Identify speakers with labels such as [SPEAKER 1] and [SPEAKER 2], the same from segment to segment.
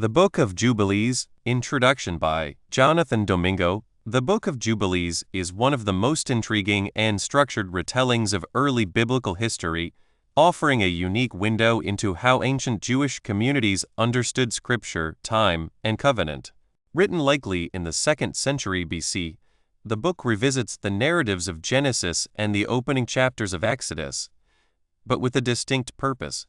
[SPEAKER 1] The Book of Jubilees, Introduction by Jonathan Domingo. The Book of Jubilees is one of the most intriguing and structured retellings of early biblical history, offering a unique window into how ancient Jewish communities understood Scripture, time, and covenant. Written likely in the 2nd century BC, the book revisits the narratives of Genesis and the opening chapters of Exodus, but with a distinct purpose: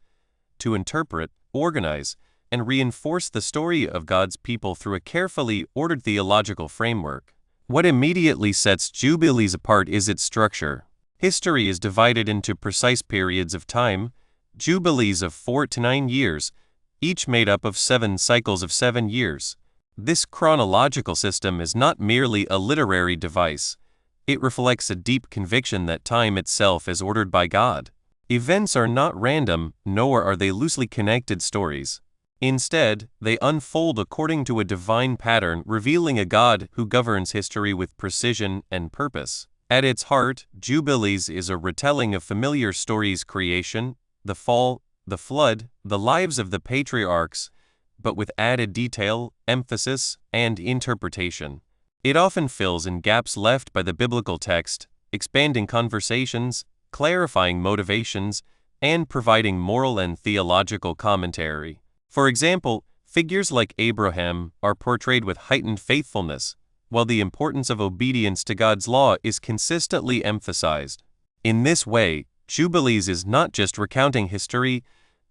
[SPEAKER 1] to interpret, organize, and reinforce the story of God's people through a carefully ordered theological framework. What immediately sets Jubilees apart is its structure. History is divided into precise periods of time, jubilees of 4 to 9 years, each made up of 7 cycles of 7 years. This chronological system is not merely a literary device. It reflects a deep conviction that time itself is ordered by God. Events are not random, nor are they loosely connected stories. Instead, they unfold according to a divine pattern, revealing a God who governs history with precision and purpose. At its heart, Jubilees is a retelling of familiar stories: creation, the fall, the flood, the lives of the patriarchs, but with added detail, emphasis, and interpretation. It often fills in gaps left by the biblical text, expanding conversations, clarifying motivations, and providing moral and theological commentary. For example, figures like Abraham are portrayed with heightened faithfulness, while the importance of obedience to God's law is consistently emphasized. In this way, Jubilees is not just recounting history,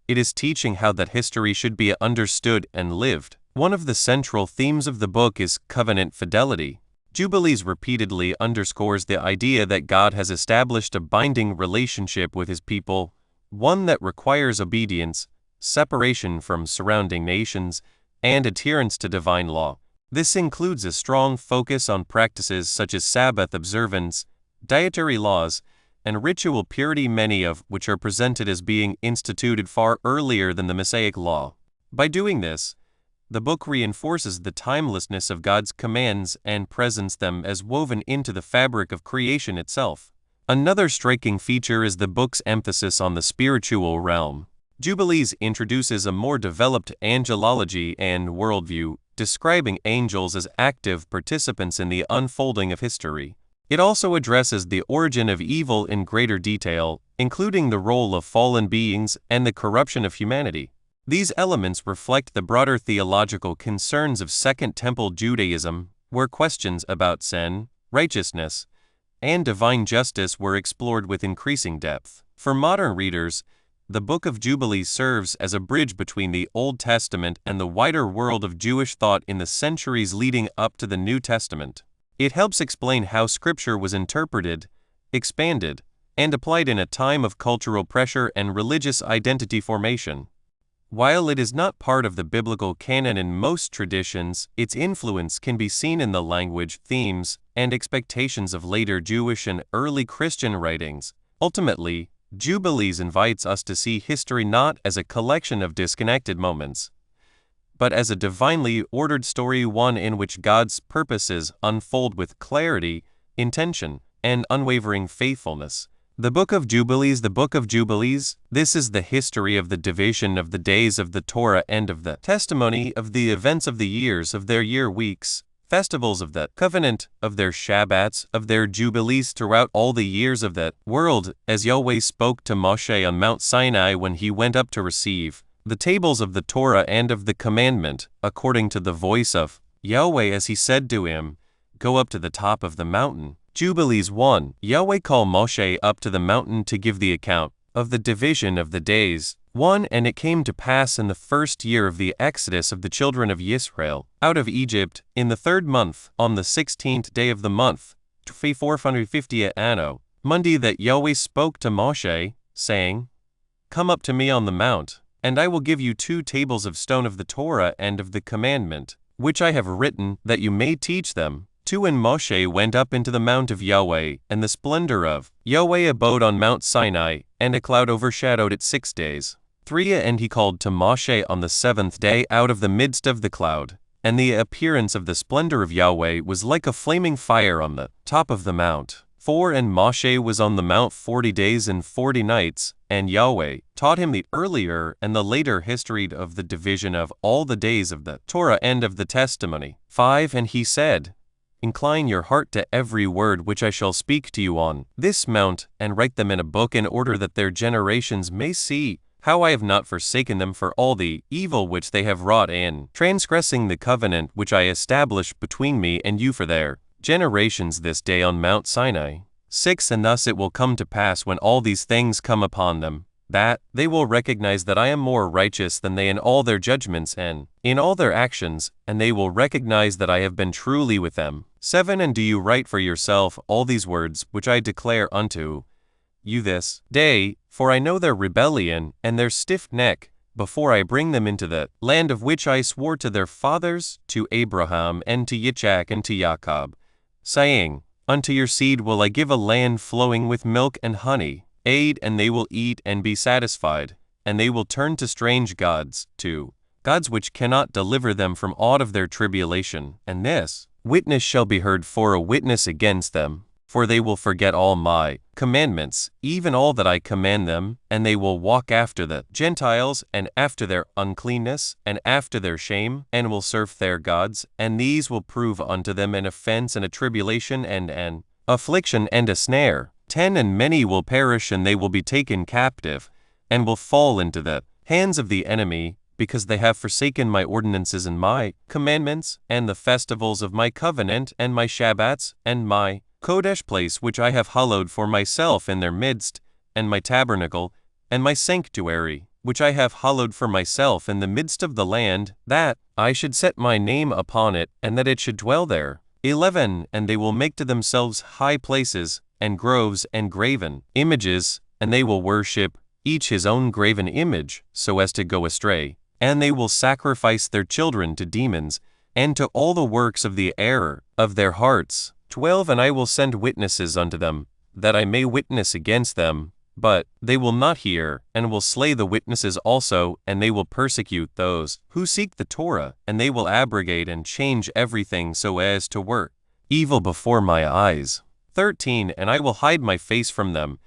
[SPEAKER 1] it is teaching how that history should be understood and lived. One of the central themes of the book is covenant fidelity. Jubilees repeatedly underscores the idea that God has established a binding relationship with His people, one that requires obedience, separation from surrounding nations, and adherence to divine law. This includes a strong focus on practices such as Sabbath observance, dietary laws, and ritual purity, many of which are presented as being instituted far earlier than the Mosaic law. By doing this, the book reinforces the timelessness of God's commands and presents them as woven into the fabric of creation itself. Another striking feature is the book's emphasis on the spiritual realm. Jubilees introduces a more developed angelology and worldview, describing angels as active participants in the unfolding of history. It also addresses the origin of evil in greater detail, including the role of fallen beings and the corruption of humanity. These elements reflect the broader theological concerns of Second Temple Judaism, where questions about sin, righteousness, and divine justice were explored with increasing depth. For modern readers, the Book of Jubilees serves as a bridge between the Old Testament and the wider world of Jewish thought in the centuries leading up to the New Testament. It helps explain how Scripture was interpreted, expanded, and applied in a time of cultural pressure and religious identity formation. While it is not part of the biblical canon in most traditions, its influence can be seen in the language, themes, and expectations of later Jewish and early Christian writings. Ultimately, Jubilees invites us to see history not as a collection of disconnected moments, but as a divinely ordered story, one in which God's purposes unfold with clarity, intention, and unwavering faithfulness. The Book of Jubilees. The Book of Jubilees. This is the history of the division of the days of the Torah and of the testimony of the events of the years of their year weeks, festivals of the covenant, of their Shabbats, of their Jubilees throughout all the years of the world, as Yahweh spoke to Moshe on Mount Sinai when he went up to receive the tables of the Torah and of the commandment, according to the voice of Yahweh as he said to him, "Go up to the top of the mountain." Jubilees 1. Yahweh called Moshe up to the mountain to give the account of the division of the days. 1. And it came to pass in the 1st year of the exodus of the children of Israel out of Egypt, in the 3rd month, on the 16th day of the month, 450 anno, Monday, that Yahweh spoke to Moshe, saying, "Come up to me on the mount, and I will give you 2 tables of stone of the Torah and of the commandment, which I have written, that you may teach them." 2. And Moshe went up into the mount of Yahweh, and the splendor of Yahweh abode on Mount Sinai, and a cloud overshadowed it 6 days. 3. And he called to Moshe on the 7th day out of the midst of the cloud, and the appearance of the splendor of Yahweh was like a flaming fire on the top of the mount. 4 And Moshe was on the mount 40 days and 40 nights, and Yahweh taught him the earlier and the later history of the division of all the days of the Torah and of the testimony. 5 And he said, Incline your heart to every word which I shall speak to you on this mount, and write them in a book, in order that their generations may see how I have not forsaken them for all the evil which they have wrought in transgressing the covenant which I established between me and you for their generations this day on Mount Sinai. 6 And thus it will come to pass, when all these things come upon them, that they will recognize that I am more righteous than they in all their judgments and in all their actions, and they will recognize that I have been truly with them. 7 And do you write for yourself all these words which I declare unto you this day, for I know their rebellion and their stiff neck, before I bring them into the land of which I swore to their fathers, to Abraham and to Yitzchak and to Jacob, saying, Unto your seed will I give a land flowing with milk and honey. 8 And they will eat and be satisfied, and they will turn to strange gods, to gods which cannot deliver them from aught of their tribulation. And this witness shall be heard for a witness against them, for they will forget all my commandments, even all that I command them, and they will walk after the Gentiles, and after their uncleanness, and after their shame, and will serve their gods, and these will prove unto them an offense and a tribulation and an affliction and a snare. 10 And many will perish, and they will be taken captive, and will fall into the hands of the enemy, because they have forsaken my ordinances and my commandments, and the festivals of my covenant, and my Shabbats, and my Kodesh place which I have hallowed for myself in their midst, and my tabernacle, and my sanctuary, which I have hallowed for myself in the midst of the land, that I should set my name upon it, and that it should dwell there. 11 And they will make to themselves high places, and groves, and graven images, and they will worship each his own graven image, so as to go astray. And they will sacrifice their children to demons, and to all the works of the error of their hearts. 12 And I will send witnesses unto them, that I may witness against them, but they will not hear, and will slay the witnesses also, and they will persecute those who seek the Torah, and they will abrogate and change everything so as to work evil before my eyes. 13 And I will hide my face from them,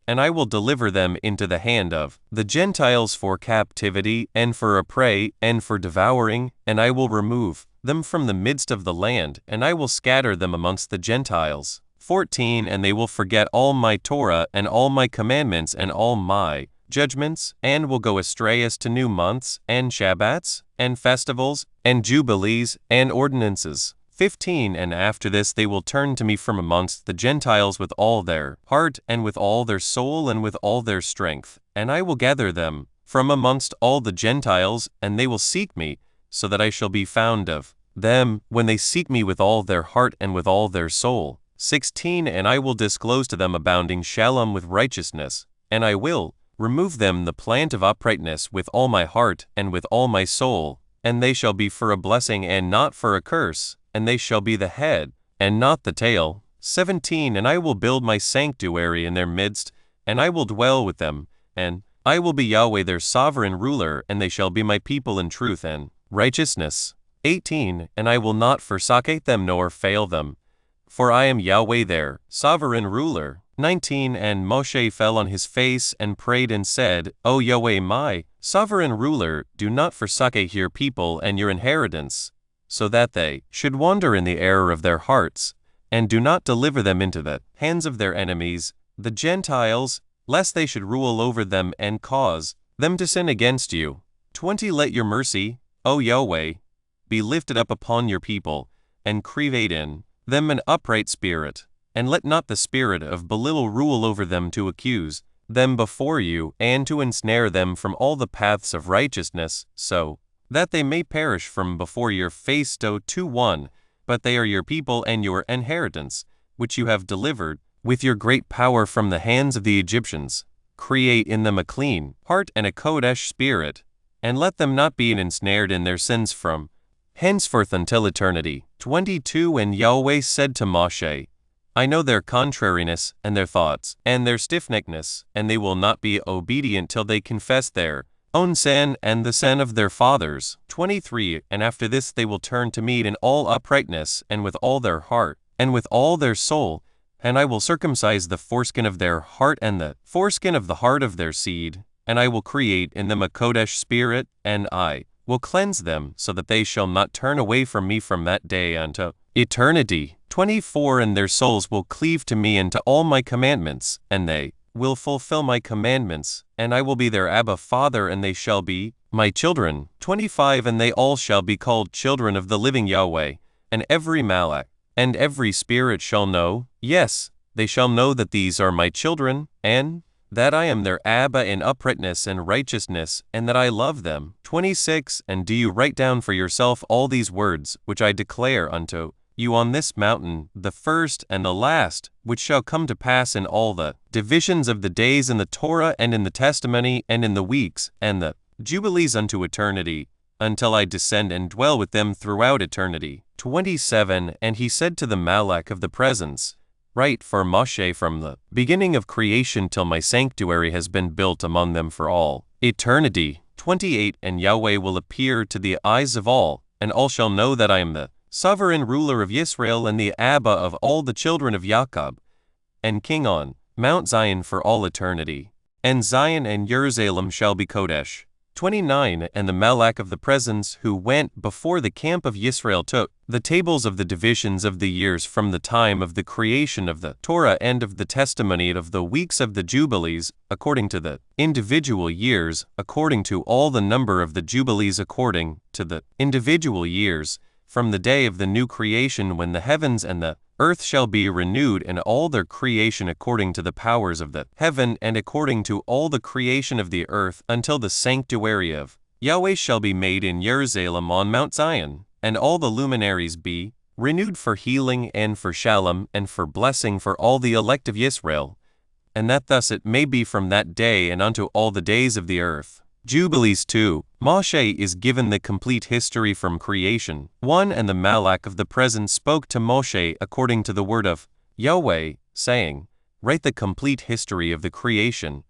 [SPEAKER 1] and I will deliver them into the hand of the Gentiles for captivity, and for a prey, and for devouring, and I will remove them from the midst of the land, and I will scatter them amongst the Gentiles. 14 And they will forget all my Torah, and all my commandments, and all my judgments, and will go astray as to new months, and Shabbats, and festivals, and Jubilees, and ordinances. 15 And after this they will turn to me from amongst the Gentiles with all their heart, and with all their soul, and with all their strength. And I will gather them from amongst all the Gentiles, and they will seek me, so that I shall be found of them, when they seek me with all their heart and with all their soul. 16 And I will disclose to them abounding shalom with righteousness, and I will remove them the plant of uprightness with all my heart and with all my soul, and they shall be for a blessing and not for a curse, and they shall be the head and not the tail. 17 And I will build my sanctuary in their midst, and I will dwell with them, and I will be Yahweh their sovereign ruler, and they shall be my people in truth and righteousness. 18 And I will not forsake them nor fail them, for I am Yahweh their sovereign ruler. 19 And Moshe fell on his face and prayed and said, O Yahweh my sovereign ruler, do not forsake your people and your inheritance, so that they should wander in the error of their hearts, and do not deliver them into the hands of their enemies, the Gentiles, lest they should rule over them and cause them to sin against you. 20 Let your mercy, O Yahweh, be lifted up upon your people, and create in them an upright spirit, and let not the spirit of Belial rule over them, to accuse them before you, and to ensnare them from all the paths of righteousness, so that they may perish from before your face. 2:1 But they are your people and your inheritance, which you have delivered with your great power from the hands of the Egyptians. Create in them a clean heart and a Kodesh spirit, and let them not be ensnared in their sins from henceforth until eternity. 22 And Yahweh said to Moshe, I know their contrariness and their thoughts, and their stiffneckedness, and they will not be obedient till they confess their own sin and the sin of their fathers. 23 And after this they will turn to me in all uprightness, and with all their heart, and with all their soul, And I will circumcise the foreskin of their heart and the foreskin of the heart of their seed, and I will create in them a Kodesh spirit, and I will cleanse them, so that they shall not turn away from me from that day unto eternity. 24 And their souls will cleave to me and to all my commandments, and they will fulfill my commandments, and I will be their Abba Father, and they shall be my children. 25 And they all shall be called children of the living Yahweh, and every Malach and every spirit shall know, yes, they shall know that these are my children, and that I am their Abba in uprightness and righteousness, and that I love them. 26 And do you write down for yourself all these words, which I declare unto you on this mountain, the first and the last, which shall come to pass in all the divisions of the days in the Torah and in the testimony and in the weeks and the Jubilees unto eternity, until I descend and dwell with them throughout eternity. 27 And he said to the Malach of the presence, Write for Moshe from the beginning of creation till my sanctuary has been built among them for all eternity. 28 And Yahweh will appear to the eyes of all, and all shall know that I am the sovereign ruler of Israel and the Abba of all the children of Jacob, and king on Mount Zion for all eternity. And Zion and Jerusalem shall be Kodesh. 29 And the Malach of the presence who went before the camp of Israel took the tables of the divisions of the years from the time of the creation of the Torah and of the testimony of the weeks of the Jubilees, according to the individual years, according to all the number of the Jubilees according to the individual years, from the day of the new creation when the heavens and the earth shall be renewed and all their creation according to the powers of the heaven and according to all the creation of the earth until the sanctuary of Yahweh shall be made in Jerusalem on Mount Zion, and all the luminaries be renewed for healing and for shalom and for blessing for all the elect of Israel, and that thus it may be from that day and unto all the days of the earth. Jubilees 2 Moshe is given the complete history from creation. 1 And the Malach of the presence spoke to Moshe according to the word of Yahweh, saying, Write the complete history of the creation,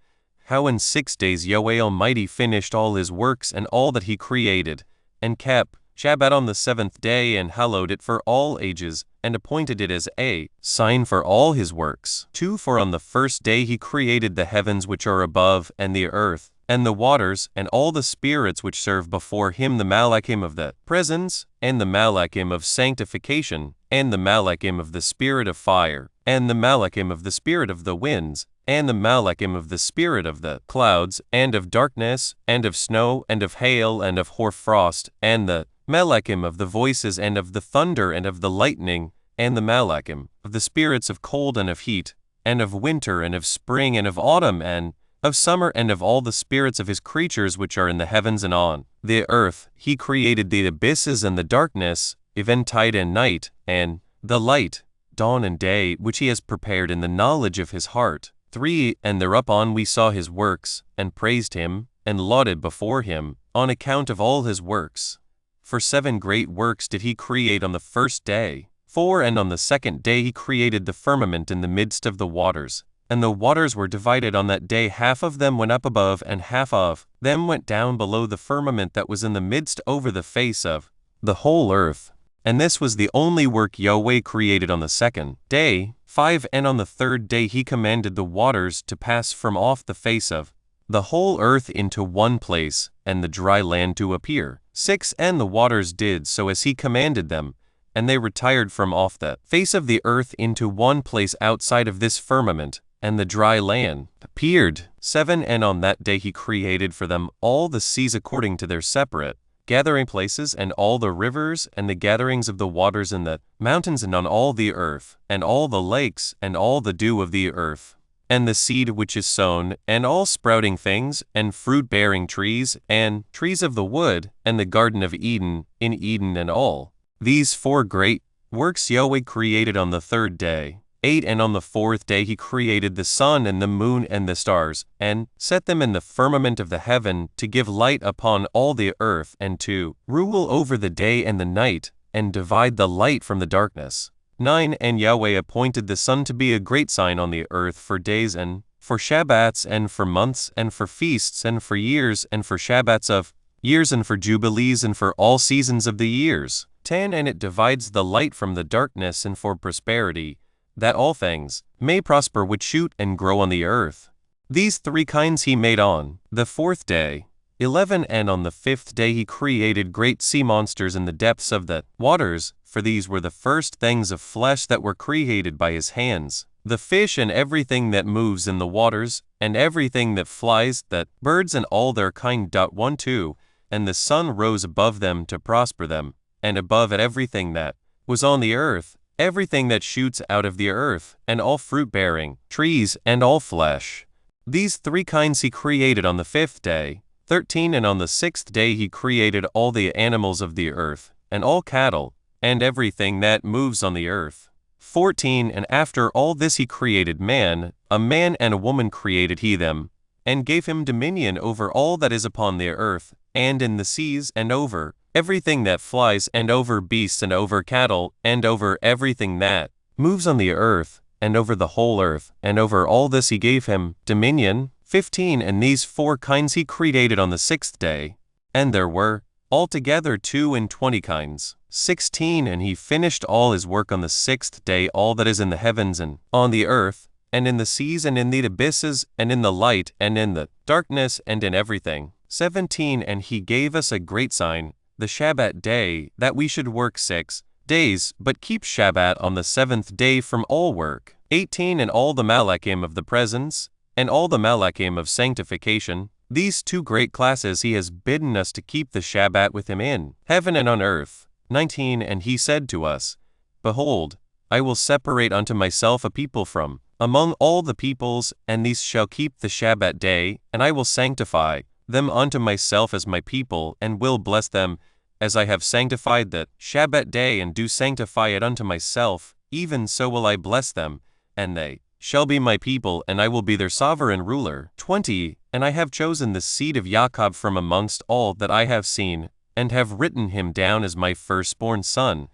[SPEAKER 1] how in 6 days Yahweh Almighty finished all his works and all that he created, and kept Shabbat on the 7th day and hallowed it for all ages, and appointed it as a sign for all his works. 2 For on the first day he created the heavens which are above, and the earth, and the waters, and all the spirits which serve before him, the Malachim of the presence, and the Malachim of sanctification, and the Malachim of the spirit of fire, and the Malachim of the spirit of the winds, and the Malachim of the spirit of the clouds, and of darkness, and of snow, and of hail, and of hoarfrost, and the Malachim of the voices, and of the thunder, and of the lightning, and the Malachim of the spirits of cold and of heat, and of winter, and of spring, and of autumn, and of summer, and of all the spirits of his creatures which are in the heavens and on the earth. He created the abysses and the darkness, eventide and night, and the light, dawn and day, which he has prepared in the knowledge of his heart. 3 And thereupon we saw his works, and praised him, and lauded before him, on account of all his works. For 7 great works did he create on the first day. 4 And on the second day he created the firmament in the midst of the waters. And the waters were divided on that day, half of them went up above, and half of them went down below the firmament that was in the midst over the face of the whole earth. And this was the only work Yahweh created on the second day. 5 And on the third day he commanded the waters to pass from off the face of the whole earth into one place, and the dry land to appear. 6 And the waters did so as he commanded them, and they retired from off the face of the earth into one place outside of this firmament, and the dry land appeared. 7 And on that day he created for them all the seas according to their separate gathering places, and all the rivers, and the gatherings of the waters in the mountains, and on all the earth, and all the lakes, and all the dew of the earth, and the seed which is sown, and all sprouting things, and fruit-bearing trees, and trees of the wood, and the garden of Eden, in Eden, and all. These 4 great works Yahweh created on the third day. 8 And on the fourth day he created the sun and the moon and the stars, and set them in the firmament of the heaven to give light upon all the earth, and to rule over the day and the night, and divide the light from the darkness. 9 And Yahweh appointed the sun to be a great sign on the earth for days, and for Shabbats, and for months, and for feasts, and for years, and for Shabbats of years, and for Jubilees, and for all seasons of the years. 10 And it divides the light from the darkness, and for prosperity, that all things may prosper which shoot and grow on the earth. These 3 kinds he made on the 4th day. 11 And on the 5th day he created great sea monsters in the depths of the waters, for these were the first things of flesh that were created by his hands. The fish and everything that moves in the waters, and everything that flies, that birds and all their kind. 1, 2 And the sun rose above them to prosper them, and above it everything that was on the earth, everything that shoots out of the earth, and all fruit-bearing trees, and all flesh. These 3 kinds he created on the 5th day. 13 And on the 6th day he created all the animals of the earth, and all cattle, and everything that moves on the earth. 14 And after all this he created man, a man and a woman created he them, and gave him dominion over all that is upon the earth, and in the seas, and over everything that flies, and over beasts, and over cattle, and over everything that moves on the earth, and over the whole earth, and over all this he gave him dominion. 15 And these 4 kinds he created on the 6th day, and there were altogether 22 kinds. 16 And he finished all his work on the 6th day, all that is in the heavens, and on the earth, and in the seas, and in the abysses, and in the light, and in the darkness, and in everything. 17 And he gave us a great sign, the Shabbat day, that we should work 6 days, but keep Shabbat on the 7th day from all work. 18 And all the Malachim of the presence, and all the Malachim of sanctification, these 2 great classes he has bidden us to keep the Shabbat with him in heaven and on earth. 19 And he said to us, Behold, I will separate unto myself a people from among all the peoples, and these shall keep the Shabbat day, and I will sanctify them unto myself as my people, and will bless them, as I have sanctified the Shabbat day, and do sanctify it unto myself, even so will I bless them, and they shall be my people, and I will be their sovereign ruler. 20 And I have chosen the seed of Jacob from amongst all that I have seen, and have written him down as my firstborn son,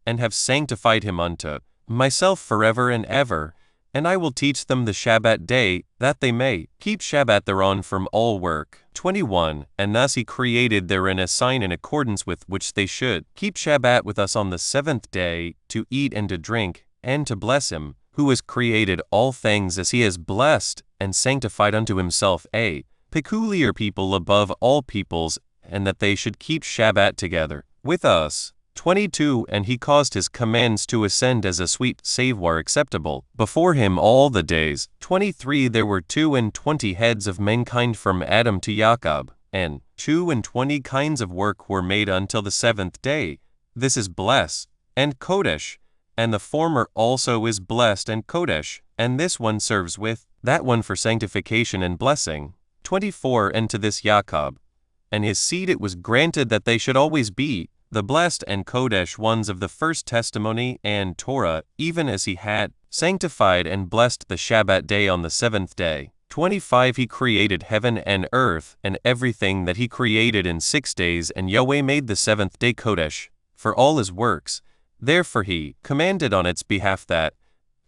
[SPEAKER 1] and have sanctified him unto myself forever and ever. And I will teach them the Shabbat day, that they may keep Shabbat thereon from all work. 21 And thus he created therein a sign in accordance with which they should keep Shabbat with us on the 7th day, to eat and to drink, and to bless him, who has created all things as he has blessed, and sanctified unto himself a peculiar people above all peoples, and that they should keep Shabbat together with us. 22 And he caused his commands to ascend as a sweet savour acceptable before him all the days. 23 There were 22 heads of mankind from Adam to Jacob, and 22 kinds of work were made until the 7th day. This is blessed and Kodesh, and the former also is blessed and Kodesh, and this one serves with that one for sanctification and blessing. 24 And to this Jacob and his seed it was granted that they should always be the blessed and Kodesh ones of the first testimony and Torah, even as he had sanctified and blessed the Shabbat day on the 7th day. 25 He created heaven and earth, and everything that he created in 6 days, and Yahweh made the 7th day Kodesh, for all his works. Therefore he commanded on its behalf that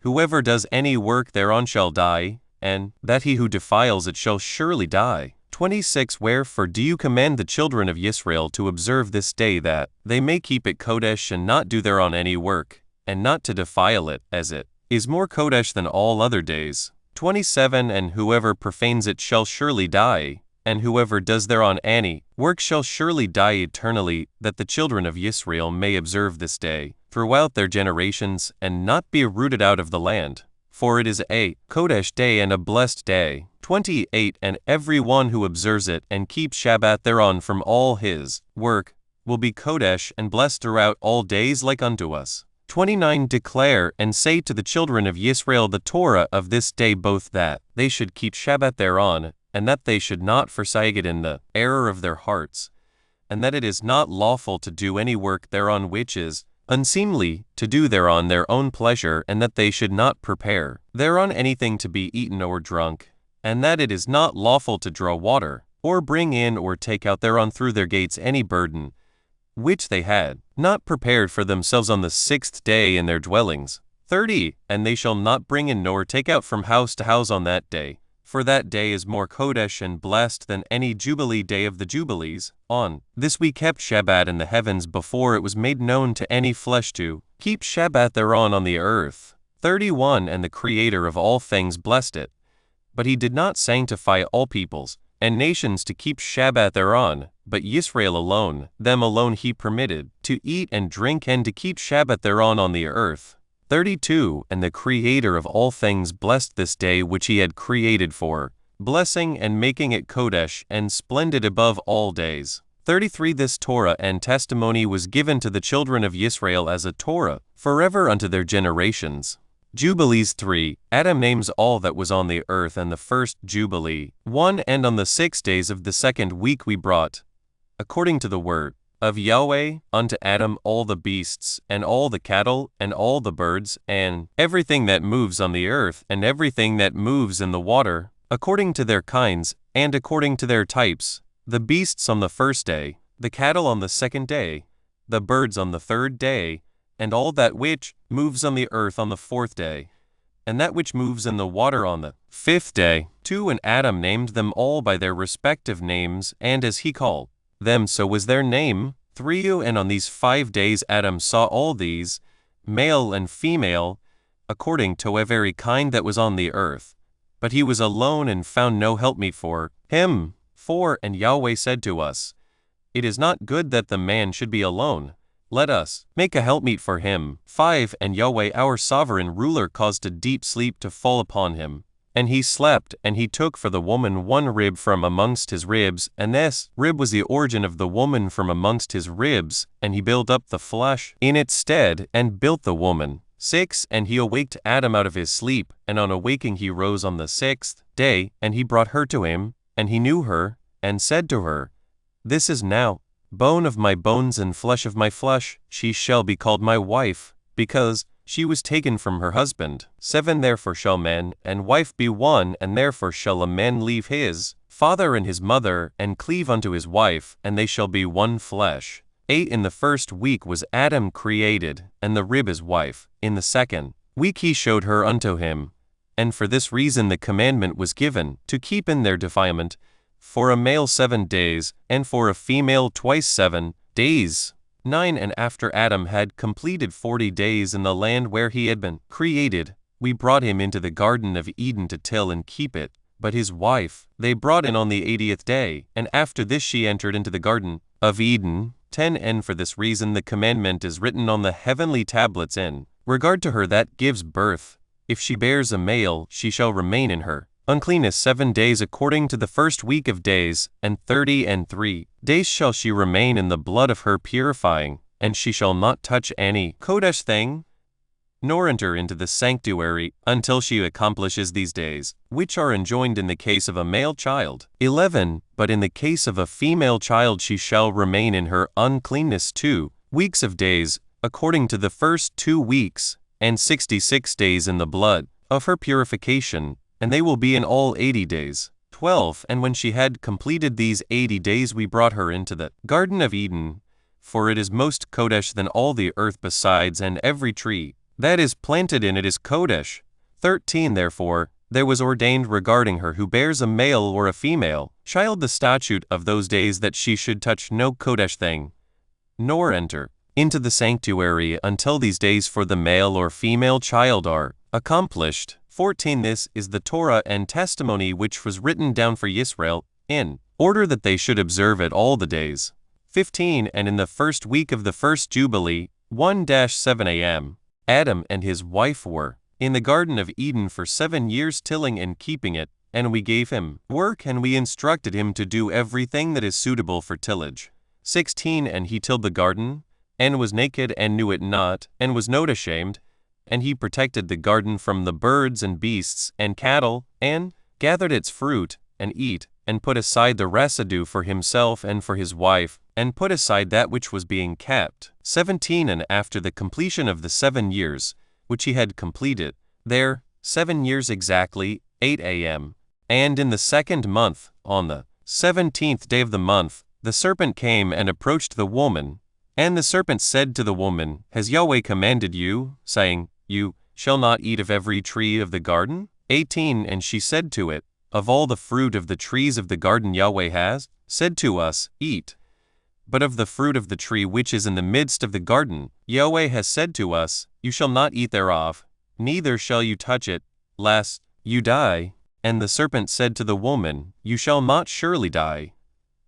[SPEAKER 1] whoever does any work thereon shall die, and that he who defiles it shall surely die. 26 Wherefore do you command the children of Israel to observe this day, that they may keep it Kodesh, and not do thereon any work, and not to defile it, as it is more Kodesh than all other days. 27 And whoever profanes it shall surely die, and whoever does thereon any work shall surely die eternally, that the children of Israel may observe this day throughout their generations, and not be rooted out of the land. For it is a Kodesh day and a blessed day. 28 And every one who observes it and keeps Shabbat thereon from all his work will be Kodesh and blessed throughout all days like unto us. 29 Declare and say to the children of Israel the Torah of this day, both that they should keep Shabbat thereon, and that they should not forsake it in the error of their hearts, and that it is not lawful to do any work thereon which is unseemly, to do thereon their own pleasure, and that they should not prepare thereon anything to be eaten or drunk, and that it is not lawful to draw water, or bring in or take out thereon through their gates any burden, which they had not prepared for themselves on the 6th day in their dwellings. 30 And they shall not bring in nor take out from house to house on that day, for that day is more Kodesh and blessed than any Jubilee day of the Jubilees. On this we kept Shabbat in the heavens before it was made known to any flesh to keep Shabbat thereon on the earth. 31 And the Creator of all things blessed it. But he did not sanctify all peoples and nations to keep Shabbat thereon, but Yisrael alone, them alone he permitted, to eat and drink and to keep Shabbat thereon on the earth. 32 And the Creator of all things blessed this day which he had created for, blessing and making it Kodesh and splendid above all days. 33 This Torah and testimony was given to the children of Israel as a Torah, forever unto their generations. Jubilees 3 Adam names all that was on the earth and the first Jubilee. 1 And on the 6 days of the second week we brought, according to the word of Yahweh, unto Adam all the beasts, and all the cattle, and all the birds, and everything that moves on the earth, and everything that moves in the water, according to their kinds, and according to their types, the beasts on the first day, the cattle on the second day, the birds on the third day, and all that which moves on the earth on the fourth day, and that which moves in the water on the fifth day. 2 And Adam named them all by their respective names, and as he called them so was their name. 3 And on these 5 days Adam saw all these, male and female, according to every kind that was on the earth. But he was alone and found no helpmeet for him. 4 And Yahweh said to us, It is not good that the man should be alone. Let us make a helpmeet for him. 5 And Yahweh our sovereign ruler caused a deep sleep to fall upon him. And he slept, and he took for the woman one rib from amongst his ribs, and this rib was the origin of the woman from amongst his ribs, and he built up the flesh in its stead, and built the woman. 6 And he awaked Adam out of his sleep, and on awaking he rose on the 6th day, and he brought her to him, and he knew her, and said to her, This is now bone of my bones and flesh of my flesh, she shall be called my wife, because she was taken from her husband. 7 Therefore shall man and wife be one, and therefore shall a man leave his father and his mother, and cleave unto his wife, and they shall be one flesh. 8 In the first week was Adam created, and the rib his wife. In the second week he showed her unto him. And for this reason the commandment was given, to keep in their defilement, for a male 7 days, and for a female twice 7 days. 9 And after Adam had completed 40 days in the land where he had been created, we brought him into the Garden of Eden to till and keep it. But his wife they brought in on the 80th day, and after this she entered into the Garden of Eden. 10 And for this reason the commandment is written on the heavenly tablets in regard to her that gives birth. If she bears a male, she shall remain in her uncleanness 7 days according to the first week of days, and 30 days shall she remain in the blood of her purifying, and she shall not touch any Kodesh thing, nor enter into the sanctuary, until she accomplishes these days, which are enjoined in the case of a male child. 11 But in the case of a female child she shall remain in her uncleanness 2 weeks of days, according to the first 2 weeks, and 66 days in the blood of her purification, and they will be in all 80 days. 12 And when she had completed these 80 days we brought her into the Garden of Eden, for it is most Kodesh than all the earth besides, and every tree that is planted in it is Kodesh. 13 Therefore there was ordained regarding her who bears a male or a female child the statute of those days that she should touch no Kodesh thing, nor enter into the sanctuary until these days for the male or female child are accomplished. 14 This is the Torah and testimony which was written down for Yisrael, in order that they should observe it all the days. 15 And in the first week of the first Jubilee, 1-7 a.m., Adam and his wife were in the Garden of Eden for 7 years tilling and keeping it, and we gave him work and we instructed him to do everything that is suitable for tillage. 16 And he tilled the garden, and was naked and knew it not, and was not ashamed, and he protected the garden from the birds and beasts and cattle, and gathered its fruit, and eat, and put aside the residue for himself and for his wife, and put aside that which was being kept. 17 And after the completion of the 7 years, which he had completed, there, 7 years exactly, 8 a.m., and in the 2nd month, on the 17th day of the month, the serpent came and approached the woman, and the serpent said to the woman, Has Yahweh commanded you, saying, You shall not eat of every tree of the garden? 18 And she said to it, Of all the fruit of the trees of the garden Yahweh has said to us, Eat. But of the fruit of the tree which is in the midst of the garden, Yahweh has said to us, You shall not eat thereof, neither shall you touch it, lest you die. And the serpent said to the woman, You shall not surely die.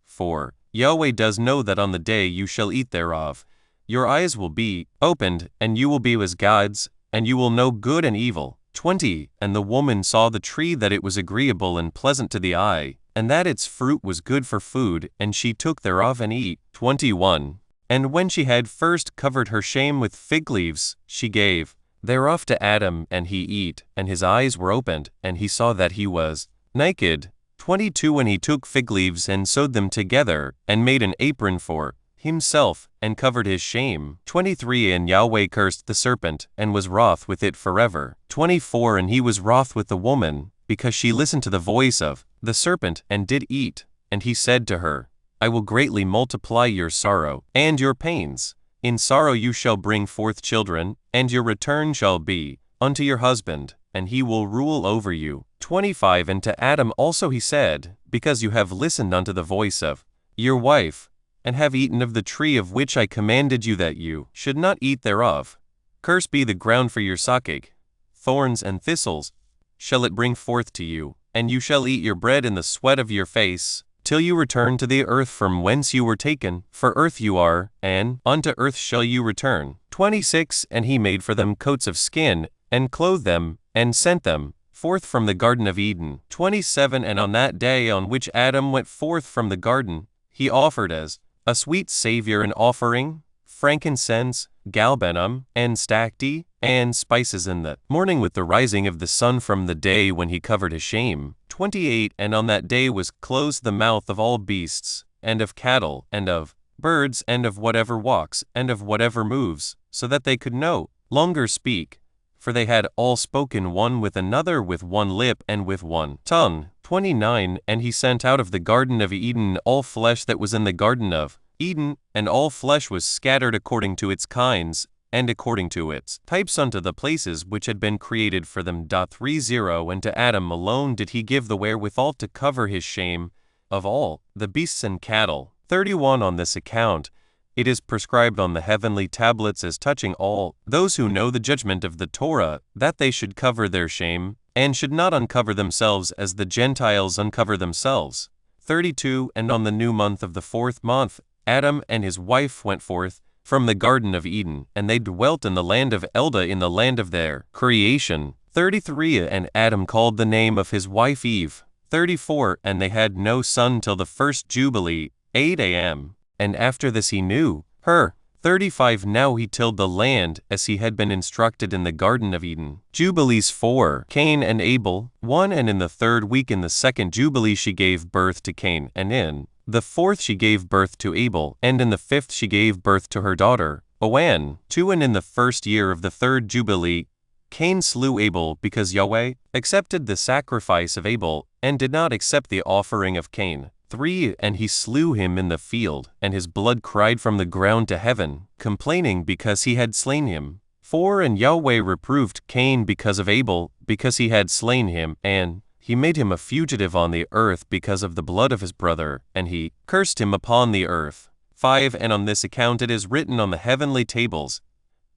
[SPEAKER 1] For Yahweh does know that on the day you shall eat thereof, your eyes will be opened, and you will be as gods, and you will know good and evil. 20. And the woman saw the tree that it was agreeable and pleasant to the eye, and that its fruit was good for food, and she took thereof and eat. 21. And when she had first covered her shame with fig leaves, she gave thereof to Adam, and he eat, and his eyes were opened, and he saw that he was naked. 22. And he took fig leaves and sewed them together, and made an apron for himself, and covered his shame. 23. And Yahweh cursed the serpent, and was wroth with it forever. 24. And he was wroth with the woman, because she listened to the voice of the serpent, and did eat. And he said to her, I will greatly multiply your sorrow, and your pains. In sorrow you shall bring forth children, and your return shall be unto your husband, and he will rule over you. 25. And to Adam also he said, Because you have listened unto the voice of your wife, and have eaten of the tree of which I commanded you that you should not eat thereof, cursed be the ground for your sake. Thorns and thistles shall it bring forth to you, and you shall eat your bread in the sweat of your face, till you return to the earth from whence you were taken, for earth you are, and unto earth shall you return. 26. And he made for them coats of skin, and clothed them, and sent them forth from the Garden of Eden. 27. And on that day on which Adam went forth from the garden, he offered as a sweet Savior an offering, frankincense, galbanum, and stacte, and spices in the morning with the rising of the sun from the day when he covered his shame. 28. And on that day was closed the mouth of all beasts, and of cattle, and of birds, and of whatever walks, and of whatever moves, so that they could no longer speak, for they had all spoken one with another with one lip and with one tongue. 29. And he sent out of the Garden of Eden all flesh that was in the Garden of Eden, and all flesh was scattered according to its kinds, and according to its types unto the places which had been created for them. 30. And to Adam alone did he give the wherewithal to cover his shame of all the beasts and cattle. 31. On this account it is prescribed on the heavenly tablets as touching all those who know the judgment of the Torah, that they should cover their shame, and should not uncover themselves as the Gentiles uncover themselves. 32. And on the new month of the 4th month, Adam and his wife went forth from the Garden of Eden, and they dwelt in the land of Elda in the land of their creation. 33. And Adam called the name of his wife Eve. 34. And they had no son till the first Jubilee, 8 a.m. And after this he knew her. 35. Now he tilled the land, as he had been instructed in the Garden of Eden. Jubilees 4. Cain and Abel. 1. And in the 3rd week in the 2nd Jubilee she gave birth to Cain, and in the 4th she gave birth to Abel, and in the 5th she gave birth to her daughter, Oan. 2. And in the 1st year of the 3rd Jubilee, Cain slew Abel, because Yahweh accepted the sacrifice of Abel, and did not accept the offering of Cain. 3. And he slew him in the field, and his blood cried from the ground to heaven, complaining because he had slain him. 4. And Yahweh reproved Cain because of Abel, because he had slain him, and he made him a fugitive on the earth because of the blood of his brother, and he cursed him upon the earth. 5. And on this account it is written on the heavenly tables,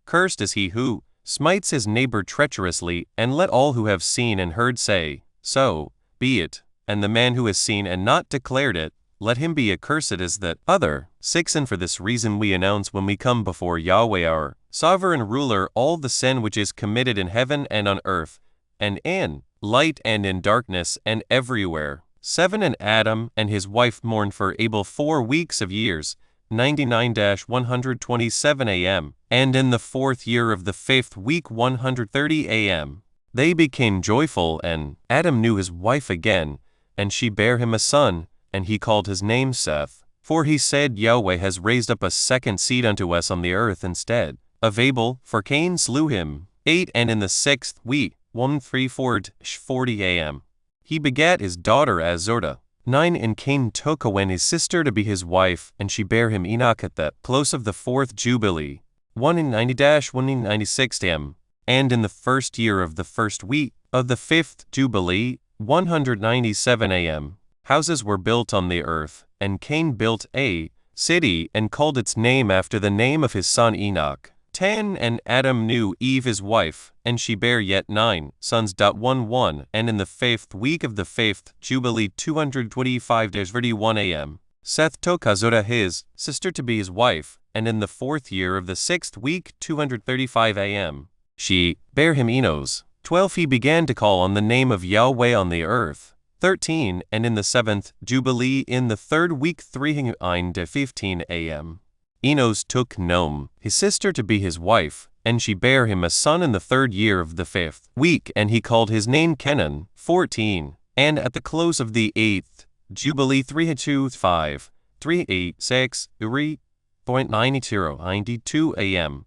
[SPEAKER 1] Cursed is he who smites his neighbor treacherously, and let all who have seen and heard say, So be it. And the man who has seen and not declared it, let him be accursed as that other. 6. And for this reason we announce when we come before Yahweh our sovereign ruler all the sin which is committed in heaven and on earth, and in light and in darkness and everywhere. 7. And Adam and his wife mourned for Abel 4 weeks of years, 99-127 a.m. And in the 4th year of the 5th week 130 a.m. they became joyful, and Adam knew his wife again, and she bare him a son, and he called his name Seth. For he said, Yahweh has raised up a second seed unto us on the earth instead of Abel, for Cain slew him. 8. And in the 6th week 134-40 a.m. he begat his daughter Azorda. 9. And Cain took Oan his sister to be his wife, and she bare him Enoch at the close of the 4th Jubilee, 190-196 a.m. And in the 1st year of the 1st week of the 5th Jubilee, 197 a.m. houses were built on the earth, and Cain built a city, and called its name after the name of his son Enoch. 10 And Adam knew Eve his wife, and she bare yet 9 sons. 11 And in the 5th week of the 5th Jubilee 225-31 am, Seth took Azorah his sister to be his wife, and in the 4th year of the 6th week 235 am, she bare him Enos. 12 He began to call on the name of Yahweh on the earth. 13 And in the 7th Jubilee in the 3rd week 3:15 am, Enos took Noam, his sister, to be his wife, and she bare him a son in the 3rd year of the 5th week, and he called his name Kenan. 14 And at the close of the 8th Jubilee 3:25, 3:86, 3:92 am,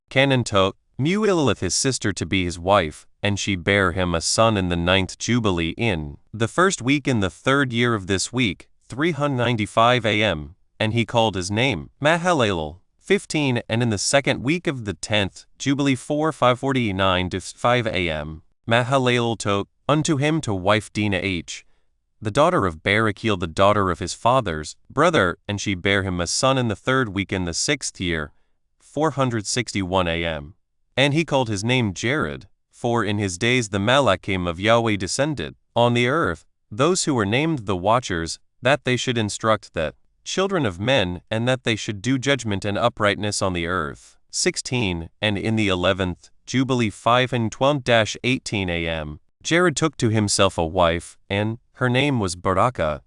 [SPEAKER 1] Kenan took Muilelith his sister to be his wife, and she bare him a son in the 9th Jubilee in the 1st week in the 3rd year of this week, 395 am, and he called his name Mahalalel. 15 And in the 2nd week of the 10th Jubilee 5:49 am, Mahalalel took unto him to wife Dinah the daughter of Barachiel, the daughter of his father's brother, and she bare him a son in the 3rd week in the 6th year, 461 am. And he called his name Jared, for in his days the Malachim of Yahweh descended on the earth, those who were named the Watchers, that they should instruct the children of men, and that they should do judgment and uprightness on the earth. 16 And in the 11th Jubilee 5:12-18 am, Jared took to himself a wife, and her name was Barakah,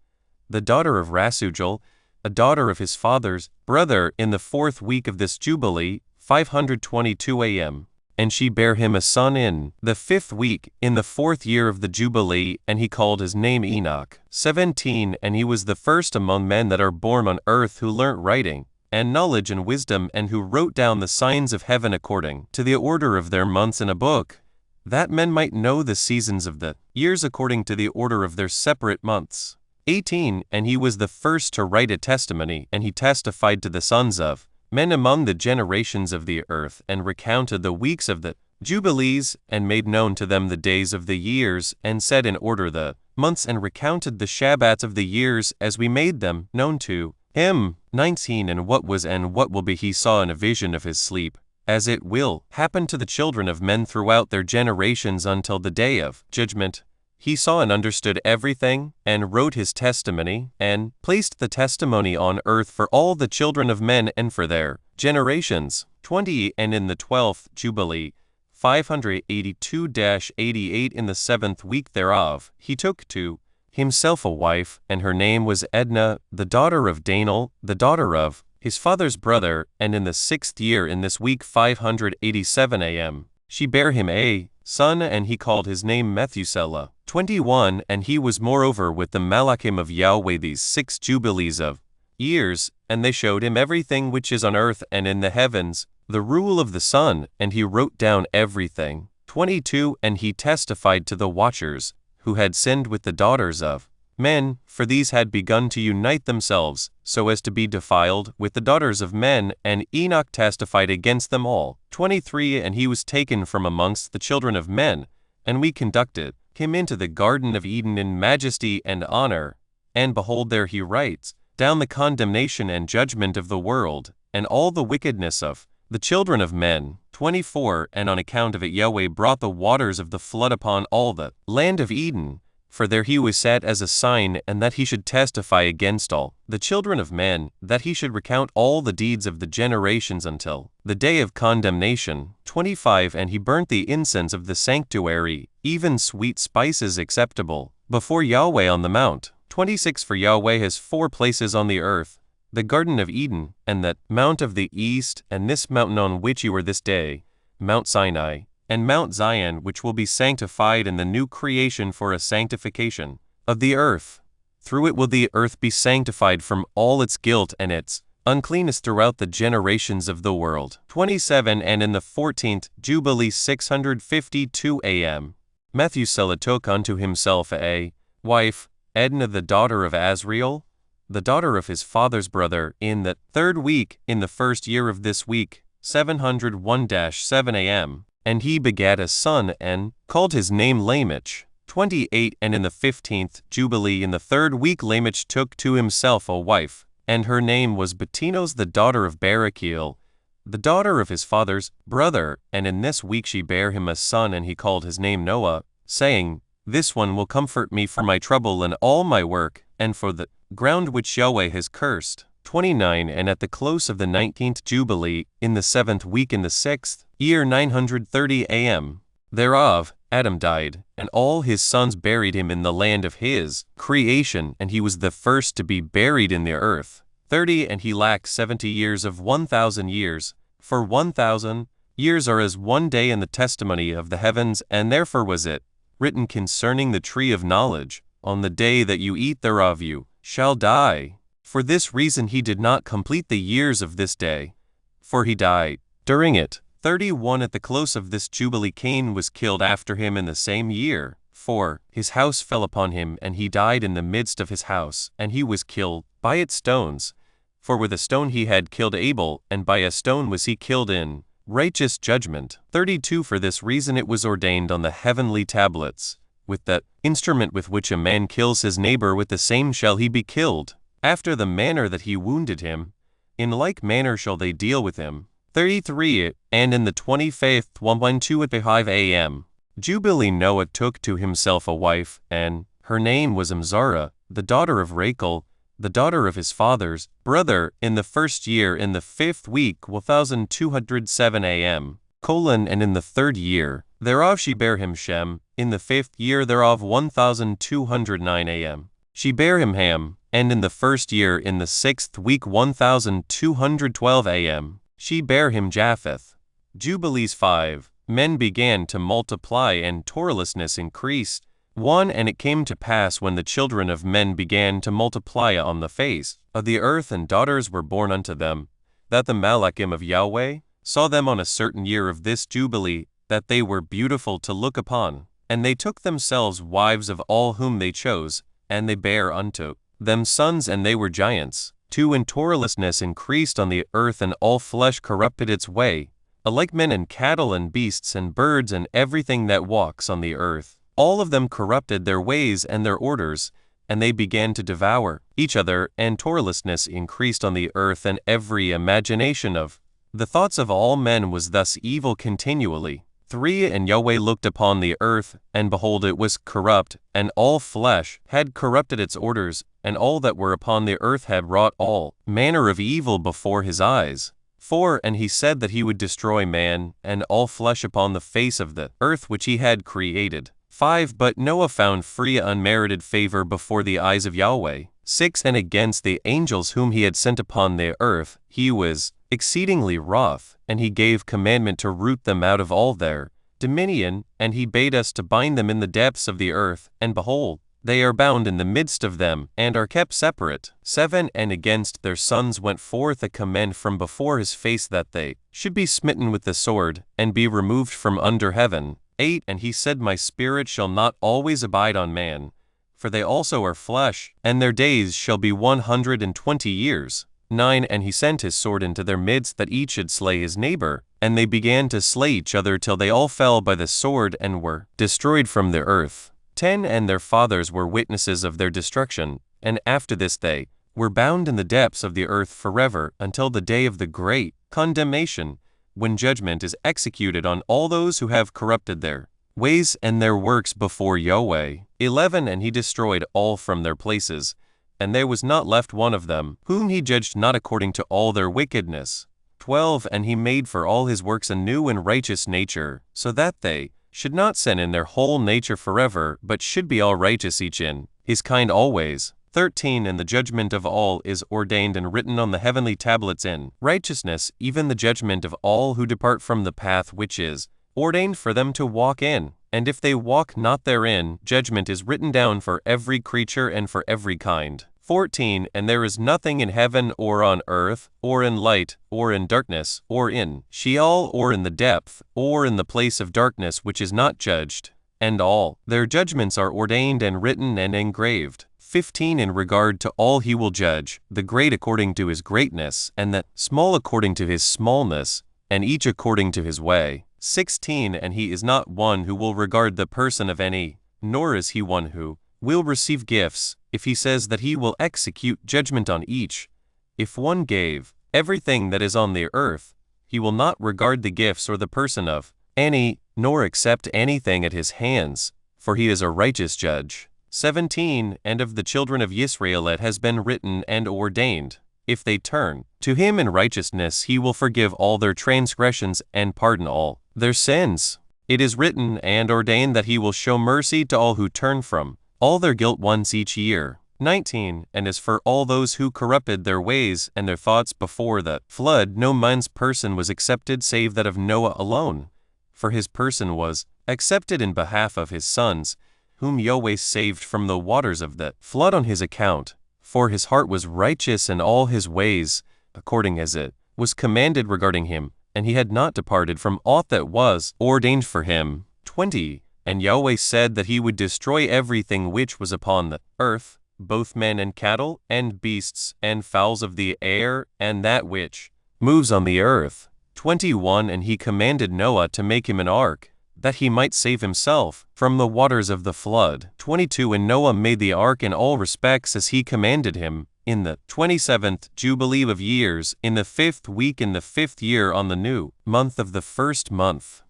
[SPEAKER 1] the daughter of Rasujal, a daughter of his father's brother, in the 4th week of this Jubilee, 522 am. And she bare him a son in the 5th week, in the 4th year of the Jubilee, and he called his name Enoch. 17 And he was the first among men that are born on earth who learnt writing, and knowledge and wisdom, and who wrote down the signs of heaven according to the order of their months in a book, that men might know the seasons of the years according to the order of their separate months. 18 And he was the first to write a testimony, and he testified to the sons of men among the generations of the earth, and recounted the weeks of the Jubilees, and made known to them the days of the years, and set in order the months, and recounted the Shabbats of the years as we made them known to him. 19 And what was and what will be he saw in a vision of his sleep, as it will happen to the children of men throughout their generations until the day of judgment. He saw and understood everything, and wrote his testimony, and placed the testimony on earth for all the children of men and for their generations. 20 And in the 12th Jubilee, 582-88 in the 7th week thereof, he took to himself a wife, and her name was Edna, the daughter of Danel, the daughter of his father's brother, and in the 6th year in this week 587 am, she bare him a son, and he called his name Methuselah. 21 And he was moreover with the Malachim of Yahweh these 6 Jubilees of years, and they showed him everything which is on earth and in the heavens, the rule of the sun, and he wrote down everything. 22 And he testified to the Watchers, who had sinned with the daughters of men, for these had begun to unite themselves, so as to be defiled with the daughters of men, and Enoch testified against them all. 23 And he was taken from amongst the children of men, and we conducted him into the Garden of Eden in majesty and honor, and behold, there he writes down the condemnation and judgment of the world, and all the wickedness of the children of men. 24 And on account of it Yahweh brought the waters of the flood upon all the land of Eden, for there he was set as a sign, and that he should testify against all the children of men, that he should recount all the deeds of the generations until the day of condemnation. 25 And he burnt the incense of the sanctuary, even sweet spices acceptable, before Yahweh on the mount. 26 For Yahweh has 4 places on the earth, the Garden of Eden, and that mount of the east, and this mountain on which you are this day, Mount Sinai, and Mount Zion, which will be sanctified in the new creation for a sanctification of the earth. Through it will the earth be sanctified from all its guilt and its uncleanness throughout the generations of the world. 27 And in the 14th Jubilee 652 am, Methuselah took unto himself a wife, Edna the daughter of Azriel, the daughter of his father's brother, in the 3rd week, in the 1st year of this week, 701-7 am. And he begat a son, and called his name Lamech. 28 And in the 15th Jubilee in the 3rd week Lamech took to himself a wife, and her name was Betinos the daughter of Barachiel, the daughter of his father's brother, and in this week she bare him a son, and he called his name Noah, saying, This one will comfort me for my trouble and all my work, and for the ground which Yahweh has cursed. 29 And at the close of the 19th Jubilee, in the 7th week in the 6th year 930 AM, thereof, Adam died, and all his sons buried him in the land of his creation, and he was the first to be buried in the earth. 30 And he lacked 70 years of 1,000 years, for 1,000 years are as one day in the testimony of the heavens, and therefore was it written concerning the tree of knowledge, On the day that you eat thereof you shall die. For this reason he did not complete the years of this day, for he died during it. 31 At the close of this Jubilee Cain was killed after him in the same year, for his house fell upon him, and he died in the midst of his house, and he was killed by its stones. For with a stone he had killed Abel, and by a stone was he killed in righteous judgment. 32 For this reason it was ordained on the heavenly tablets, with that instrument with which a man kills his neighbor, with the same shall he be killed. After the manner that he wounded him, in like manner shall they deal with him. 33 And in the 25th 1:2 at 5 AM, Jubilee Noah took to himself a wife, and her name was Zara, the daughter of Rachel, the daughter of his father's brother, in the first year, in the 5th week 1207 AM, and in the 3rd year thereof she bare him Shem, in the 5th year thereof 1209 AM. She bare him Ham, and in the 1st year, in the 6th week 1212 AM, she bare him Japheth. Jubilees 5 Men began to multiply, and toillessness increased. 1 And it came to pass, when the children of men began to multiply on the face of the earth, and daughters were born unto them, that the Malachim of Yahweh saw them on a certain year of this Jubilee, that they were beautiful to look upon. And they took themselves wives of all whom they chose, and they bare unto them sons, and they were giants. 2 And toillessness increased on the earth, and all flesh corrupted its way, alike men and cattle and beasts and birds and everything that walks on the earth. All of them corrupted their ways and their orders, and they began to devour each other, and toillessness increased on the earth, and every imagination of the thoughts of all men was thus evil continually. 3 And Yahweh looked upon the earth, and behold, it was corrupt, and all flesh had corrupted its orders, and all that were upon the earth had wrought all manner of evil before his eyes. 4 And he said that he would destroy man, and all flesh upon the face of the earth which he had created. 5 But Noah found free unmerited favor before the eyes of Yahweh. 6 And against the angels whom he had sent upon the earth, he was exceedingly wroth, and he gave commandment to root them out of all their dominion, and he bade us to bind them in the depths of the earth, and behold, they are bound in the midst of them, and are kept separate. 7 And against their sons went forth a command from before his face, that they should be smitten with the sword, and be removed from under heaven. 8 And he said, My spirit shall not always abide on man, for they also are flesh, and their days shall be 120 years. 9 And he sent his sword into their midst, that each should slay his neighbor, and they began to slay each other till they all fell by the sword, and were destroyed from the earth. 10 And their fathers were witnesses of their destruction, and after this they were bound in the depths of the earth forever, until the day of the great condemnation, when judgment is executed on all those who have corrupted their ways and their works before Yahweh. 11 And he destroyed all from their places, and there was not left one of them, whom he judged not according to all their wickedness. 12 And he made for all his works a new and righteous nature, so that they should not sin in their whole nature forever, but should be all righteous each in his kind always. 13 And the judgment of all is ordained and written on the heavenly tablets in righteousness, even the judgment of all who depart from the path which is ordained for them to walk in. And if they walk not therein, judgment is written down for every creature and for every kind. 14 And there is nothing in heaven or on earth, or in light, or in darkness, or in Sheol, or in the depth, or in the place of darkness, which is not judged. And all their judgments are ordained and written and engraved. 15 In regard to all he will judge, the great according to his greatness, and the small according to his smallness, and each according to his way. 16 And he is not one who will regard the person of any, nor is he one who will receive gifts, if he says that he will execute judgment on each. If one gave everything that is on the earth, he will not regard the gifts or the person of any, nor accept anything at his hands, for he is a righteous judge. 17 And of the children of Israel it has been written and ordained, if they turn to him in righteousness, he will forgive all their transgressions and pardon all their sins. It is written and ordained that he will show mercy to all who turn from all their guilt once each year. 19 And as for all those who corrupted their ways and their thoughts before the flood, no man's person was accepted save that of Noah alone. For his person was accepted in behalf of his sons, whom Yahweh saved from the waters of the flood on his account. For his heart was righteous in all his ways, according as it was commanded regarding him, and he had not departed from aught that was ordained for him. 20 And Yahweh said that he would destroy everything which was upon the earth, both men and cattle, and beasts, and fowls of the air, and that which moves on the earth. 21 And he commanded Noah to make him an ark, that he might save himself from the waters of the flood. 22 And Noah made the ark in all respects as he commanded him, in the 27th Jubilee of years, in the 5th week in the 5th year on the new month of the 1st month.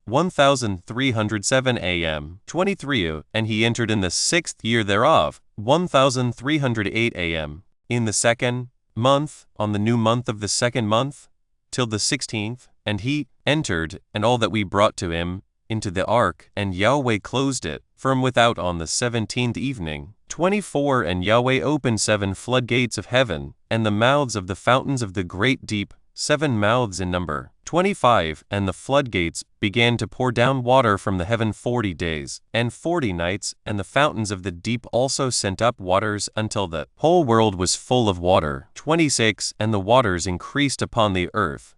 [SPEAKER 1] 1307 AM. 23 And he entered in the 6th year thereof, 1308 AM. In the 2nd month, on the new month of the 2nd month, till the 16th, and he entered, and all that we brought to him, into the ark, and Yahweh closed it from without on the 17th evening. 24 And Yahweh opened 7 floodgates of heaven, and the mouths of the fountains of the great deep, 7 mouths in number. 25 And the floodgates began to pour down water from the heaven 40 days, and 40 nights, and the fountains of the deep also sent up waters until the whole world was full of water. 26 And the waters increased upon the earth.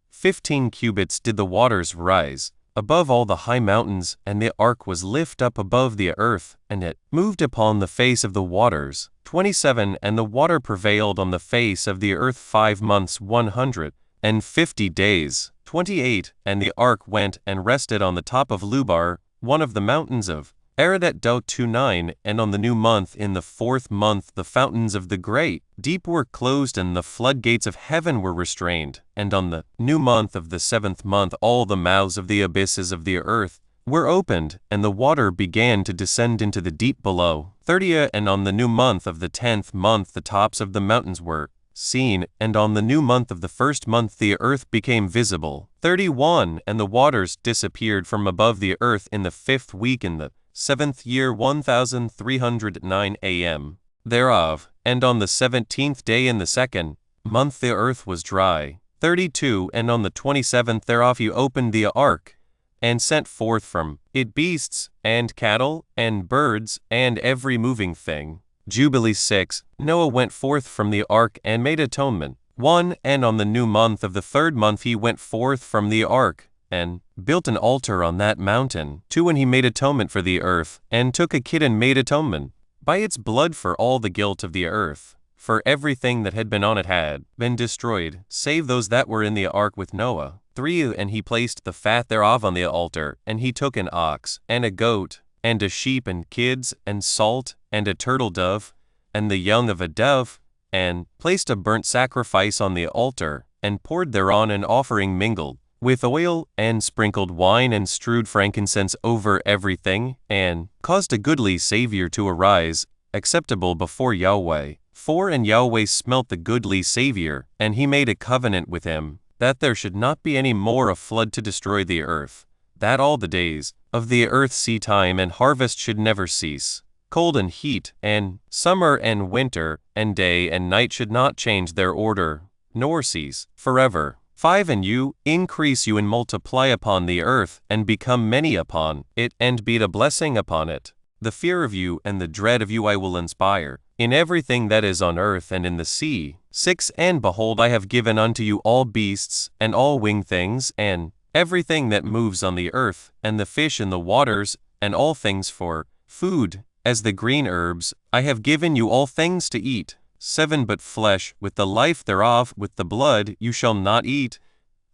[SPEAKER 1] 15 cubits did the waters rise above all the high mountains, and the ark was lift up above the earth, and it moved upon the face of the waters. 27 And the water prevailed on the face of the earth 5 months 150 days. 28 And the ark went and rested on the top of Lubar, one of the mountains of Aradat 29 And on the new month in the 4th month the fountains of the great deep were closed and the floodgates of heaven were restrained. And on the new month of the 7th month all the mouths of the abysses of the earth were opened, and the water began to descend into the deep below. 30 And on the new month of the 10th month the tops of the mountains were seen, and on the new month of the 1st month the earth became visible. 31 And the waters disappeared from above the earth in the 5th week in the 7th year 1309 AM thereof, and on the 17th day in the 2nd month the earth was dry. 32 And on the 27th thereof he opened the ark, and sent forth from it beasts, and cattle, and birds, and every moving thing. Jubilees 6 Noah went forth from the ark and made atonement. 1 And on the new month of the 3rd month he went forth from the ark, and built an altar on that mountain. 2 And he made atonement for the earth, and took a kid and made atonement by its blood for all the guilt of the earth. For everything that had been on it had been destroyed, save those that were in the ark with Noah. 3 And he placed the fat thereof on the altar, and he took an ox, and a goat, and a sheep, and kids, and salt, and a turtle dove, and the young of a dove, and placed a burnt sacrifice on the altar, and poured thereon an offering mingled with oil, and sprinkled wine, and strewed frankincense over everything, and caused a goodly Savior to arise, acceptable before Yahweh. 4 And Yahweh smelt the goodly Savior, and he made a covenant with him, that there should not be any more a flood to destroy the earth, that all the days of the earth seed time and harvest should never cease. Cold and heat, and summer and winter, and day and night should not change their order, nor cease forever. 5 And you increase you and multiply upon the earth, and become many upon it, and be a blessing upon it. The fear of you and the dread of you I will inspire, in everything that is on earth and in the sea. 6 And behold, I have given unto you all beasts, and all winged things, and everything that moves on the earth, and the fish in the waters, and all things for food, as the green herbs. I have given you all things to eat. 7 But flesh, with the life thereof, with the blood, you shall not eat.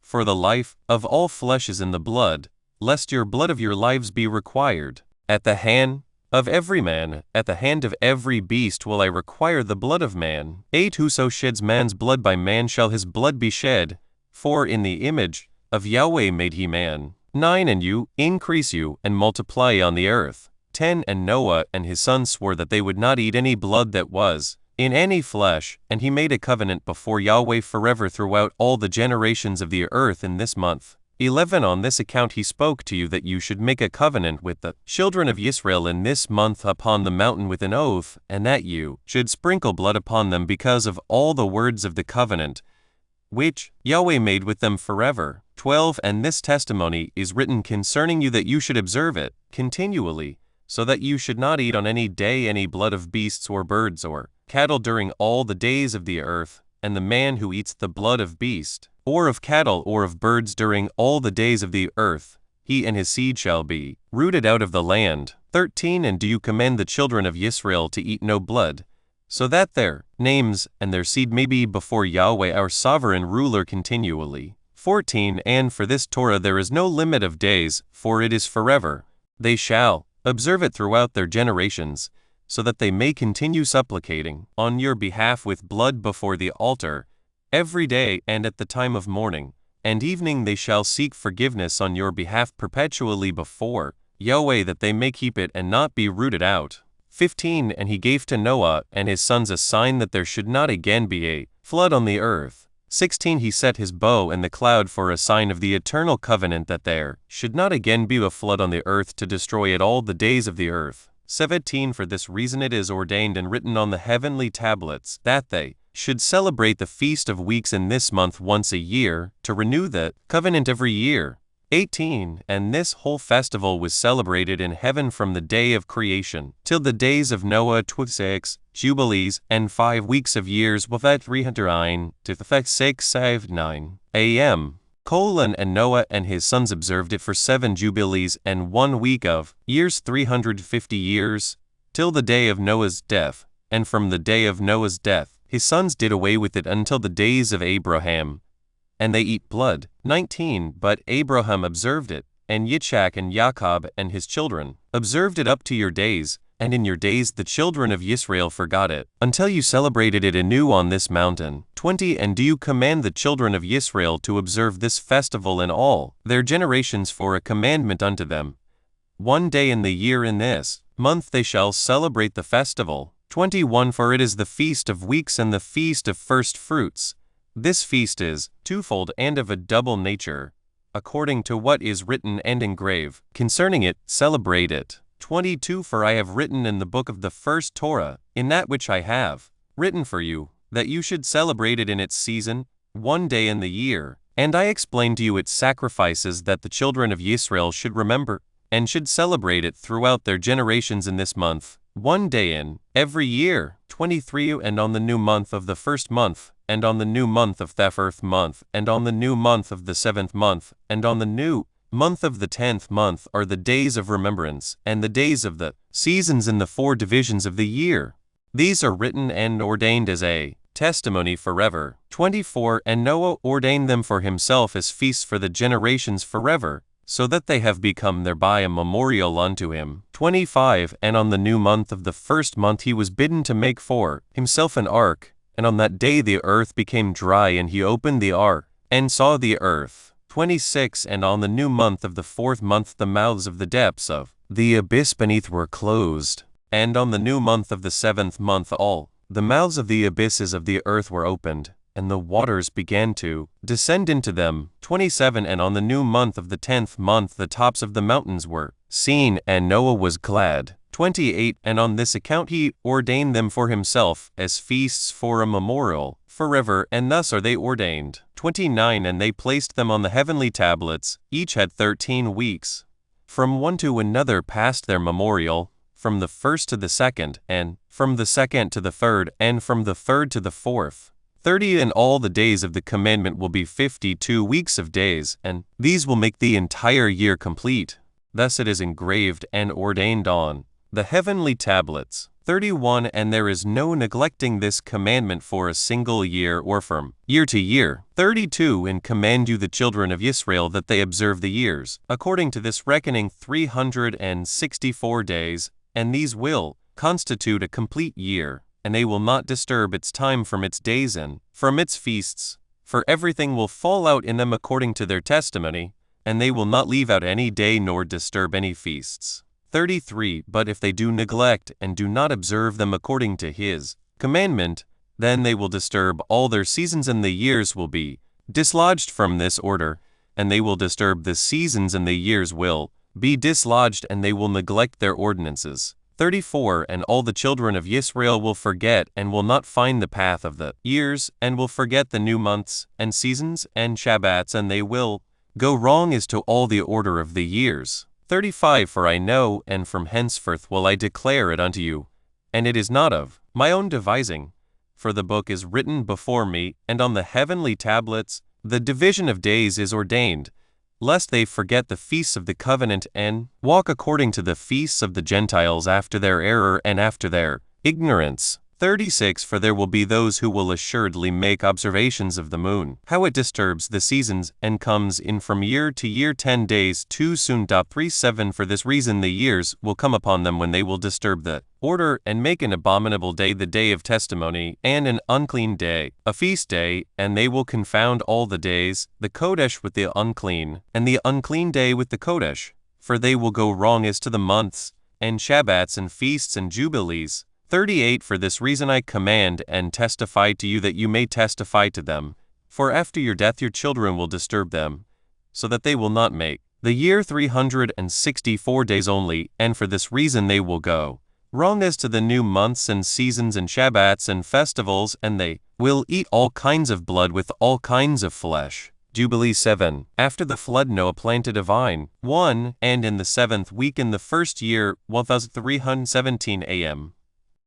[SPEAKER 1] For the life of all flesh is in the blood, lest your blood of your lives be required. At the hand of every man, at the hand of every beast will I require the blood of man. 8 Whoso sheds man's blood by man shall his blood be shed, For in the image of Yahweh made he man. 9 And you, increase you, and multiply on the earth. 10 And Noah and his sons swore that they would not eat any blood that was in any flesh, and he made a covenant before Yahweh forever throughout all the generations of the earth in this month. 11 On this account he spoke to you that you should make a covenant with the children of Israel in this month upon the mountain with an oath, and that you should sprinkle blood upon them because of all the words of the covenant, which Yahweh made with them forever. 12 And this testimony is written concerning you that you should observe it continually, so that you should not eat on any day any blood of beasts or birds or cattle during all the days of the earth, and the man who eats the blood of beast, or of cattle or of birds during all the days of the earth, he and his seed shall be rooted out of the land. 13 And do you command the children of Israel to eat no blood, so that their names and their seed may be before Yahweh our sovereign ruler continually. 14 And for this Torah there is no limit of days, for it is forever. They shall observe it throughout their generations, so that they may continue supplicating on your behalf with blood before the altar, every day and at the time of morning and evening they shall seek forgiveness on your behalf perpetually before Yahweh, that they may keep it and not be rooted out. 15 And he gave to Noah and his sons a sign that there should not again be a flood on the earth. 16 He set his bow in the cloud for a sign of the eternal covenant, that there should not again be a flood on the earth to destroy it all the days of the earth. 17 For this reason it is ordained and written on the heavenly tablets, that they should celebrate the Feast of Weeks in this month once a year, to renew the covenant every year. 18 And this whole festival was celebrated in heaven from the day of creation till the days of Noah 26 Jubilees and 5 weeks of years without 309 to the 659 a.m. And Noah and his sons observed it for 7 Jubilees and 1 week of years 350 years, till the day of Noah's death, and from the day of Noah's death his sons did away with it until the days of Abraham, and they eat blood. 19 But Abraham observed it, and Yitzchak and Jacob and his children observed it up to your days, and in your days the children of Israel forgot it, until you celebrated it anew on this mountain. 20 And do you command the children of Israel to observe this festival in all their generations for a commandment unto them? 1 day in the year in this month they shall celebrate the festival. 21 For it is the Feast of Weeks and the Feast of First Fruits. This feast is twofold and of a double nature, according to what is written and engraved concerning it, celebrate it. 22 For I have written in the book of the first Torah, in that which I have written for you, that you should celebrate it in its season, 1 day in the year. And I explained to you its sacrifices, that the children of Israel should remember, and should celebrate it throughout their generations in this month, 1 day in every year. 23 And on the new month of the first month, and on the new month of the first month, and on the new month of the 7th month, and on the new month of the 10th month are the days of remembrance, and the days of the seasons in the 4 divisions of the year. These are written and ordained as a testimony forever. 24 And Noah ordained them for himself as feasts for the generations forever, so that they have become thereby a memorial unto him. 25 And on the new month of the first month he was bidden to make for himself an ark, and on that day the earth became dry, and he opened the ark, and saw the earth. 26 And on the new month of the 4th month the mouths of the depths of the abyss beneath were closed. And on the new month of the 7th month all the mouths of the abysses of the earth were opened, and the waters began to descend into them. 27 And on the new month of the 10th month the tops of the mountains were seen, and Noah was glad. 28 And on this account he ordained them for himself as feasts for a memorial forever, and thus are they ordained. 29 And they placed them on the heavenly tablets, each had 13 weeks. From one to another passed their memorial, from the first to the second, and from the second to the third, and from the third to the fourth. 30 And all the days of the commandment will be 52 weeks of days, and these will make the entire year complete. Thus it is engraved and ordained on the heavenly tablets. 31 And there is no neglecting this commandment for a single year or from year to year. 32 And command you the children of Israel that they observe the years, according to this reckoning 364 days, and these will constitute a complete year, and they will not disturb its time from its days and from its feasts. for everything will fall out in them according to their testimony, and they will not leave out any day nor disturb any feasts. 33. But if they do neglect and do not observe them according to his commandment, then they will disturb all their seasons, and the years will be dislodged from this order, and they will disturb the seasons, and the years will be dislodged, and they will neglect their ordinances. 34. And all the children of Israel will forget and will not find the path of the years, and will forget the new months and seasons and Shabbats, and they will go wrong as to all the order of the years. 35. For I know, and from henceforth will I declare it unto you, and it is not of my own devising. For the book is written before me, and on the heavenly tablets the division of days is ordained, lest they forget the feasts of the covenant, and walk according to the feasts of the Gentiles after their error and after their ignorance. 36. For there will be those who will assuredly make observations of the moon, how it disturbs the seasons, and comes in from year to year 10 days too soon. 37. For this reason the years will come upon them when they will disturb the order, and make an abominable day the day of testimony, and an unclean day a feast day, and they will confound all the days, the Kodesh with the unclean, and the unclean day with the Kodesh. For they will go wrong as to the months, and Shabbats, and feasts, and Jubilees. 38. For this reason I command and testify to you, that you may testify to them. For after your death your children will disturb them, so that they will not make the year 364 days only, and for this reason they will go wrong as to the new months and seasons and Shabbats and festivals, and they will eat all kinds of blood with all kinds of flesh. Jubilees 7. After the flood Noah planted a vine, 1, and in the 7th week in the first year, 1317 AM.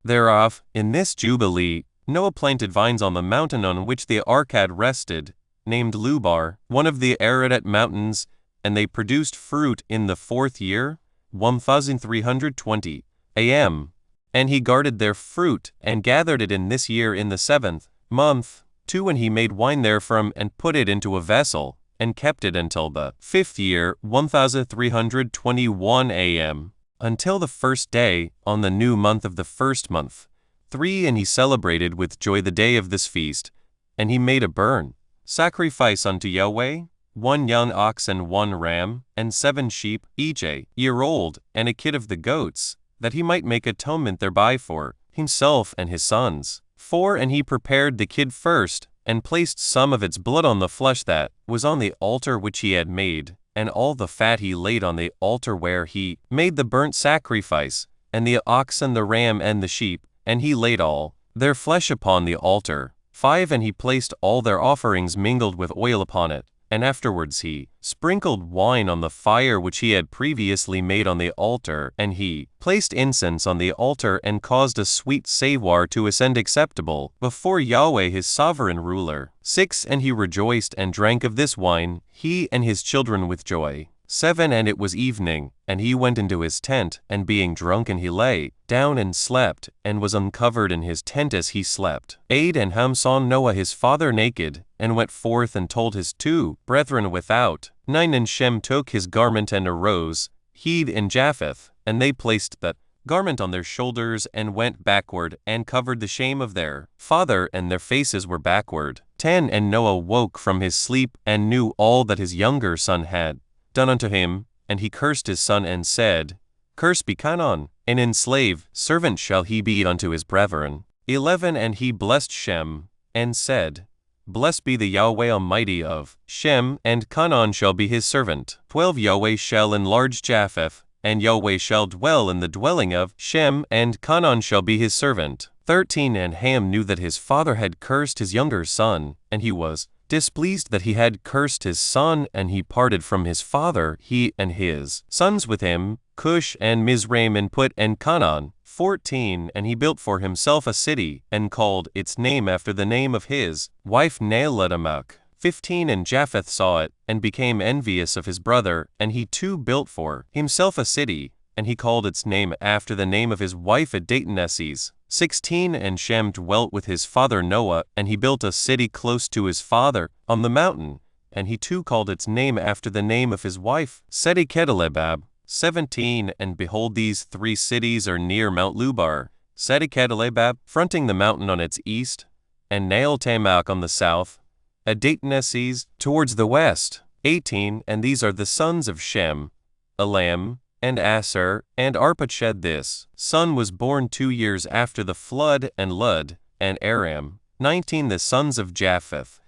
[SPEAKER 1] Thereof, in this Jubilee, Noah planted vines on the mountain on which the ark had rested, named Lubar, one of the Ararat mountains, and they produced fruit in the 4th year, 1320 AM. And he guarded their fruit, and gathered it in this year in the 7th month. 2. And he made wine therefrom, and put it into a vessel, and kept it until the 5th year, 1321 AM. Until the first day, on the new month of the first month. 3. And he celebrated with joy the day of this feast, and he made a burnt sacrifice unto Yahweh, 1 young ox and 1 ram, and 7 sheep, each a year old, and a kid of the goats, that he might make atonement thereby for himself and his sons. 4. And he prepared the kid first, and placed some of its blood on the flesh that was on the altar which he had made, and all the fat he laid on the altar where he made the burnt sacrifice, and the ox and the ram and the sheep, and he laid all their flesh upon the altar. 5. And he placed all their offerings mingled with oil upon it, and afterwards he sprinkled wine on the fire which he had previously made on the altar, and he placed incense on the altar, and caused a sweet savour to ascend acceptable before Yahweh his sovereign ruler. 6. And he rejoiced and drank of this wine, he and his children with joy. 7. And it was evening, and he went into his tent, and being drunken he lay down and slept, and was uncovered in his tent as he slept. 8. And Ham saw Noah his father naked, and went forth and told his 2 brethren without. 9. And Shem took his garment and arose, he and Japheth, and they placed that garment on their shoulders, and went backward, and covered the shame of their father, and their faces were backward. 10. And Noah woke from his sleep, and knew all that his younger son had done unto him, and he cursed his son, and said, Cursed be Canaan, and enslaved servant shall he be unto his brethren. 11. And he blessed Shem, and said, Blessed be the Yahweh Almighty of Shem, and Canaan shall be his servant. 12. Yahweh shall enlarge Japheth, and Yahweh shall dwell in the dwelling of Shem, and Canaan shall be his servant. 13. And Ham knew that his father had cursed his younger son, and he was displeased that he had cursed his son, and he parted from his father, he and his sons with him, Cush and Mizraim, and Put and Canaan. 14. And he built for himself a city, and called its name after the name of his wife Naaladamach. 15. And Japheth saw it, and became envious of his brother, and he too built for himself a city, and he called its name after the name of his wife Adatenesses. 16. And Shem dwelt with his father Noah, and he built a city close to his father, on the mountain, and he too called its name after the name of his wife Sedekethelebab. 17. And behold, these 3 cities are near Mount Lubar, Sedekethelebab, fronting the mountain on its east, and Naaltamach on the south, Adatneses, towards the west. 18 And these are the sons of Shem, Elam, and Asser, and Arpachshad. This son was born 2 years after the flood, and Lud, and Aram. 19 The sons of Japheth,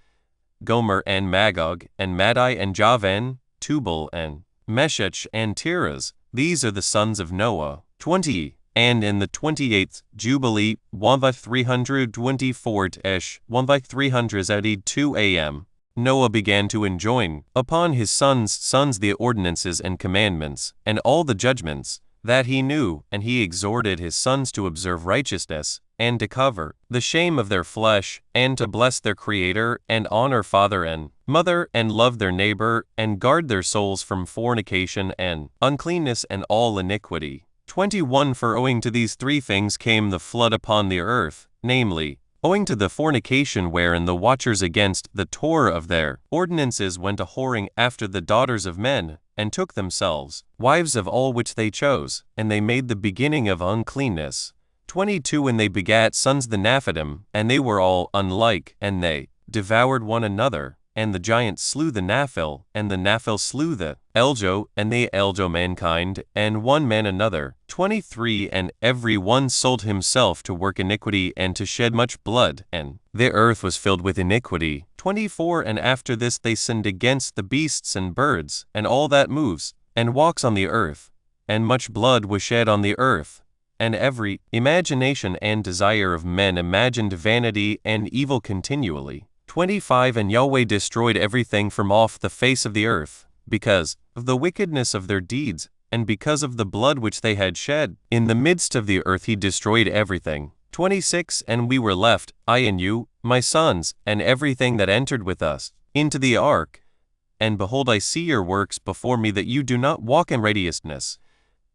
[SPEAKER 1] Gomer, and Magog, and Madai, and Javan, Tubal, and Meshech, and Tiras. These are the sons of Noah. 20 And in the 28th Jubilee, 1324-ish, 1382 a.m., Noah began to enjoin upon his sons the ordinances and commandments, and all the judgments that he knew, and he exhorted his sons to observe righteousness, and to cover the shame of their flesh, and to bless their Creator, and honor father and mother, and love their neighbor, and guard their souls from fornication and uncleanness and all iniquity. 21 For owing to these 3 things came the flood upon the earth, namely, owing to the fornication wherein the watchers against the Torah of their ordinances went a whoring after the daughters of men, and took themselves wives of all which they chose, and they made the beginning of uncleanness. 22 And they begat sons the Naphitim, and they were all unlike, and they devoured one another. And the giant slew the Naphil, and the Naphil slew the Eljo, and they Eljo mankind, and one man another. 23 And every one sold himself to work iniquity and to shed much blood, and the earth was filled with iniquity. 24 And after this they sinned against the beasts and birds, and all that moves, and walks on the earth, and much blood was shed on the earth. And every imagination and desire of men imagined vanity and evil continually. 25 And Yahweh destroyed everything from off the face of the earth, because of the wickedness of their deeds, and because of the blood which they had shed. In the midst of the earth he destroyed everything. 26 And we were left, I and you, my sons, and everything that entered with us, into the ark. And behold, I see your works before me, that you do not walk in righteousness.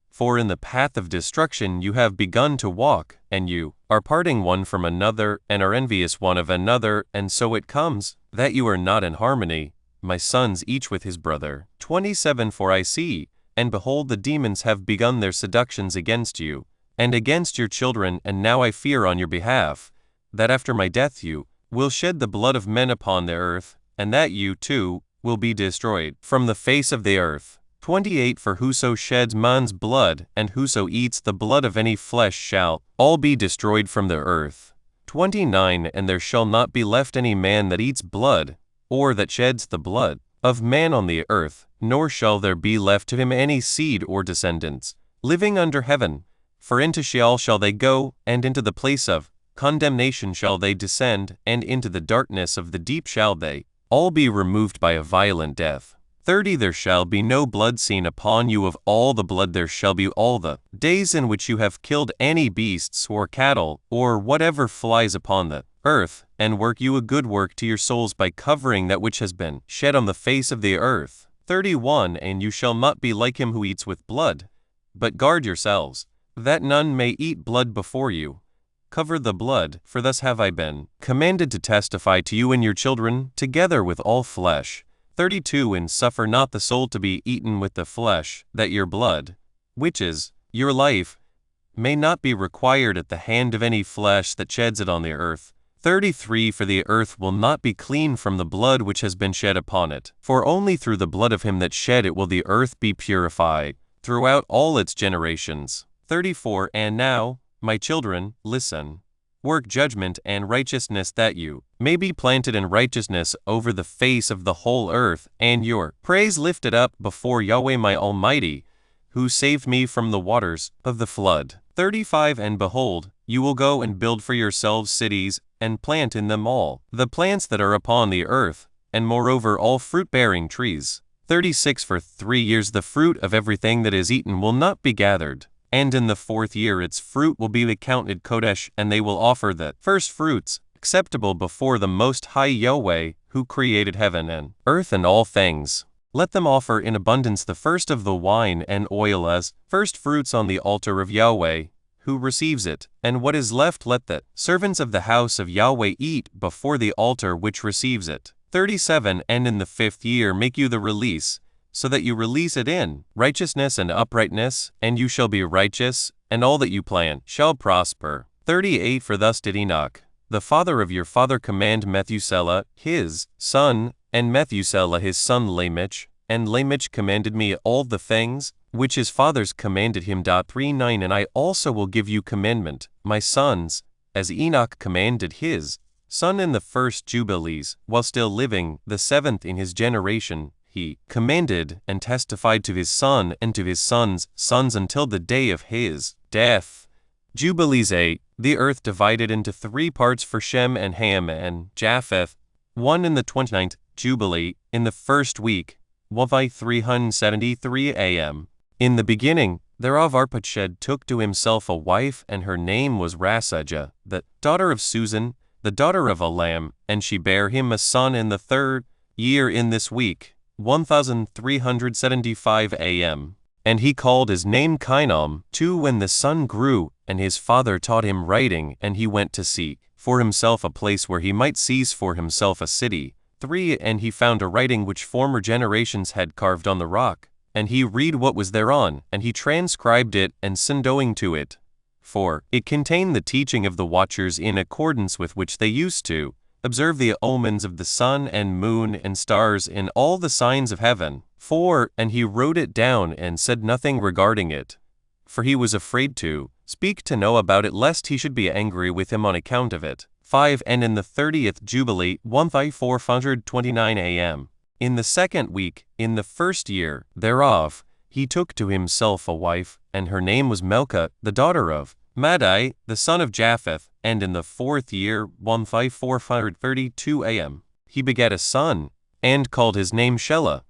[SPEAKER 1] For in the path of destruction you have begun to walk, and you are parting one from another, and are envious one of another, and so it comes that you are not in harmony, my sons, each with his brother. 27 For I see, and behold, the demons have begun their seductions against you, and against your children, and now I fear on your behalf, that after my death you will shed the blood of men upon the earth, and that you, too, will be destroyed from the face of the earth. 28 For whoso sheds man's blood, and whoso eats the blood of any flesh shall all be destroyed from the earth. 29 And there shall not be left any man that eats blood, or that sheds the blood of man on the earth, nor shall there be left to him any seed or descendants, living under heaven. For into Sheol shall they go, and into the place of condemnation shall they descend, and into the darkness of the deep shall they all be removed by a violent death. 30 There shall be no blood seen upon you of all the blood there shall be all the days in which you have killed any beasts or cattle, or whatever flies upon the earth, and work you a good work to your souls by covering that which has been shed on the face of the earth. 31 And you shall not be like him who eats with blood, but guard yourselves, that none may eat blood before you. Cover the blood, for thus have I been commanded to testify to you and your children, together with all flesh. 32 And suffer not the soul to be eaten with the flesh, that your blood, which is your life, may not be required at the hand of any flesh that sheds it on the earth. 33 For the earth will not be clean from the blood which has been shed upon it, for only through the blood of him that shed it will the earth be purified, throughout all its generations. 34 And now, my children, listen. Work judgment and righteousness, that you may be planted in righteousness over the face of the whole earth, and your praise lifted up before Yahweh my Almighty, who saved me from the waters of the flood. 35 And behold, you will go and build for yourselves cities, and plant in them all the plants that are upon the earth, and moreover all fruit-bearing trees. 36 For 3 years the fruit of everything that is eaten will not be gathered, and in the 4th year its fruit will be accounted Kodesh, and they will offer the first fruits, acceptable before the Most High Yahweh, who created heaven and earth and all things. Let them offer in abundance the first of the wine and oil as first fruits on the altar of Yahweh, who receives it, and what is left let the servants of the house of Yahweh eat before the altar which receives it. 37 And in the 5th year make you the release, so that you release it in righteousness and uprightness, and you shall be righteous, and all that you plan shall prosper. 38 For thus did Enoch the father of your father, command Methuselah, his son, and Methuselah his son Lamech, and Lamech commanded me all the things which his fathers commanded him. 39 And I also will give you commandment, my sons, as Enoch commanded his son in the first Jubilees, while still living, the 7th in his generation, he commanded and testified to his son and to his sons' sons until the day of his death. Jubilees 8. The earth divided into 3 parts for Shem and Ham and Japheth, one in the 29th Jubilee, in the first week, 373 a.m. In the beginning thereof Arpachshad took to himself a wife, and her name was Rasajah, the daughter of Susan, the daughter of Elam, and she bare him a son in the 3rd year in this week, 1375 a.m. And he called his name Cainom. 2 When the son grew, and his father taught him writing, and he went to seek for himself a place where he might seize for himself a city. 3 And he found a writing which former generations had carved on the rock, and he read what was thereon, and he transcribed it, and signed owing to it. 4 It contained the teaching of the watchers, in accordance with which they used to observe the omens of the sun and moon and stars in all the signs of heaven. 4 And he wrote it down and said nothing regarding it, for he was afraid to speak to Noah about it, lest he should be angry with him on account of it. 5 And in the 30th Jubilee, 1429 a.m., in the 2nd week, in the 1st year thereof, he took to himself a wife, and her name was Melchah, the daughter of Madai, the son of Japheth. And in the 4th year, 1432 a.m., he begat a son, and called his name Shelah.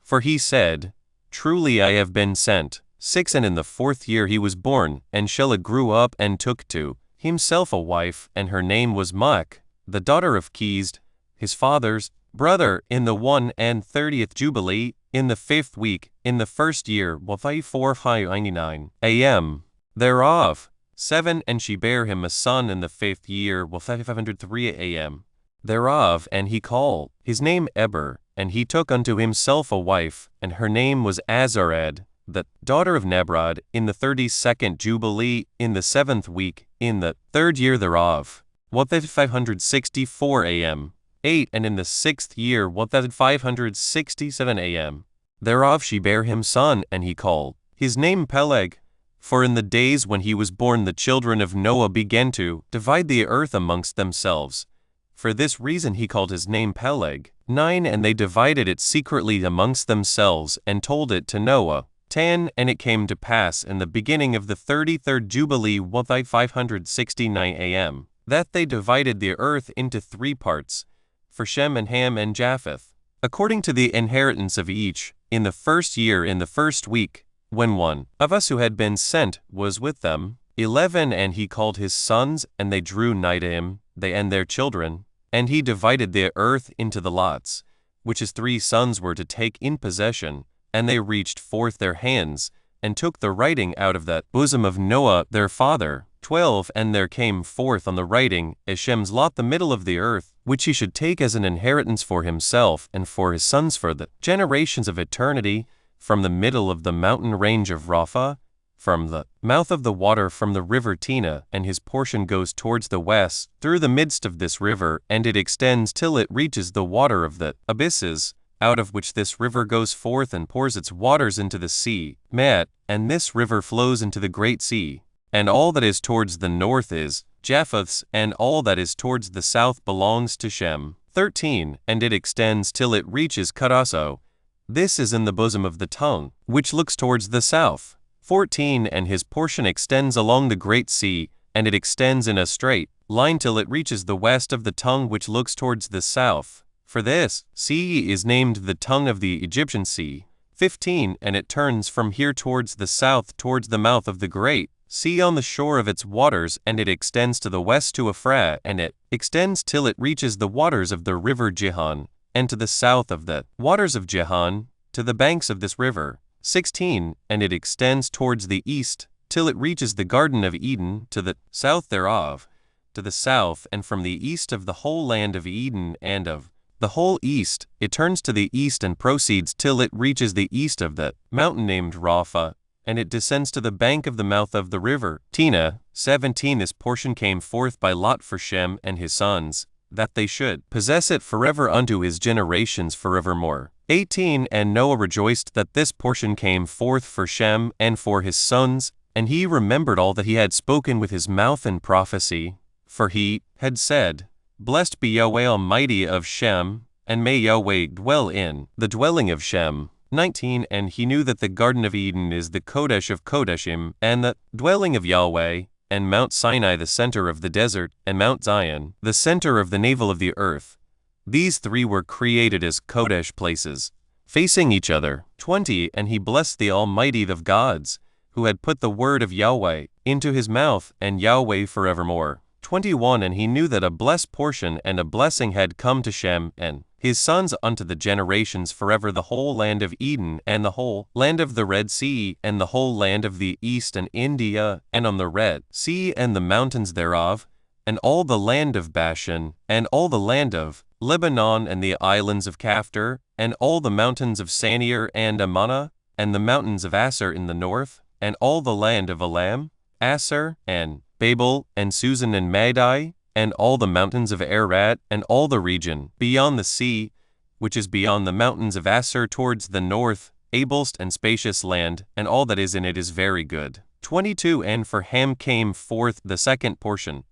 [SPEAKER 1] For he said, Truly I have been sent. 6 And in the 4th year he was born, and Shelah grew up and took to himself a wife, and her name was Maach, the daughter of Chesed, his father's brother. In the 130th Jubilee, in the 5th week, in the 1st year, 1499 a.m. thereof. 7 And she bare him a son in the 5th year, 503 a.m. thereof, and he called his name Eber. And he took unto himself a wife, and her name was Azared, the daughter of Nebrod, in the 32nd Jubilee, in the 7th week, in the 3rd year thereof, 1564 a.m. 8 And in the 6th year, 1567 a.m. thereof she bare him son, and he called his name Peleg. For in the days when he was born the children of Noah began to divide the earth amongst themselves. For this reason he called his name Peleg. 9 And they divided it secretly amongst themselves, and told it to Noah. 10 And it came to pass in the beginning of the 33rd Jubilee, 1569 a.m., that they divided the earth into 3 parts, for Shem and Ham and Japheth, according to the inheritance of each, in the 1st year, in the 1st week, when one of us who had been sent was with them. 11 And he called his sons, and they drew nigh to him, they and their children. And he divided the earth into the lots, which his 3 sons were to take in possession. And they reached forth their hands, and took the writing out of the bosom of Noah their father. 12 And there came forth on the writing, as Shem's lot, the middle of the earth, which he should take as an inheritance for himself and for his sons for the generations of eternity, from the middle of the mountain range of Rapha, from the mouth of the water, from the river Tina, and his portion goes towards the west, through the midst of this river, and it extends till it reaches the water of the abysses, out of which this river goes forth and pours its waters into the sea, Met, and this river flows into the great sea. And all that is towards the north is Japheth's, and all that is towards the south belongs to Shem. 13 And it extends till it reaches Cudasso. This is in the bosom of the tongue, which looks towards the south. 14 And his portion extends along the great sea, and it extends in a straight line till it reaches the west of the tongue which looks towards the south. For this sea is named the tongue of the Egyptian sea. 15 And it turns from here towards the south, towards the mouth of the great sea on the shore of its waters, and it extends to the west to Euphrates, and it extends till it reaches the waters of the river Gihon, and to the south of the waters of Gihon, to the banks of this river. 16 And it extends towards the east, till it reaches the Garden of Eden, to the south thereof, to the south, and from the east of the whole land of Eden and of the whole east, it turns to the east and proceeds till it reaches the east of the mountain named Rapha, and it descends to the bank of the mouth of the river Tina. 17 This portion came forth by lot for Shem and his sons, that they should possess it forever unto his generations forevermore. 18 And Noah rejoiced that this portion came forth for Shem and for his sons, and he remembered all that he had spoken with his mouth in prophecy. For he had said, Blessed be Yahweh Almighty of Shem, and may Yahweh dwell in the dwelling of Shem. 19 And he knew that the Garden of Eden is the Kodesh of Kodeshim, and the dwelling of Yahweh, and Mount Sinai the center of the desert, and Mount Zion the center of the navel of the earth. These three were created as Kodesh places, facing each other. 20 And he blessed the Almighty of gods, who had put the word of Yahweh into his mouth, and Yahweh forevermore. 21 And he knew that a blessed portion and a blessing had come to Shem and his sons unto the generations forever, the whole land of Eden, and the whole land of the Red Sea, and the whole land of the east and India, and on the Red Sea and the mountains thereof, and all the land of Bashan, and all the land of Lebanon, and the islands of Caphtor, and all the mountains of Sanir and Ammana, and the mountains of Asser in the north, and all the land of Elam, Asser, and Babel, and Susan and Madai, and all the mountains of Ararat, and all the region beyond the sea, which is beyond the mountains of Asser towards the north, ablest and spacious land, and all that is in it is very good. 22 And for Ham came forth the second portion,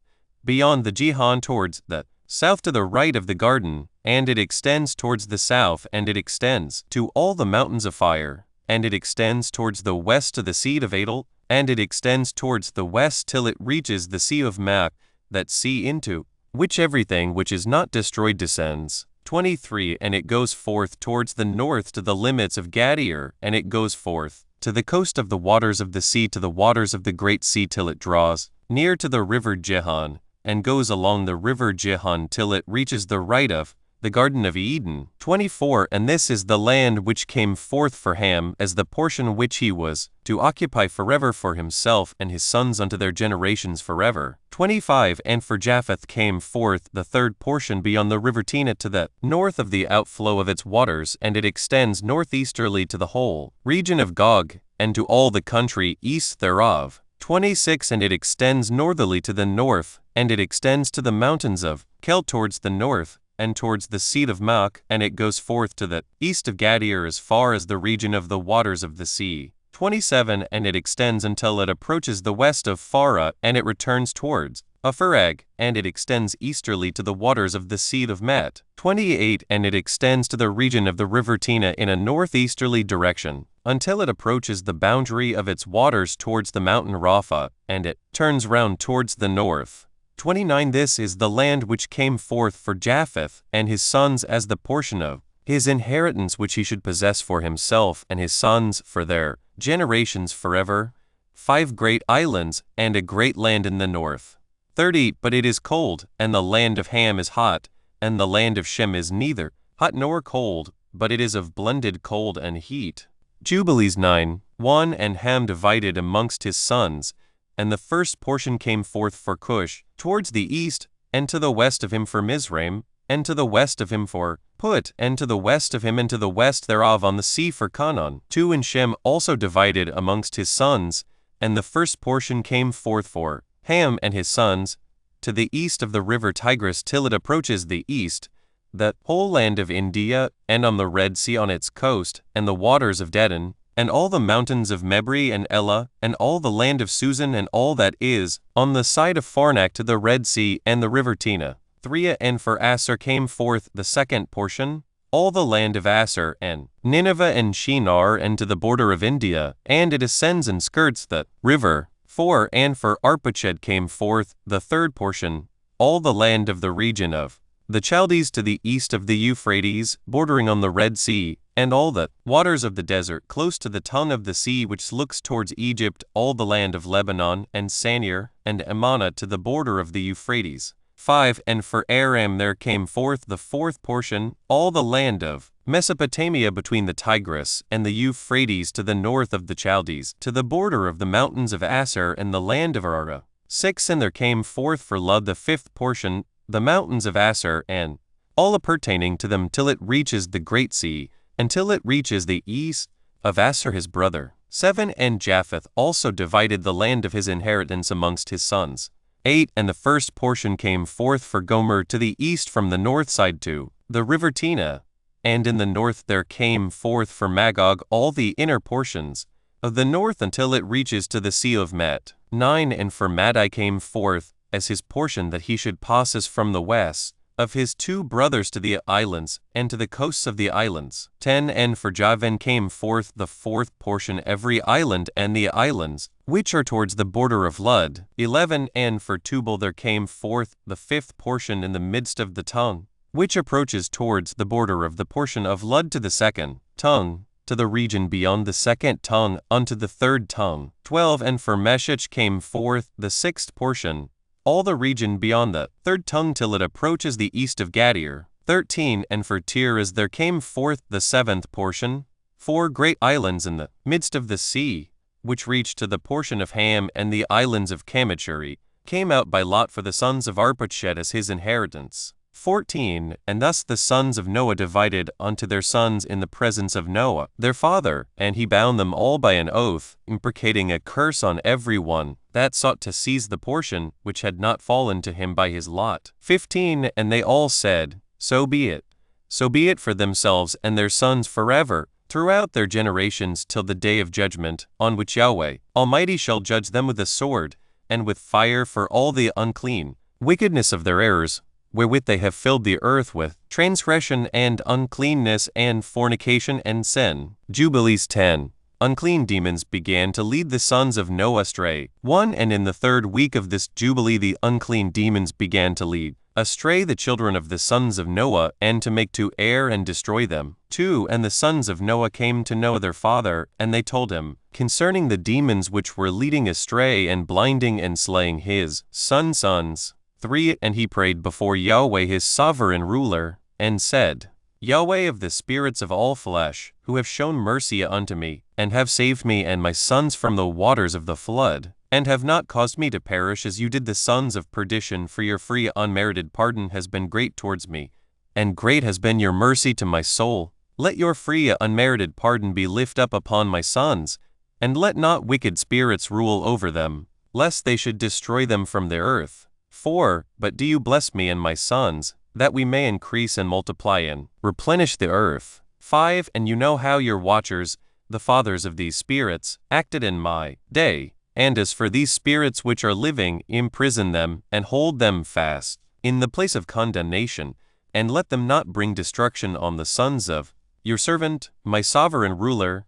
[SPEAKER 1] beyond the Gihon towards the south to the right of the garden, and it extends towards the south, and it extends to all the mountains of fire, and it extends towards the west to the seed of Adel, and it extends towards the west till it reaches the sea of Mach, that sea into which everything which is not destroyed descends. 23 And it goes forth towards the north to the limits of Gadir, and it goes forth to the coast of the waters of the sea, to the waters of the great sea, till it draws near to the river Gihon, and goes along the river Gihon till it reaches the right of the Garden of Eden. 24 And this is the land which came forth for Ham as the portion which he was to occupy forever for himself and his sons unto their generations forever. 25 And for Japheth came forth the third portion beyond the river Tina to the north of the outflow of its waters, and it extends northeasterly to the whole region of Gog, and to all the country east thereof. 26 And it extends northerly to the north, and it extends to the mountains of Kel towards the north, and towards the seed of Mach, and it goes forth to the east of Gadir as far as the region of the waters of the sea. 27 And it extends until it approaches the west of Farah, and it returns towards Apharag, and it extends easterly to the waters of the seed of Met. 28 And it extends to the region of the river Tina in a northeasterly direction, until it approaches the boundary of its waters towards the mountain Rapha, and it turns round towards the north. 29 This is the land which came forth for Japheth and his sons as the portion of his inheritance which he should possess for himself and his sons for their generations forever, 5 great islands and a great land in the north. 30 But it is cold, and the land of Ham is hot, and the land of Shem is neither hot nor cold, but it is of blended cold and heat. Jubilees 9:1 And Ham divided amongst his sons, and the first portion came forth for Cush, towards the east, and to the west of him for Mizraim, and to the west of him for Put, and to the west of him and to the west thereof on the sea for Canaan. 2 And Shem also divided amongst his sons, and the first portion came forth for Ham and his sons, to the east of the river Tigris till it approaches the east, the whole land of India, and on the Red Sea on its coast, and the waters of Dedan, and all the mountains of Mebri and Elah, and all the land of Susan, and all that is on the side of Farnak to the Red Sea and the river Tina. 3 And for Asser came forth the second portion, all the land of Asser, and Nineveh and Shinar, and to the border of India, and it ascends and skirts the river. 4 And for Arpachshad came forth the third portion, all the land of the region of the Chaldees to the east of the Euphrates, bordering on the Red Sea, and all the waters of the desert close to the tongue of the sea which looks towards Egypt, all the land of Lebanon, and Sanir, and Ammana to the border of the Euphrates. 5 And for Aram there came forth the fourth portion, all the land of Mesopotamia between the Tigris and the Euphrates to the north of the Chaldees, to the border of the mountains of Asser and the land of Ararah. 6 And there came forth for Lud the fifth portion, the mountains of Asser, and all appertaining to them till it reaches the great sea, until it reaches the east of Asser his brother. 7. And Japheth also divided the land of his inheritance amongst his sons. 8. And the first portion came forth for Gomer to the east from the north side to the river Tina, and in the north there came forth for Magog all the inner portions of the north until it reaches to the sea of Met. 9. And for Madai came forth as his portion that he should possess from the west of his 2 brothers to the islands, and to the coasts of the islands. 10. And for Javan came forth the 4th portion every island and the islands, which are towards the border of Lud. 11. And for Tubal there came forth the 5th portion in the midst of the tongue, which approaches towards the border of the portion of Lud to the 2nd tongue, to the region beyond the 2nd tongue unto the 3rd tongue. 12. And for Meshech came forth the 6th portion, all the region beyond the 3rd tongue till it approaches the east of Gadir. 13. And for Tiras there came forth the 7th portion, 4 great islands in the midst of the sea, which reached to the portion of Ham, and the islands of Kamachuri came out by lot for the sons of Arpachshad as his inheritance. 14. And thus the sons of Noah divided unto their sons in the presence of Noah their father, and he bound them all by an oath, imprecating a curse on every one that sought to seize the portion which had not fallen to him by his lot. 15. And they all said, So be it. So be it for themselves and their sons forever, throughout their generations till the day of judgment, on which Yahweh Almighty shall judge them with a sword, and with fire for all the unclean wickedness of their errors, wherewith they have filled the earth with transgression and uncleanness and fornication and sin. Jubilees 10. Unclean demons began to lead the sons of Noah astray. 1. And in the 3rd week of this Jubilee the unclean demons began to lead astray the children of the sons of Noah, and to make to err and destroy them. 2. And the sons of Noah came to Noah their father, and they told him concerning the demons which were leading astray and blinding and slaying his sons. 3. And he prayed before Yahweh his sovereign ruler, and said, Yahweh of the spirits of all flesh, who have shown mercy unto me, and have saved me and my sons from the waters of the flood, and have not caused me to perish as you did the sons of perdition, for your free unmerited pardon has been great towards me, and great has been your mercy to my soul. Let your free unmerited pardon be lift up upon my sons, and let not wicked spirits rule over them, lest they should destroy them from the earth. 4. But do you bless me and my sons, that we may increase and multiply and replenish the earth. 5. And you know how your watchers, the fathers of these spirits, acted in my day. And as for these spirits which are living, imprison them, and hold them fast in the place of condemnation, and let them not bring destruction on the sons of your servant, my sovereign ruler,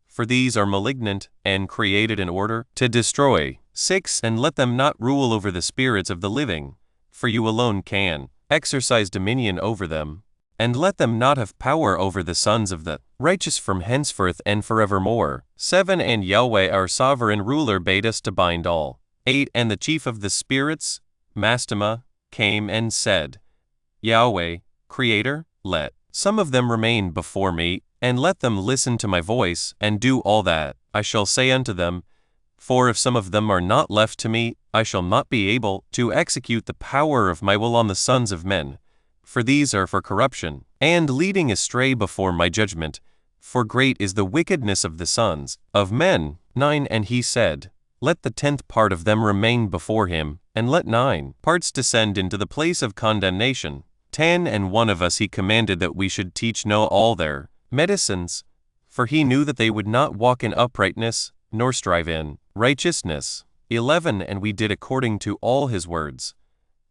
[SPEAKER 1] for these are malignant, and created in order to destroy. 6. And let them not rule over the spirits of the living, for you alone can exercise dominion over them. And let them not have power over the sons of the righteous from henceforth and forevermore. 7. And Yahweh our sovereign ruler bade us to bind all. 8. And the chief of the spirits, Mastema, came and said, Yahweh, Creator, let some of them remain before me, and let them listen to my voice, and do all that I shall say unto them. For if some of them are not left to me, I shall not be able to execute the power of my will on the sons of men. For these are for corruption, and leading astray before my judgment. For great is the wickedness of the sons of men. 9. And he said, Let the 10th part of them remain before him, and let 9 parts descend into the place of condemnation. 10. And one of us he commanded that we should teach know all their medicines, for he knew that they would not walk in uprightness, nor strive in righteousness. 11. And we did according to all his words.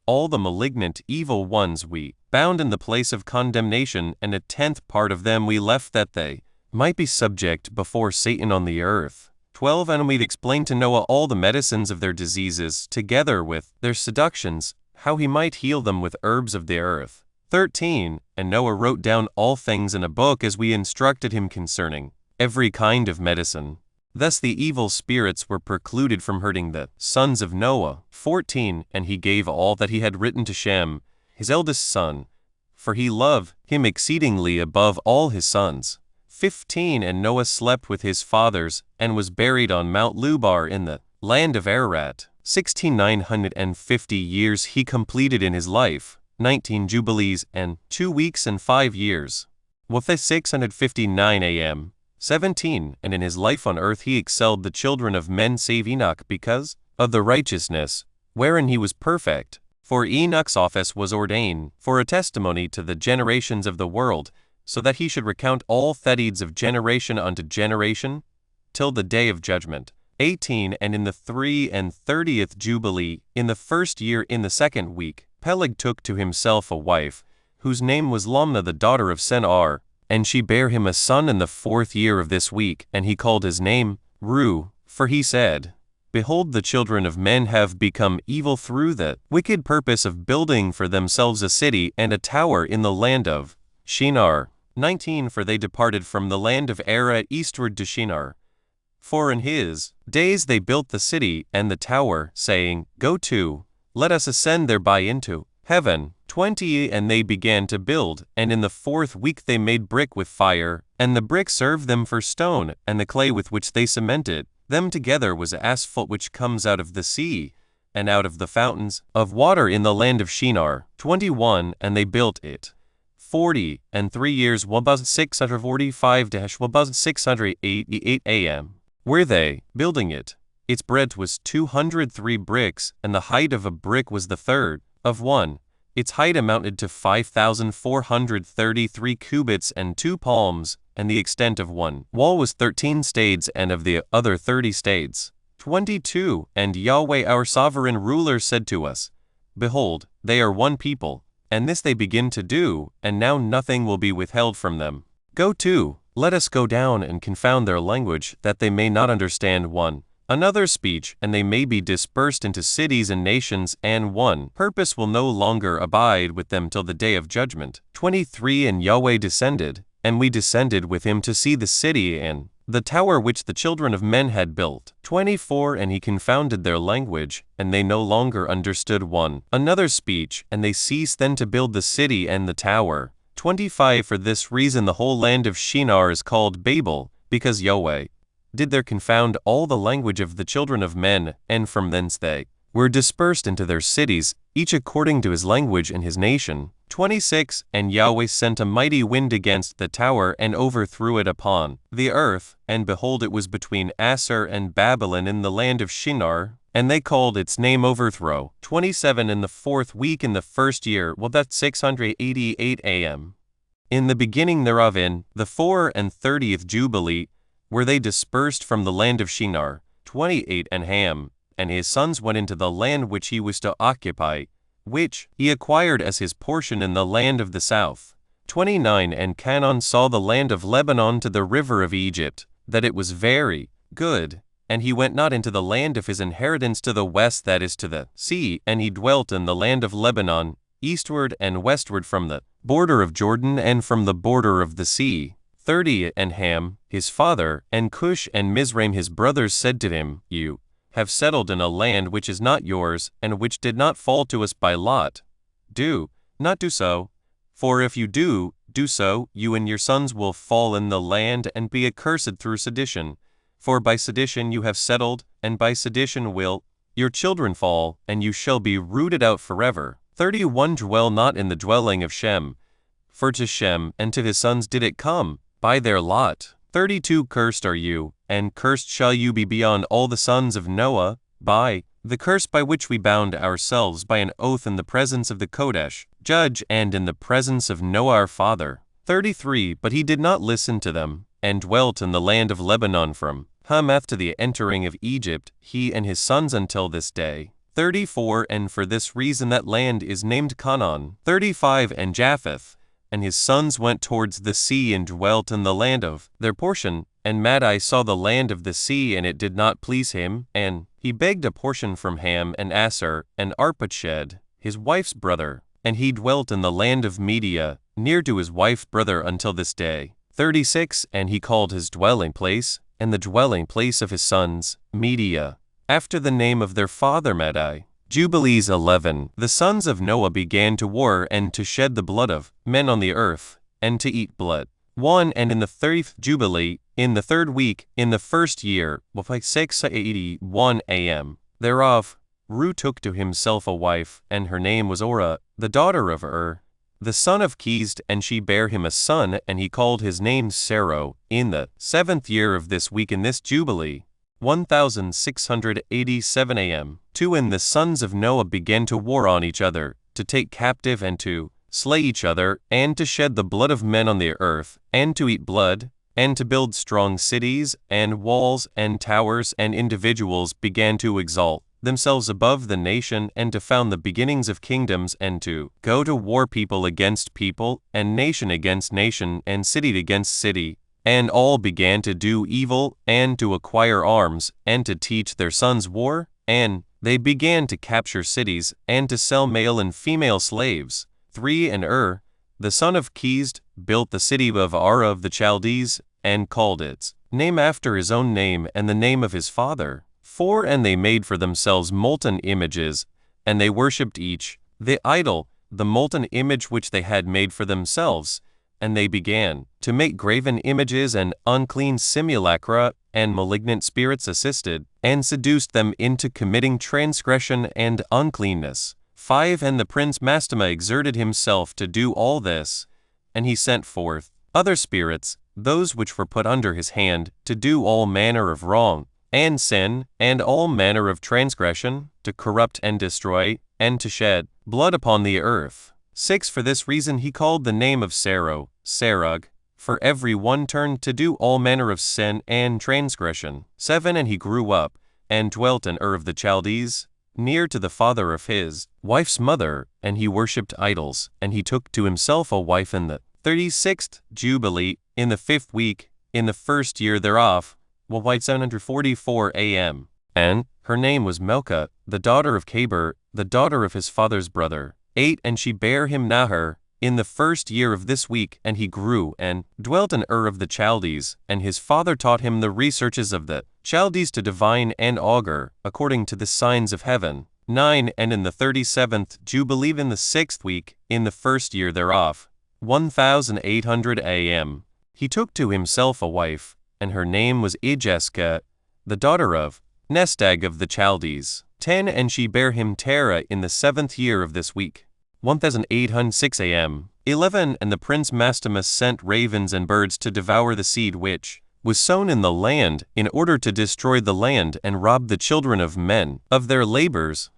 [SPEAKER 1] All the malignant evil ones we bound in the place of condemnation, and a 10th part of them we left that they might be subject before Satan on the earth. 12. And we explained to Noah all the medicines of their diseases, together with their seductions, how he might heal them with herbs of the earth. 13. And Noah wrote down all things in a book as we instructed him concerning every kind of medicine. Thus the evil spirits were precluded from hurting the sons of Noah. 14. And he gave all that he had written to Shem, his eldest son, for he loved him exceedingly above all his sons. 15. And Noah slept with his fathers, and was buried on Mount Lubar in the land of Ararat. 16. 950 years he completed in his life, 19 Jubilees, and 2 weeks and 5 years. With 659 a.m. 17. And in his life on earth he excelled the children of men save Enoch because of the righteousness wherein he was perfect. For Enoch's office was ordained for a testimony to the generations of the world, so that he should recount all the deeds of generation unto generation, till the day of judgment. 18. And in the 33rd Jubilee, in the first year in the second week, Peleg took to himself a wife, whose name was Lamna the daughter of Senor, and she bare him a son in the 4th year of this week, and he called his name Ru, for he said, Behold, the children of men have become evil through the wicked purpose of building for themselves a city and a tower in the land of Shinar. 19. For they departed from the land of Ara eastward to Shinar. For in his days they built the city and the tower, saying, Go to, let us ascend thereby into heaven. 20. And they began to build, and in the 4th week they made brick with fire, and the brick served them for stone, and the clay with which they cemented them together was asphalt which comes out of the sea, and out of the fountains of water in the land of Shinar. 21. And they built it 40 and 3 years 1645–1688 am. Were they building it? Its breadth was 203 bricks, and the height of a brick was the third of one. Its height amounted to 5,433 cubits and 2 palms, and the extent of one wall was 13 stades, and of the other 30 stades. 22. And Yahweh our sovereign ruler said to us, Behold, they are one people, and this they begin to do, and now nothing will be withheld from them. Go to, let us go down and confound their language, that they may not understand one another speech, and they may be dispersed into cities and nations, and one purpose will no longer abide with them till the day of judgment. 23. And Yahweh descended, and we descended with him to see the city and the tower which the children of men had built. 24. And he confounded their language, and they no longer understood one another speech, and they ceased then to build the city and the tower. 25. For this reason the whole land of Shinar is called Babel, because Yahweh did there confound all the language of the children of men, and from thence they were dispersed into their cities, each according to his language and his nation. 26. And Yahweh sent a mighty wind against the tower, and overthrew it upon the earth, and behold, it was between Asser and Babylon in the land of Shinar, and they called its name Overthrow. 27. In the 4th week in the 1st year, that's 688 am. In the beginning thereof, in the 34th Jubilee, were they dispersed from the land of Shinar. 28. And Ham and his sons went into the land which he was to occupy, which he acquired as his portion in the land of the south. 29. And Canaan saw the land of Lebanon to the river of Egypt, that it was very good, and he went not into the land of his inheritance to the west, that is to the sea, and he dwelt in the land of Lebanon, eastward and westward from the border of Jordan and from the border of the sea. 30. And Ham, his father, and Cush and Mizraim his brothers said to him, You have settled in a land which is not yours, and which did not fall to us by lot. Do not do so, for if you do so, you and your sons will fall in the land and be accursed through sedition. For by sedition you have settled, and by sedition will your children fall, and you shall be rooted out forever. 31. Dwell not in the dwelling of Shem, for to Shem and to his sons did it come by their lot. 32. Cursed are you, and cursed shall you be beyond all the sons of Noah, by the curse by which we bound ourselves by an oath in the presence of the Kodesh, judge, and in the presence of Noah our father. 33. But he did not listen to them, and dwelt in the land of Lebanon from Hamath to the entering of Egypt, he and his sons until this day. 34. And for this reason that land is named Canaan. 35. And Japheth and his sons went towards the sea and dwelt in the land of their portion. And Madai saw the land of the sea, and it did not please him, and he begged a portion from Ham and Asser and Arpachshad, his wife's brother, and he dwelt in the land of Media, near to his wife's brother until this day. 36. And he called his dwelling place, and the dwelling place of his sons, Media, after the name of their father Madai. Jubilees 11. The sons of Noah began to war and to shed the blood of men on the earth, and to eat blood. 1. And in the 30th Jubilee, in the 3rd week, in the 1st year, 681 am, thereof, Ru took to himself a wife, and her name was Orah, the daughter of Ur, the son of Chesed, and she bare him a son, and he called his name Sarai, in the 7th year of this week in this Jubilee. 1687 AM. 2. And the sons of Noah began to war on each other, to take captive and to slay each other, and to shed the blood of men on the earth, and to eat blood, and to build strong cities, and walls, and towers, and individuals began to exalt themselves above the nation, and to found the beginnings of kingdoms, and to go to war, people against people, and nation against nation, and city against city. And all began to do evil, and to acquire arms, and to teach their sons war, and they began to capture cities, and to sell male and female slaves. 3. And the son of Chesed, built the city of Ur of the Chaldees, and called its name after his own name and the name of his father. 4. And they made for themselves molten images, and they worshipped each the idol, the molten image which they had made for themselves, and they began to make graven images and unclean simulacra, and malignant spirits assisted, and seduced them into committing transgression and uncleanness. 5. And the prince Mastema exerted himself to do all this, and he sent forth other spirits, those which were put under his hand, to do all manner of wrong, and sin, and all manner of transgression, to corrupt and destroy, and to shed blood upon the earth. 6. For this reason he called the name of Sarai, Sarug, for every one turned to do all manner of sin and transgression. 7. And he grew up, and dwelt in Ur of the Chaldees, near to the father of his wife's mother, and he worshipped idols, and he took to himself a wife in the 36th Jubilee, in the 5th week, in the 1st year thereof, 744 AM. And her name was Melka, the daughter of Cabir, the daughter of his father's brother. 8. And she bare him Nahor, in the 1st year of this week, and he grew, and dwelt in Ur of the Chaldees, and his father taught him the researches of the Chaldees to divine and augur, according to the signs of heaven. 9. And in the 37th Jubilee in the 6th week, in the 1st year thereof, 1800 AM, he took to himself a wife, and her name was Ijeska, the daughter of Nestag of the Chaldees. 10. And she bare him Terah in the 7th year of this week. 1806 AM. 11. And the prince Mastema sent ravens and birds to devour the seed which was sown in the land, in order to destroy the land and rob the children of men of their labors.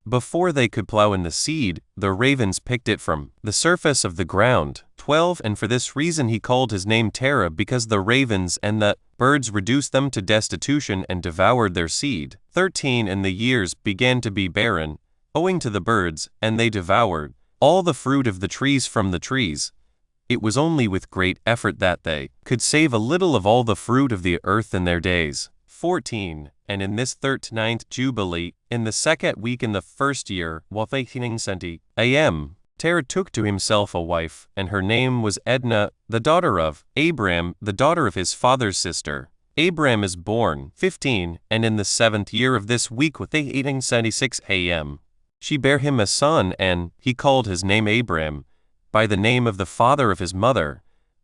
[SPEAKER 1] Before they could plow in the seed, the ravens picked it from the surface of the ground. 12. And for this reason he called his name Terah, because the ravens and the birds reduced them to destitution and devoured their seed. 13. And the years began to be barren, owing to the birds, and they devoured all the fruit of the trees from the trees. It was only with great effort that they could save a little of all the fruit of the earth in their days. 14. And in this 39th Jubilee, in the 2nd week in the 1st year, 1870 AM, Terah took to himself a wife, and her name was Edna, the daughter of Abram, the daughter of his father's sister. Abram is born. 15. And in the 7th year of this week, 1876 AM, she bare him a son, and he called his name Abram, by the name of the father of his mother,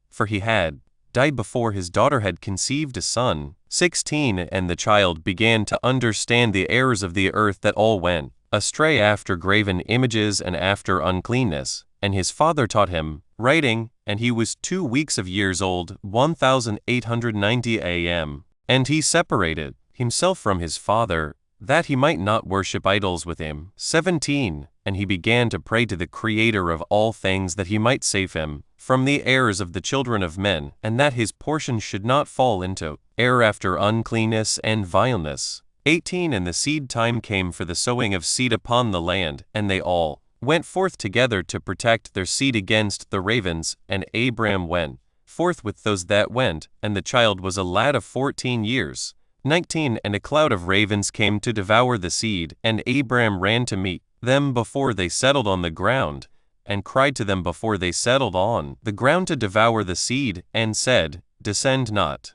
[SPEAKER 1] for he had died before his daughter had conceived a son. 16. And the child began to understand the errors of the earth, that all went astray after graven images and after uncleanness. And his father taught him writing, and he was 2 weeks of years old, 1890 AM. And he separated himself from his father, that he might not worship idols with him. 17. And he began to pray to the Creator of all things, that he might save him from the errors of the children of men, and that his portion should not fall into error after uncleanness and vileness. 18. And the seed time came for the sowing of seed upon the land, and they all went forth together to protect their seed against the ravens, and Abram went forth with those that went, and the child was a lad of 14 years. 19. And a cloud of ravens came to devour the seed, and Abram ran to meet them before they settled on the ground, and cried to them before they settled on the ground to devour the seed, and said, Descend not.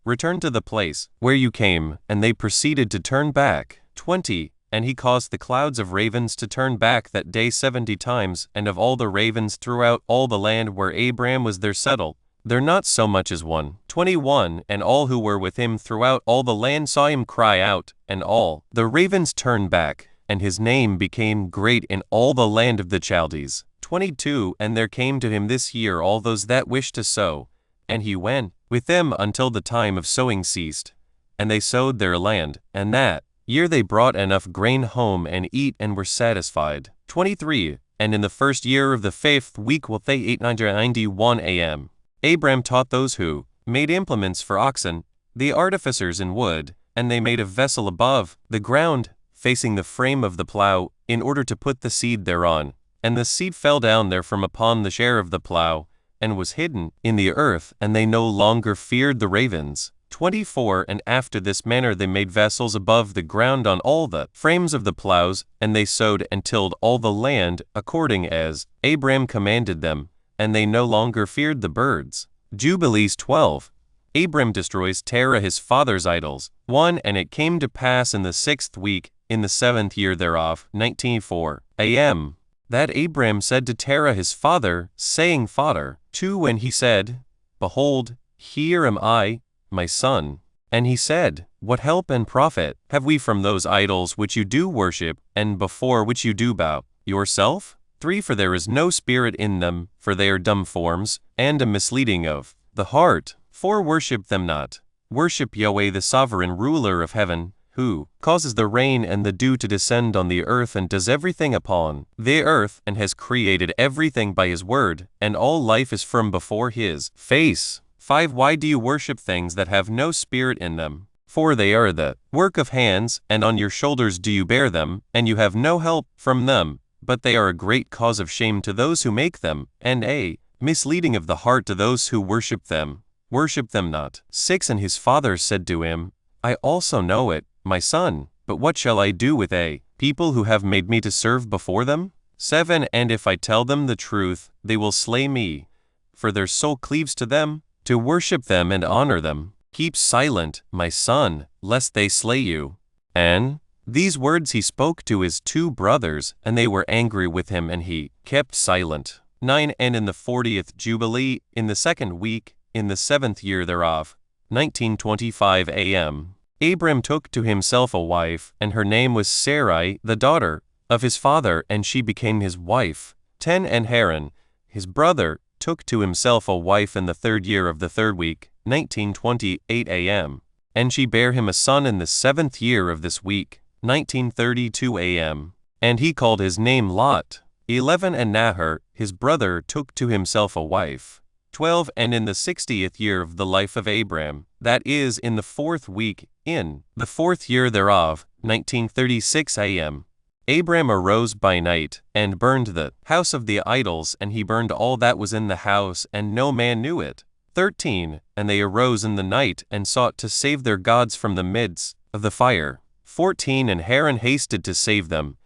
[SPEAKER 1] Return to the place where you came, and they proceeded to turn back. 20. And he caused the clouds of ravens to turn back that day 70 times, and of all the ravens throughout all the land where Abram was there settled, there not so much as one. 21. And all who were with him throughout all the land saw him cry out, and all the ravens turned back, and his name became great in all the land of the Chaldees. 22 And there came to him this year all those that wished to sow, and he went with them until the time of sowing ceased. And they sowed their land, and that year they brought enough grain home and eat and were satisfied. 23 And in the first year of the 5th week while they 891 a.m. Abram taught those who made implements for oxen, the artificers in wood, and they made a vessel above the ground, facing the frame of the plough, in order to put the seed thereon. And the seed fell down therefrom upon the share of the plough, and was hidden in the earth, and they no longer feared the ravens. 24 And after this manner they made vessels above the ground on all the frames of the ploughs, and they sowed and tilled all the land, according as Abram commanded them, and they no longer feared the birds. Jubilees 12 Abram destroys Terah his father's idols. 1 And it came to pass in the 6th week, in the 7th year thereof, 19:4 a.m., that Abram said to Terah his father, saying, Father. 2 When he said, Behold, here am I, my son. And he said, What help and profit have we from those idols which you do worship, and before which you do bow yourself? 3 For there is no spirit in them, for they are dumb forms, and a misleading of the heart. 4 Worship them not. Worship Yahweh the sovereign ruler of heaven, who causes the rain and the dew to descend on the earth and does everything upon the earth, and has created everything by his word, and all life is from before his face. 5 Why do you worship things that have no spirit in them? For they are the work of hands, and on your shoulders do you bear them, and you have no help from them, but they are a great cause of shame to those who make them, and a misleading of the heart to those who worship them. Worship them not. 6 And his father said to him, I also know it, my son, but what shall I do with a people who have made me to serve before them? 7 And if I tell them the truth, they will slay me, for their soul cleaves to them, to worship them and honor them. Keep silent, my son, lest they slay you. And these words he spoke to his 2 brothers, and they were angry with him, and he kept silent. 9 And in the 40th Jubilee, in the 2nd week, in the 7th year thereof, 19:25 a.m., Abram took to himself a wife, and her name was Sarai, the daughter of his father, and she became his wife. 10 And Haran, his brother, took to himself a wife in the 3rd year of the 3rd week, 19:28 a.m., and she bare him a son in the 7th year of this week, 19:32 a.m., and he called his name Lot. 11 And Nahor, his brother, took to himself a wife. 12 And in the 60th year of the life of Abram, that is, in the 4th week, in the 4th year thereof, 19:36 a.m., Abram arose by night, and burned the house of the idols, and he burned all that was in the house, and no man knew it. 13 And they arose in the night, and sought to save their gods from the midst of the fire. 14 And Haran hasted to save them,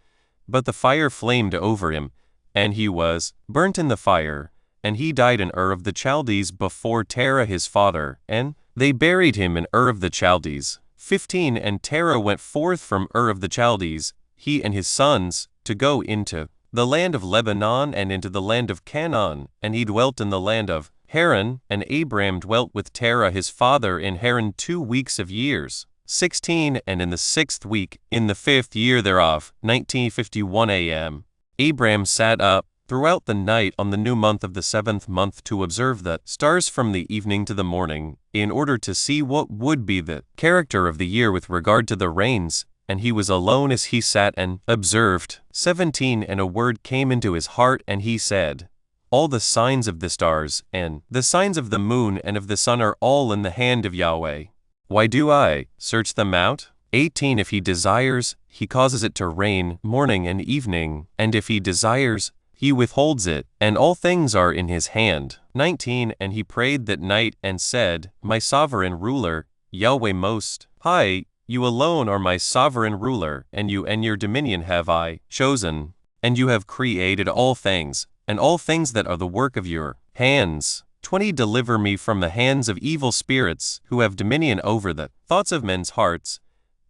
[SPEAKER 1] but the fire flamed over him, and he was burnt in the fire, and he died in Ur of the Chaldees before Terah his father, and they buried him in Ur of the Chaldees. 15 And Terah went forth from Ur of the Chaldees, he and his sons, to go into the land of Lebanon and into the land of Canaan, and he dwelt in the land of Haran, and Abram dwelt with Terah his father in Haran 2 weeks of years. 16 And in the 6th week, in the 5th year thereof, 19:51 a.m., Abram sat up throughout the night on the new month of the 7th month to observe the stars from the evening to the morning, in order to see what would be the character of the year with regard to the rains, and he was alone as he sat and observed. 17 And a word came into his heart, and he said, All the signs of the stars, and the signs of the moon and of the sun are all in the hand of Yahweh. Why do I search them out? 18 If he desires, he causes it to rain morning and evening, and if he desires, he withholds it, and all things are in his hand. 19 And he prayed that night and said, My sovereign ruler, Yahweh Most High, you alone are my sovereign ruler, and you and your dominion have I chosen, and you have created all things, and all things that are the work of your hands. 20 Deliver me from the hands of evil spirits, who have dominion over the thoughts of men's hearts,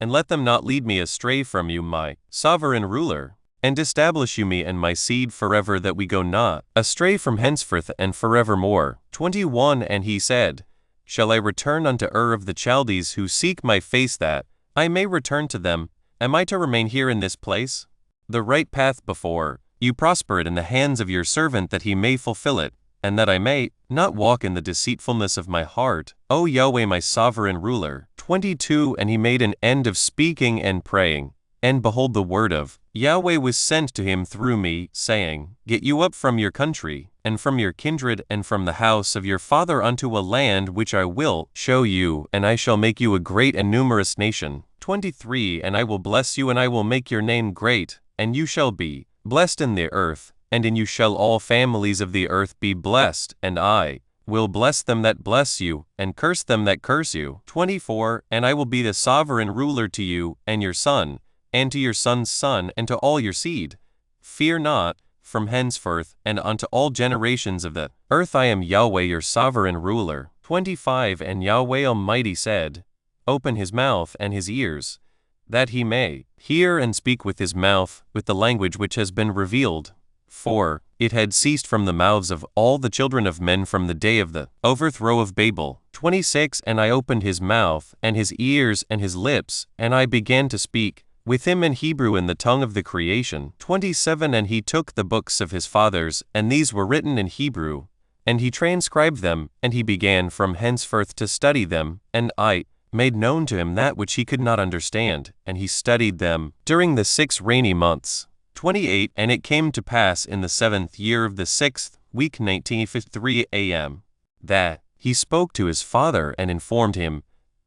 [SPEAKER 1] and let them not lead me astray from you, my sovereign ruler. And establish you me and my seed forever, that we go not astray from henceforth and forevermore. 21 And he said, Shall I return unto Ur of the Chaldees, who seek my face, that I may return to them? Am I to remain here in this place? The right path before you prosper it in the hands of your servant that he may fulfill it, and that I may not walk in the deceitfulness of my heart, O Yahweh my sovereign ruler. 22 And he made an end of speaking and praying. And behold, the word of Yahweh was sent to him through me, saying, Get you up from your country, and from your kindred, and from the house of your father unto a land which I will show you, and I shall make you a great and numerous nation. 23 And I will bless you, and I will make your name great, and you shall be blessed in the earth, and in you shall all families of the earth be blessed, and I will bless them that bless you, and curse them that curse you. 24 And I will be the sovereign ruler to you, and your son, and to your son's son, and to all your seed. Fear not, from henceforth, and unto all generations of the earth I am Yahweh your sovereign ruler. 25 And Yahweh Almighty said, Open his mouth and his ears, that he may hear and speak with his mouth, with the language which has been revealed. For it had ceased from the mouths of all the children of men from the day of the overthrow of Babel. 26 And I opened his mouth, and his ears, and his lips, and I began to speak with him in Hebrew in the tongue of the creation. 27 And he took the books of his fathers, and these were written in Hebrew, and he transcribed them, and he began from henceforth to study them, and I made known to him that which he could not understand, and he studied them during the 6 rainy months. 28 And it came to pass in the 7th year of the 6th week 1953 a.m. that he spoke to his father and informed him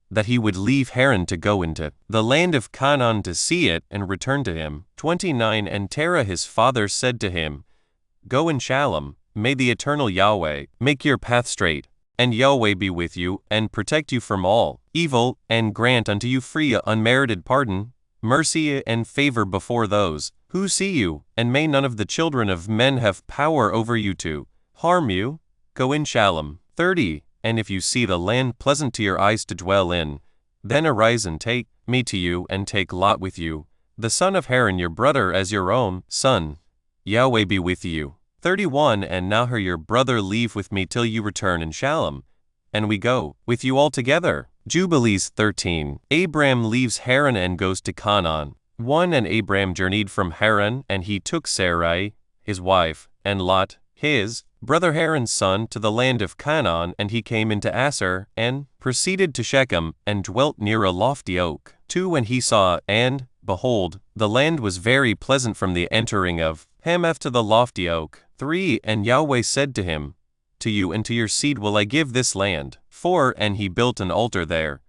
[SPEAKER 1] that he would leave Haran to go into the land of Canaan to see it and return to him. 29 And Terah his father said to him, Go in Shalom, may the eternal Yahweh make your path straight, and Yahweh be with you, and protect you from all evil, and grant unto you free unmerited pardon, mercy, and favor before those who see you, and may none of the children of men have power over you to harm you. Go in Shalom. 30 And if you see the land pleasant to your eyes to dwell in, then arise and take me to you, and take Lot with you, the son of Haran your brother, as your own son. Yahweh be with you. 31 And Nahor your brother leave with me till you return in Shalom, and we go with you all together. Jubilees 13 Abram leaves Haran and goes to Canaan. 1 And Abram journeyed from Haran, and he took Sarai, his wife, and Lot, his brother Haran's son, to the land of Canaan, and he came into Asser, and proceeded to Shechem, and dwelt near a lofty oak. 2 And he saw, and, behold, the land was very pleasant from the entering of Hamath to the lofty oak. 3 And Yahweh said to him, To you and to your seed will I give this land. 4 And he built an altar there,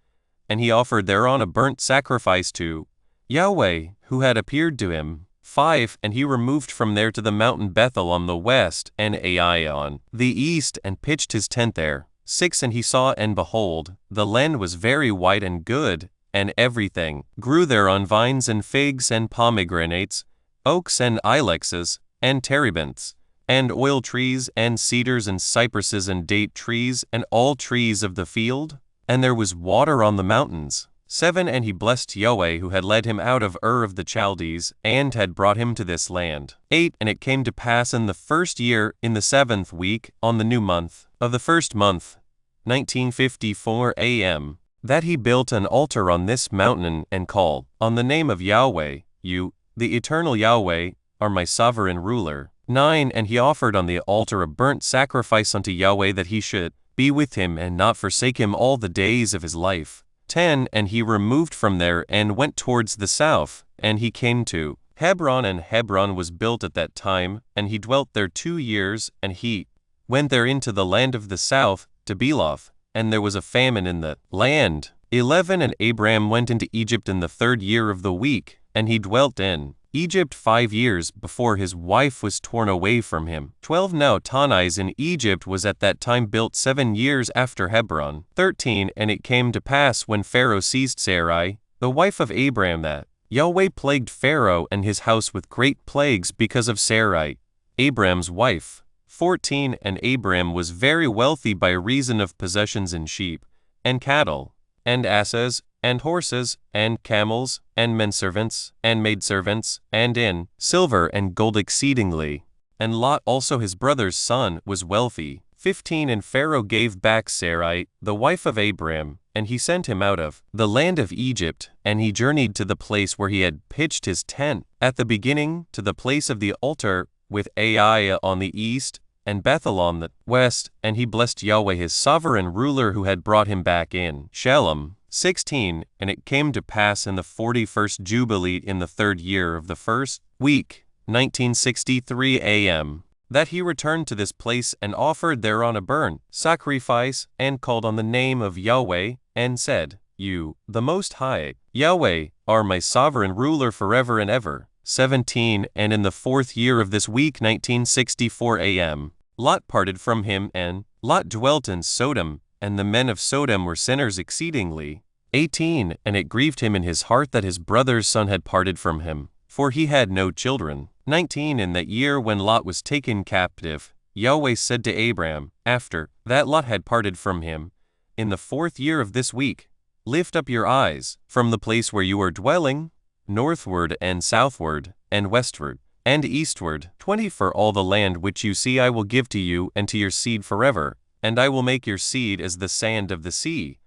[SPEAKER 1] and he offered thereon a burnt sacrifice to Yahweh, who had appeared to him. 5 And he removed from there to the mountain Bethel on the west, and Ai on the east, and pitched his tent there. 6 And he saw, and behold, the land was very white and good, and everything grew there on vines and figs and pomegranates, oaks and ilexes, and terebinths, and oil trees, and cedars and cypresses and date trees, and all trees of the field. And there was water on the mountains. 7 And he blessed Yahweh, who had led him out of Ur of the Chaldees, and had brought him to this land. 8 And it came to pass in the 1st year, in the 7th week, on the new month of the 1st month, 1954 a.m., that he built an altar on this mountain, and called on the name of Yahweh. You, the eternal Yahweh, are my sovereign ruler. 9 And he offered on the altar a burnt sacrifice unto Yahweh, that he should be with him and not forsake him all the days of his life. 10 And he removed from there and went towards the south, and he came to Hebron, and Hebron was built at that time, and he dwelt there 2 years, and he went there into the land of the south, to Beloth, and there was a famine in the land. 11 And Abram went into Egypt in the 3rd year of the week, and he dwelt in Egypt 5 years before his wife was torn away from him. 12 Now Tanais in Egypt was at that time built 7 years after Hebron. 13 And it came to pass when Pharaoh seized Sarai, the wife of Abram, that Yahweh plagued Pharaoh and his house with great plagues because of Sarai, Abram's wife. 14 And Abram was very wealthy by reason of possessions in sheep, and cattle, and asses, and horses, and camels, and menservants, and maidservants, and in silver and gold exceedingly. And Lot also his brother's son was wealthy. 15 And Pharaoh gave back Sarai, the wife of Abram, and he sent him out of the land of Egypt, and he journeyed to the place where he had pitched his tent, at the beginning to the place of the altar, with Ai on the east, and Bethel on the west, and he blessed Yahweh his sovereign ruler who had brought him back in Shalom. 16. And it came to pass in the 41st Jubilee in the 3rd year of the first week, 1963 a.m., that he returned to this place and offered thereon a burnt sacrifice, and called on the name of Yahweh, and said, You, the Most High, Yahweh, are my sovereign ruler forever and ever. 17. And in the 4th year of this week, 1964 a.m., Lot parted from him, and Lot dwelt in Sodom, and the men of Sodom were sinners exceedingly. 18. And it grieved him in his heart that his brother's son had parted from him, for he had no children. 19. In that year when Lot was taken captive, Yahweh said to Abram, after that Lot had parted from him, in the 4th year of this week, Lift up your eyes from the place where you are dwelling, northward and southward, and westward, and eastward. 20. For all the land which you see I will give to you and to your seed forever, and I will make your seed as the sand of the sea.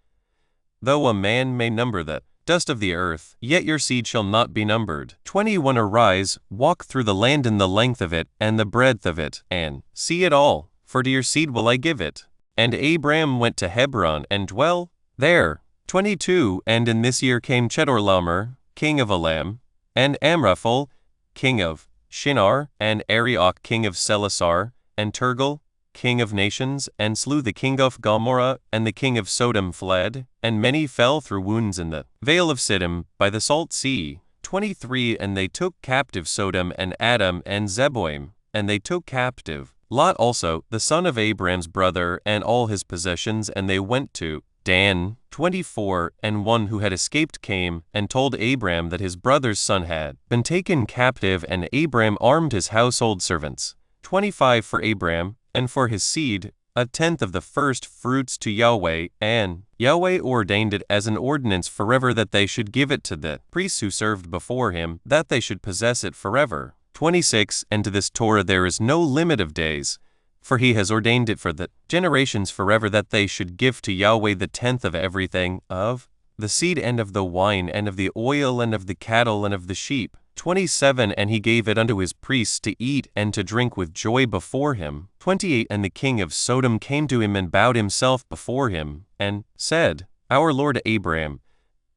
[SPEAKER 1] Though a man may number the dust of the earth, yet your seed shall not be numbered. 21. Arise, walk through the land in the length of it and the breadth of it, and see it all, for to your seed will I give it. And Abram went to Hebron and dwell there. 22. And in this year came Chedorlaomer, king of Elam, and Amraphel, king of Shinar, and Arioch, king of Selasar, and Turgal, king of nations, and slew the king of Gomorrah, and the king of Sodom fled, and many fell through wounds in the vale of Siddim, by the salt sea. 23. And they took captive Sodom and Adam and Zeboim, and they took captive Lot also, the son of Abram's brother, and all his possessions, and they went to Dan. 24. And one who had escaped came, and told Abram that his brother's son had been taken captive, and Abram armed his household servants. 25. For Abram, and for his seed, 1/10 of the first fruits to Yahweh, and Yahweh ordained it as an ordinance forever that they should give it to the priests who served before him, that they should possess it forever. 26. And to this Torah there is no limit of days, for he has ordained it for the generations forever, that they should give to Yahweh the 10th of everything, of the seed and of the wine and of the oil and of the cattle and of the sheep. 27. And he gave it unto his priests to eat and to drink with joy before him. 28. And the king of Sodom came to him and bowed himself before him, and said, Our Lord Abram,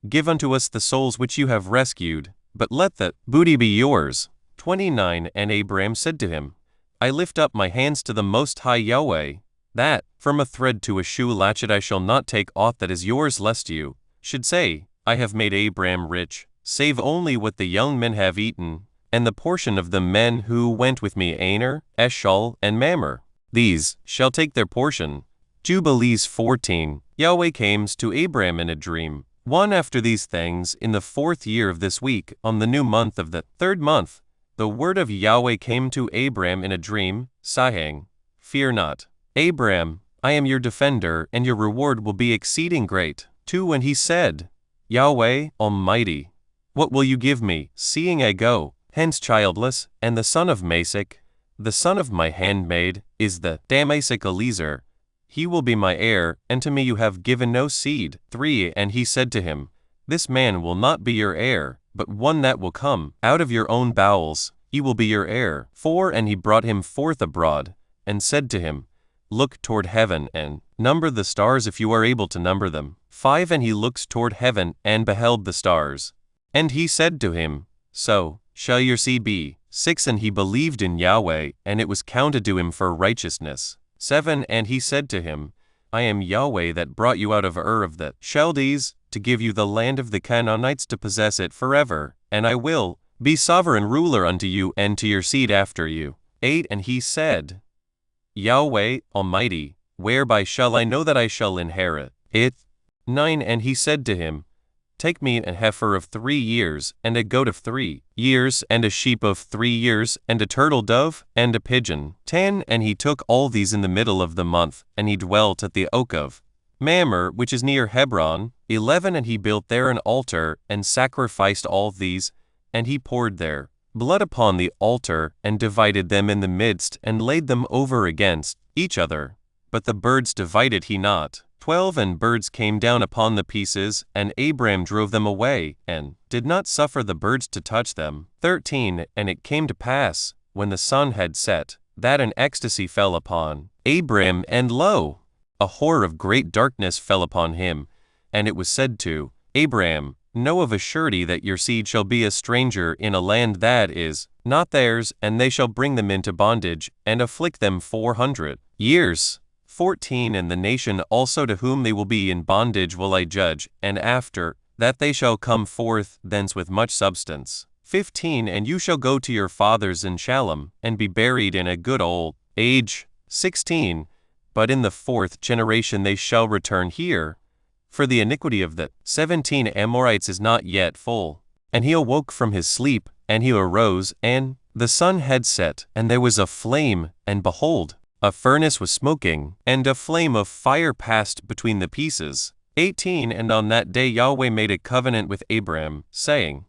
[SPEAKER 1] give unto us the souls which you have rescued, but let the booty be yours. 29. And Abram said to him, I lift up my hands to the Most High Yahweh, that, from a thread to a shoe latchet I shall not take aught that is yours, lest you should say, I have made Abram rich, save only what the young men have eaten, and the portion of the men who went with me, Aner, Eshcol, and Mamre. These shall take their portion. Jubilees 14. Yahweh came to Abram in a dream, one after these things, in the 4th year of this week, on the new month of the 3rd month. The word of Yahweh came to Abram in a dream, saying, Fear not, Abram, I am your defender, and your reward will be exceeding great. 2. And he said, Yahweh, Almighty, what will you give me, seeing I go hence childless, and the son of Masech, the son of my handmaid, is the Damasek Eliezer? He will be my heir, and to me you have given no seed. 3. And he said to him, This man will not be your heir, but one that will come out of your own bowels, he will be your heir. 4. And he brought him forth abroad, and said to him, Look toward heaven, and number the stars if you are able to number them. 5. And he looked toward heaven, and beheld the stars. And he said to him, So shall your seed be. 6. And he believed in Yahweh, and it was counted to him for righteousness. 7. And he said to him, I am Yahweh that brought you out of Ur of the Chaldees, to give you the land of the Canaanites to possess it forever, and I will be sovereign ruler unto you and to your seed after you. 8. And he said, Yahweh, Almighty, whereby shall I know that I shall inherit it? 9. And he said to him, Take me an heifer of 3 years, and a goat of 3 years, and a sheep of 3 years, and a turtle dove, and a pigeon. 10. And he took all these in the middle of the month, and he dwelt at the oak of Mamre, which is near Hebron. 11. And he built there an altar, and sacrificed all these, and he poured there blood upon the altar, and divided them in the midst, and laid them over against each other. But the birds divided he not. 12 And birds came down upon the pieces, and Abram drove them away, and did not suffer the birds to touch them. 13 And it came to pass, when the sun had set, that an ecstasy fell upon Abram, and lo, a horror of great darkness fell upon him. And it was said to Abram, Know of a surety that your seed shall be a stranger in a land that is not theirs, and they shall bring them into bondage, and afflict them 400 years. 14 And the nation also to whom they will be in bondage will I judge, and after that they shall come forth thence with much substance. 15 And you shall go to your fathers in Shalom, and be buried in a good old age. 16 But in the 4th generation they shall return here, for the iniquity of the 17 Amorites is not yet full. And he awoke from his sleep, and he arose, and the sun had set, and there was a flame, and behold, a furnace was smoking, and a flame of fire passed between the pieces. 18 And on that day Yahweh made a covenant with Abram, saying,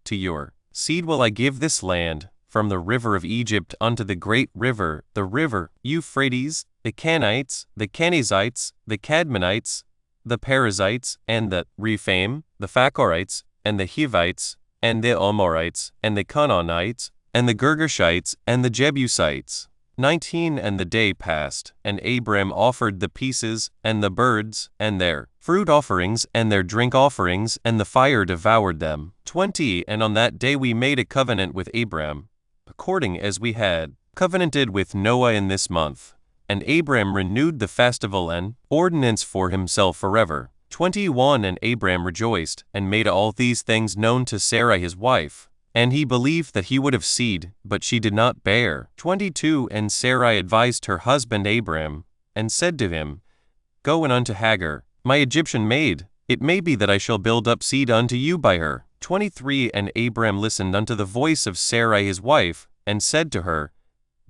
[SPEAKER 1] To your seed will I give this land, from the river of Egypt unto the great river, the river Euphrates, the Canaanites, the Kenizzites, the Cadmonites, the Perizzites, and the Rephaim, the Phachorites, and the Hivites, and the Amorites, and the Canaanites, and the Girgashites, and the Jebusites. 19 And the day passed, and Abram offered the pieces, and the birds, and their fruit offerings, and their drink offerings, and the fire devoured them. 20 And on that day we made a covenant with Abram, according as we had covenanted with Noah in this month. And Abram renewed the festival and ordinance for himself forever. 21 And Abram rejoiced, and made all these things known to Sarai his wife. And he believed that he would have seed, but she did not bear. 22 And Sarai advised her husband Abram, and said to him, Go in unto Hagar, my Egyptian maid, it may be that I shall build up seed unto you by her. 23 And Abram listened unto the voice of Sarai his wife, and said to her,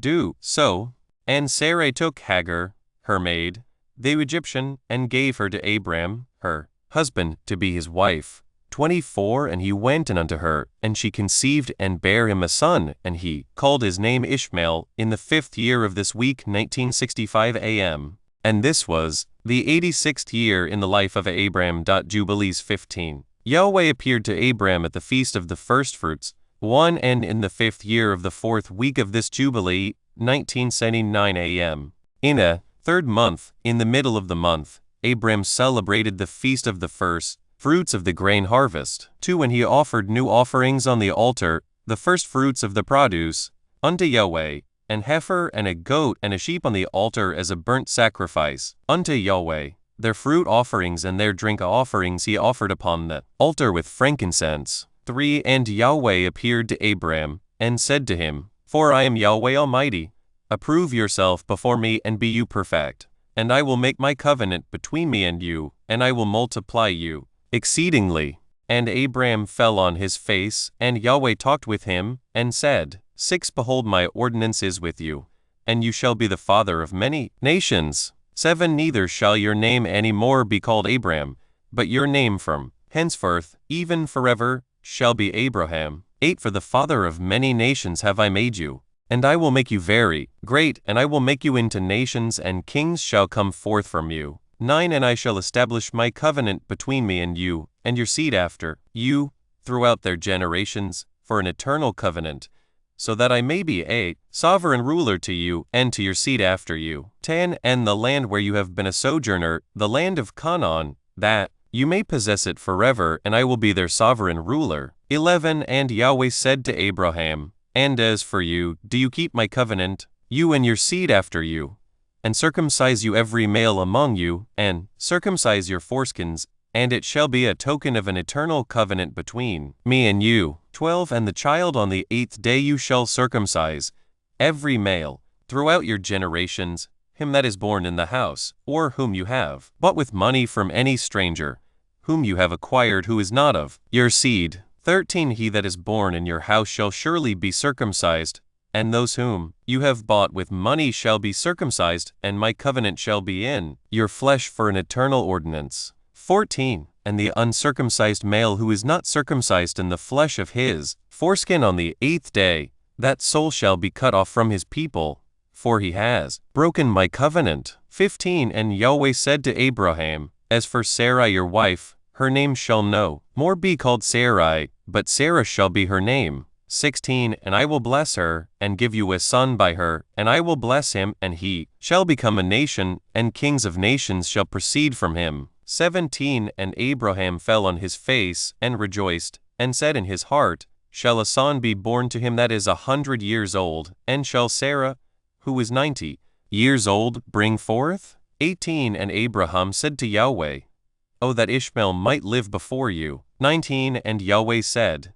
[SPEAKER 1] Do so. And Sarai took Hagar, her maid, the Egyptian, and gave her to Abram, her husband, to be his wife. 24 And he went in unto her, and she conceived and bare him a son, and he called his name Ishmael, in the 5th year of this week 1965 AM. And this was the 86th year in the life of Abram. Jubilees 15 Yahweh appeared to Abram at the feast of the firstfruits, 1 And in the 5th year of the 4th week of this Jubilee, 1979 AM. In a 3rd month, in the middle of the month, Abram celebrated the feast of the first fruits of the grain harvest. 2 And he offered new offerings on the altar, the first fruits of the produce, unto Yahweh, an heifer and a goat and a sheep on the altar as a burnt sacrifice, unto Yahweh. Their fruit offerings and their drink offerings he offered upon the altar with frankincense. 3 And Yahweh appeared to Abram, and said to him, For I am Yahweh Almighty. Approve yourself before me, and be you perfect. And I will make my covenant between me and you, and I will multiply you exceedingly. And Abram fell on his face, and Yahweh talked with him, and said, 6 Behold, my ordinance is with you, and you shall be the father of many nations. 7 Neither shall your name any more be called Abram, but your name from henceforth, even forever, shall be Abraham. 8 For the father of many nations have I made you, and I will make you very great, and I will make you into nations, and kings shall come forth from you. 9 And I shall establish my covenant between me and you, and your seed after you, throughout their generations, for an eternal covenant, so that I may be a sovereign ruler to you, and to your seed after you. 10 And the land where you have been a sojourner, the land of Canaan, that you may possess it forever, and I will be their sovereign ruler. 11 And Yahweh said to Abraham, And as for you, do you keep my covenant, you and your seed after you, and circumcise you every male among you, and circumcise your foreskins, and it shall be a token of an eternal covenant between me and you. 12 And the child on the 8th day you shall circumcise, every male, throughout your generations, him that is born in the house, or whom you have bought with money from any stranger, whom you have acquired who is not of your seed. 13 He that is born in your house shall surely be circumcised, and those whom you have bought with money shall be circumcised, and my covenant shall be in your flesh for an eternal ordinance. 14 And the uncircumcised male who is not circumcised in the flesh of his foreskin on the 8th day, that soul shall be cut off from his people for he has broken my covenant. 15 And Yahweh said to Abraham, As for Sarai your wife, her name shall no more be called Sarai, but Sarah shall be her name. 16 And I will bless her, and give you a son by her, and I will bless him, and he shall become a nation, and kings of nations shall proceed from him. 17 And Abraham fell on his face, and rejoiced, and said in his heart, Shall a son be born to him that is 100 years old, and shall Sarah, who is 90 years old, bring forth? 18 And Abraham said to Yahweh, O that Ishmael might live before you. 19 And Yahweh said,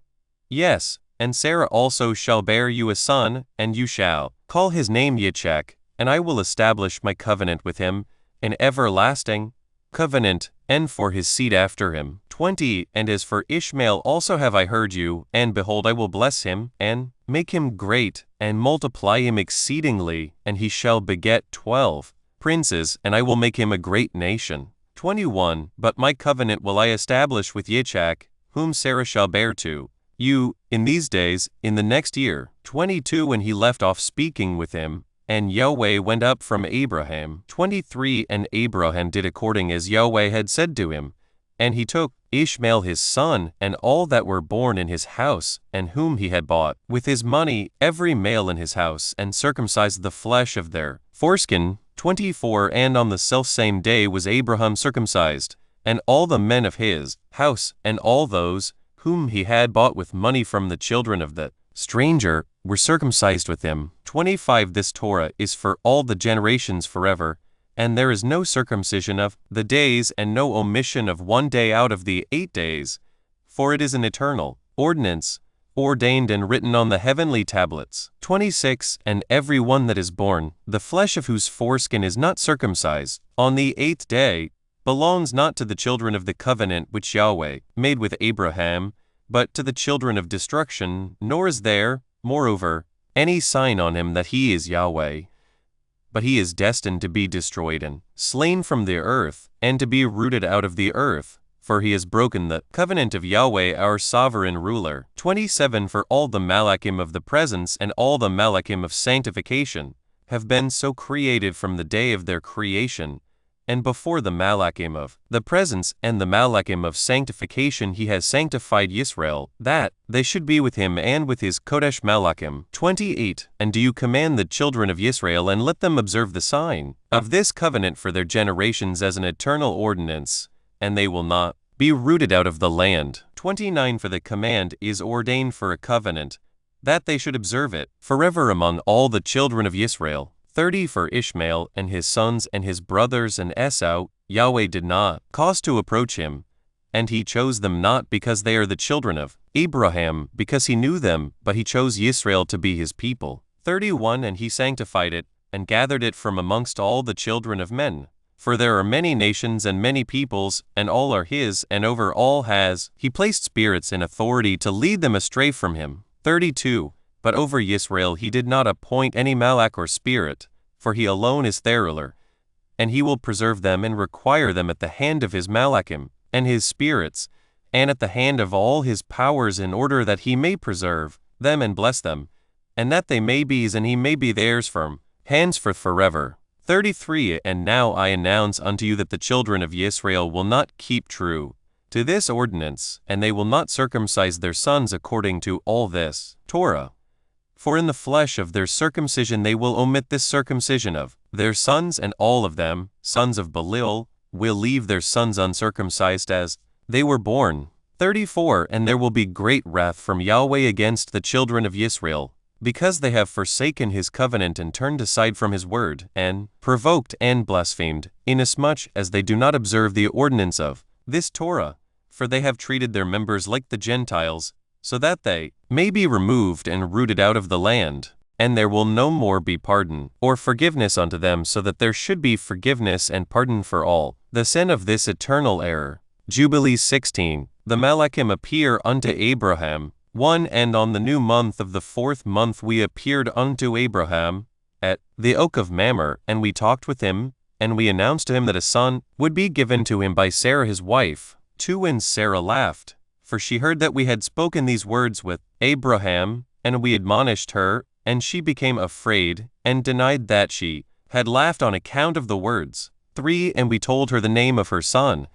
[SPEAKER 1] Yes, and Sarah also shall bear you a son, and you shall call his name Yitzchak, and I will establish my covenant with him, an everlasting covenant, and for his seed after him. 20 And as for Ishmael also have I heard you, and behold I will bless him, and make him great, and multiply him exceedingly, and he shall beget 12 princes, and I will make him a great nation. 21 But my covenant will I establish with Yitzchak, whom Sarah shall bear to you in these days, in the next year. 22 And he left off speaking with him, and Yahweh went up from Abraham. 23 And Abraham did according as Yahweh had said to him, and he took Ishmael his son, and all that were born in his house, and whom he had bought with his money, every male in his house, and circumcised the flesh of their foreskin. 24 And on the selfsame day was Abraham circumcised, and all the men of his house, and all those whom he had bought with money from the children of the stranger, were circumcised with him. 25 This Torah is for all the generations forever, and there is no circumcision of the days, and no omission of 1 day out of the 8 days, for it is an eternal ordinance, ordained and written on the heavenly tablets. 26 And every one that is born, the flesh of whose foreskin is not circumcised, on the 8th day, belongs not to the children of the covenant which Yahweh made with Abraham, but to the children of destruction, nor is there, moreover, any sign on him that he is Yahweh. But he is destined to be destroyed and slain from the earth, and to be rooted out of the earth, for he has broken the covenant of Yahweh our sovereign ruler. 27 For all the Malachim of the presence and all the Malachim of sanctification have been so created from the day of their creation, and before the Malachim of the presence and the Malachim of sanctification he has sanctified Yisrael, that they should be with him and with his Kodesh Malachim. 28 And do you command the children of Yisrael, and let them observe the sign of this covenant for their generations as an eternal ordinance, and they will not be rooted out of the land. 29 For the command is ordained for a covenant, that they should observe it forever among all the children of Yisrael. 30 For Ishmael and his sons and his brothers and Esau, Yahweh did not cause to approach him, and he chose them not because they are the children of Abraham, because he knew them, but he chose Yisrael to be his people. 31 And he sanctified it, and gathered it from amongst all the children of men. For there are many nations and many peoples, and all are his, and over all has he placed spirits in authority to lead them astray from him. 32 But over Yisrael he did not appoint any malach or spirit, for he alone is their ruler, and he will preserve them and require them at the hand of his malachim, and his spirits, and at the hand of all his powers, in order that he may preserve them and bless them, and that they may be his, and he may be theirs from henceforth forever. 33 And now I announce unto you that the children of Yisrael will not keep true to this ordinance, and they will not circumcise their sons according to all this Torah. For in the flesh of their circumcision they will omit this circumcision of their sons, and all of them, sons of Belial, will leave their sons uncircumcised as they were born. 34 And there will be great wrath from Yahweh against the children of Yisrael, because they have forsaken his covenant and turned aside from his word, and provoked and blasphemed, inasmuch as they do not observe the ordinance of this Torah, for they have treated their members like the Gentiles, so that they may be removed and rooted out of the land, and there will no more be pardon or forgiveness unto them, so that there should be forgiveness and pardon for all the sin of this eternal error. Jubilees 16 The Malachim appear unto Abraham. 1 And on the new month of the 4th month we appeared unto Abraham at the oak of Mamre, and we talked with him, and we announced to him that a son would be given to him by Sarah his wife. 2 And Sarah laughed, for she heard that we had spoken these words with Abraham, and we admonished her, and she became afraid, and denied that she had laughed on account of the words. 3. And we told her the name of her son,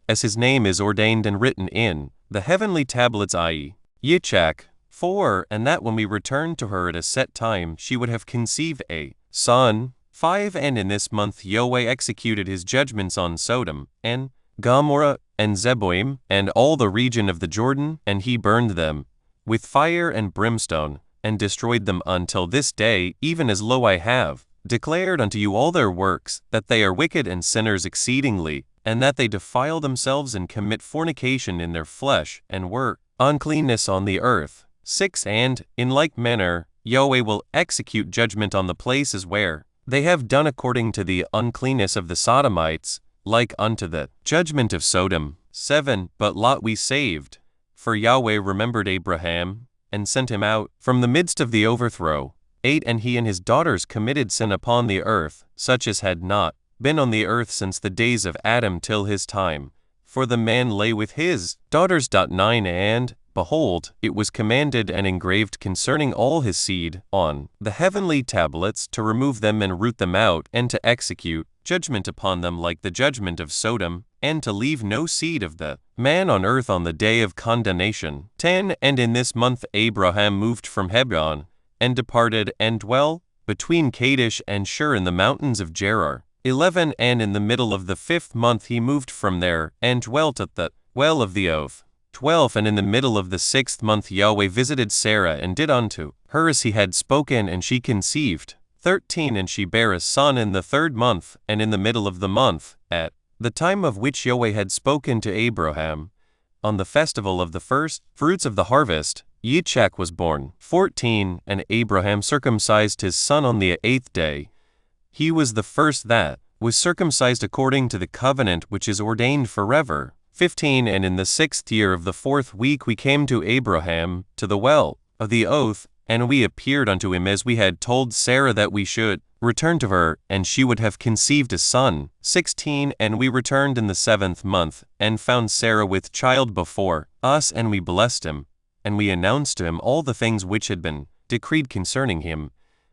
[SPEAKER 1] as his name is ordained and written in the heavenly tablets, i.e., Yitzchak. 4. And that when we returned to her at a set time, she would have conceived a son. 5. And in this month Yahweh executed his judgments on Sodom, and Gomorrah, and Zeboim, and all the region of the Jordan, and he burned them with fire and brimstone, and destroyed them until this day, even as lo I have declared unto you all their works, that they are wicked and sinners exceedingly, and that they defile themselves and commit fornication in their flesh, and work uncleanness on the earth. 6. And, in like manner, Yahweh will execute judgment on the places where they have done according to the uncleanness of the Sodomites, like unto the judgment of Sodom. 7. But Lot we saved, for Yahweh remembered Abraham, and sent him out from the midst of the overthrow. 8. And he and his daughters committed sin upon the earth, such as had not been on the earth since the days of Adam till his time, for the man lay with his daughters. 9. And, behold, it was commanded and engraved concerning all his seed on the heavenly tablets to remove them and root them out, and to execute judgment upon them like the judgment of Sodom, and to leave no seed of the man on earth on the day of condemnation. 10. And in this month Abraham moved from Hebron, and departed, and dwell between Kadesh and Shur in the mountains of Gerar. 11. And in the middle of the 5th month he moved from there, and dwelt at the well of the oath. 12. And in the middle of the 6th month Yahweh visited Sarah, and did unto her as he had spoken, and she conceived. 13. And she bare a son in the 3rd month, and in the middle of the month, at the time of which Yahweh had spoken to Abraham, on the festival of the first fruits of the harvest, Yitzchak was born. 14. And Abraham circumcised his son on the 8th day. He was the first that was circumcised according to the covenant which is ordained forever. 15. And in the 6th year of the 4th week we came to Abraham, to the well of the oath, and we appeared unto him as we had told Sarah that we should return to her, and she would have conceived a son. 16. And we returned in the 7th month, and found Sarah with child before us, and we blessed him. And we announced to him all the things which had been decreed concerning him,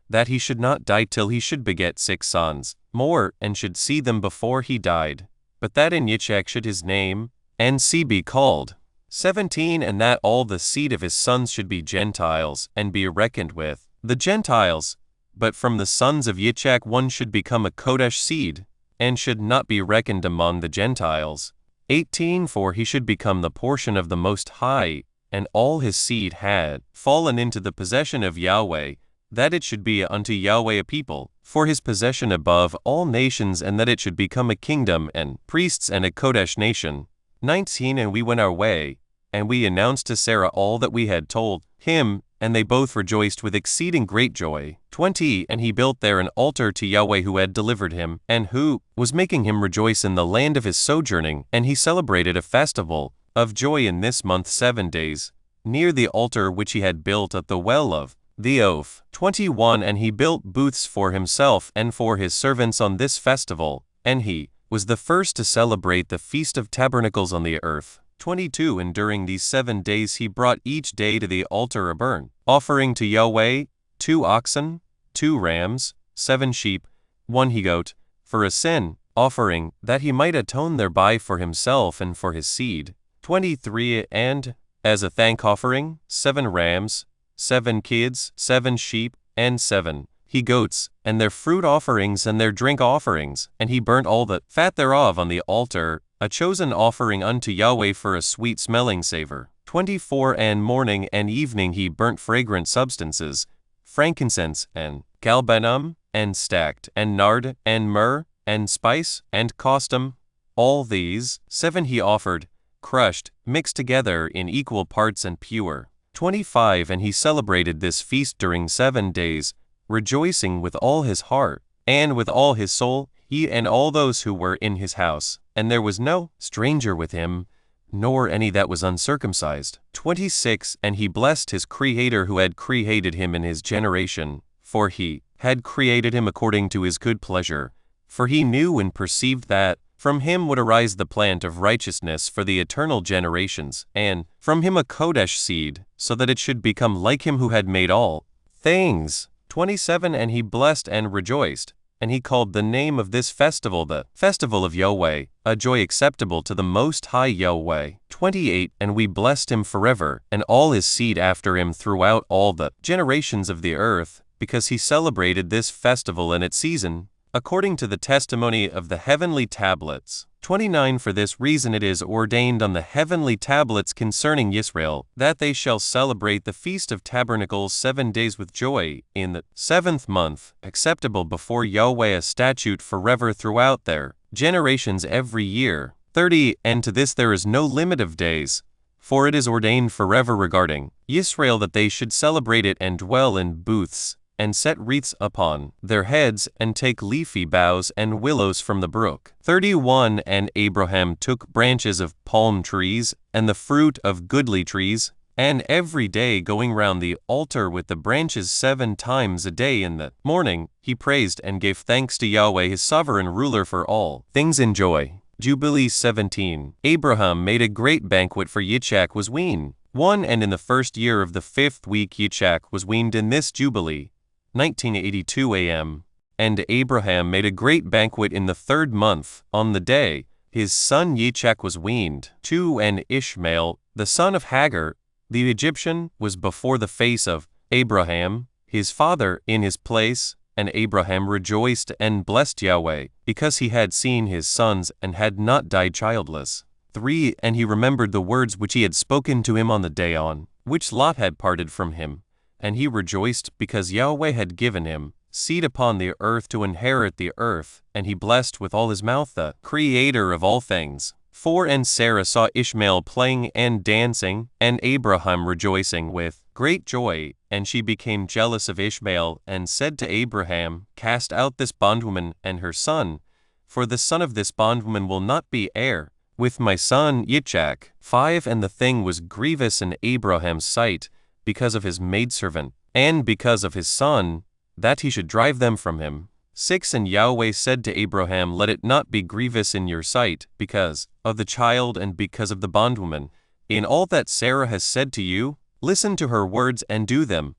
[SPEAKER 1] that he should not die till he should beget 6 sons more, and should see them before he died. But that in Yitzchak should his name and seed be called. 17. And that all the seed of his sons should be Gentiles, and be reckoned with the Gentiles. But from the sons of Yitzchak one should become a Kodesh seed, and should not be reckoned among the Gentiles. 18. For he should become the portion of the Most High, and all his seed had fallen into the possession of Yahweh, that it should be unto Yahweh a people, for his possession above all nations, and that it should become a kingdom, and priests, and a Kodesh nation. 19. And we went our way, and we announced to Sarah all that we had told him, and they both rejoiced with exceeding great joy. 20. And he built there an altar to Yahweh who had delivered him, and who was making him rejoice in the land of his sojourning, and he celebrated a festival of joy in this month 7 days, near the altar which he had built at the well of the oath. 21. And he built booths for himself and for his servants on this festival, and he was the first to celebrate the Feast of Tabernacles on the earth. 22. And during these 7 days he brought each day to the altar a burnt offering to Yahweh, 2 oxen, 2 rams, 7 sheep, 1 he-goat, for a sin offering, that he might atone thereby for himself and for his seed. 23. And, as a thank offering, 7 rams, 7 kids, 7 sheep, and 7 he-goats, and their fruit offerings and their drink offerings, and he burnt all the fat thereof on the altar, a chosen offering unto Yahweh for a sweet-smelling savor. 24. And morning and evening he burnt fragrant substances, frankincense, and galbanum, and stacked, and nard, and myrrh, and spice, and costum. All these 7 he offered, crushed, mixed together in equal parts and pure. 25. And he celebrated this feast during 7 days, rejoicing with all his heart, and with all his soul, he and all those who were in his house. And there was no stranger with him, nor any that was uncircumcised. 26. And he blessed his Creator who had created him in his generation, for he had created him according to his good pleasure. For he knew and perceived that from him would arise the plant of righteousness for the eternal generations, and from him a Kodesh seed, so that it should become like him who had made all things. 27 And he blessed and rejoiced, and he called the name of this festival the festival of Yahweh, a joy acceptable to the Most High Yahweh. 28 And we blessed him forever, and all his seed after him throughout all the generations of the earth, because he celebrated this festival in its season, according to the testimony of the heavenly tablets. 29 For this reason it is ordained on the heavenly tablets concerning Israel, that they shall celebrate the Feast of Tabernacles 7 days with joy, in the 7th month, acceptable before Yahweh, a statute forever throughout their generations every year. 30 And to this there is no limit of days, for it is ordained forever regarding Israel that they should celebrate it and dwell in booths, and set wreaths upon their heads, and take leafy boughs and willows from the brook. 31 And Abraham took branches of palm trees, and the fruit of goodly trees, and every day going round the altar with the branches 7 times a day in the morning, he praised and gave thanks to Yahweh his sovereign ruler for all things in joy. Jubilees 17 Abraham made a great banquet for Yitzchak was weaned. 1 And in the first year of the 5th week Yitzchak was weaned in this Jubilee, 1982 AM. And Abraham made a great banquet in the 3rd month, on the day his son Yitzchak was weaned. 2 And Ishmael, the son of Hagar, the Egyptian, was before the face of Abraham, his father, in his place, and Abraham rejoiced and blessed Yahweh, because he had seen his sons and had not died childless. 3 And he remembered the words which he had spoken to him on the day on which Lot had parted from him, and he rejoiced because Yahweh had given him seed upon the earth to inherit the earth, and he blessed with all his mouth the Creator of all things. 4 And Sarah saw Ishmael playing and dancing, and Abraham rejoicing with great joy, and she became jealous of Ishmael, and said to Abraham, Cast out this bondwoman and her son, for the son of this bondwoman will not be heir with my son Yitzchak. 5 And the thing was grievous in Abraham's sight, because of his maidservant, and because of his son, that he should drive them from him. 6 And Yahweh said to Abraham, Let it not be grievous in your sight, because of the child and because of the bondwoman. In all that Sarah has said to you, listen to her words and do them.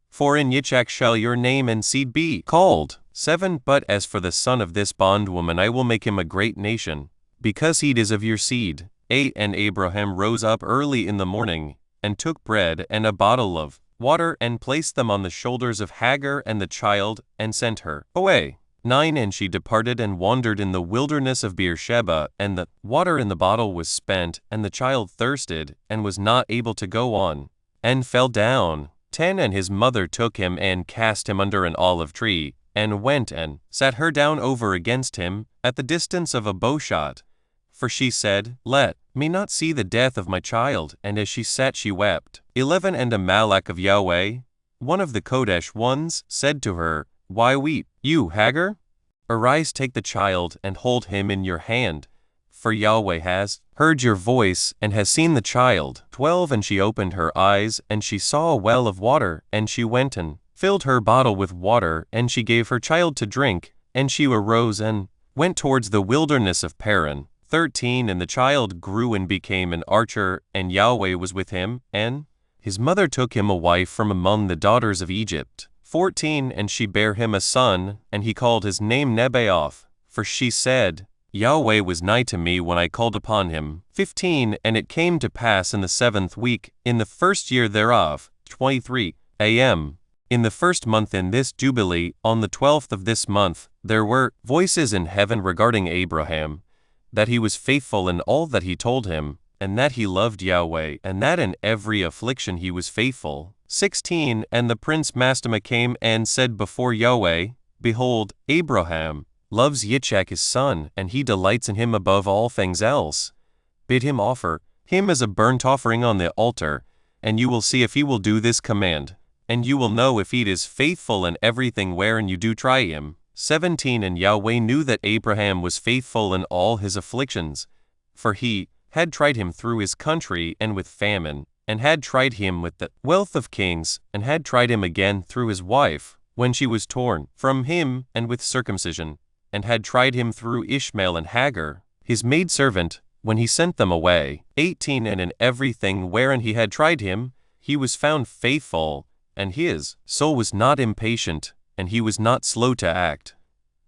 [SPEAKER 1] For in Yitzchak shall your name and seed be called. 7 But as for the son of this bondwoman, I will make him a great nation, because he is of your seed. 8 And Abraham rose up early in the morning, and took bread and a bottle of water, and placed them on the shoulders of Hagar and the child, and sent her away. 9 And she departed and wandered in the wilderness of Beersheba, and the water in the bottle was spent, and the child thirsted, and was not able to go on, and fell down. 10 And his mother took him and cast him under an olive tree, and went and sat her down over against him, at the distance of a bowshot. For she said, Let me not see the death of my child. And as she sat she wept. 11 And a Malach of Yahweh, one of the Kodesh ones, said to her, Why weep you, Hagar? Arise, take the child, and hold him in your hand, for Yahweh has heard your voice, and has seen the child. 12 And she opened her eyes, and she saw a well of water, and she went and filled her bottle with water, and she gave her child to drink, and she arose and went towards the wilderness of Paran. 13 And the child grew and became an archer, and Yahweh was with him, and his mother took him a wife from among the daughters of Egypt. 14 And she bare him a son, and he called his name Nebaioth, for she said, Yahweh was nigh to me when I called upon him. 15 And it came to pass in the 7th week, in the 1st year thereof, 23 AM, in the 1st month in this Jubilee, on the 12th of this month, there were voices in heaven regarding Abraham, that he was faithful in all that he told him, and that he loved Yahweh, and that in every affliction he was faithful. 16 And the prince Mastema came and said before Yahweh, Behold, Abraham loves Yitzchak his son, and he delights in him above all things else. Bid him offer him as a burnt offering on the altar, and you will see if he will do this command, and you will know if he is faithful in everything wherein you do try him. 17 And Yahweh knew that Abraham was faithful in all his afflictions, for he had tried him through his country and with famine, and had tried him with the wealth of kings, and had tried him again through his wife, when she was torn from him, and with circumcision, and had tried him through Ishmael and Hagar, his maidservant, when he sent them away. 18 And in everything wherein he had tried him, he was found faithful, and his soul was not impatient, and he was not slow to act.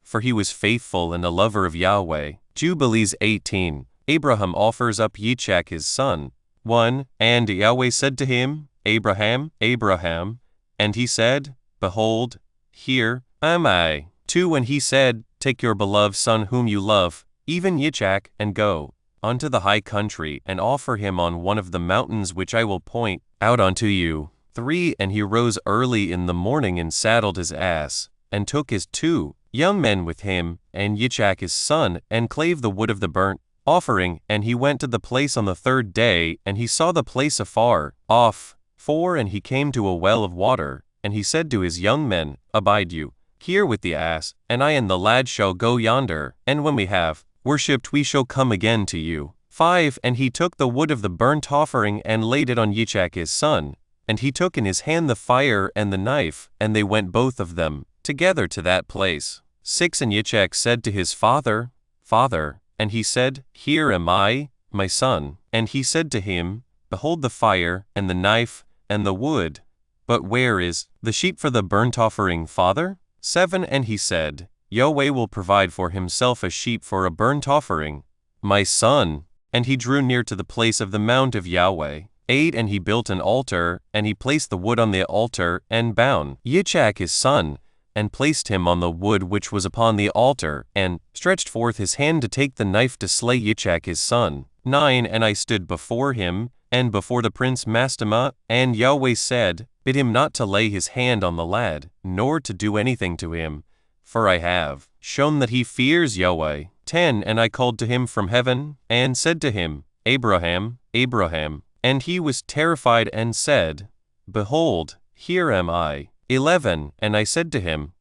[SPEAKER 1] For he was faithful and a lover of Yahweh. Jubilees 18. Abraham offers up Yitzchak his son. 1. And Yahweh said to him, Abraham, Abraham. And he said, Behold, here am I. 2. And he said, Take your beloved son whom you love, even Yitzchak, and go unto the high country, and offer him on one of the mountains which I will point out unto you. 3. And he rose early in the morning and saddled his ass, and took his 2 young men with him, and Yitzchak his son, and clave the wood of the burnt offering, and he went to the place on the 3rd day, and he saw the place afar off. 4. And he came to a well of water, and he said to his young men, Abide you here with the ass, and I and the lad shall go yonder, and when we have worshipped we shall come again to you. 5. And he took the wood of the burnt offering, and laid it on Yitzchak his son, and he took in his hand the fire and the knife, and they went both of them together to that place. 6. And Yitzchak said to his father, Father. And he said, Here am I, my son. And he said to him, Behold the fire, and the knife, and the wood. But where is the sheep for the burnt offering, father? 7. And he said, Yahweh will provide for himself a sheep for a burnt offering, my son. And he drew near to the place of the mount of Yahweh. 8. And he built an altar, and he placed the wood on the altar, and bound Yitzchak his son, and placed him on the wood which was upon the altar, and stretched forth his hand to take the knife to slay Yitzchak his son. 9. And I stood before him, and before the prince Mastema, and Yahweh said, Bid him not to lay his hand on the lad, nor to do anything to him, for I have shown that he fears Yahweh. 10. And I called to him from heaven, and said to him, Abraham, Abraham. And he was terrified and said, Behold, here am I. 11. And I said to him,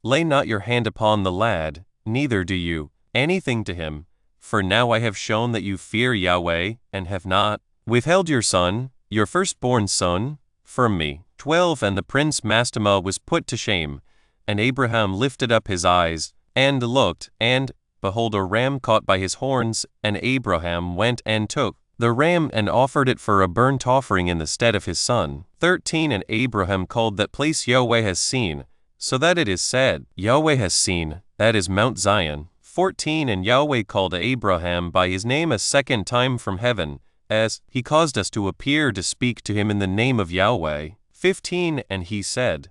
[SPEAKER 1] Lay not your hand upon the lad, neither do you anything to him, for now I have shown that you fear Yahweh, and have not withheld your son, your firstborn son, from me. 12. And the prince Mastema was put to shame, and Abraham lifted up his eyes, and looked, and, behold, a ram caught by his horns, and Abraham went and took the ram and offered it for a burnt offering in the stead of his son. 13. And Abraham called that place Yahweh has seen, so that it is said, Yahweh has seen, that is Mount Zion. 14. And Yahweh called Abraham by his name a second time from heaven, as he caused us to appear to speak to him in the name of Yahweh. 15. And he said,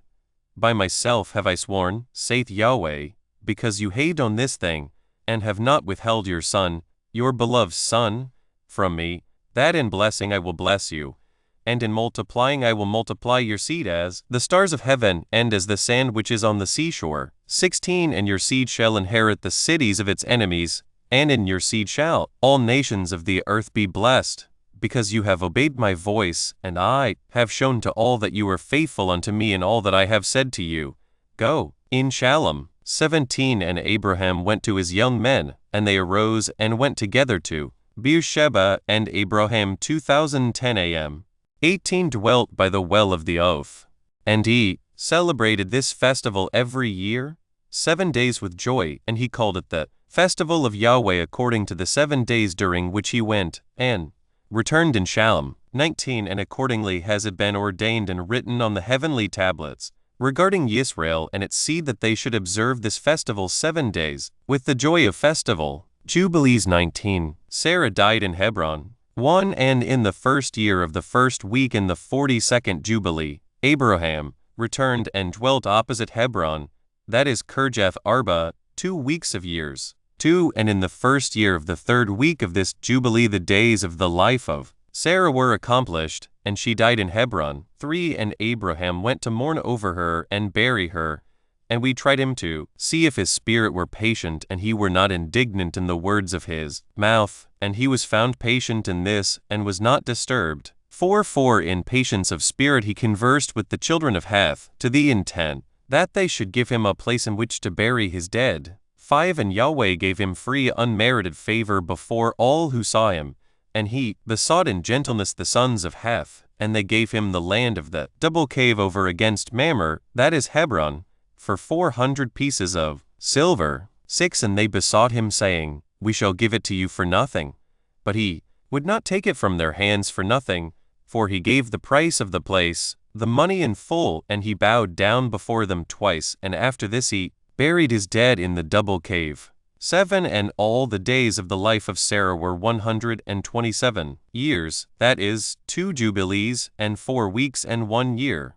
[SPEAKER 1] By myself have I sworn, saith Yahweh, because you hate on this thing, and have not withheld your son, your beloved son, from me, that in blessing I will bless you, and in multiplying I will multiply your seed as the stars of heaven, and as the sand which is on the seashore. 16. And your seed shall inherit the cities of its enemies, and in your seed shall all nations of the earth be blessed, because you have obeyed my voice, and I have shown to all that you are faithful unto me in all that I have said to you. Go in Shalom. 17. And Abraham went to his young men, and they arose and went together to Beersheba, and Abraham 2010 a.m. 18. Dwelt by the well of the oath. And he celebrated this festival every year, 7 days with joy, and he called it the festival of Yahweh according to the 7 days during which he went and returned in Shalom. 19. And accordingly has it been ordained and written on the heavenly tablets regarding Israel and its seed that they should observe this festival 7 days, with the joy of festival. Jubilees 19. Sarah died in Hebron. 1. And in the 1st year of the 1st week in the 42nd Jubilee, Abraham returned and dwelt opposite Hebron, that is Kirjath Arba, 2 weeks of years. 2. And in the 1st year of the 3rd week of this Jubilee the days of the life of Sarah were accomplished, and she died in Hebron. 3. And Abraham went to mourn over her and bury her. And we tried him to see if his spirit were patient, and he were not indignant in the words of his mouth. And he was found patient in this, and was not disturbed. 4. For in patience of spirit he conversed with the children of Heth, to the intent that they should give him a place in which to bury his dead. 5. And Yahweh gave him free unmerited favor before all who saw him, and he besought in gentleness the sons of Heth, and they gave him the land of the double cave over against Mamre, that is Hebron, for 400 pieces of silver. 6. And they besought him, saying, We shall give it to you for nothing. But he would not take it from their hands for nothing, for he gave the price of the place, the money in full, and he bowed down before them twice, and after this he buried his dead in the double cave. 7 And all the days of the life of Sarah were 127 years, that is, 2 Jubilees, and 4 weeks and 1 year.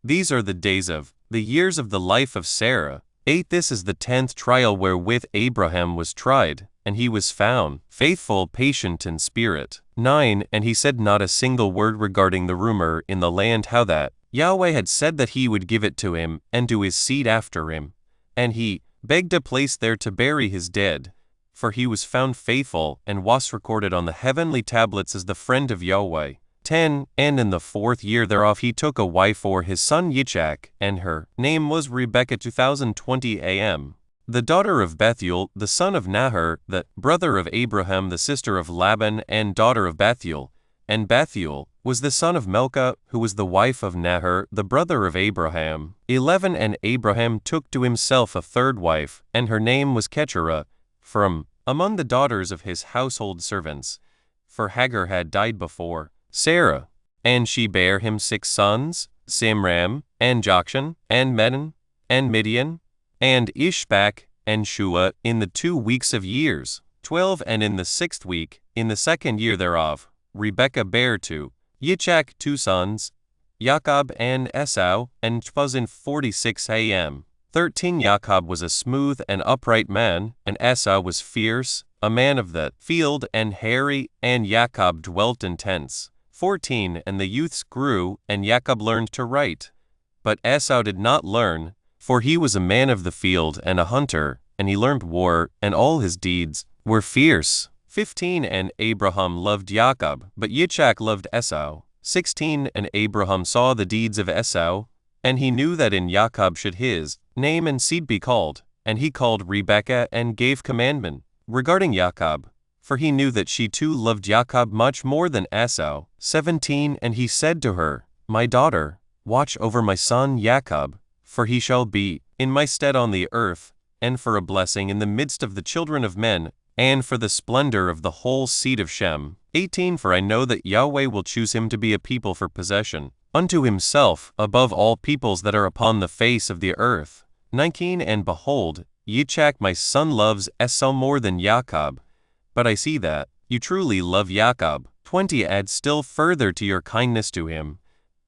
[SPEAKER 1] These are the days of the years of the life of Sarah. 8 This is the 10th trial wherewith Abraham was tried, and he was found faithful, patient in spirit. 9 And he said not a single word regarding the rumor in the land how that Yahweh had said that he would give it to him and to his seed after him. And he begged a place there to bury his dead, for he was found faithful and was recorded on the heavenly tablets as the friend of Yahweh. 10 And in the 4th year thereof he took a wife for his son Yitzchak, and her name was Rebekah 2020 am, the daughter of Bethuel, the son of Nahor, the brother of Abraham, the sister of Laban, and daughter of Bethuel. And Bethuel was the son of Milcah, who was the wife of Nahor, the brother of Abraham. 11 And Abraham took to himself a third wife, and her name was Keturah, from among the daughters of his household servants, for Hagar had died before Sarah. And she bare him 6 sons, Simram, and Jokshan, and Medan, and Midian, and Ishbak, and Shua, in the 2 weeks of years. 12 And in the 6th week, in the 2nd year thereof, Rebekah bare to Yitzchak 2 sons, Jacob and Esau, and 'twas in 46 am. 13 Jacob was a smooth and upright man, and Esau was fierce, a man of the field and hairy, and Jacob dwelt in tents. 14 And the youths grew, and Jacob learned to write. But Esau did not learn, for he was a man of the field and a hunter, and he learned war, and all his deeds were fierce. 15 And Abraham loved Jacob, but Yitzchak loved Esau. 16 And Abraham saw the deeds of Esau, and he knew that in Jacob should his name and seed be called, and he called Rebekah and gave commandment regarding Jacob, for he knew that she too loved Jacob much more than Esau. 17 And he said to her, My daughter, watch over my son Jacob, for he shall be in my stead on the earth, and for a blessing in the midst of the children of men, and for the splendor of the whole seed of Shem. 18 For I know that Yahweh will choose him to be a people for possession unto himself above all peoples that are upon the face of the earth. 19 And behold, Yitzchak my son loves Esau more than Jacob, but I see that you truly love Jacob. 20 Add still further to your kindness to him,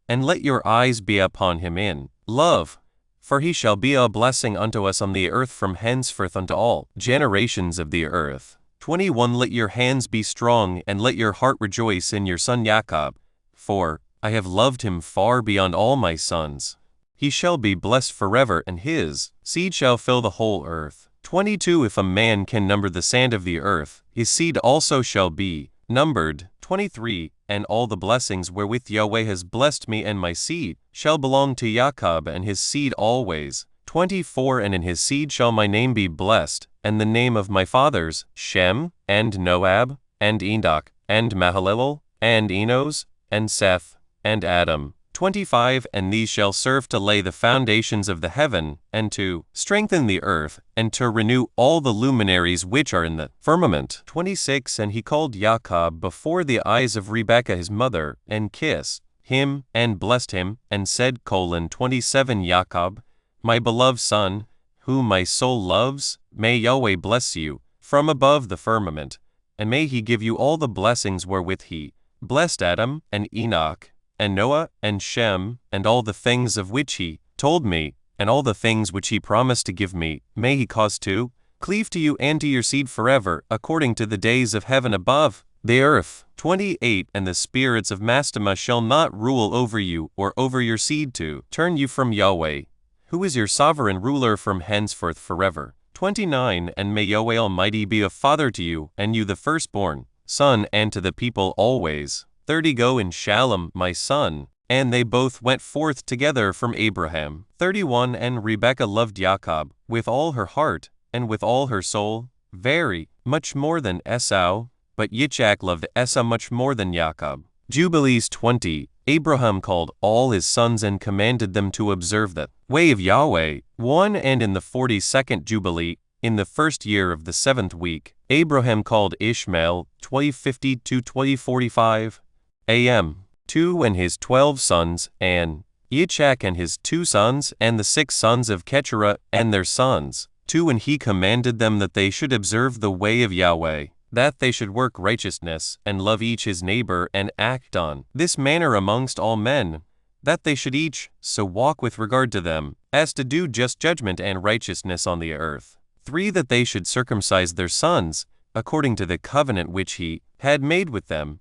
[SPEAKER 1] and let your eyes be upon him in love, for he shall be a blessing unto us on the earth from henceforth unto all generations of the earth. 21 Let your hands be strong, and let your heart rejoice in your son Jacob, for I have loved him far beyond all my sons. He shall be blessed forever, and his seed shall fill the whole earth. 22 If a man can number the sand of the earth, his seed also shall be numbered. 23 And all the blessings wherewith Yahweh has blessed me and my seed shall belong to Jacob and his seed always. 24 And in his seed shall my name be blessed, and the name of my fathers, Shem, and Noab, and Enoch, and Mahalalel, and Enos, and Seth, and Adam. 25 And these shall serve to lay the foundations of the heaven, and to strengthen the earth, and to renew all the luminaries which are in the firmament. 26 And he called Jacob before the eyes of Rebekah his mother, and kissed him, and blessed him, and said, 27 Jacob, my beloved son, whom my soul loves, may Yahweh bless you from above the firmament, and may he give you all the blessings wherewith he blessed Adam, and Enoch, and Noah, and Shem, and all the things of which he told me, and all the things which he promised to give me, may he cause to cleave to you and to your seed forever, according to the days of heaven above the earth. 28 And the spirits of Mastema shall not rule over you, or over your seed to turn you from Yahweh, who is your sovereign ruler from henceforth forever. 29 And may Yahweh Almighty be a father to you, and you the firstborn son, and to the people always. 30 Go in Shalom, my son. And they both went forth together from Abraham. 31 And Rebekah loved Jacob with all her heart, and with all her soul, very much more than Esau, but Yitzchak loved Esau much more than Jacob. Jubilees 20 Abraham called all his sons and commanded them to observe the way of Yahweh. 1 And in the 42nd Jubilee, in the 1st year of the 7th week, Abraham called Ishmael, 2050 to 2045 am. 2 And his 12 sons, and Yitzchak and his 2 sons, and the 6 sons of Keturah and their sons. 2 And he commanded them that they should observe the way of Yahweh, that they should work righteousness, and love each his neighbor, and act on this manner amongst all men, that they should each so walk with regard to them, as to do just judgment and righteousness on the earth. 3 That they should circumcise their sons, according to the covenant which he had made with them,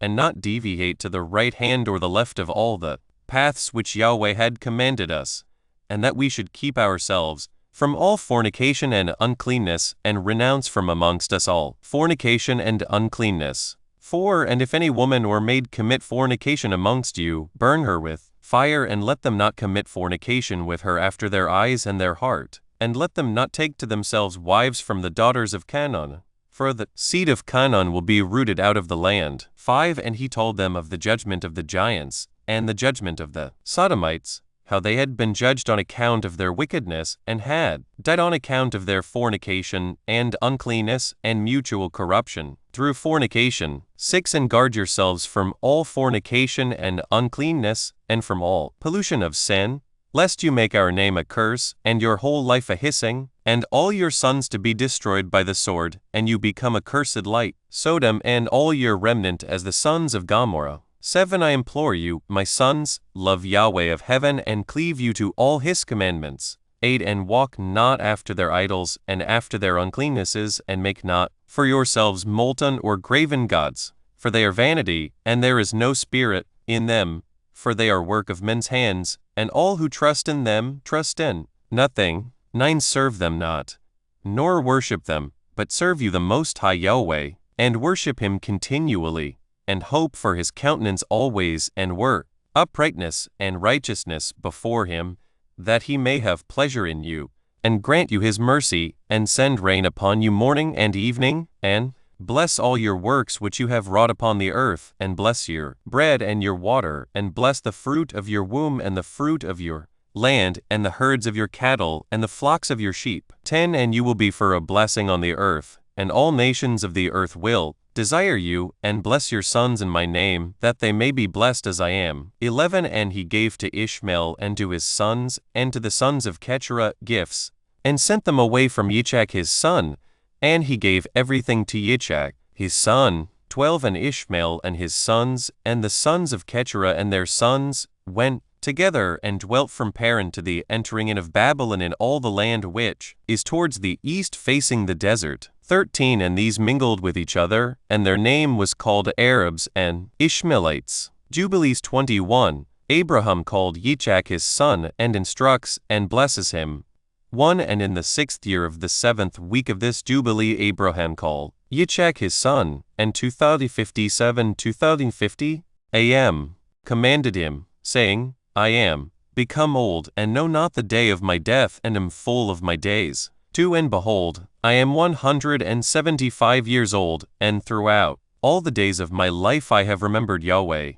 [SPEAKER 1] and not deviate to the right hand or the left of all the paths which Yahweh had commanded us, and that we should keep ourselves from all fornication and uncleanness, and renounce from amongst us all fornication and uncleanness. 4 And if any woman or maid commit fornication amongst you, burn her with fire, and let them not commit fornication with her after their eyes and their heart, and let them not take to themselves wives from the daughters of Canaan, for the seed of Canaan will be rooted out of the land. 5 And he told them of the judgment of the giants, and the judgment of the Sodomites, how they had been judged on account of their wickedness, and had died on account of their fornication, and uncleanness, and mutual corruption, through fornication. 6 And guard yourselves from all fornication and uncleanness, and from all pollution of sin, lest you make our name a curse, and your whole life a hissing, and all your sons to be destroyed by the sword, and you become a cursed light, Sodom and all your remnant as the sons of Gomorrah. 7 I implore you, my sons, love Yahweh of heaven, and cleave you to all his commandments. 8 And walk not after their idols, and after their uncleannesses, and make not for yourselves molten or graven gods, for they are vanity, and there is no spirit in them, for they are work of men's hands, and all who trust in them trust in nothing. 9 Serve them not, nor worship them, but serve you the Most High Yahweh, and worship him continually, and hope for his countenance always, and work uprightness and righteousness before him, that he may have pleasure in you, and grant you his mercy, and send rain upon you morning and evening, and bless all your works which you have wrought upon the earth, and bless your bread and your water, and bless the fruit of your womb, and the fruit of your land, and the herds of your cattle, and the flocks of your sheep. 10 And you will be for a blessing on the earth, and all nations of the earth will desire you, and bless your sons in my name, that they may be blessed as I am. 11 And he gave to Ishmael and to his sons, and to the sons of Keturah, gifts, and sent them away from Yitzchak his son, and he gave everything to Yitzchak his son. 12 And Ishmael and his sons, and the sons of Keturah and their sons, went together and dwelt from Paran to the entering in of Babylon in all the land which is towards the east facing the desert. 13 And these mingled with each other, and their name was called Arabs and Ishmaelites. Jubilees 21 Abraham called Yitzchak his son, and instructs and blesses him. 1 And in the 6th year of the 7th week of this Jubilee Abraham called Yitzchak his son, and 2050 am commanded him, saying, I am become old, and know not the day of my death, and am full of my days. 2 And behold, I am 175 years old, and throughout all the days of my life I have remembered Yahweh,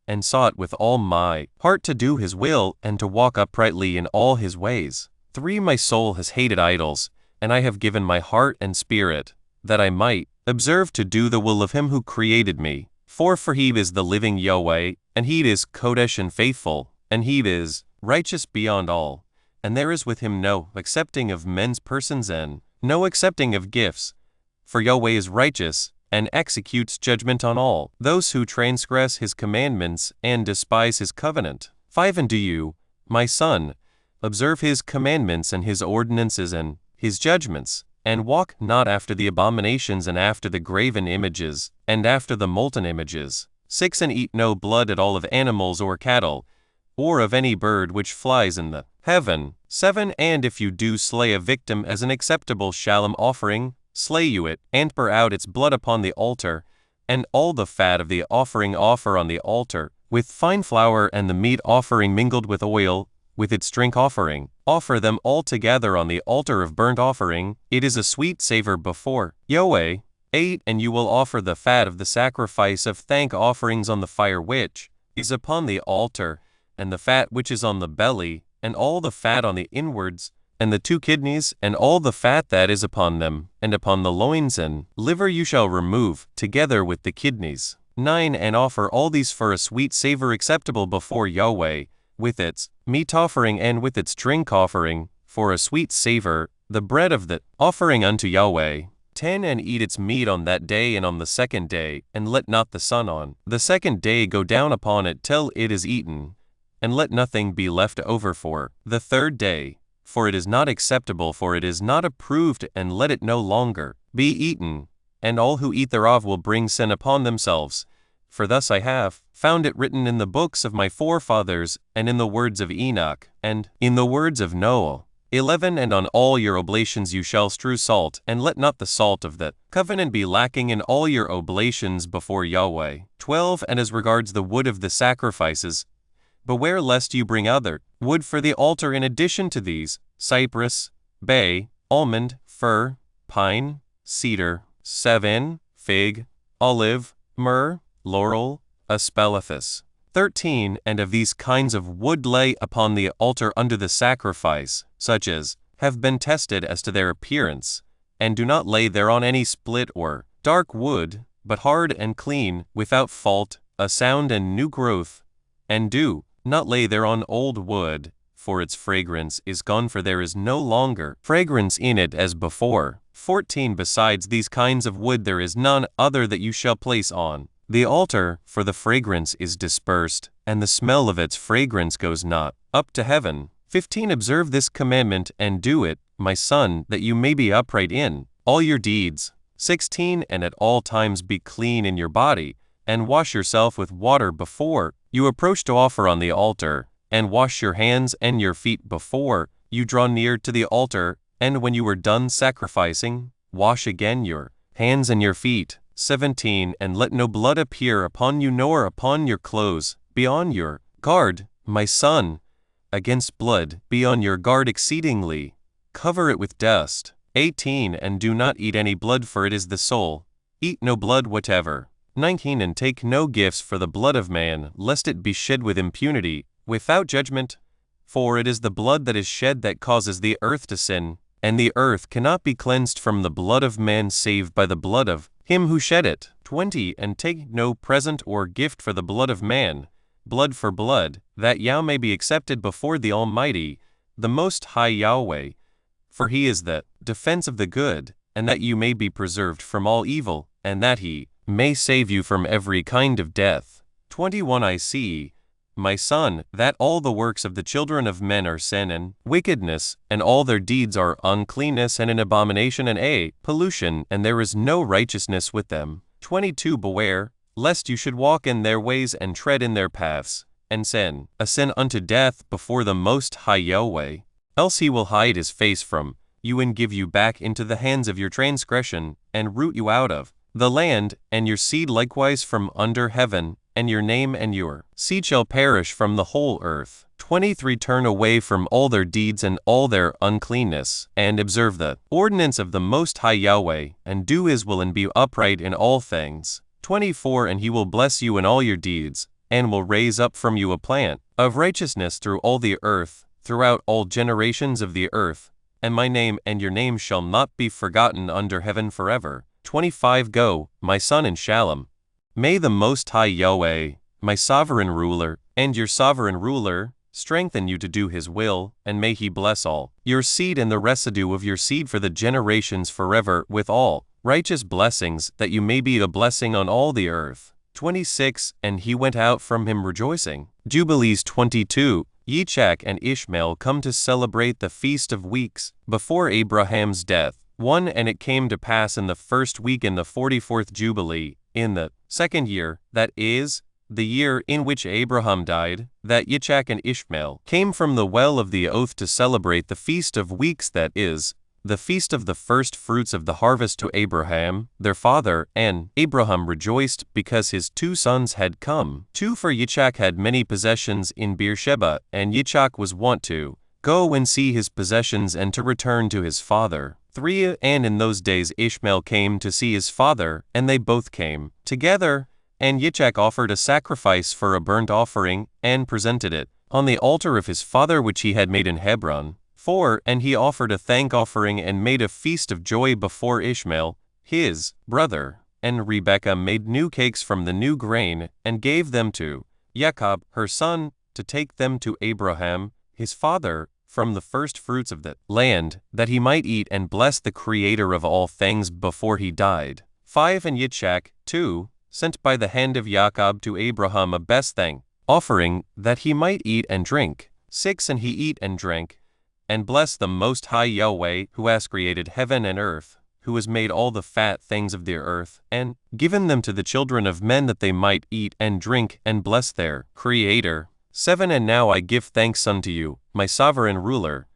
[SPEAKER 1] and sought with all my heart to do his will, and to walk uprightly in all his ways. 3 My soul has hated idols, and I have given my heart and spirit, that I might observe to do the will of him who created me. 4 For he is the living Yahweh, and he is Kodesh and faithful, and he is righteous beyond all, and there is with him no accepting of men's persons, and no accepting of gifts. For Yahweh is righteous, and executes judgment on all those who transgress his commandments, and despise his covenant. 5 And do you, my son, observe his commandments and his ordinances and his judgments, and walk not after the abominations, and after the graven images, and after the molten images. 6 And eat no blood at all of animals or cattle, or of any bird which flies in the heaven. 7 And if you do slay a victim as an acceptable shalom offering, slay you it, and pour out its blood upon the altar, and all the fat of the offering offer on the altar, with fine flour, and the meat offering mingled with oil, with its drink offering. Offer them all together on the altar of burnt offering. It is a sweet savor before Yahweh. 8 And you will offer the fat of the sacrifice of thank offerings on the fire which is upon the altar, and the fat which is on the belly, and all the fat on the inwards, and the 2 kidneys, and all the fat that is upon them, and upon the loins and liver you shall remove, together with the kidneys. 9 And offer all these for a sweet savor acceptable before Yahweh, with its meat offering and with its drink offering, for a sweet savor, the bread of the offering unto Yahweh. 10 And eat its meat on that day and on the second day, and let not the sun on the second day go down upon it till it is eaten, and let nothing be left over for the third day, for it is not acceptable, for it is not approved, and let it no longer be eaten, and all who eat thereof will bring sin upon themselves. For thus I have found it written in the books of my forefathers, and in the words of Enoch, and in the words of Noah. 11 And on all your oblations you shall strew salt, and let not the salt of the covenant be lacking in all your oblations before Yahweh. 12 And as regards the wood of the sacrifices, beware lest you bring other wood for the altar in addition to these: cypress, bay, almond, fir, pine, cedar, 7 Fig, olive, myrrh, laurel, aspalathus. 13 And of these kinds of wood lay upon the altar under the sacrifice, such as have been tested as to their appearance, and do not lay thereon any split or dark wood, but hard and clean, without fault, a sound and new growth. And do not lay thereon old wood, for its fragrance is gone, for there is no longer fragrance in it as before. 14 Besides these kinds of wood there is none other that you shall place on the altar, for the fragrance is dispersed, and the smell of its fragrance goes not up to heaven. 15 Observe this commandment, and do it, my son, that you may be upright in all your deeds. 16 And at all times be clean in your body, and wash yourself with water before you approach to offer on the altar, and wash your hands and your feet before you draw near to the altar, and when you are done sacrificing, wash again your hands and your feet. 17 And let no blood appear upon you nor upon your clothes. Be on your guard, my son, against blood. Be on your guard exceedingly. Cover it with dust. 18 And do not eat any blood, for it is the soul. Eat no blood whatever. 19 And take no gifts for the blood of man, lest it be shed with impunity, without judgment. For it is the blood that is shed that causes the earth to sin, and the earth cannot be cleansed from the blood of man save by the blood of him who shed it. 20 And take no present or gift for the blood of man, blood for blood, that Yah may be accepted before the Almighty, the Most High Yahweh. For he is the defense of the good, and that you may be preserved from all evil, and that he may save you from every kind of death. 21 I see, my son, that all the works of the children of men are sin and wickedness, and all their deeds are uncleanness and an abomination and a pollution, and there is no righteousness with them. 22 Beware, lest you should walk in their ways and tread in their paths, and sin, a sin unto death before the Most High Yahweh. Else he will hide his face from you and give you back into the hands of your transgression, and root you out of the land, and your seed likewise from under heaven, and your name and your seed shall perish from the whole earth. 23 Turn away from all their deeds and all their uncleanness, and observe the ordinance of the Most High Yahweh, and do his will and be upright in all things. 24 And he will bless you in all your deeds, and will raise up from you a plant of righteousness through all the earth, throughout all generations of the earth, and my name and your name shall not be forgotten under heaven forever. 25 Go, my son, in Shalom. May the Most High Yahweh, my sovereign ruler, and your sovereign ruler, strengthen you to do his will, and may he bless all your seed and the residue of your seed for the generations forever with all righteous blessings, that you may be a blessing on all the earth. 26 And he went out from him rejoicing. Jubilees 22 Yitzhak and Ishmael come to celebrate the Feast of Weeks before Abraham's death. 1 And it came to pass in the first week in the 44th Jubilee, in the second year, that is, the year in which Abraham died, that Yitzhak and Ishmael came from the well of the oath to celebrate the Feast of Weeks, that is, the feast of the first fruits of the harvest, to Abraham, their father, and Abraham rejoiced because his 2 sons had come. 2 For Yitzhak had many possessions in Beersheba, and Yitzhak was wont to go and see his possessions and to return to his father. 3 And in those days Ishmael came to see his father, and they both came together, and Yitzhak offered a sacrifice for a burnt offering, and presented it on the altar of his father which he had made in Hebron. 4 And he offered a thank offering and made a feast of joy before Ishmael, his brother. And Rebekah made new cakes from the new grain, and gave them to Jacob, her son, to take them to Abraham, his father, from the first fruits of the land, that he might eat and bless the Creator of all things before he died. 5. And Yitzchak, too, sent by the hand of Jacob to Abraham a best thing, offering that he might eat and drink. 6. And he eat and drank, and blessed the Most High Yahweh, who has created heaven and earth, who has made all the fat things of the earth, and given them to the children of men that they might eat and drink and bless their Creator. 7. And now I give thanks unto you, my sovereign ruler,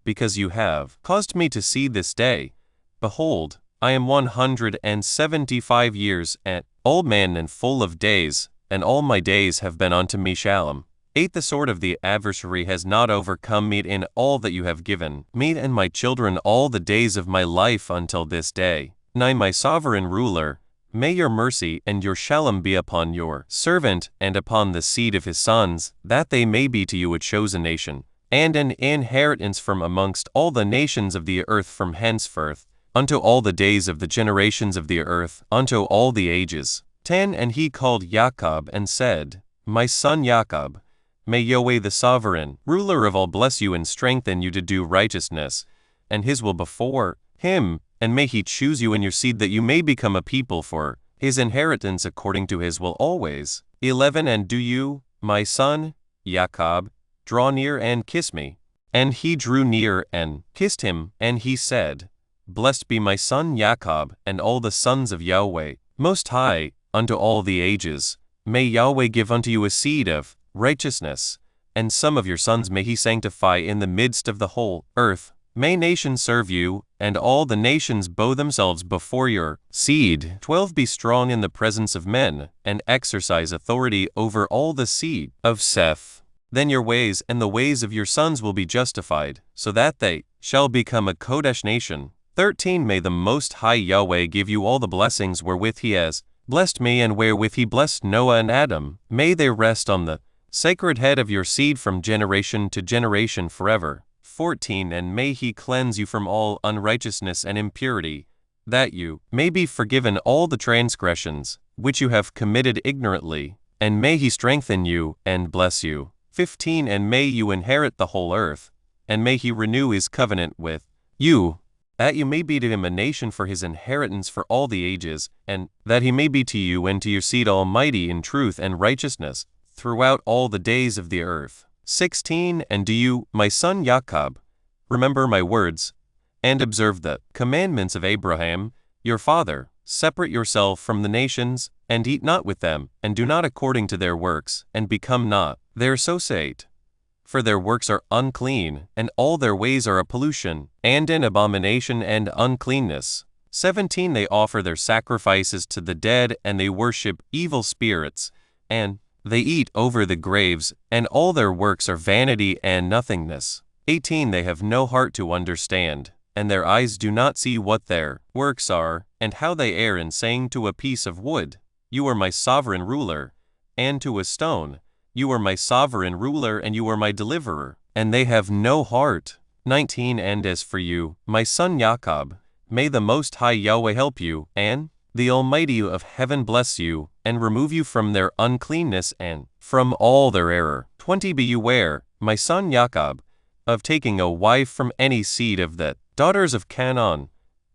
[SPEAKER 1] because you have caused me to see this day. Behold, I am 175 years and old man and full of days, and all my days have been unto me shalom. 8. The sword of the adversary has not overcome me in all that you have given me and my children all the days of my life until this day. 9. My sovereign ruler, may your mercy and your shalom be upon your servant and upon the seed of his sons, that they may be to you a chosen nation, and an inheritance from amongst all the nations of the earth from henceforth, unto all the days of the generations of the earth, unto all the ages. 10. And he called Jacob and said, My son Jacob, may Yahweh the sovereign, ruler of all bless you and strengthen you to do righteousness, and his will before him, and may he choose you and your seed that you may become a people for his inheritance according to his will always. 11. And do you, my son, Jacob, draw near and kiss me. And he drew near and kissed him, and he said, Blessed be my son Jacob, and all the sons of Yahweh, Most High, unto all the ages. May Yahweh give unto you a seed of righteousness, and some of your sons may he sanctify in the midst of the whole earth. May nations serve you, and all the nations bow themselves before your seed. 12. Be strong in the presence of men, and exercise authority over all the seed of Seth. Then your ways and the ways of your sons will be justified, so that they shall become a Kodesh nation. 13. May the Most High Yahweh give you all the blessings wherewith he has blessed me and wherewith he blessed Noah and Adam. May they rest on the sacred head of your seed from generation to generation forever. 14. And may he cleanse you from all unrighteousness and impurity, that you may be forgiven all the transgressions which you have committed ignorantly, and may he strengthen you and bless you. 15. And may you inherit the whole earth, and may he renew his covenant with you, that you may be to him a nation for his inheritance for all the ages, and that he may be to you and to your seed almighty in truth and righteousness throughout all the days of the earth. 16. And do you, my son Jacob, remember my words, and observe the commandments of Abraham, your father. Separate yourself from the nations, and eat not with them, and do not according to their works, and become not their associate. For their works are unclean, and all their ways are a pollution, and an abomination and uncleanness. 17. They offer their sacrifices to the dead, and they worship evil spirits, and they eat over the graves, and all their works are vanity and nothingness. 18. They have no heart to understand, and their eyes do not see what their works are, and how they err in saying to a piece of wood, You are my sovereign ruler, and to a stone, You are my sovereign ruler and you are my deliverer, and they have no heart. 19. And as for you, my son Jacob, may the Most High Yahweh help you, and the Almighty of heaven bless you, and remove you from their uncleanness and from all their error. 20. Beware, my son Jacob, of taking a wife from any seed of the daughters of Canaan,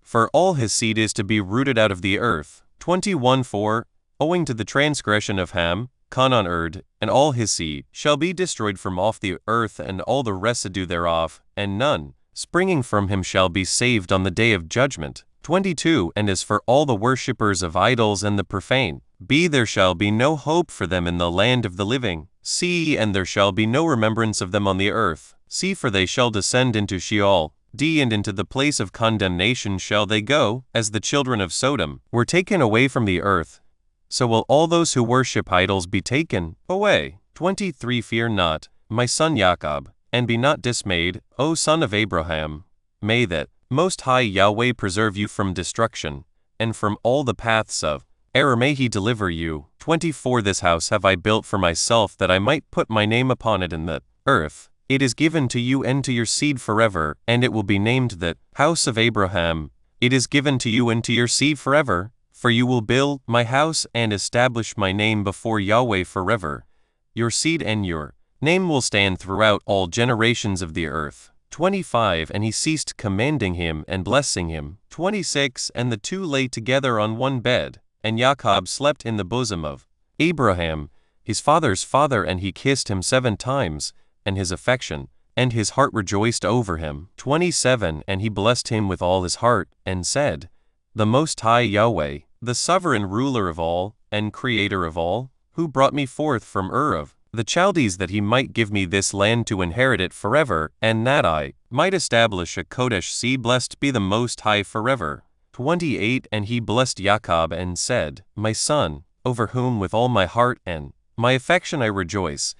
[SPEAKER 1] for all his seed is to be rooted out of the earth. 21. For, owing to the transgression of Ham, Canaan, and all his seed shall be destroyed from off the earth, and all the residue thereof, and none springing from him shall be saved on the day of judgment. 22. And as for all the worshippers of idols and the profane, there shall be no hope for them in the land of the living. See, and there shall be no remembrance of them on the earth. See, for they shall descend into Sheol. D. And into the place of condemnation shall they go, as the children of Sodom were taken away from the earth. So will all those who worship idols be taken away. 23. Fear not, my son Jacob, and be not dismayed, O son of Abraham. May that Most High Yahweh preserve you from destruction, and from all the paths of error may he deliver you. 24. This house have I built for myself, that I might put my name upon it in the earth. It is given to you and to your seed forever, and it will be named the house of Abraham. It is given to you and to your seed forever. For you will build my house and establish my name before Yahweh forever. Your seed and your name will stand throughout all generations of the earth. 25 And he ceased commanding him and blessing him. 26 And the two lay together on one bed, and Jacob slept in the bosom of Abraham, his father's father, and he kissed him 7 times, and his affection, and his heart rejoiced over him. 27 And he blessed him with all his heart, and said, The Most High Yahweh, the sovereign ruler of all, and creator of all, who brought me forth from Ur of the Chaldees, that he might give me this land to inherit it forever, and that I might establish a Kodesh seed. Blessed be the Most High forever. 28 And he blessed Jacob and said, My son, over whom with all my heart and my affection I rejoice,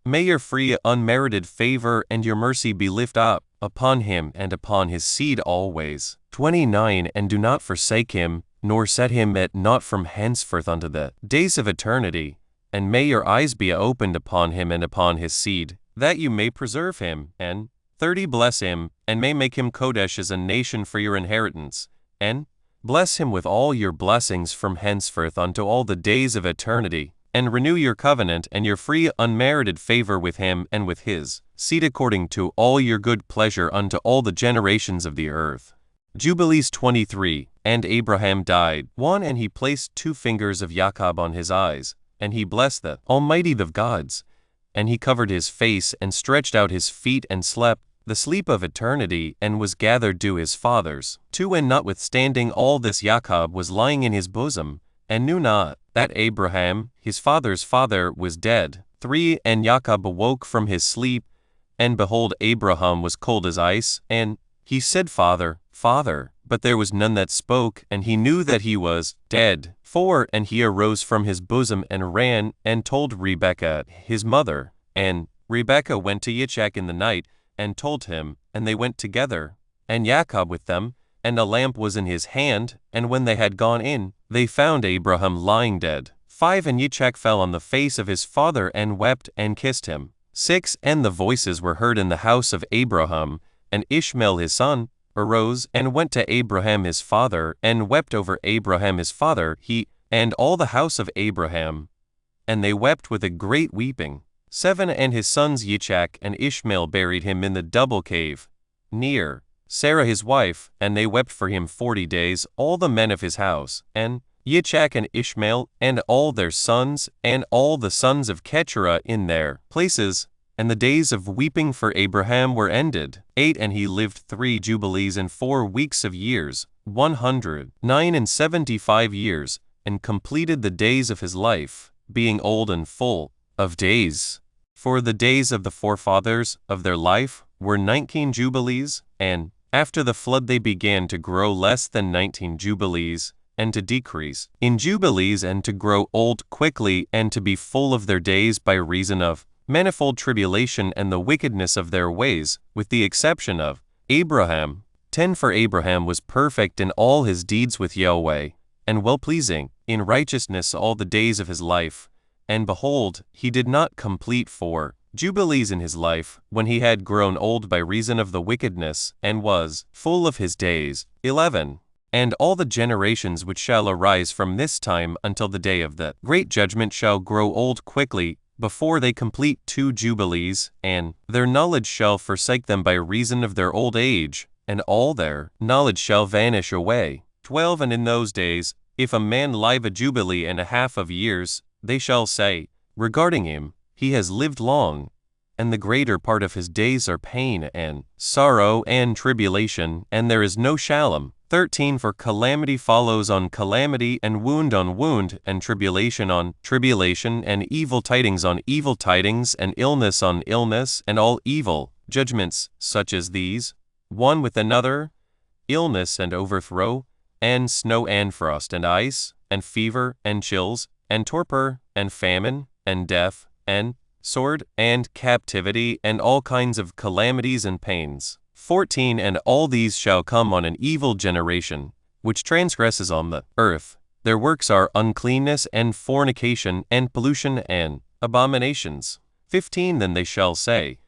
[SPEAKER 1] may your free unmerited favor and your mercy be lifted up upon him and upon his seed always. 29 And do not forsake him, nor set him at naught from henceforth unto the days of eternity. And may your eyes be opened upon him and upon his seed, that you may preserve him. And 30 Bless him, and may make him Kodesh as a nation for your inheritance. And bless him with all your blessings from henceforth unto all the days of eternity. And renew your covenant and your free unmerited favor with him and with his seed according to all your good pleasure unto all the generations of the earth. Jubilees 23 And Abraham died. 1 And he placed 2 fingers of Jacob on his eyes, and he blessed the Almighty of gods. And he covered his face and stretched out his feet and slept the sleep of eternity, and was gathered to his fathers. 2 And notwithstanding all this Jacob was lying in his bosom, and knew not that Abraham, his father's father, was dead. 3 And Jacob awoke from his sleep, and behold, Abraham was cold as ice, and he said, Father, Father. But there was none that spoke, and he knew that he was dead. 4 And he arose from his bosom and ran, and told Rebekah his mother. And Rebekah went to Yitzchak in the night, and told him, and they went together, and Jacob with them, and a lamp was in his hand. And when they had gone in, they found Abraham lying dead. 5 And Yitzchak fell on the face of his father, and wept, and kissed him. 6 And the voices were heard in the house of Abraham, and Ishmael his son arose, and went to Abraham his father, and wept over Abraham his father, he and all the house of Abraham. And they wept with a great weeping. 7 And his sons Yitzchak and Ishmael buried him in the double cave, near Sarah his wife, and they wept for him 40 days, all the men of his house, and Yitzchak and Ishmael, and all their sons, and all the sons of Keturah in their places. And the days of weeping for Abraham were ended. 8 And he lived 3 jubilees and 4 weeks of years, 109 and 75 years, and completed the days of his life, being old and full of days. For the days of the forefathers of their life were 19 jubilees, and after the flood they began to grow less than 19 jubilees, and to decrease in jubilees, and to grow old quickly, and to be full of their days by reason of manifold tribulation and the wickedness of their ways, with the exception of Abraham. 10 For Abraham was perfect in all his deeds with Yahweh, and well-pleasing in righteousness all the days of his life. And behold, he did not complete 4 jubilees in his life, when he had grown old by reason of the wickedness, and was full of his days. 11 And all the generations which shall arise from this time until the day of the great judgment shall grow old quickly, before they complete 2 jubilees, and their knowledge shall forsake them by reason of their old age, and all their knowledge shall vanish away. 12 And in those days, if a man live a jubilee and a half of years, they shall say, regarding him, he has lived long, and the greater part of his days are pain and sorrow and tribulation, and there is no shalom. 13 For calamity follows on calamity, and wound on wound, and tribulation on tribulation, and evil tidings on evil tidings, and illness on illness, and all evil judgments, such as these, one with another, illness and overthrow, and snow and frost and ice, and fever, and chills, and torpor, and famine, and death, and sword, and captivity, and all kinds of calamities and pains. 14 And all these shall come on an evil generation, which transgresses on the earth. Their works are uncleanness, and fornication, and pollution, and abominations. 15 Then they shall say,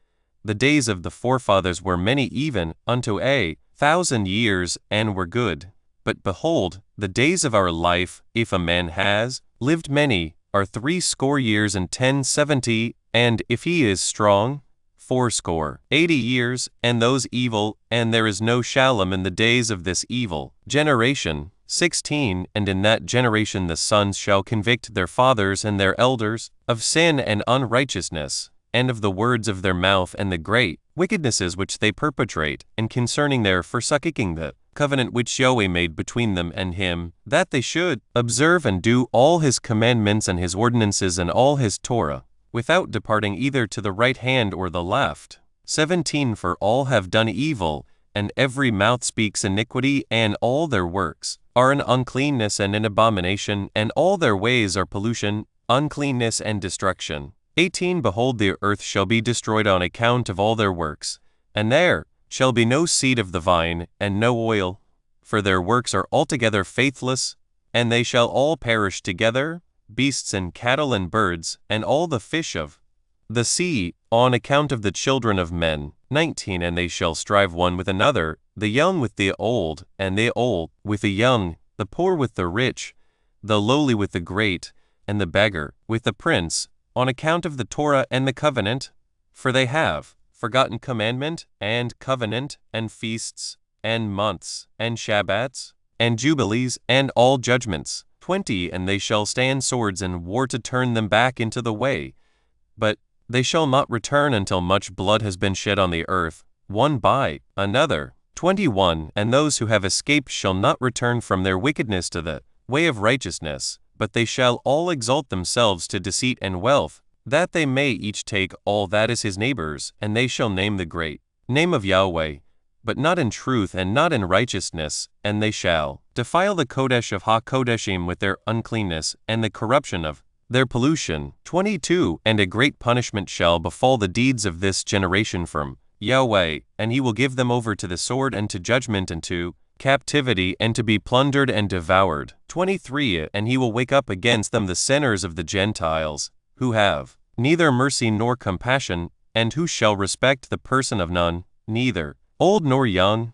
[SPEAKER 1] the days of the forefathers were many even unto 1,000 years, and were good. But behold, the days of our life, if a man has lived many, are 70 years and 10 70, and if he is strong, 80 years, and those evil, and there is no shalom in the days of this evil generation. 16 And in that generation the sons shall convict their fathers and their elders of sin and unrighteousness, and of the words of their mouth and the great wickednesses which they perpetrate, and concerning their forsaking the covenant which Yahweh made between them and him, that they should observe and do all his commandments and his ordinances and all his Torah, without departing either to the right hand or the left. 17 For all have done evil, and every mouth speaks iniquity, and all their works are an uncleanness and an abomination, and all their ways are pollution, uncleanness, and destruction. 18 Behold, the earth shall be destroyed on account of all their works, and there shall be no seed of the vine, and no oil, for their works are altogether faithless, and they shall all perish together, beasts and cattle and birds, and all the fish of the sea, on account of the children of men. 19 And they shall strive one with another, the young with the old, and the old with the young, the poor with the rich, the lowly with the great, and the beggar with the prince, on account of the Torah and the covenant, for they have forgotten commandment, and covenant, and feasts, and months, and Shabbats, and Jubilees, and all judgments. 20 And they shall stand swords and war to turn them back into the way, but they shall not return until much blood has been shed on the earth, one by another. 21 And those who have escaped shall not return from their wickedness to the way of righteousness, but they shall all exalt themselves to deceit and wealth, that they may each take all that is his neighbor's, and they shall name the great name of Yahweh, but not in truth and not in righteousness, and they shall defile the Kodesh of HaKodeshim with their uncleanness, and the corruption of their pollution. 22 And a great punishment shall befall the deeds of this generation from Yahweh, and he will give them over to the sword and to judgment and to captivity, and to be plundered and devoured. 23 And he will wake up against them the sinners of the Gentiles, who have neither mercy nor compassion, and who shall respect the person of none, neither old nor young,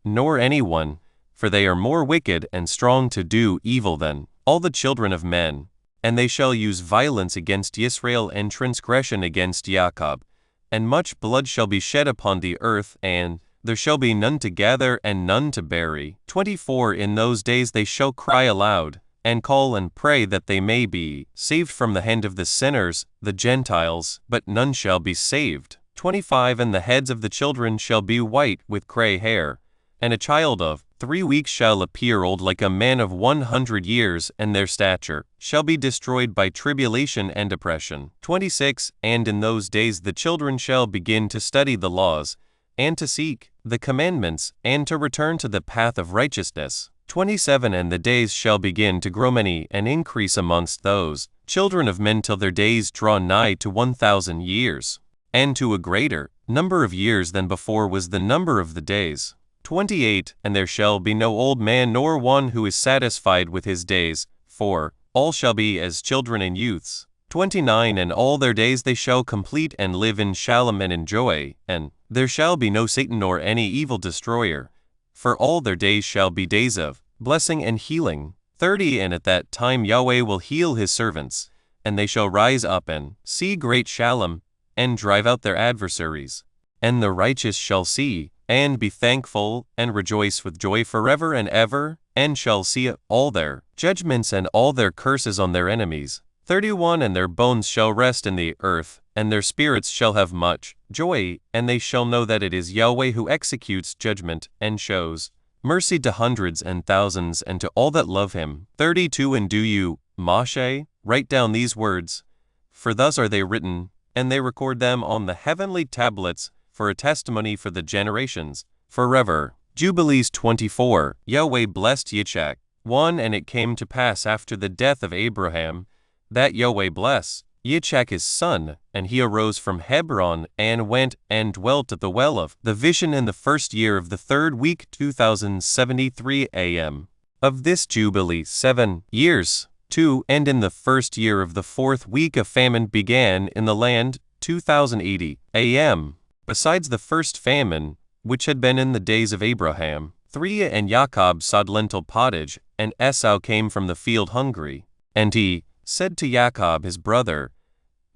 [SPEAKER 1] nor anyone, for they are more wicked and strong to do evil than all the children of men. And they shall use violence against Israel and transgression against Jacob, and much blood shall be shed upon the earth, and there shall be none to gather and none to bury. 24 In those days they shall cry aloud, and call and pray that they may be saved from the hand of the sinners, the Gentiles, but none shall be saved. 25 And the heads of the children shall be white with gray hair, and a child of 3 weeks shall appear old like a man of 100 years, and their stature shall be destroyed by tribulation and oppression. 26 And in those days the children shall begin to study the laws, and to seek the commandments, and to return to the path of righteousness. 27 And the days shall begin to grow many and increase amongst those children of men till their days draw nigh to 1,000 years, and to a greater number of years than before was the number of the days. 28 And there shall be no old man nor one who is satisfied with his days, for all shall be as children and youths. 29 And all their days they shall complete and live in shalom and in joy, and there shall be no Satan nor any evil destroyer, for all their days shall be days of blessing and healing. 30 And at that time Yahweh will heal his servants, and they shall rise up and see great shalom, and drive out their adversaries. And the righteous shall see, and be thankful, and rejoice with joy forever and ever, and shall see all their judgments and all their curses on their enemies. 31 And their bones shall rest in the earth, and their spirits shall have much joy, and they shall know that it is Yahweh who executes judgment, and shows mercy to hundreds and thousands, and to all that love him. 32 And do you, Moshe, write down these words, for thus are they written, and they record them on the heavenly tablets, for a testimony for the generations, forever. Jubilees 24 Yahweh blessed Yitzchak. 1 And it came to pass after the death of Abraham, that Yahweh blessed Yitzchak his son, and he arose from Hebron, and went and dwelt at the well of the vision in the first year of the 3rd week 2073 a.m. of this Jubilee. 7 years. 2 And in the first year of the 4th week a famine began in the land, 2080 a.m. besides the first famine, which had been in the days of Abraham. 3 And Jacob sowed lentil pottage, and Esau came from the field hungry. And he said to Jacob his brother,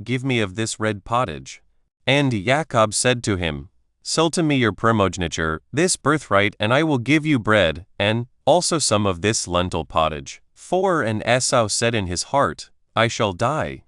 [SPEAKER 1] give me of this red pottage. And Jacob said to him, Sell to me your primogeniture, this birthright, and I will give you bread, and also some of this lentil pottage. 4 And Esau said in his heart, I shall die.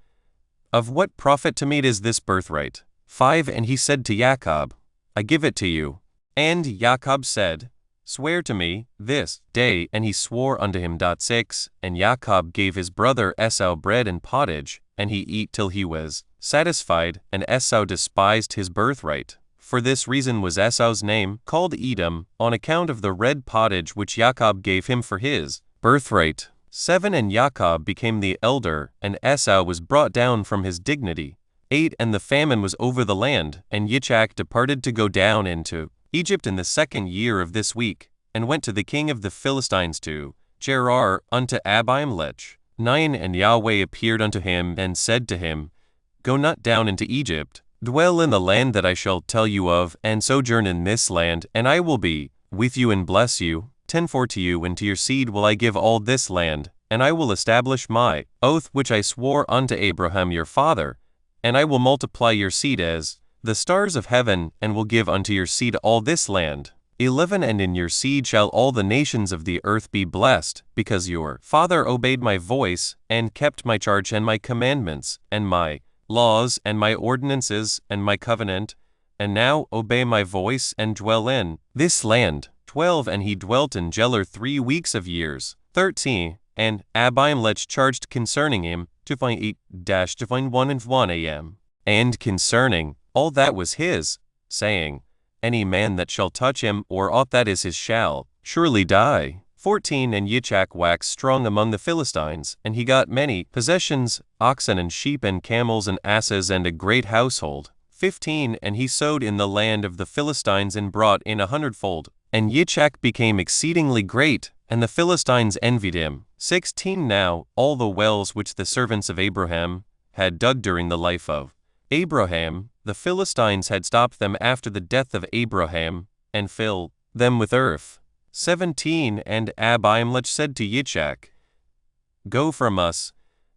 [SPEAKER 1] Of what profit to me is this birthright? 5 And he said to Jacob, I give it to you. And Jacob said, Swear to me this day. And he swore unto him. 6 And Jacob gave his brother Esau bread and pottage, and he eat till he was satisfied, and Esau despised his birthright. For this reason was Esau's name called Edom, on account of the red pottage which Jacob gave him for his birthright. 7 And Jacob became the elder, and Esau was brought down from his dignity. 8 And the famine was over the land, and Yitzchak departed to go down into Egypt in the 2nd year of this week, and went to the king of the Philistines to Gerar unto Abimelech. 9 And Yahweh appeared unto him and said to him, Go not down into Egypt, dwell in the land that I shall tell you of, and sojourn in this land, and I will be with you and bless you. 10 For to you and to your seed will I give all this land, and I will establish my oath which I swore unto Abraham your father, and I will multiply your seed as the stars of heaven, and will give unto your seed all this land. 11 And in your seed shall all the nations of the earth be blessed, because your father obeyed my voice, and kept my charge and my commandments, and my laws, and my ordinances, and my covenant, and now obey my voice, and dwell in this land. 12 And he dwelt in Gerar 3 weeks of years. 13 And Abimelech charged concerning him to find 1 and 1 a.m. And concerning all that was his, saying, Any man that shall touch him, or aught that is his, shall surely die. 14 And Yitzchak waxed strong among the Philistines, and he got many possessions, oxen and sheep and camels and asses, and a great household. 15 And he sowed in the land of the Philistines, and brought in 100-fold. And Yitzchak became exceedingly great, and the Philistines envied him. 16 Now all the wells which the servants of Abraham had dug during the life of Abraham, the Philistines had stopped them after the death of Abraham, and filled them with earth. 17 And Abimelech said to Yitzchak, Go from us,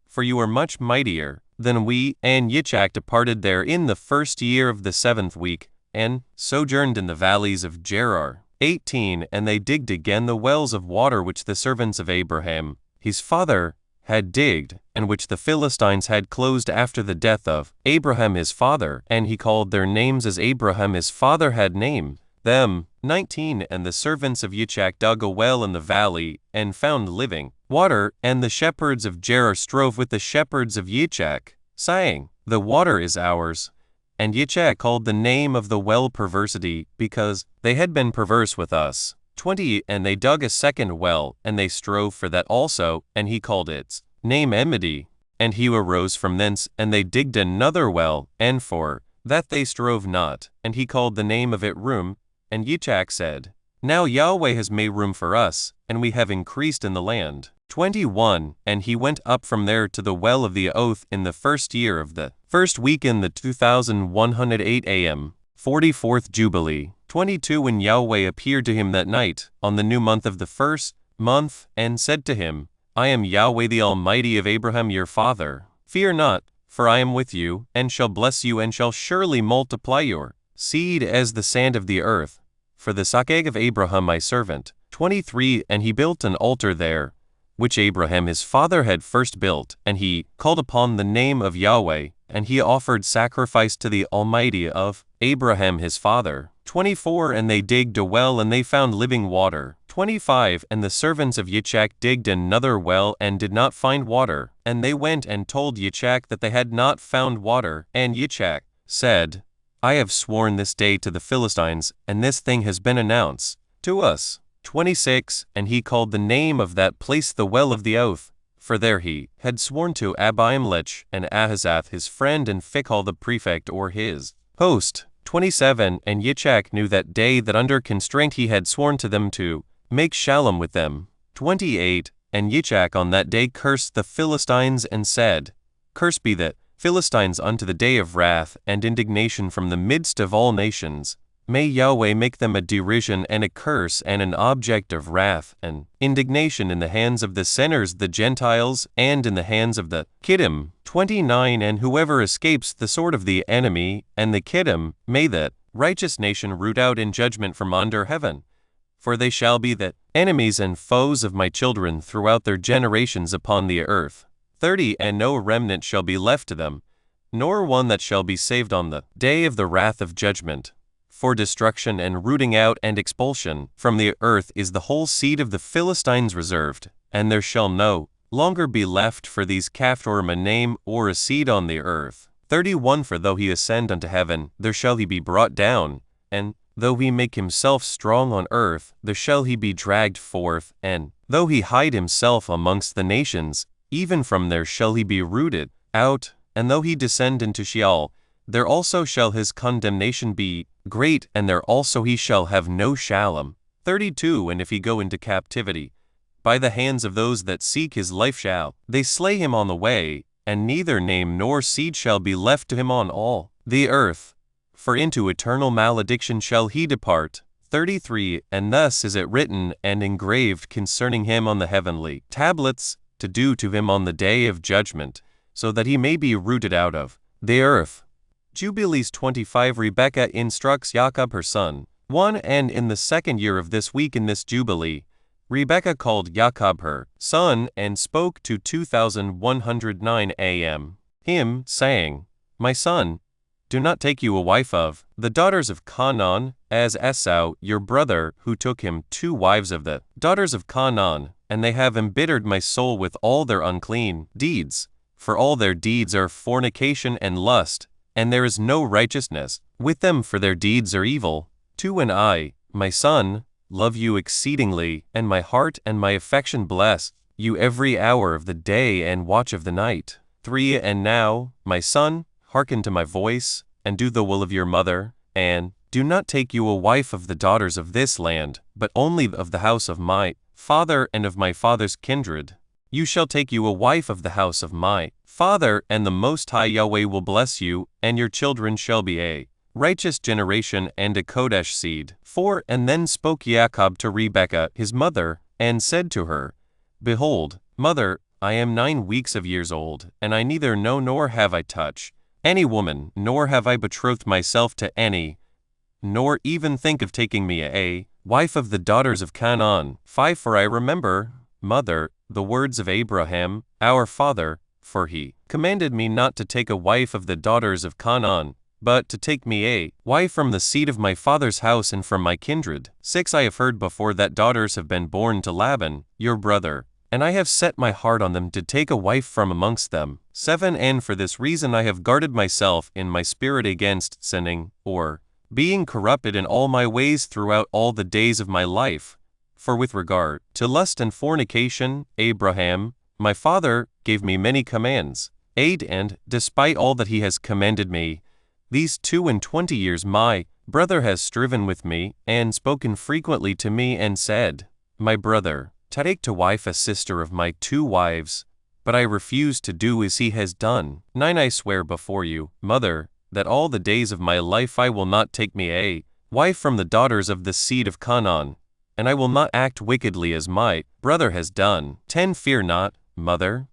[SPEAKER 1] for you are much mightier than we. And Yitzchak departed there in the 1st year of the 7th week, and sojourned in the valleys of Gerar. 18 And they digged again the wells of water which the servants of Abraham, his father, had digged, and which the Philistines had closed after the death of Abraham his father, and he called their names as Abraham his father had named them. 19 And the servants of Yitzchak dug a well in the valley, and found living water, and the shepherds of Gerar strove with the shepherds of Yitzchak, saying, The water is ours. And Yitzchak called the name of the well Perversity, because they had been perverse with us. 20 And they dug a 2nd well, and they strove for that also, and he called its name Enmity. And he arose from thence, and they digged another well, and for that they strove not, and he called the name of it Room. And Yitzchak said, Now Yahweh has made room for us, and we have increased in the land. 21 And he went up from there to the well of the oath in the 1st year of the 1st week in the 2108 a.m. 44th Jubilee. 22 And Yahweh appeared to him that night, on the new month of the 1st month, and said to him, I am Yahweh the Almighty of Abraham your father. Fear not, for I am with you, and shall bless you, and shall surely multiply your seed as the sand of the earth, for the sake of Abraham my servant. 23 And he built an altar there, which Abraham his father had first built, and he called upon the name of Yahweh, and he offered sacrifice to the Almighty of Abraham his father. 24 And they digged a well, and they found living water. 25 And the servants of Yitzchak digged another well, and did not find water. And they went and told Yitzchak that they had not found water. And Yitzchak said, I have sworn this day to the Philistines, and this thing has been announced to us. 26 And he called the name of that place the well of the oath, for there he had sworn to Abimelech and Ahazath his friend, and Phicol the prefect or his host. 27 And Yitzchak knew that day that under constraint he had sworn to them to make shalom with them. 28 And Yitzchak on that day cursed the Philistines, and said, Cursed be the Philistines unto the day of wrath and indignation from the midst of all nations. May Yahweh make them a derision and a curse and an object of wrath and indignation in the hands of the sinners, the Gentiles, and in the hands of the Kittim. 29 And whoever escapes the sword of the enemy and the Kittim, may that righteous nation root out in judgment from under heaven. For they shall be the enemies and foes of my children throughout their generations upon the earth. 30 And no remnant shall be left to them, nor one that shall be saved on the day of the wrath of judgment. For destruction and rooting out and expulsion from the earth is the whole seed of the Philistines reserved, and there shall no longer be left for these Captorim a name or a seed on the earth. 31 For though he ascend unto heaven, there shall he be brought down, and though he make himself strong on earth, there shall he be dragged forth, and though he hide himself amongst the nations, even from there shall he be rooted out, and though he descend into Sheol, there also shall his condemnation be great, and there also he shall have no shalom. 32 And if he go into captivity, by the hands of those that seek his life shall they slay him on the way, and neither name nor seed shall be left to him on all the earth, for into eternal malediction shall he depart. 33 And thus is it written and engraved concerning him on the heavenly tablets, to do to him on the day of judgment, so that he may be rooted out of the earth. Jubilees 25 Rebekah instructs Jacob her son. 1 And in the second year of this week in this Jubilee, Rebekah called Jacob her son, and spoke to 2109 am. Him, saying, My son, do not take you a wife of the daughters of Canaan, as Esau your brother, who took him 2 wives of the daughters of Canaan, and they have embittered my soul with all their unclean deeds. For all their deeds are fornication and lust, and there is no righteousness with them, for their deeds are evil. 2 And I, my son, love you exceedingly, and my heart and my affection bless you every hour of the day and watch of the night. 3 And now, my son, hearken to my voice, and do the will of your mother, and do not take you a wife of the daughters of this land, but only of the house of my father and of my father's kindred. You shall take you a wife of the house of my father, and the Most High Yahweh will bless you, and your children shall be a righteous generation and a Kodesh seed. 4 And then spoke Jacob to Rebekah his mother, and said to her, Behold, mother, I am 9 weeks of years old, and I neither know nor have I touched any woman, nor have I betrothed myself to any, nor even think of taking me a wife of the daughters of Canaan. 5 For I remember, mother, the words of Abraham, our father, for he commanded me not to take a wife of the daughters of Canaan, but to take me a wife from the seed of my father's house and from my kindred. 6 I have heard before that daughters have been born to Laban, your brother, and I have set my heart on them to take a wife from amongst them. 7 And for this reason I have guarded myself in my spirit against sinning, or being corrupted in all my ways throughout all the days of my life. For with regard to lust and fornication, Abraham, my father, gave me many commands. 8 And, despite all that he has commanded me, these 22 years my brother has striven with me, and spoken frequently to me, and said, My brother, take to wife a sister of my 2 wives. But I refused to do as he has done. 9 I swear before you, mother, that all the days of my life I will not take me a wife from the daughters of the seed of Canaan, and I will not act wickedly as my brother has done. 10 Fear not, mother.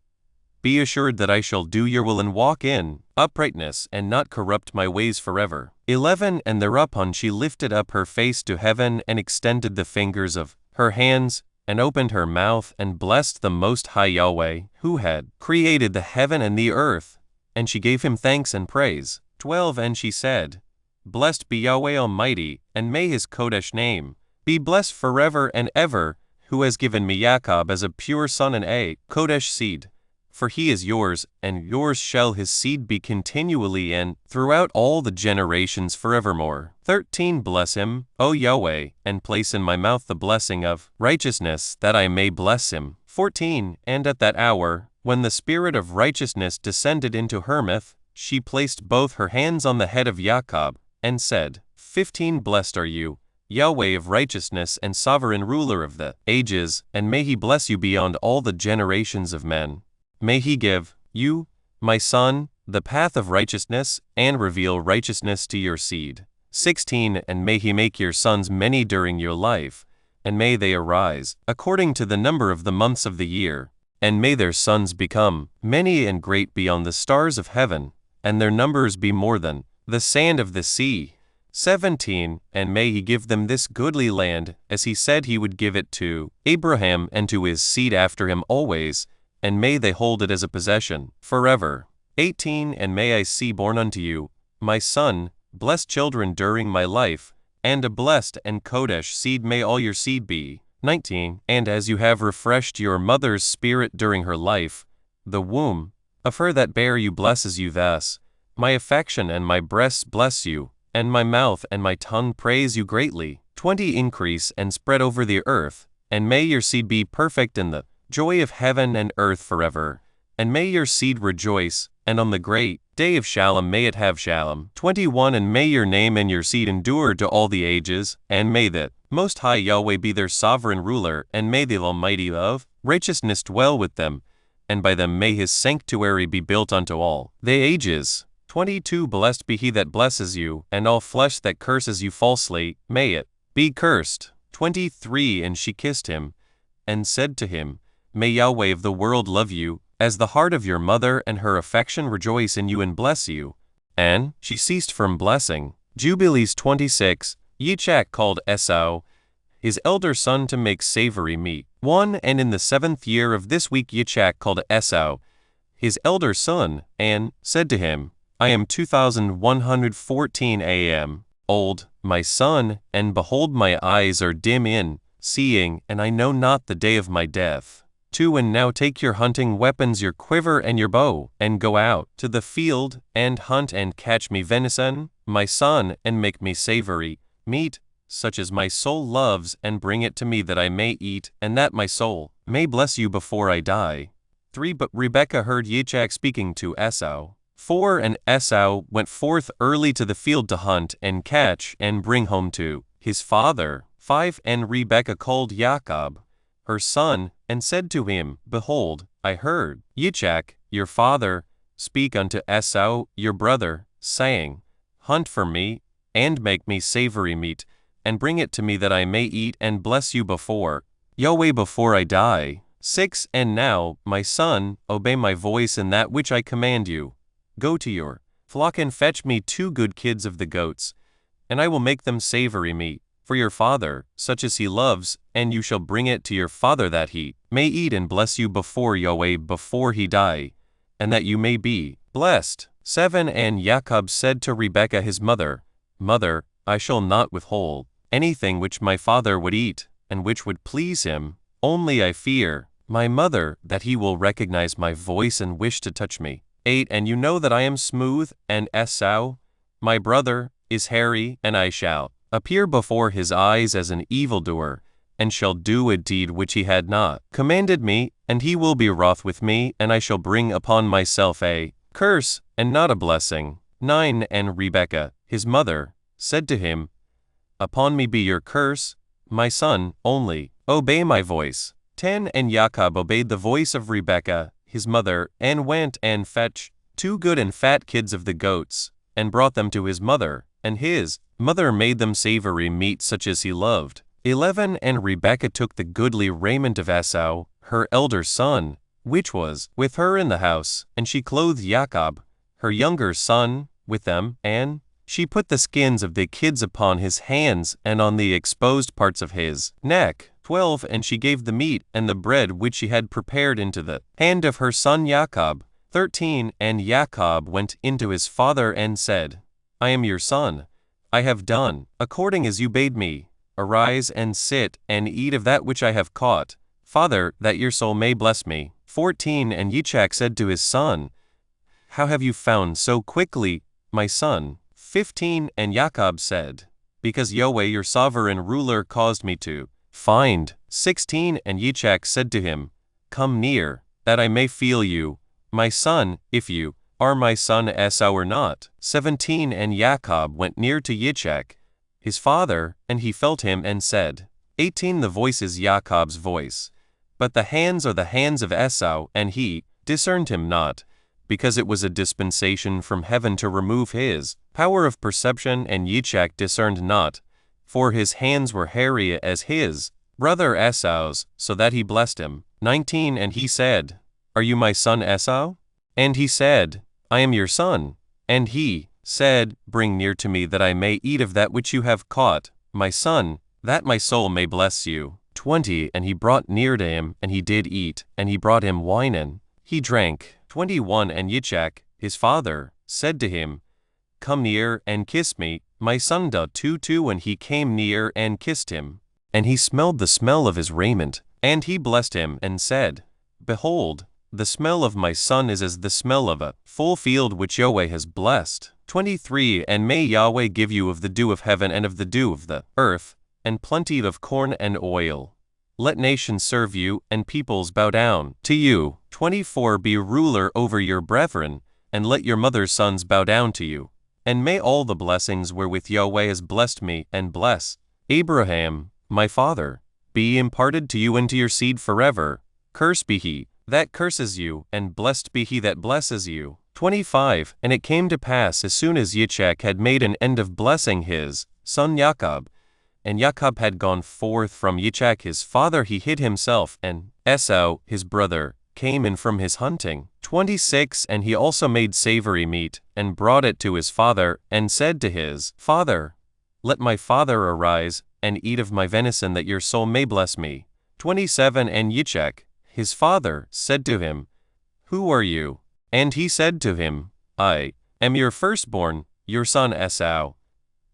[SPEAKER 1] Be assured that I shall do your will and walk in uprightness and not corrupt my ways forever. 11 And thereupon she lifted up her face to heaven and extended the fingers of her hands, and opened her mouth and blessed the Most High Yahweh, who had created the heaven and the earth. And she gave him thanks and praise. 12 And she said, Blessed be Yahweh Almighty, and may his Kodesh name be blessed forever and ever, who has given me Jacob as a pure son and a Kodesh seed. For he is yours, and yours shall his seed be continually and throughout all the generations forevermore. 13 Bless him, O Yahweh, and place in my mouth the blessing of righteousness, that I may bless him. 14 And at that hour, when the spirit of righteousness descended into Hermoth, she placed both her hands on the head of Jacob, and said, 15 Blessed are you, Yahweh of righteousness and sovereign ruler of the ages, and may he bless you beyond all the generations of men. May he give you, my son, the path of righteousness, and reveal righteousness to your seed. 16 And may he make your sons many during your life, and may they arise, according to the number of the months of the year, and may their sons become many and great beyond the stars of heaven, and their numbers be more than the sand of the sea. 17 And may he give them this goodly land, as he said he would give it to Abraham and to his seed after him always, and may they hold it as a possession forever. 18 And may I see born unto you, my son, blessed children during my life, and a blessed and Kodesh seed may all your seed be. 19 And as you have refreshed your mother's spirit during her life, the womb of her that bare you blesses you thus. My affection and my breasts bless you, and my mouth and my tongue praise you greatly. 20 Increase and spread over the earth, and may your seed be perfect in the joy of heaven and earth forever. And may your seed rejoice, and on the great day of Shalom may it have Shalom. 21 And may your name and your seed endure to all the ages, and may the Most High Yahweh be their sovereign ruler, and may the Almighty of righteousness dwell with them, and by them may his sanctuary be built unto all the ages. 22 Blessed be he that blesses you, and all flesh that curses you falsely, may it be cursed. 23 And she kissed him, and said to him, May Yahweh of the world love you, as the heart of your mother and her affection rejoice in you and bless you. And she ceased from blessing. Jubilees 26 Yitzchak called Esau, his elder son, to make savory meat. 1 And in the 7th year of this week Yitzchak called Esau, his elder son, and said to him, I am 2114 am old, my son, and behold my eyes are dim in seeing, and I know not the day of my death. 2 And now take your hunting weapons, your quiver and your bow, and go out to the field, and hunt and catch me venison, my son, and make me savory meat, such as my soul loves, and bring it to me that I may eat, and that my soul may bless you before I die. 3 But Rebekah heard Yitzchak speaking to Esau. 4 And Esau went forth early to the field to hunt and catch and bring home to his father. 5 And Rebekah called Jacob, her son, and said to him, Behold, I heard Yitzchak, your father, speak unto Esau, your brother, saying, Hunt for me, and make me savory meat, and bring it to me that I may eat and bless you before Yahweh before I die. 6 And now, my son, obey my voice in that which I command you. Go to your flock and fetch me 2 good kids of the goats, and I will make them savory meat for your father, such as he loves, and you shall bring it to your father that he may eat and bless you before Yahweh before he die, and that you may be blessed. 7 And Jacob said to Rebekah his mother, Mother, I shall not withhold anything which my father would eat, and which would please him, only I fear, my mother, that he will recognize my voice and wish to touch me. 8 And you know that I am smooth, and Esau, my brother, is hairy, and I shall appear before his eyes as an evildoer, and shall do a deed which he had not commanded me, and he will be wroth with me, and I shall bring upon myself a curse, and not a blessing. 9 And Rebekah, his mother, said to him, Upon me be your curse, my son, only obey my voice. 10 And Jacob obeyed the voice of Rebekah, his mother, and went and fetched 2 good and fat kids of the goats, and brought them to his mother, and his mother made them savory meat such as he loved. 11 And Rebekah took the goodly raiment of Esau, her elder son, which was with her in the house, and she clothed Jacob, her younger son, with them, and she put the skins of the kids upon his hands and on the exposed parts of his neck. 12 And she gave the meat and the bread which she had prepared into the hand of her son Jacob. 13 And Jacob went into his father and said, I am your son. I have done according as you bade me. Arise and sit and eat of that which I have caught, Father, that your soul may bless me. 14 And Yitzchak said to his son, How have you found so quickly, my son? 15 And Jacob said, Because Yahweh your sovereign ruler caused me to find. 16 And Yitzchak said to him, Come near, that I may feel you, my son, if you are my son Esau or not. 17 And Jacob went near to Yitzchak, his father, and he felt him and said, 18 The voice is Jacob's voice, but the hands are the hands of Esau, and he discerned him not, because it was a dispensation from heaven to remove his power of perception, and Yitzchak discerned not, for his hands were hairy as his brother Esau's, so that he blessed him. 19 And he said, Are you my son Esau? And he said, I am your son. And he said, Bring near to me that I may eat of that which you have caught, my son, that my soul may bless you. 20 And he brought near to him, and he did eat, and he brought him wine, and he drank. 21 And Yitzchak, his father, said to him, Come near and kiss me, my son. 22 And he came near and kissed him. And he smelled the smell of his raiment, and he blessed him, and said, Behold, the smell of my son is as the smell of a full field which Yahweh has blessed. 23 And may Yahweh give you of the dew of heaven and of the dew of the earth, and plenty of corn and oil. Let nations serve you, and peoples bow down to you. 24 Be ruler over your brethren, and let your mother's sons bow down to you. And may all the blessings wherewith Yahweh has blessed me, and bless Abraham, my father, be imparted to you and to your seed forever. Cursed be he that curses you, and blessed be he that blesses you. 25 And it came to pass, as soon as Yitzchak had made an end of blessing his son Jacob, and Jacob had gone forth from Yitzchak his father, he hid himself, and Esau his brother came in from his hunting. 26 And he also made savory meat, and brought it to his father, and said to his father, Let my father arise, and eat of my venison, that your soul may bless me. 27 And Yitzchak, his father, said to him, Who are you? And he said to him, I am your firstborn, your son Esau.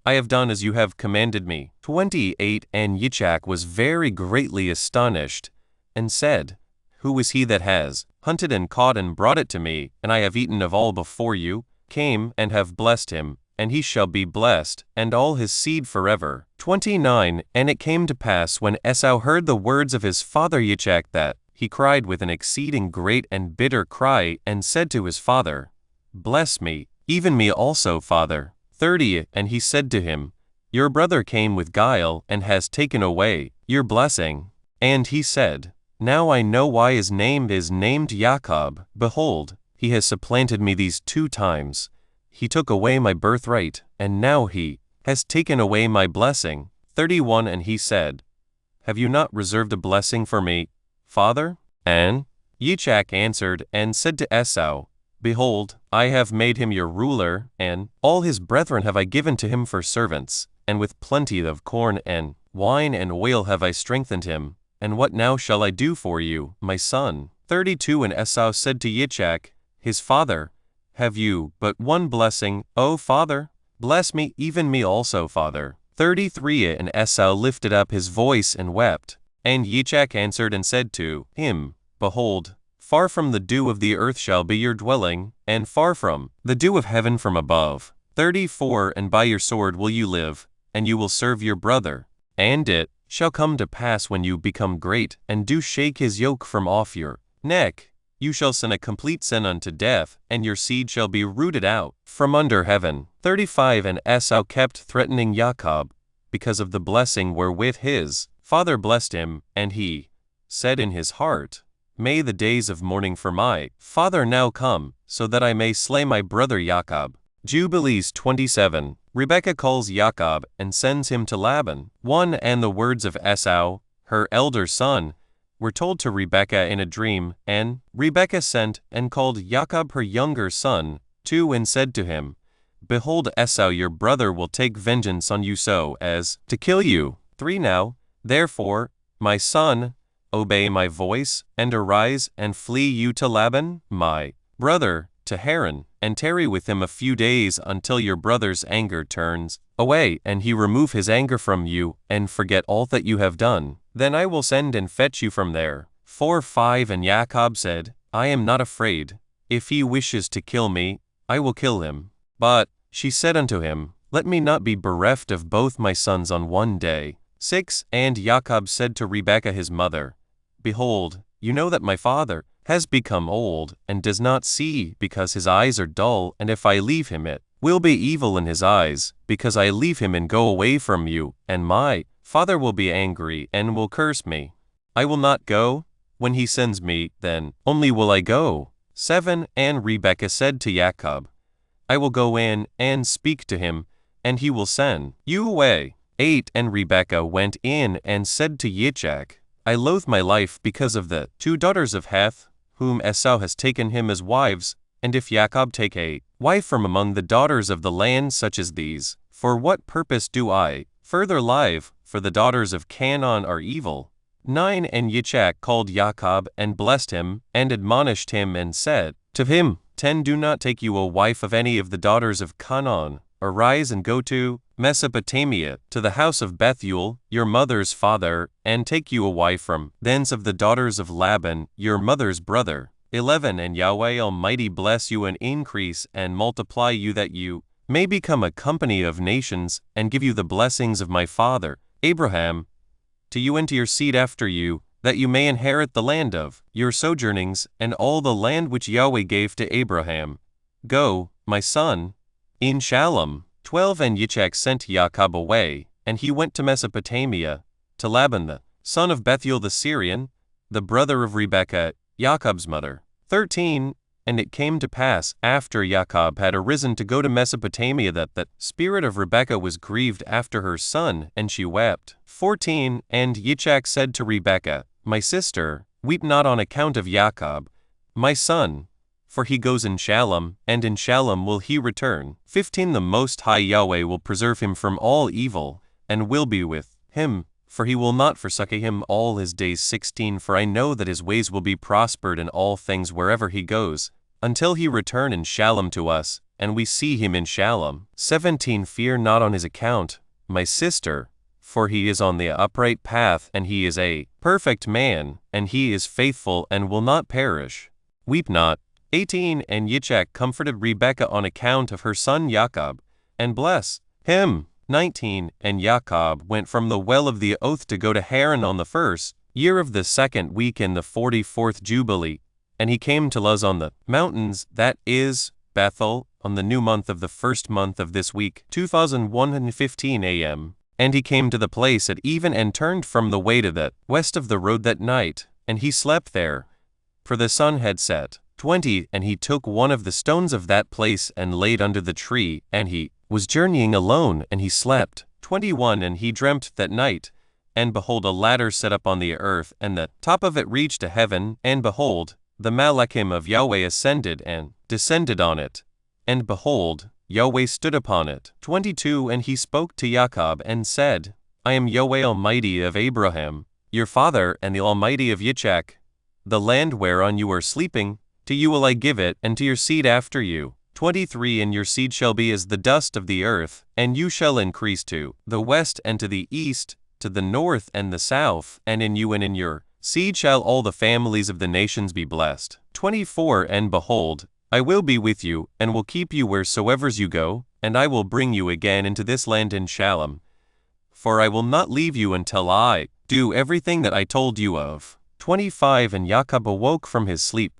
[SPEAKER 1] I have done as you have commanded me. 28 And Yitzchak was very greatly astonished, and said, Who is he that has hunted and caught and brought it to me, and I have eaten of all before you, came and have blessed him, and he shall be blessed, and all his seed forever. 29 And it came to pass, when Esau heard the words of his father Yitzchak, that he cried with an exceeding great and bitter cry, and said to his father, Bless me, even me also, father. 30 And he said to him, Your brother came with guile, and has taken away your blessing. And he said, Now I know why his name is named Jacob. Behold, he has supplanted me these 2 times. He took away my birthright, and now he has taken away my blessing. 31 And he said, Have you not reserved a blessing for me, father? And Yitzchak answered and said to Esau, Behold, I have made him your ruler, and all his brethren have I given to him for servants, and with plenty of corn and wine and oil have I strengthened him. And what now shall I do for you, my son? 32 And Esau said to Yitzchak, his father, Have you but one blessing, O father? Bless me, even me also, father. 33 And Esau lifted up his voice and wept. And Yitzchak answered and said to him, Behold, far from the dew of the earth shall be your dwelling, and far from the dew of heaven from above. 34 And by your sword will you live, and you will serve your brother. And it shall come to pass, when you become great, and do shake his yoke from off your neck, you shall sin a complete sin unto death, and your seed shall be rooted out from under heaven. 35 And Esau kept threatening Jacob, because of the blessing wherewith his father blessed him, and he said in his heart, May the days of mourning for my father now come, so that I may slay my brother Jacob. Jubilees 27 Rebekah calls Jacob and sends him to Laban. 1 And the words of Esau, her elder son, were told to Rebekah in a dream, and Rebekah sent and called Jacob her younger son. 2 And said to him, Behold, Esau your brother will take vengeance on you so as to kill you. 3 Now, therefore, my son, obey my voice, and arise and flee you to Laban, my brother, to Haran, and tarry with him a few days until your brother's anger turns away, and he remove his anger from you, and forget all that you have done. Then I will send and fetch you from there. 4-5 And Jacob said, I am not afraid. If he wishes to kill me, I will kill him. But she said unto him, Let me not be bereft of both my sons on one day. 6 And Jacob said to Rebekah his mother, Behold, you know that my father has become old, and does not see, because his eyes are dull, and if I leave him it will be evil in his eyes, because I leave him and go away from you, and my father will be angry, and will curse me. I will not go. When he sends me, then only will I go. 7. And Rebekah said to Jacob, I will go in and speak to him, and he will send you away. 8. And Rebekah went in and said to Yitzchak, I loathe my life because of the 2 daughters of Heth, whom Esau has taken him as wives, and if Jacob take a wife from among the daughters of the land such as these, for what purpose do I further live, for the daughters of Canaan are evil. 9. And Yitzchak called Jacob and blessed him, and admonished him, and said to him, 10. Do not take you a wife of any of the daughters of Canaan. Arise and go to Mesopotamia, to the house of Bethuel, your mother's father, and take you a wife from thence of the daughters of Laban, your mother's brother. 11. And Yahweh Almighty bless you and increase and multiply you, that you may become a company of nations, and give you the blessings of my father Abraham, to you and to your seed after you, that you may inherit the land of your sojournings, and all the land which Yahweh gave to Abraham. Go, my son, in Shalom. 12. And Yitzchak sent Jacob away, and he went to Mesopotamia, to Laban the son of Bethuel the Syrian, the brother of Rebekah, Jacob's mother. 13. And it came to pass, after Jacob had arisen to go to Mesopotamia, that the spirit of Rebekah was grieved after her son, and she wept. 14. And Yitzchak said to Rebekah, my sister, weep not on account of Jacob, my son, for he goes in Shalom, and in Shalom will he return. 15. The Most High Yahweh will preserve him from all evil, and will be with him, for he will not forsake him all his days. 16. For I know that his ways will be prospered in all things wherever he goes, until he return in Shalom to us, and we see him in Shalom. 17. Fear not on his account, my sister, for he is on the upright path, and he is a perfect man, and he is faithful and will not perish. Weep not. 18. And Yitzchak comforted Rebekah on account of her son Jacob, and blessed him. 19. And Jacob went from the well of the oath to go to Haran on the 1st year of the 2nd week in the 44th Jubilee, and he came to Luz on the mountains, that is, Bethel, on the new month of the 1st month of this week, 2115 a.m. And he came to the place at even, and turned from the way to the west of the road that night, and he slept there, for the sun had set. 20. And he took one of the stones of that place and laid under the tree, and he was journeying alone, and he slept. 21. And he dreamt that night, and behold, a ladder set up on the earth, and the top of it reached to heaven, and behold, the Malachim of Yahweh ascended and descended on it, and behold, Yahweh stood upon it. 22. And he spoke to Jacob and said, I am Yahweh Almighty of Abraham, your father, and the Almighty of Yitzchak. The land whereon you are sleeping, to you will I give it, and to your seed after you. 23. And your seed shall be as the dust of the earth, and you shall increase to the west and to the east, to the north and the south, and in you and in your seed shall all the families of the nations be blessed. 24. And behold, I will be with you, and will keep you wheresoever you go, and I will bring you again into this land in Shalom. For I will not leave you until I do everything that I told you of. 25. And Jacob awoke from his sleep,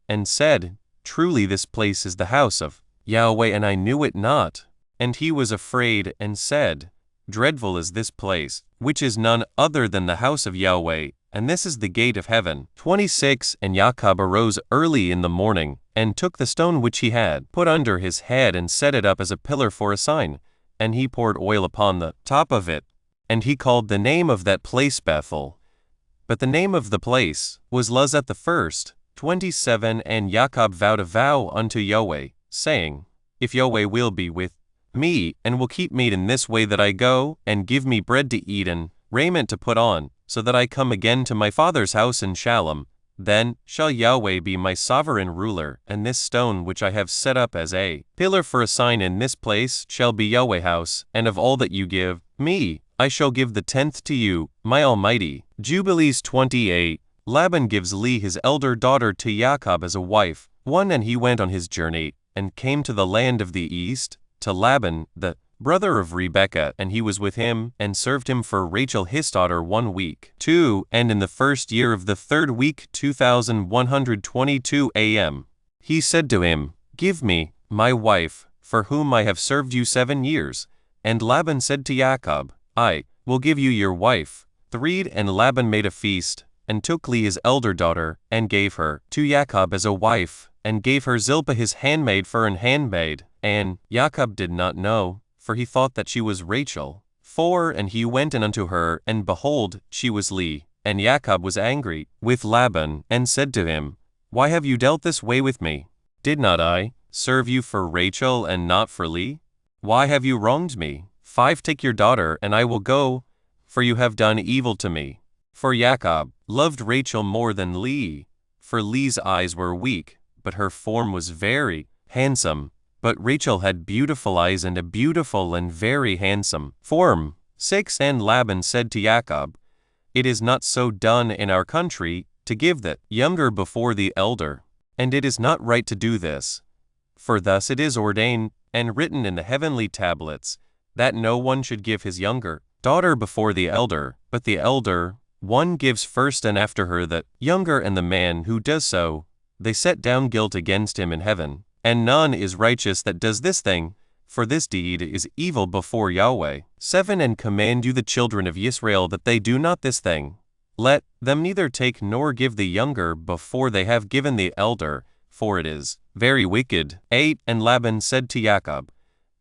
[SPEAKER 1] and said, Truly this place is the house of Yahweh, and I knew it not. And he was afraid, and said, Dreadful is this place, which is none other than the house of Yahweh, and this is the gate of heaven. 26. And Jacob arose early in the morning, and took the stone which he had put under his head, and set it up as a pillar for a sign, and he poured oil upon the top of it, and he called the name of that place Bethel. But the name of the place was Luz at the first. 27. And Jacob vowed a vow unto Yahweh, saying, If Yahweh will be with me, and will keep me in this way that I go, and give me bread to eat and raiment to put on, so that I come again to my father's house in Shalom, then shall Yahweh be my sovereign ruler, and this stone which I have set up as a pillar for a sign in this place shall be Yahweh house, and of all that you give me, I shall give the 10th to you, my Almighty. Jubilees 28. Laban gives Leah his elder daughter to Jacob as a wife. 1. And he went on his journey, and came to the land of the east, to Laban, the brother of Rebekah, and he was with him, and served him for Rachel his daughter 1 week. 2. And in the 1st year of the 3rd week, 2122 a.m., he said to him, Give me my wife, for whom I have served you 7 years. And Laban said to Jacob, I will give you your wife. 3. And Laban made a feast, and took Leah his elder daughter, and gave her to Jacob as a wife. and gave her Zilpah his handmaid for an handmaid, and Jacob did not know, for he thought that she was Rachel. 4 And he went in unto her, and behold, she was Leah. And Jacob was angry with Laban, and said to him, Why have you dealt this way with me? Did not I serve you for Rachel and not for Leah? Why have you wronged me? 5 Take your daughter, and I will go, for you have done evil to me. For Jacob loved Rachel more than Leah, for Leah's eyes were weak, but her form was very handsome. But Rachel had beautiful eyes and a beautiful and very handsome form. 6 And Laban said to Jacob, It is not so done in our country, to give the younger before the elder. And it is not right to do this. For thus it is ordained, and written in the heavenly tablets, that no one should give his younger daughter before the elder, but the elder one gives first, and after her the younger, and the man who does so, they set down guilt against him in heaven. And none is righteous that does this thing, for this deed is evil before Yahweh. 7 And command you the children of Israel that they do not this thing. Let them neither take nor give the younger before they have given the elder, for it is very wicked. 8 And Laban said to Jacob,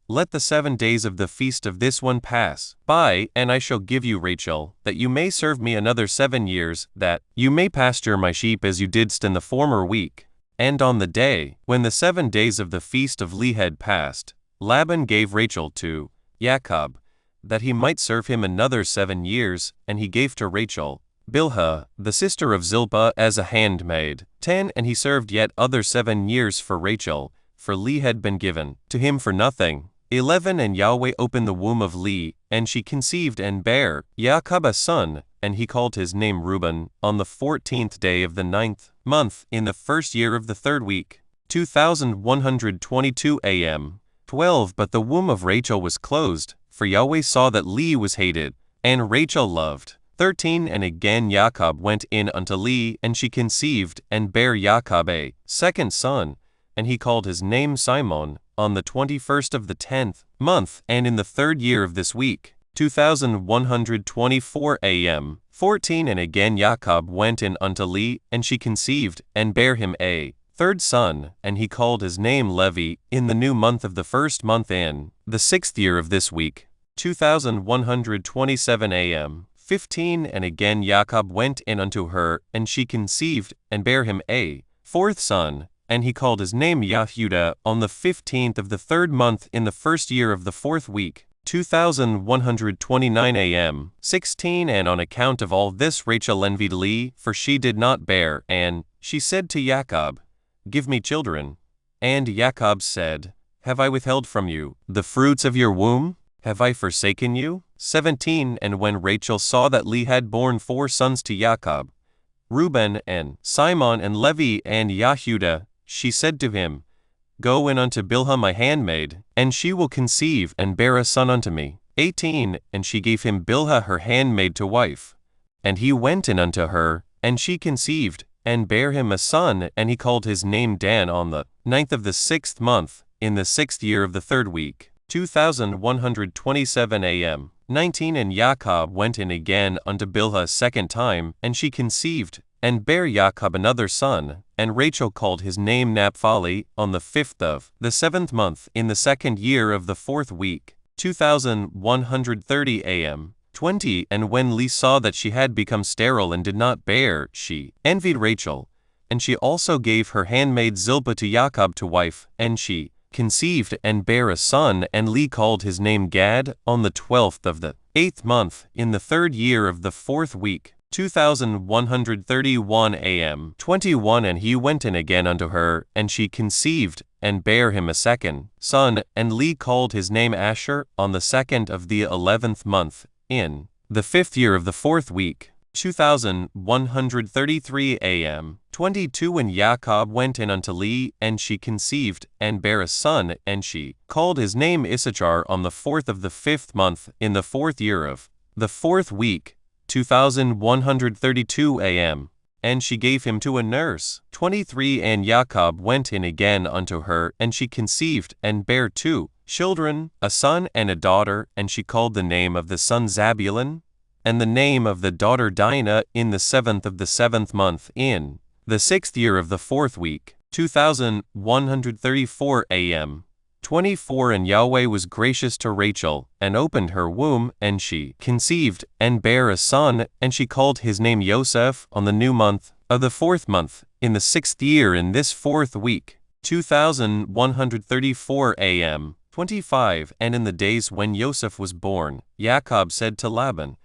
[SPEAKER 1] Let the 7 days of the feast of this one pass by, and I shall give you Rachel, that you may serve me another 7 years, that you may pasture my sheep as you didst in the former week. And on the day when the 7 days of the feast of Leah had passed, Laban gave Rachel to Jacob, that he might serve him another 7 years, and he gave to Rachel Bilhah, the sister of Zilpah, as a handmaid. 10 And he served yet other 7 years for Rachel, for Leah had been given to him for nothing. 11 And Yahweh opened the womb of Leah, and she conceived and bare Jacob a son, and he called his name Reuben, on the 14th day of the 9th month, in the 1st year of the 3rd week. 2122 AM. 12 But the womb of Rachel was closed, for Yahweh saw that Leah was hated, and Rachel loved. 13 And again Jacob went in unto Leah, and she conceived, and bare Jacob a second son, and he called his name Simon, on the 21st of the 10th month, and in the 3rd year of this week. 2124 AM. 14 And again Jacob went in unto Leah, and she conceived, and bare him a third son, and he called his name Levi, in the new month of the 1st month, in the 6th year of this week. 2127 AM. 15 And again Jacob went in unto her, and she conceived, and bare him a 4th son, and he called his name Yehudah, on the 15th of the 3rd month, in the 1st year of the 4th week. 2129 AM. 16 And on account of all this Rachel envied Leah, for she did not bear, and she said to Jacob, Give me children. And Jacob said, Have I withheld from you the fruits of your womb? Have I forsaken you? 17 And when Rachel saw that Leah had borne 4 sons to Jacob, Reuben, and Simon, and Levi, and Yehudah, she said to him, Go in unto Bilhah my handmaid, and she will conceive, and bear a son unto me. 18 And she gave him Bilhah her handmaid to wife. And he went in unto her, and she conceived, and bare him a son, and he called his name Dan, on the 9th of the 6th month, in the 6th year of the 3rd week. 2127 AM. 19 And Jacob went in again unto Bilhah a second time, and she conceived, and bare Jacob another son, and Rachel called his name Naphtali, on the 5th of the 7th month, in the 2nd year of the 4th week. 2130 AM. 20 And when Leah saw that she had become sterile and did not bear, she envied Rachel, and she also gave her handmaid Zilpah to Jacob to wife, and she conceived and bare a son, and Leah called his name Gad, on the 12th of the 8th month, in the 3rd year of the 4th week. 2131 AM. 21 And he went in again unto her, and she conceived, and bare him a second son, and Leah called his name Asher, on the 2nd of the 11th month, in the 5th year of the 4th week. 2133 AM. 22 And Jacob went in unto Leah, and she conceived, and bare a son, and she called his name Issachar, on the 4th of the 5th month, in the 4th year of the 4th week. 2132 AM. And she gave him to a nurse. 23 And Jacob went in again unto her, and she conceived, and bare 2 children, a son and a daughter, and she called the name of the son Zabulon, and the name of the daughter Dinah, in the 7th of the 7th month, in the 6th year of the 4th week. 2134 AM. 24 And Yahweh was gracious to Rachel, and opened her womb, and she conceived, and bare a son, and she called his name Joseph, on the new month, of the 4th month, in the 6th year in this 4th week. 2134 AM. 25 And in the days when Joseph was born, Jacob said to Laban,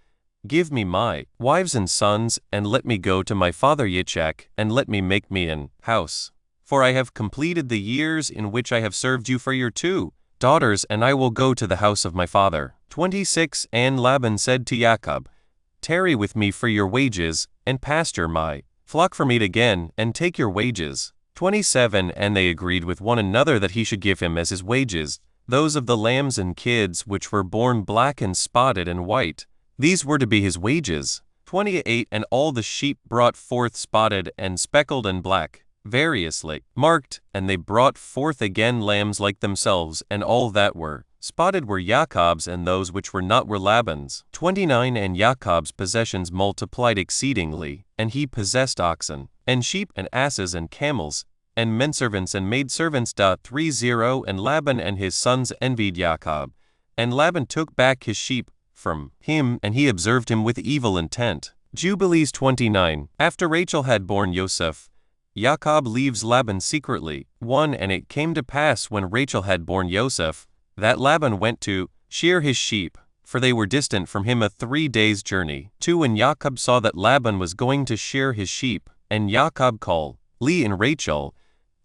[SPEAKER 1] Give me my wives and sons, and let me go to my father Yitzchak, and let me make me an house. For I have completed the years in which I have served you for your 2 daughters, and I will go to the house of my father. 26 And Laban said to Jacob, Tarry with me for your wages, and pasture my flock for me again, and take your wages. 27 And they agreed with one another that he should give him as his wages those of the lambs and kids which were born black and spotted and white. These were to be his wages. 28 And all the sheep brought forth spotted and speckled and black, variously marked, and they brought forth again lambs like themselves, and all that were spotted were Jacob's, and those which were not were Laban's. 29 And Jacob's possessions multiplied exceedingly, and he possessed oxen, and sheep, and asses, and camels, and menservants and maidservants. 30 And Laban and his sons envied Jacob, and Laban took back his sheep from him, and he observed him with evil intent. Jubilees 29 After Rachel had borne Joseph, Jacob leaves Laban secretly. 1 And it came to pass when Rachel had borne Joseph, that Laban went to shear his sheep, for they were distant from him a 3 days' journey. 2 And Jacob saw that Laban was going to shear his sheep, and Jacob called Leah and Rachel,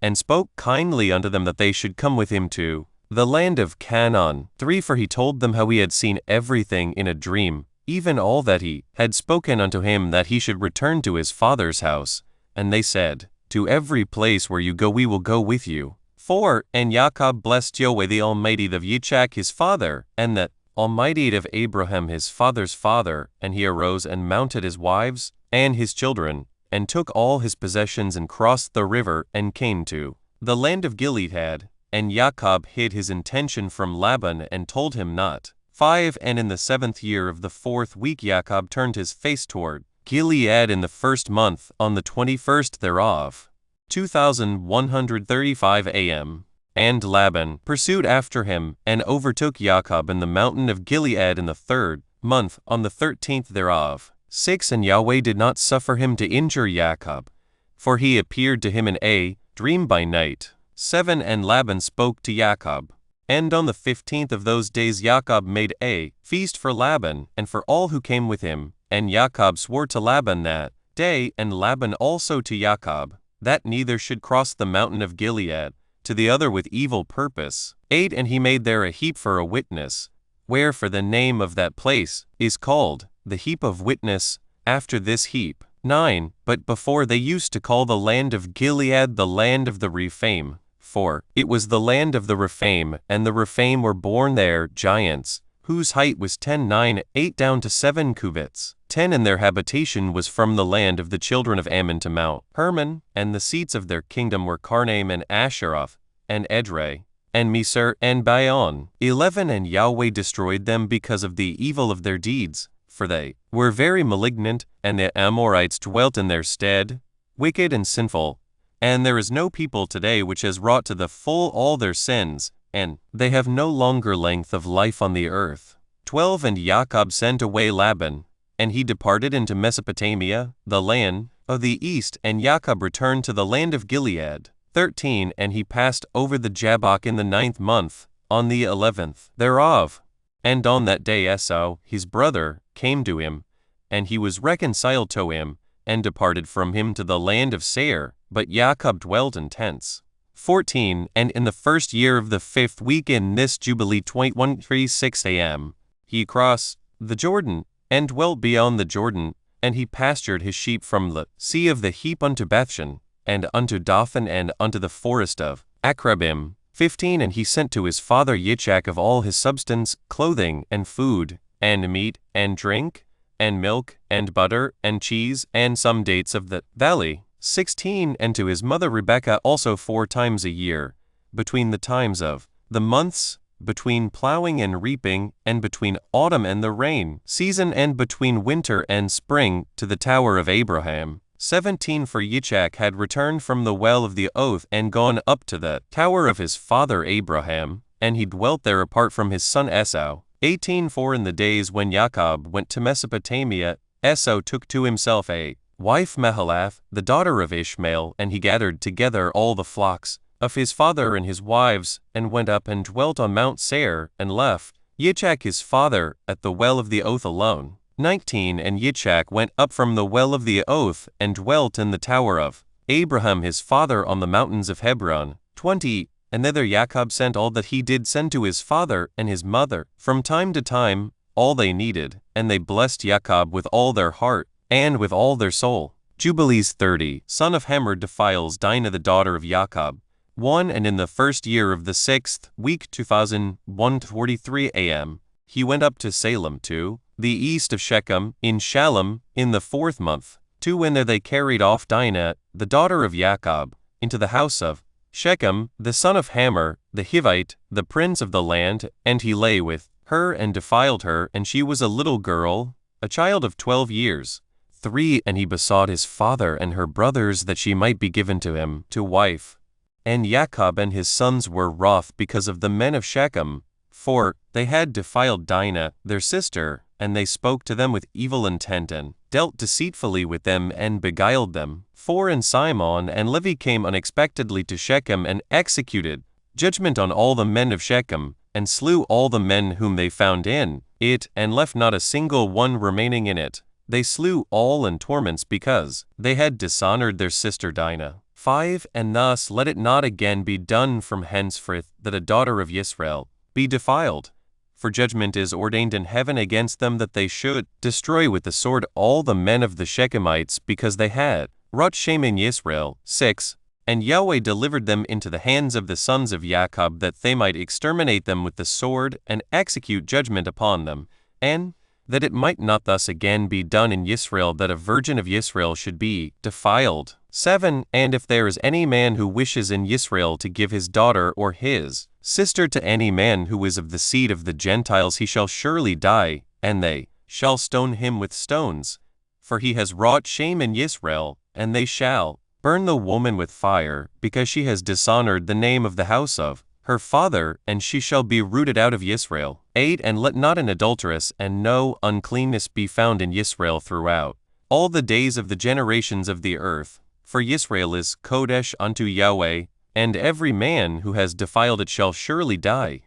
[SPEAKER 1] and spoke kindly unto them that they should come with him to the land of Canaan. 3 For he told them how he had seen everything in a dream, even all that he had spoken unto him, that he should return to his father's house. And they said, To every place where you go we will go with you. 4 And Jacob blessed Yahweh the Almighty of Yitzchak his father, and the Almighty of Abraham his father's father. And he arose and mounted his wives and his children, and took all his possessions, and crossed the river, and came to the land of Gilead. And Jacob hid his intention from Laban, and told him not. 5 And in the 7th year of the 4th week Jacob turned his face toward Gilead in the 1st month, on the 21st thereof. 2135 AM. And Laban pursued after him, and overtook Jacob in the mountain of Gilead in the 3rd month, on the 13th thereof. 6 And Yahweh did not suffer him to injure Jacob, for he appeared to him in a dream by night. 7 And Laban spoke to Jacob. And on the 15th of those days Jacob made a feast for Laban, and for all who came with him. And Jacob swore to Laban that day, and Laban also to Jacob, that neither should cross the mountain of Gilead to the other with evil purpose. 8 And he made there a heap for a witness, wherefore the name of that place is called the heap of witness, after this heap. 9 But before they used to call the land of Gilead the land of the Rephaim, for it was the land of the Rephaim, and the Rephaim were born there giants, whose height was 8 down to 7 cubits. 10 And their habitation was from the land of the children of Ammon to Mount Hermon, and the seats of their kingdom were Karnaim, and Asheroth, and Edrei, and Misar, and Bion. 11 And Yahweh destroyed them because of the evil of their deeds, for they were very malignant, and the Amorites dwelt in their stead, wicked and sinful. And there is no people today which has wrought to the full all their sins, and they have no longer length of life on the earth. 12 And Jacob sent away Laban, and he departed into Mesopotamia, the land of the east, and Jacob returned to the land of Gilead. 13 And he passed over the Jabbok in the 9th month, on the 11th thereof. And on that day Esau, his brother, came to him, and he was reconciled to him, and departed from him to the land of Seir, but Jacob dwelt in tents. 14 And in the 1st year of the 5th week in this Jubilee 2136 AM, he crossed the Jordan, and dwelt beyond the Jordan, and he pastured his sheep from the sea of the heap unto Bethshan, and unto Dothan, and unto the forest of Akrabim. 15 And he sent to his father Yitzchak of all his substance, clothing, and food, and meat, and drink, and milk, and butter, and cheese, and some dates of the valley. 16 And to his mother Rebekah also 4 times a year, between the times of the months, between plowing and reaping, and between autumn and the rain season, and between winter and spring, to the tower of Abraham. 17 For Yitzchak had returned from the well of the oath and gone up to the tower of his father Abraham, and he dwelt there apart from his son Esau. 18 For in the days when Jacob went to Mesopotamia, Esau took to himself a wife Mahalath, the daughter of Ishmael, and he gathered together all the flocks of his father and his wives, and went up and dwelt on Mount Seir, and left Yitzchak his father at the well of the oath alone. 19 And Yitzchak went up from the well of the oath, and dwelt in the tower of Abraham his father on the mountains of Hebron. 20 And thither Jacob sent all that he did send to his father and his mother, from time to time, all they needed, and they blessed Jacob with all their heart, and with all their soul. Jubilees 30 Son of Hamor defiles Dinah the daughter of Jacob. 1 And in the first year of the 6th week 2001:43 a.m., he went up to Salem to the east of Shechem, in Shalem, in the 4th month. 2 And there they carried off Dinah, the daughter of Jacob, into the house of Shechem, the son of Hamor, the Hivite, the prince of the land, and he lay with her and defiled her, and she was a little girl, a child of 12 years. 3 And he besought his father and her brothers that she might be given to him to wife. And Jacob and his sons were wroth because of the men of Shechem, for they had defiled Dinah, their sister, and they spoke to them with evil intent and dealt deceitfully with them and beguiled them. 4 And Simon and Levi came unexpectedly to Shechem and executed judgment on all the men of Shechem, and slew all the men whom they found in it, and left not a single one remaining in it. They slew all in torments because they had dishonored their sister Dinah. 5 And thus let it not again be done from henceforth that a daughter of Israel be defiled. For judgment is ordained in heaven against them, that they should destroy with the sword all the men of the Shechemites, because they had wrought shame in Israel. 6 And Yahweh delivered them into the hands of the sons of Jacob, that they might exterminate them with the sword, and execute judgment upon them, and that it might not thus again be done in Israel, that a virgin of Israel should be defiled. 7 And if there is any man who wishes in Israel to give his daughter or his sister to any man who is of the seed of the Gentiles, he shall surely die, and they shall stone him with stones. For he has wrought shame in Israel, and they shall burn the woman with fire, because she has dishonored the name of the house of her father, and she shall be rooted out of Israel. 8 And let not an adulteress and no uncleanness be found in Israel throughout all the days of the generations of the earth. For Israel is Kodesh unto Yahweh, and every man who has defiled it shall surely die.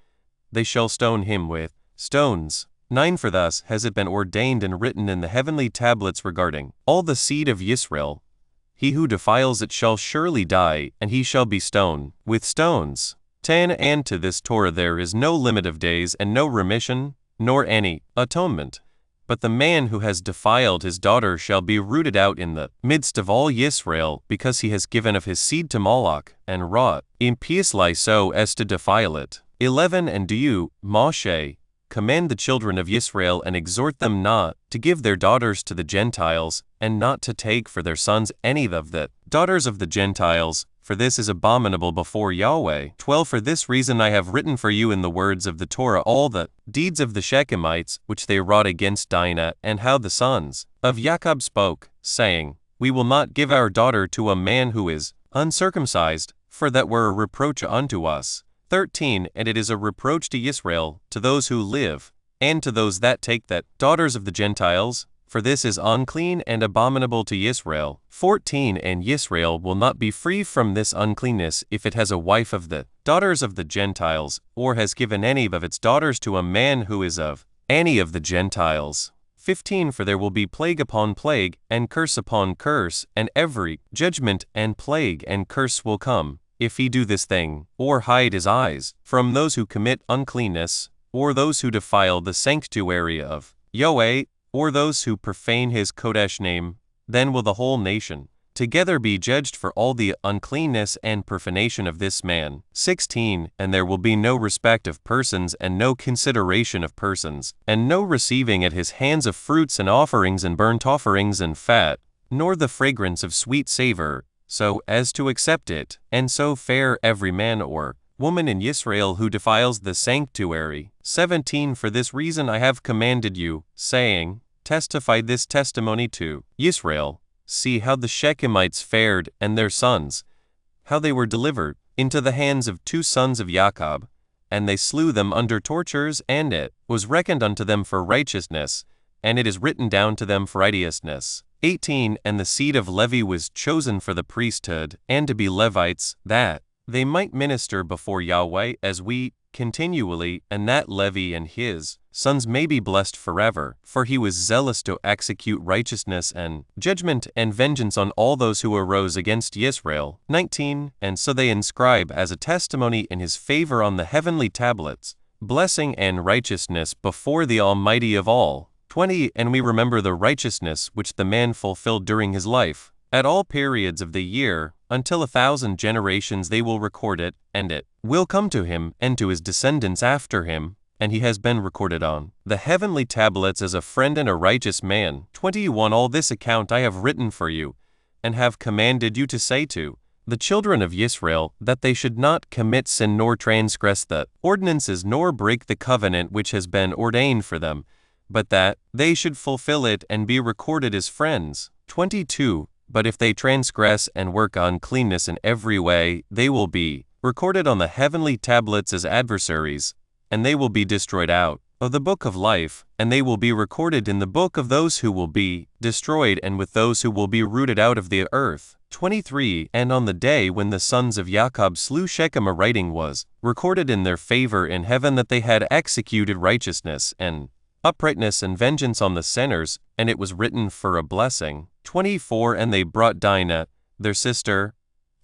[SPEAKER 1] They shall stone him with stones. 9 For thus has it been ordained and written in the heavenly tablets regarding all the seed of Israel. He who defiles it shall surely die, and he shall be stoned with stones. 10 And to this Torah there is no limit of days, and no remission, nor any atonement. But the man who has defiled his daughter shall be rooted out in the midst of all Yisrael, because he has given of his seed to Moloch, and wrought impiously so as to defile it. 11 And do you, Moshe, command the children of Israel, and exhort them not to give their daughters to the Gentiles, and not to take for their sons any of the daughters of the Gentiles, for this is abominable before Yahweh. 12 For this reason I have written for you in the words of the Torah all the deeds of the Shechemites, which they wrought against Dinah, and how the sons of Jacob spoke, saying, We will not give our daughter to a man who is uncircumcised, for that were a reproach unto us. 13 And it is a reproach to Israel, to those who live, and to those that take that daughters of the Gentiles, for this is unclean and abominable to Israel. 14 And Israel will not be free from this uncleanness if it has a wife of the daughters of the Gentiles, or has given any of its daughters to a man who is of any of the Gentiles. 15 For there will be plague upon plague, and curse upon curse, and every judgment and plague and curse will come, if he do this thing, or hide his eyes from those who commit uncleanness, or those who defile the sanctuary of Yahweh, or those who profane his Kodesh name. Then will the whole nation together be judged for all the uncleanness and profanation of this man. 16 And there will be no respect of persons, and no consideration of persons, and no receiving at his hands of fruits and offerings and burnt offerings and fat, nor the fragrance of sweet savor, so as to accept it, and so fare every man or woman in Israel who defiles the sanctuary. 17 For this reason I have commanded you, saying, Testify this testimony to Israel, see how the Shechemites fared and their sons, how they were delivered into the hands of 2 sons of Jacob, and they slew them under tortures, and it was reckoned unto them for righteousness, and it is written down to them for righteousness. 18 And the seed of Levi was chosen for the priesthood, and to be Levites, that they might minister before Yahweh as we continually, and that Levi and his sons may be blessed forever, for he was zealous to execute righteousness and judgment and vengeance on all those who arose against Israel. 19 And so they inscribe as a testimony in his favor on the heavenly tablets, blessing and righteousness before the Almighty of all. 20 And we remember the righteousness which the man fulfilled during his life. At all periods of the year, until 1,000 generations they will record it, and it will come to him and to his descendants after him, and he has been recorded on the heavenly tablets as a friend and a righteous man. 21 All this account I have written for you, and have commanded you to say to the children of Israel, that they should not commit sin nor transgress the ordinances nor break the covenant which has been ordained for them, but that they should fulfill it and be recorded as friends. 22 But if they transgress and work uncleanness in every way, they will be recorded on the heavenly tablets as adversaries, and they will be destroyed out of the book of life, and they will be recorded in the book of those who will be destroyed, and with those who will be rooted out of the earth. 23 And on the day when the sons of Jacob slew Shechem, a writing was recorded in their favor in heaven that they had executed righteousness and uprightness and vengeance on the sinners, and it was written for a blessing. 24 And they brought Dinah, their sister,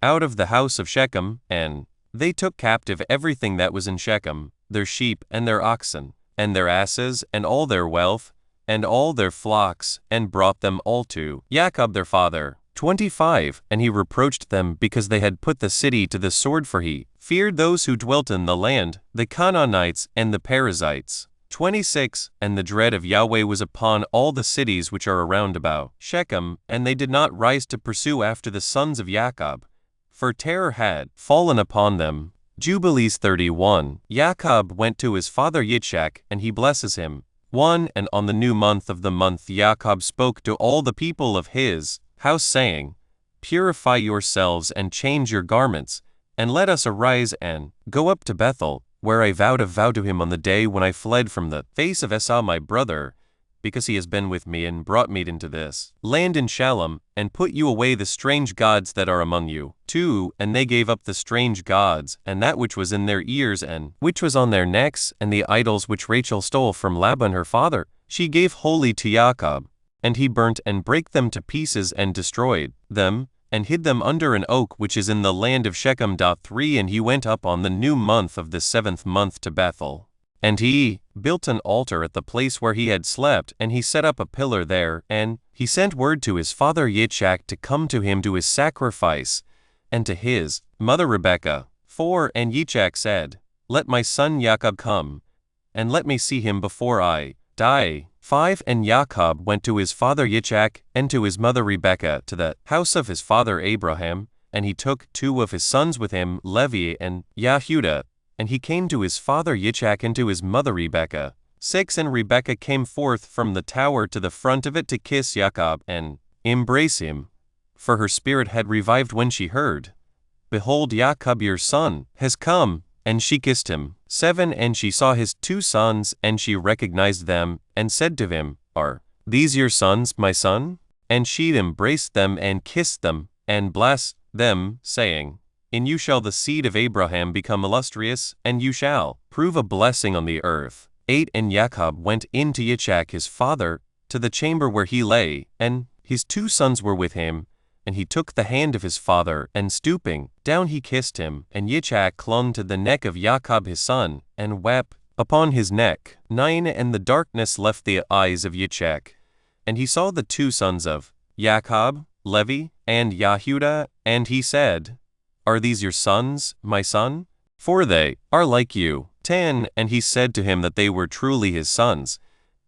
[SPEAKER 1] out of the house of Shechem, and they took captive everything that was in Shechem, their sheep and their oxen, and their asses, and all their wealth, and all their flocks, and brought them all to Jacob their father. 25 And he reproached them because they had put the city to the sword, for he feared those who dwelt in the land, the Canaanites and the Perizzites. 26 And the dread of Yahweh was upon all the cities which are around about Shechem, and they did not rise to pursue after the sons of Jacob, for terror had fallen upon them. Jubilees 31 Jacob went to his father Yitzchak, and he blesses him. 1 And on the new month of the month Jacob spoke to all the people of his house, saying, Purify yourselves and change your garments, and let us arise and go up to Bethel, where I vowed a vow to him on the day when I fled from the face of Esau my brother, because he has been with me and brought me into this land in Shalom, and put you away the strange gods that are among you. 2 And they gave up the strange gods, and that which was in their ears, and which was on their necks, and the idols which Rachel stole from Laban her father, she gave wholly to Jacob, and he burnt and brake them to pieces and destroyed them, and hid them under an oak which is in the land of Shechem. 3 And he went up on the new month of the 7th month to Bethel. And he built an altar at the place where he had slept, and he set up a pillar there, and he sent word to his father Yitzchak to come to him to his sacrifice, and to his mother Rebekah. 4 And Yitzchak said, Let my son Jacob come, and let me see him before I die. 5 And Jacob went to his father Yitzchak and to his mother Rebekah to the house of his father Abraham, and he took 2 of his sons with him, Levi and Yahudah, and he came to his father Yitzchak and to his mother Rebekah. 6 And Rebekah came forth from the tower to the front of it to kiss Jacob and embrace him, for her spirit had revived when she heard, Behold, Jacob your son has come, and she kissed him. 7 And she saw his 2 sons, and she recognized them, and said to him, Are these your sons, my son? And she embraced them and kissed them, and blessed them, saying, In you shall the seed of Abraham become illustrious, and you shall prove a blessing on the earth. 8 And Jacob went in to Yitzchak his father, to the chamber where he lay, and his 2 sons were with him. And he took the hand of his father, and stooping down he kissed him. And Yitzchak clung to the neck of Jacob his son, and wept upon his neck. 9 And the darkness left the eyes of Yitzchak, and he saw the 2 sons of Jacob, Levi, and Yahudah, and he said, Are these your sons, my son? For they are like you. 10 And he said to him that they were truly his sons,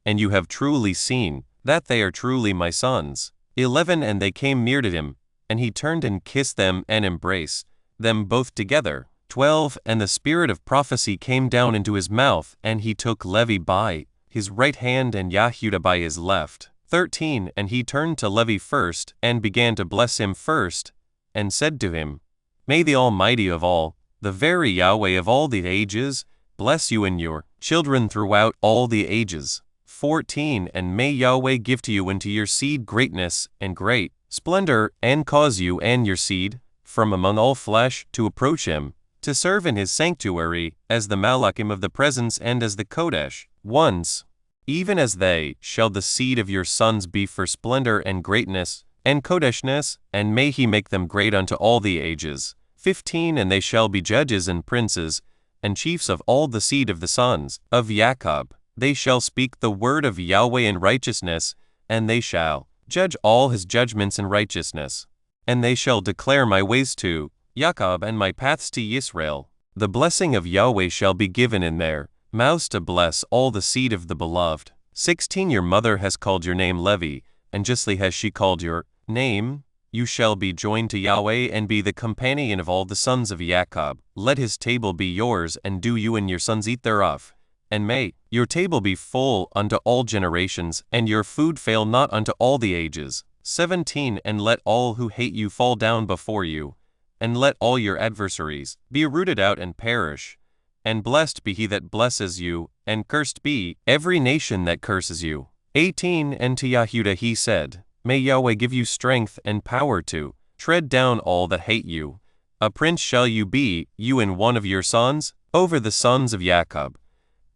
[SPEAKER 1] and you have truly seen that they are truly my sons. 11 And they came near to him, and he turned and kissed them and embraced them both together. 12 And the spirit of prophecy came down into his mouth, and he took Levi by his right hand and Yahudah by his left. 13 And he turned to Levi first, and began to bless him first, and said to him, May the Almighty of all, the very Yahweh of all the ages, bless you and your children throughout all the ages. 14 And may Yahweh give to you and to your seed greatness and great splendor, and cause you and your seed, from among all flesh, to approach him, to serve in his sanctuary, as the Malachim of the presence and as the Kodesh ones. Even as they shall the seed of your sons be for splendor and greatness, and Kodeshness, and may he make them great unto all the ages. 15 And they shall be judges and princes, and chiefs of all the seed of the sons of Jacob. They shall speak the word of Yahweh in righteousness, and they shall judge all his judgments in righteousness. And they shall declare my ways to Jacob and my paths to Israel. The blessing of Yahweh shall be given in their mouths to bless all the seed of the beloved. 16 Your mother has called your name Levi, and justly has she called your name. You shall be joined to Yahweh and be the companion of all the sons of Jacob. Let his table be yours, and do you and your sons eat thereof. And may your table be full unto all generations, and your food fail not unto all the ages. 17 And let all who hate you fall down before you, and let all your adversaries be rooted out and perish. And blessed be he that blesses you, and cursed be every nation that curses you. 18 And to Yahudah he said, May Yahweh give you strength and power to tread down all that hate you. A prince shall you be, you and one of your sons, over the sons of Jacob.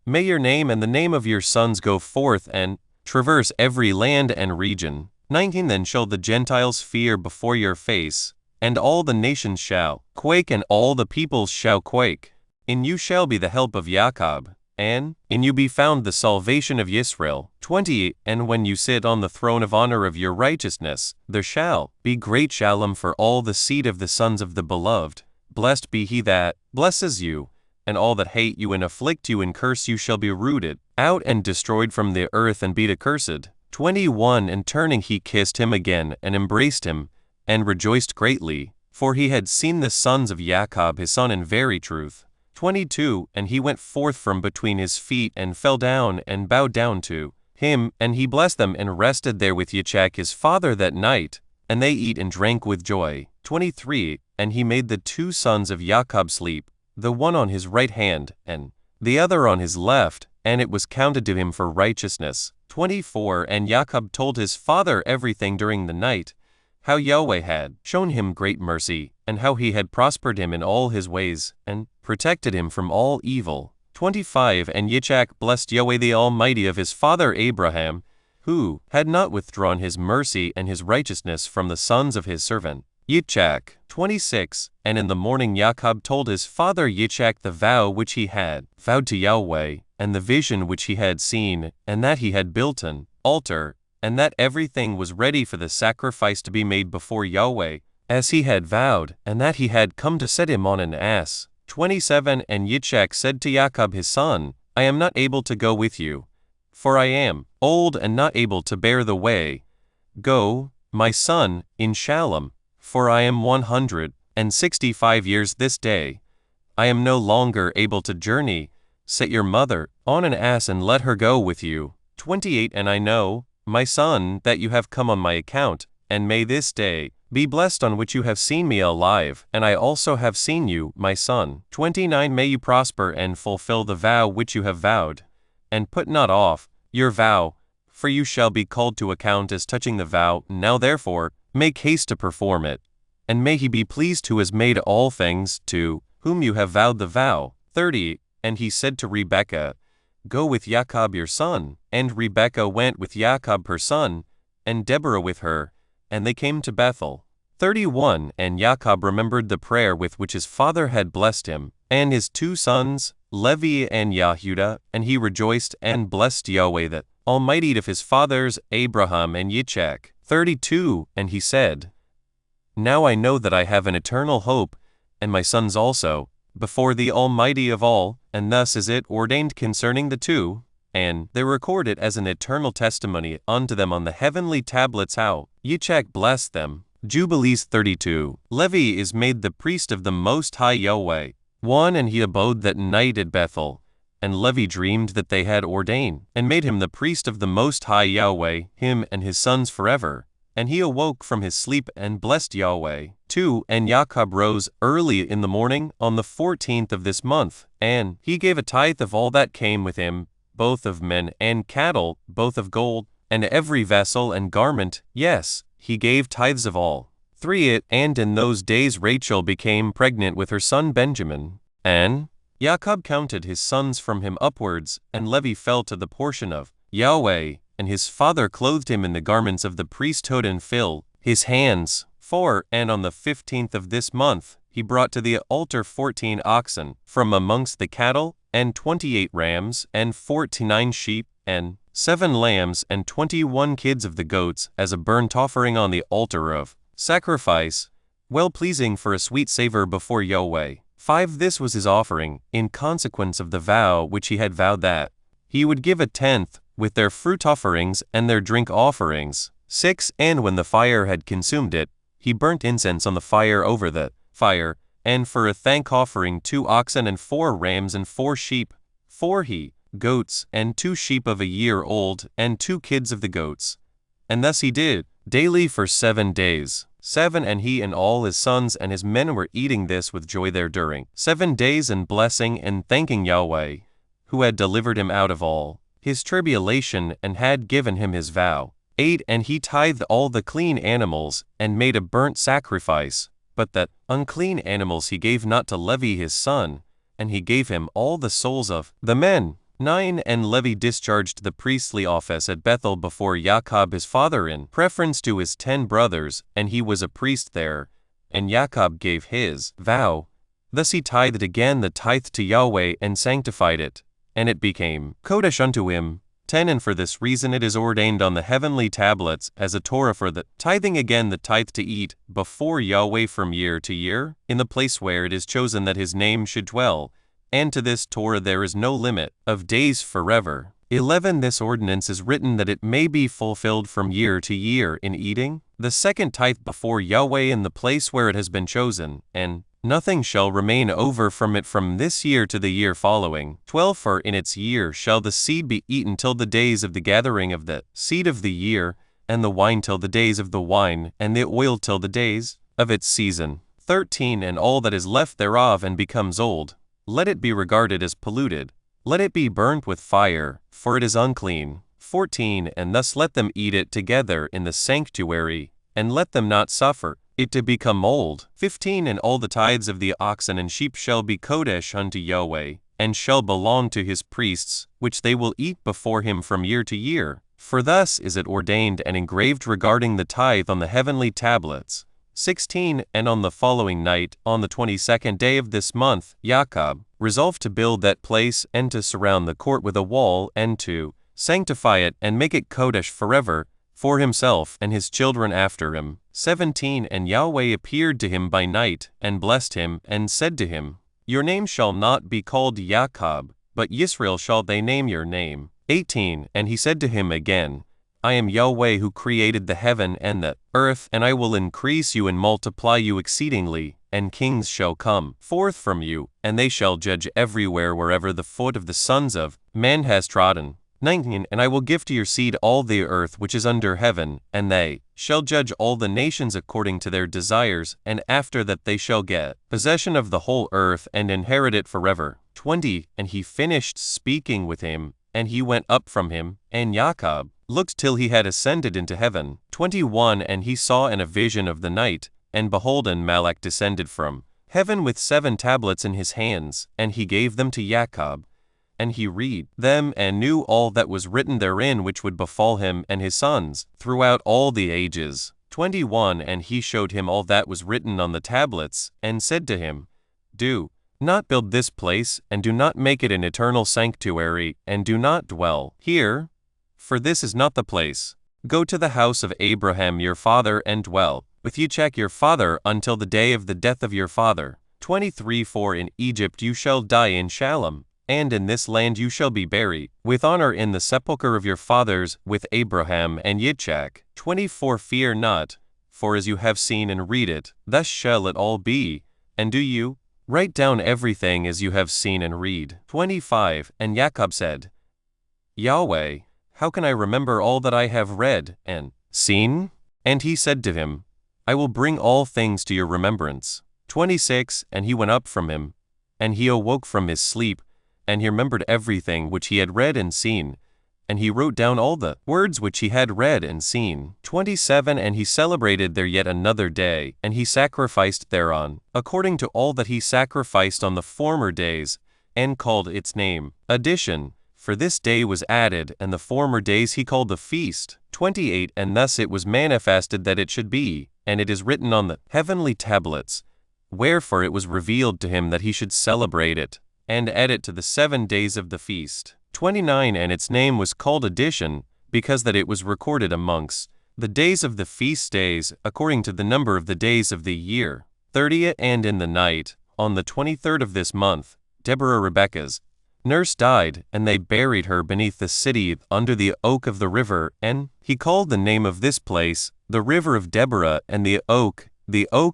[SPEAKER 1] May your name and the name of your sons go forth and traverse every land and region. 19 Then shall the Gentiles fear before your face, and all the nations shall quake, and all the peoples shall quake. In you shall be the help of Jacob, and in you be found the salvation of Israel. 20 And when you sit on the throne of honor of your righteousness, there shall be great shalom for all the seed of the sons of the beloved. Blessed be he that blesses you, and all that hate you and afflict you and curse you shall be rooted out and destroyed from the earth and be accursed. 21 And turning he kissed him again and embraced him, and rejoiced greatly, for he had seen the sons of Jacob his son in very truth. 22 And he went forth from between his feet and fell down and bowed down to him, and he blessed them and rested there with Yitzchak his father that night, and they eat and drank with joy. 23 And he made the two sons of Jacob sleep, the one on his right hand, and the other on his left, and it was counted to him for righteousness. 24 And Jacob told his father everything during the night, how Yahweh had shown him great mercy, and how he had prospered him in all his ways, and protected him from all evil. 25 And Yitzchak blessed Yahweh the Almighty of his father Abraham, who had not withdrawn his mercy and his righteousness from the sons of his servant Yitzchak. 26 And in the morning Jacob told his father Yitzchak the vow which he had vowed to Yahweh, and the vision which he had seen, and that he had built an altar, and that everything was ready for the sacrifice to be made before Yahweh, as he had vowed, and that he had come to set him on an ass. 27 And Yitzchak said to Jacob his son, I am not able to go with you, for I am old and not able to bear the way. Go, my son, in Shalom, for I am 165 years this day. I am no longer able to journey. Set your mother on an ass and let her go with you. 28 And I know, my son, that you have come on my account, and may this day be blessed on which you have seen me alive, and I also have seen you, my son. 29 May you prosper and fulfill the vow which you have vowed, and put not off your vow, for you shall be called to account as touching the vow. Now therefore, make haste to perform it. And may he be pleased who has made all things, to whom you have vowed the vow. 30 And he said to Rebekah, Go with Jacob your son. And Rebekah went with Jacob her son, and Deborah with her, and they came to Bethel. 31 And Jacob remembered the prayer with which his father had blessed him, and his two sons, Levi and Yahudah, and he rejoiced and blessed Yahweh the Almighty of his fathers Abraham and Yitzchak. 32 And he said, Now I know that I have an eternal hope, and my sons also, before the Almighty of all, and thus is it ordained concerning the two, and they record it as an eternal testimony unto them on the heavenly tablets how Yitzchak blessed them. Jubilees 32 Levi is made the priest of the Most High Yahweh. 1 And he abode that night at Bethel, and Levi dreamed that they had ordained and made him the priest of the Most High Yahweh, him and his sons forever. And he awoke from his sleep and blessed Yahweh. 2. And Jacob rose early in the morning on the 14th of this month, and he gave a tithe of all that came with him, both of men and cattle, both of gold, and every vessel and garment, yes, he gave tithes of all. 3. And in those days Rachel became pregnant with her son Benjamin, and Jacob counted his sons from him upwards, and Levi fell to the portion of Yahweh, and his father clothed him in the garments of the priesthood and filled his hands. 4. And on the 15th of this month he brought to the altar 14 oxen from amongst the cattle, and 28 rams, and 49 sheep, and 7 lambs, and 21 kids of the goats, as a burnt offering on the altar of sacrifice, well-pleasing for a sweet savor before Yahweh. 5. This was his offering, in consequence of the vow which he had vowed that he would give a tenth, with their fruit offerings and their drink offerings. 6. And when the fire had consumed it, he burnt incense on the fire over the fire, and for a thank offering 2 oxen and 4 rams and 4 sheep, 4 he-goats, and 2 sheep of a year old, and 2 kids of the goats. And thus he did, daily for 7 days. 7. And he and all his sons and his men were eating this with joy there during 7 days, and blessing and thanking Yahweh, who had delivered him out of all his tribulation and had given him his vow. 8. And he tithed all the clean animals, and made a burnt sacrifice, but that unclean animals he gave not to Levi his son, and he gave him all the souls of the men. 9. And Levi discharged the priestly office at Bethel before Jacob his father in preference to his 10 brothers, and he was a priest there, and Jacob gave his vow. Thus he tithed again the tithe to Yahweh and sanctified it, and it became Kodesh unto him. 10. And for this reason it is ordained on the heavenly tablets as a Torah for the tithing again the tithe to eat before Yahweh from year to year, in the place where it is chosen that his name should dwell, and to this Torah there is no limit of days forever. 11. This ordinance is written that it may be fulfilled from year to year in eating the second tithe before Yahweh in the place where it has been chosen, and nothing shall remain over from it from this year to the year following. 12. For in its year shall the seed be eaten till the days of the gathering of the seed of the year, and the wine till the days of the wine, and the oil till the days of its season. 13. And all that is left thereof and becomes old, let it be regarded as polluted. Let it be burnt with fire, for it is unclean. 14. And thus let them eat it together in the sanctuary, and let them not suffer it to become old. 15. And all the tithes of the oxen and sheep shall be Kodesh unto Yahweh, and shall belong to his priests, which they will eat before him from year to year. For thus is it ordained and engraved regarding the tithe on the heavenly tablets. 16. And on the following night, on the 22nd day of this month, Jacob resolved to build that place, and to surround the court with a wall, and to sanctify it, and make it Kodesh forever, for himself and his children after him. 17. And Yahweh appeared to him by night, and blessed him, and said to him, Your name shall not be called Jacob, but Yisrael shall they name your name. 18. And he said to him again, I am Yahweh who created the heaven and the earth, and I will increase you and multiply you exceedingly, and kings shall come forth from you, and they shall judge everywhere wherever the foot of the sons of man has trodden. 19. And I will give to your seed all the earth which is under heaven, and they shall judge all the nations according to their desires, and after that they shall get possession of the whole earth and inherit it forever. 20. And he finished speaking with him, and he went up from him, and Jacob looked till he had ascended into heaven. 21. And he saw in a vision of the night, and behold, and Malach descended from heaven with 7 tablets in his hands, and he gave them to Jacob. And he read them, and knew all that was written therein which would befall him and his sons throughout all the ages. 21. And he showed him all that was written on the tablets, and said to him, Do not build this place, and do not make it an eternal sanctuary, and do not dwell here, for this is not the place. Go to the house of Abraham your father, and dwell with Yitzchak your father until the day of the death of your father. 23. For in Egypt you shall die in Shalom, and in this land you shall be buried with honor in the sepulchre of your fathers with Abraham and Yitzchak. 24. Fear not, for as you have seen and read it, thus shall it all be. And do you Write down everything as you have seen and read. 25. And Jacob said, Yahweh, how can I remember all that I have read and seen? And he said to him, I will bring all things to your remembrance. 26. And he went up from him, and he awoke from his sleep, and he remembered everything which he had read and seen, and he wrote down all the words which he had read and seen. 27. And he celebrated there yet another day, and he sacrificed thereon, according to all that he sacrificed on the former days, and called its name Addition. For this day was added, and the former days he called the feast. 28. And thus it was manifested that it should be, and it is written on the heavenly tablets. Wherefore it was revealed to him that he should celebrate it, and add it to the 7 days of the feast. 29. And its name was called Addition, because that it was recorded amongst the days of the feast days, according to the number of the days of the year. 30. And in the night, on the 23rd of this month, Deborah Rebekah's nurse died, and they buried her beneath the city under the oak of the river, and he called the name of this place the river of Deborah, and the oak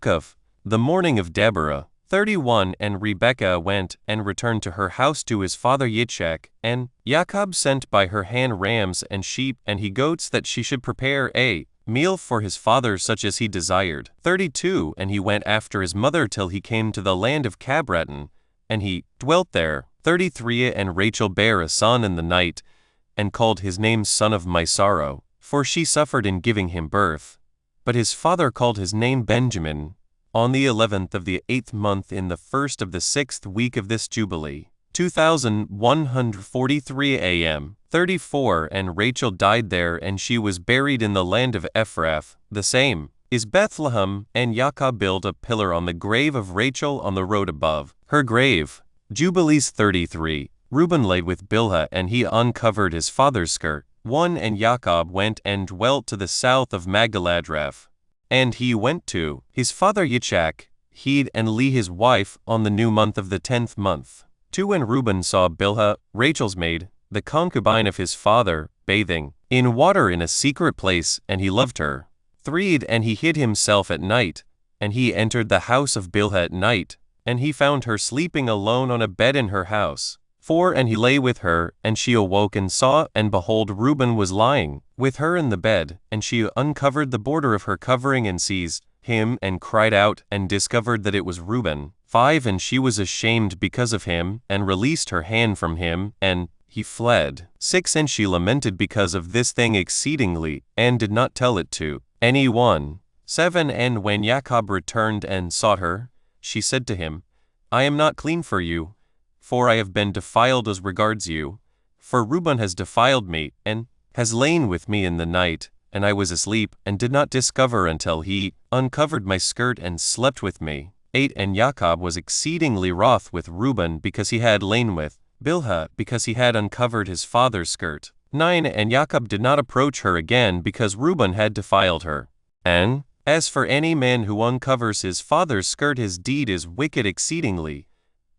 [SPEAKER 1] of the morning of Deborah. 31. And Rebekah went and returned to her house to his father Yitzchak, and Jacob sent by her hand rams and sheep and he goats, that she should prepare a meal for his father such as he desired. 32. And he went after his mother till he came to the land of Cabratton, and he dwelt there. 33. And Rachel bare a son in the night, and called his name Son of My Sorrow, for she suffered in giving him birth. But his father called his name Benjamin. On the 11th of the 8th month, in the first of the 6th week of this Jubilee, 2143 a.m. 34. And Rachel died there, and she was buried in the land of Ephrath. The same is Bethlehem. And Jacob built a pillar on the grave of Rachel on the road above her grave. Jubilees 33. Reuben lay with Bilhah, and he uncovered his father's skirt. 1. And Jacob went and dwelt to the south of Magdaladrath. And he went to his father Yitzchak, he and Leah his wife, on the new month of the 10th month. 2. And Reuben saw Bilhah, Rachel's maid, the concubine of his father, bathing in water in a secret place, and he loved her. 3. And he hid himself at night, and he entered the house of Bilhah at night, and he found her sleeping alone on a bed in her house. 4. And he lay with her, and she awoke and saw, and behold, Reuben was lying with her in the bed, and she uncovered the border of her covering and seized him, and cried out, and discovered that it was Reuben. 5. And she was ashamed because of him, and released her hand from him, and he fled. 6. And she lamented because of this thing exceedingly, and did not tell it to any one. 7. And when Jacob returned and sought her, she said to him, I am not clean for you, for I have been defiled as regards you. For Reuben has defiled me, and has lain with me in the night, and I was asleep, and did not discover until he uncovered my skirt and slept with me. 8. And Jacob was exceedingly wroth with Reuben, because he had lain with Bilhah, because he had uncovered his father's skirt. 9. And Jacob did not approach her again, because Reuben had defiled her. And as for any man who uncovers his father's skirt, his deed is wicked exceedingly,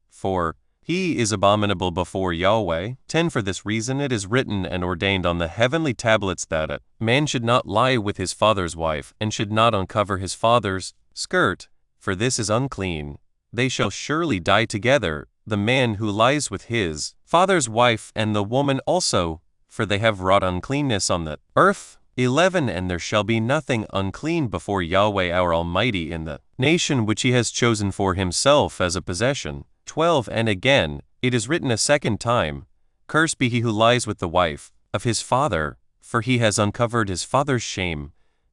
[SPEAKER 1] for he is abominable before Yahweh. 10. For this reason it is written and ordained on the heavenly tablets that a man should not lie with his father's wife, and should not uncover his father's skirt, for this is unclean. They shall surely die together, the man who lies with his father's wife, and the woman also, for they have wrought uncleanness on the earth. 11. And there shall be nothing unclean before Yahweh our Almighty in the nation which he has chosen for himself as a possession. 12. And again, it is written a second time, Cursed be he who lies with the wife of his father, for he has uncovered his father's shame.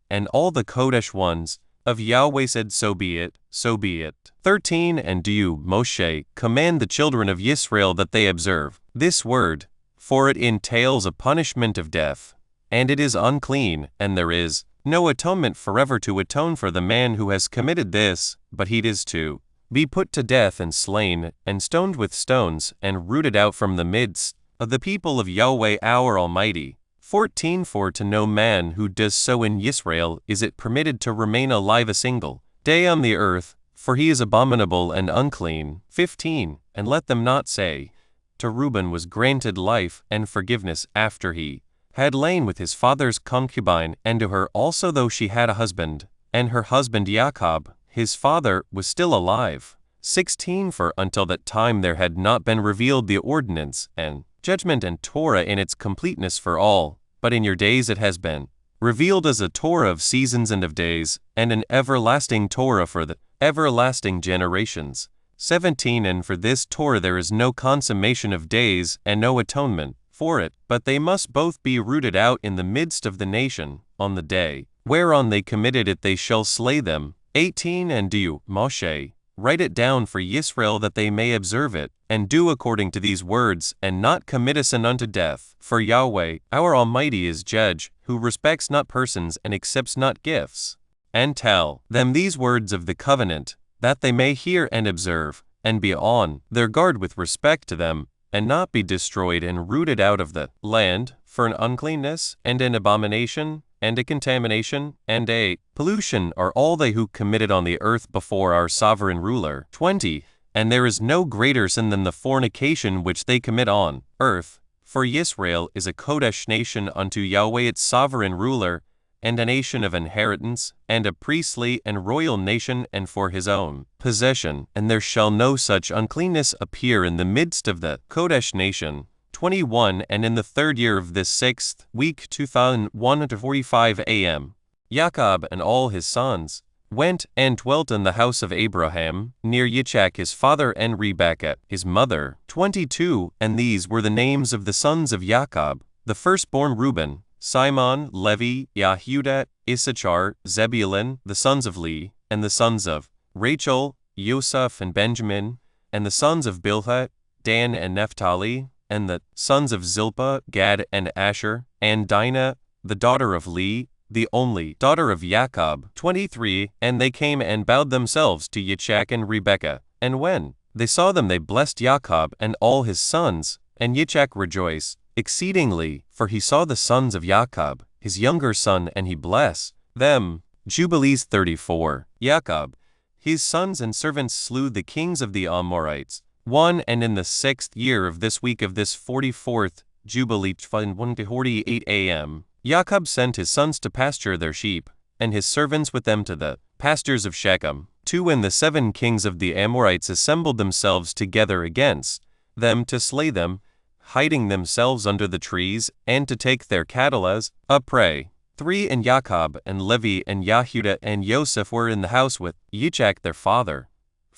[SPEAKER 1] And all the Kodesh ones of Yahweh said, So be it, so be it. 13. And do you, Moshe, command the children of Israel that they observe this word, for it entails a punishment of death. And it is unclean, and there is no atonement forever to atone for the man who has committed this, but he is to be put to death and slain, and stoned with stones, and rooted out from the midst of the people of Yahweh our Almighty. 14. For to no man who does so in Israel is it permitted to remain alive a single day on the earth, for he is abominable and unclean. 15. And let them not say, To Reuben was granted life and forgiveness after he had lain with his father's concubine, and to her also though she had a husband, and her husband Jacob, his father, was still alive. 16 For until that time there had not been revealed the ordinance, and judgment and Torah in its completeness for all, but in your days it has been revealed as a Torah of seasons and of days, and an everlasting Torah for the everlasting generations. 17 And for this Torah there is no consummation of days, and no atonement for it, but they must both be rooted out in the midst of the nation. On the day whereon they committed it they shall slay them. 18 And do, Moshe, write it down for Yisrael that they may observe it, and do according to these words, and not commit a sin unto death. For Yahweh, our Almighty, is judge, who respects not persons and accepts not gifts. And tell them these words of the covenant, that they may hear and observe, and be on their guard with respect to them, and not be destroyed and rooted out of the land for an uncleanness, and an abomination, and a contamination, and a pollution are all they who committed on the earth before our sovereign ruler. 20 And there is no greater sin than the fornication which they commit on earth, for Yisrael is a Kodesh nation unto Yahweh its sovereign ruler, and a nation of inheritance, and a priestly and royal nation, and for his own possession, and there shall no such uncleanness appear in the midst of the Kodesh nation. 21 And in the 3rd year of this 6th week 2145 AM, Jacob and all his sons went and dwelt in the house of Abraham, near Yitzchak his father and Rebekah his mother. 22 And these were the names of the sons of Jacob, the firstborn Reuben, Simon, Levi, Yehuda, Issachar, Zebulun, the sons of Leah, and the sons of Rachel, Joseph and Benjamin, and the sons of Bilhah, Dan and Naphtali, and the sons of Zilpah, Gad and Asher, and Dinah, the daughter of Leah, the only daughter of Jacob. 23 And they came and bowed themselves to Yitzchak and Rebekah, and when they saw them they blessed Jacob and all his sons, and Yitzchak rejoiced exceedingly, for he saw the sons of Jacob, his younger son, and he blessed them. Jubilees 34 Jacob, his sons and servants slew the kings of the Amorites. 1 And in the 6th year of this week of this 44th Jubilee 1:48 AM, Jacob sent his sons to pasture their sheep, and his servants with them to the pastures of Shechem. 2 And the 7 kings of the Amorites assembled themselves together against them to slay them, hiding themselves under the trees, and to take their cattle as a prey. 3 And Jacob and Levi and Yehuda and Joseph were in the house with Yitzchak their father,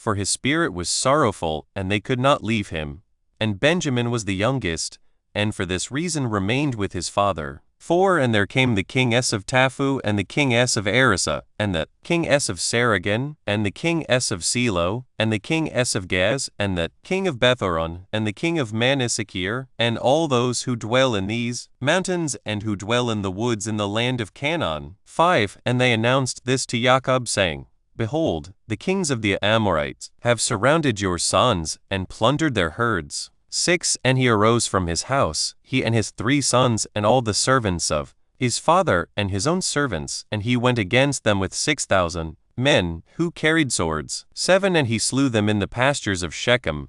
[SPEAKER 1] for his spirit was sorrowful, and they could not leave him. And Benjamin was the youngest, and for this reason remained with his father. 4 And there came the king of Taphu, and the king of Arasa, and the king of Saragon, and the king of Silo, and the king of Gaz, and the king of Bethoron, and the king of Manasseh, and all those who dwell in these mountains, and who dwell in the woods in the land of Canaan. 5 And they announced this to Jacob, saying, Behold, the kings of the Amorites have surrounded your sons, and plundered their herds. 6 And he arose from his house, he and his 3 sons, and all the servants of his father, and his own servants, and he went against them with 6,000 men, who carried swords. 7 And he slew them in the pastures of Shechem,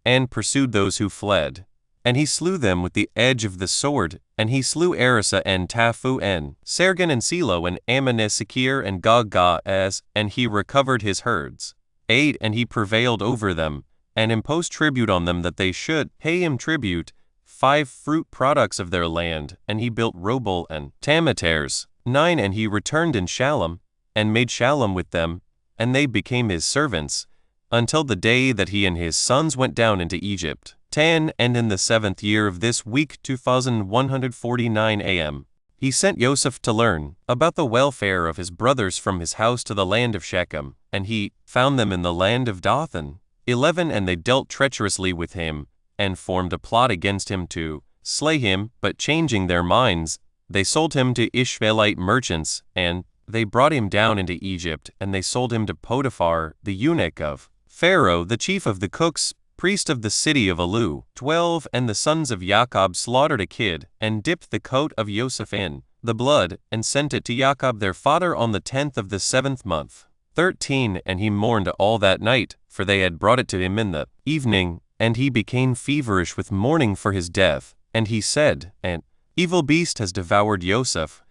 [SPEAKER 1] and pursued those who fled. And he slew them with the edge of the sword, and he slew Arasa and Taphu and Sargon and Silo and Ammon-Sakir and Gog-Gaz, and he recovered his herds. 8 And he prevailed over them, and imposed tribute on them that they should pay him tribute, 5 fruit products of their land, and he built Robel and Tamaters. 9 And he returned in Shalom, and made Shalom with them, and they became his servants, until the day that he and his sons went down into Egypt. 10 And in the 7th year of this week 2149 AM, he sent Joseph to learn about the welfare of his brothers from his house to the land of Shechem, and he found them in the land of Dothan. 11 And they dealt treacherously with him, and formed a plot against him to slay him, but changing their minds, they sold him to Ishmaelite merchants, and they brought him down into Egypt, and they sold him to Potiphar, the eunuch of Pharaoh, the chief of the cooks, priest of the city of Alu. 12 And the sons of Jacob slaughtered a kid, and dipped the coat of Joseph in the blood, and sent it to Jacob their father on the 10th of the 7th month. 13 And he mourned all that night, for they had brought it to him in the evening, and he became feverish with mourning for his death. And he said, An evil beast has devoured Joseph.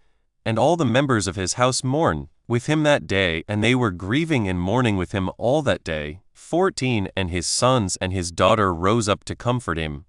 [SPEAKER 1] And all the members of his house mourned with him that day, and they were grieving and mourning with him all that day. 14 And his sons and his daughter rose up to comfort him,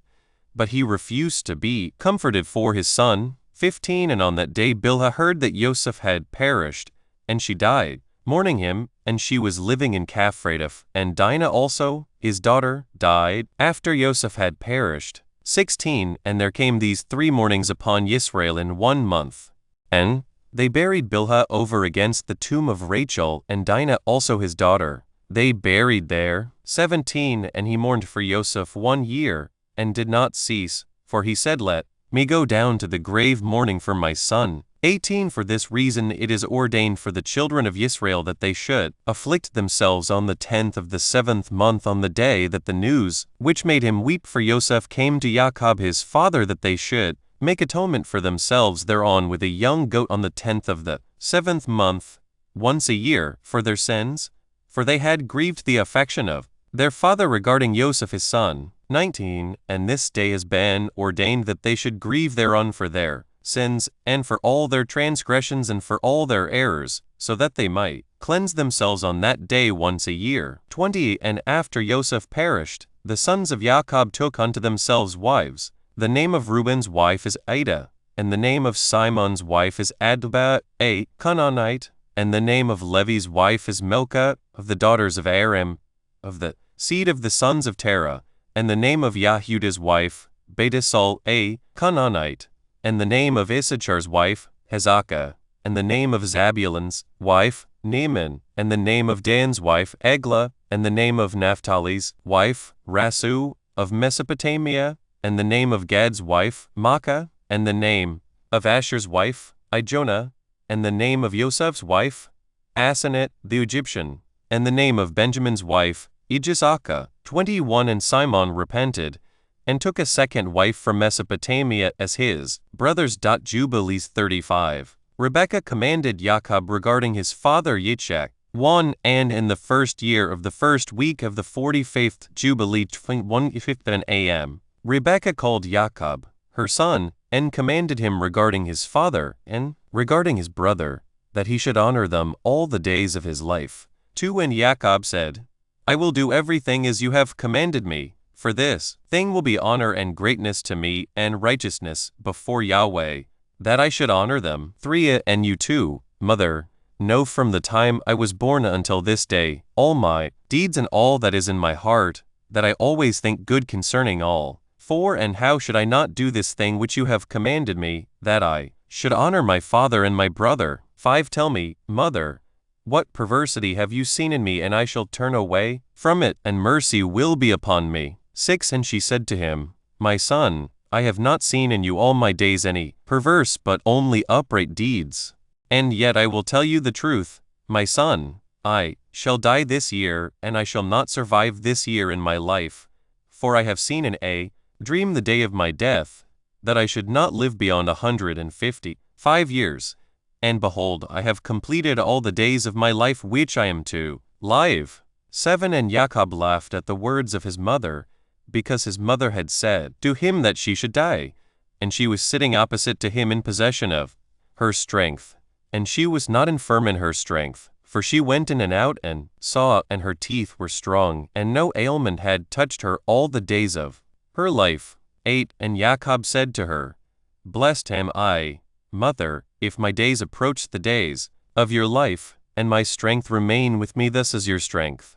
[SPEAKER 1] but he refused to be comforted for his son. 15 And on that day Bilhah heard that Joseph had perished, and she died, mourning him, and she was living in Caphrath. And Dinah also, his daughter, died after Joseph had perished. 16 And there came these 3 mournings upon Israel in 1 month. And they buried Bilhah over against the tomb of Rachel, and Dinah also his daughter. They buried there. 17 And he mourned for Joseph 1 year, and did not cease, for he said, Let me go down to the grave mourning for my son. 18 For this reason it is ordained for the children of Israel that they should afflict themselves on the 10th of the 7th month, on the day that the news, which made him weep for Joseph, came to Jacob his father, that they should make atonement for themselves thereon with a young goat on the 10th of the 7th month, once a year, for their sins, for they had grieved the affection of their father regarding Joseph his son. 19 And this day has been ordained that they should grieve thereon for their sins, and for all their transgressions, and for all their errors, so that they might cleanse themselves on that day once a year. 20 And after Joseph perished, the sons of Jacob took unto themselves wives. The name of Reuben's wife is Adah, and the name of Simon's wife is Adubah, a Canaanite, and the name of Levi's wife is Milcah, of the daughters of Aram, of the seed of the sons of Terah, and the name of Yahudah's wife, Betisol, a Canaanite, and the name of Issachar's wife, Hezakah, and the name of Zabulon's wife, Naaman, and the name of Dan's wife, Eglah, and the name of Naphtali's wife, Rasu, of Mesopotamia, and the name of Gad's wife, Maacah, and the name of Asher's wife, Ijonah, and the name of Joseph's wife, Asenath the Egyptian, and the name of Benjamin's wife, Ijisakah. 21 And Simon repented, and took a second wife from Mesopotamia as his brothers. Jubilees 35 Rebekah commanded Jacob regarding his father Yitzchak. 1 And in the 1st year of the 1st week of the 45th Jubilee 1:15 a.m., Rebekah called Jacob, her son, and commanded him regarding his father and regarding his brother, that he should honor them all the days of his life. 2 And Jacob said, I will do everything as you have commanded me, for this thing will be honor and greatness to me, and righteousness before Yahweh, that I should honor them. 3 And you too, mother, know from the time I was born until this day, all my deeds and all that is in my heart, that I always think good concerning all. 4 And how should I not do this thing which you have commanded me, that I should honor my father and my brother? 5 Tell me, mother, what perversity have you seen in me, and I shall turn away from it, and mercy will be upon me. 6 And she said to him, My son, I have not seen in you all my days any perverse but only upright deeds. And yet I will tell you the truth, my son, I shall die this year, and I shall not survive this year in my life. For I have seen in a dream the day of my death, that I should not live beyond 155 years. And behold, I have completed all the days of my life which I am to live. 7 And Jacob laughed at the words of his mother, because his mother had said to him that she should die, and she was sitting opposite to him in possession of her strength, and she was not infirm in her strength, for she went in and out and saw, and her teeth were strong, and no ailment had touched her all the days of her life. 8 And Jacob said to her, Blessed am I, mother, if my days approach the days of your life, and my strength remain with me thus as your strength.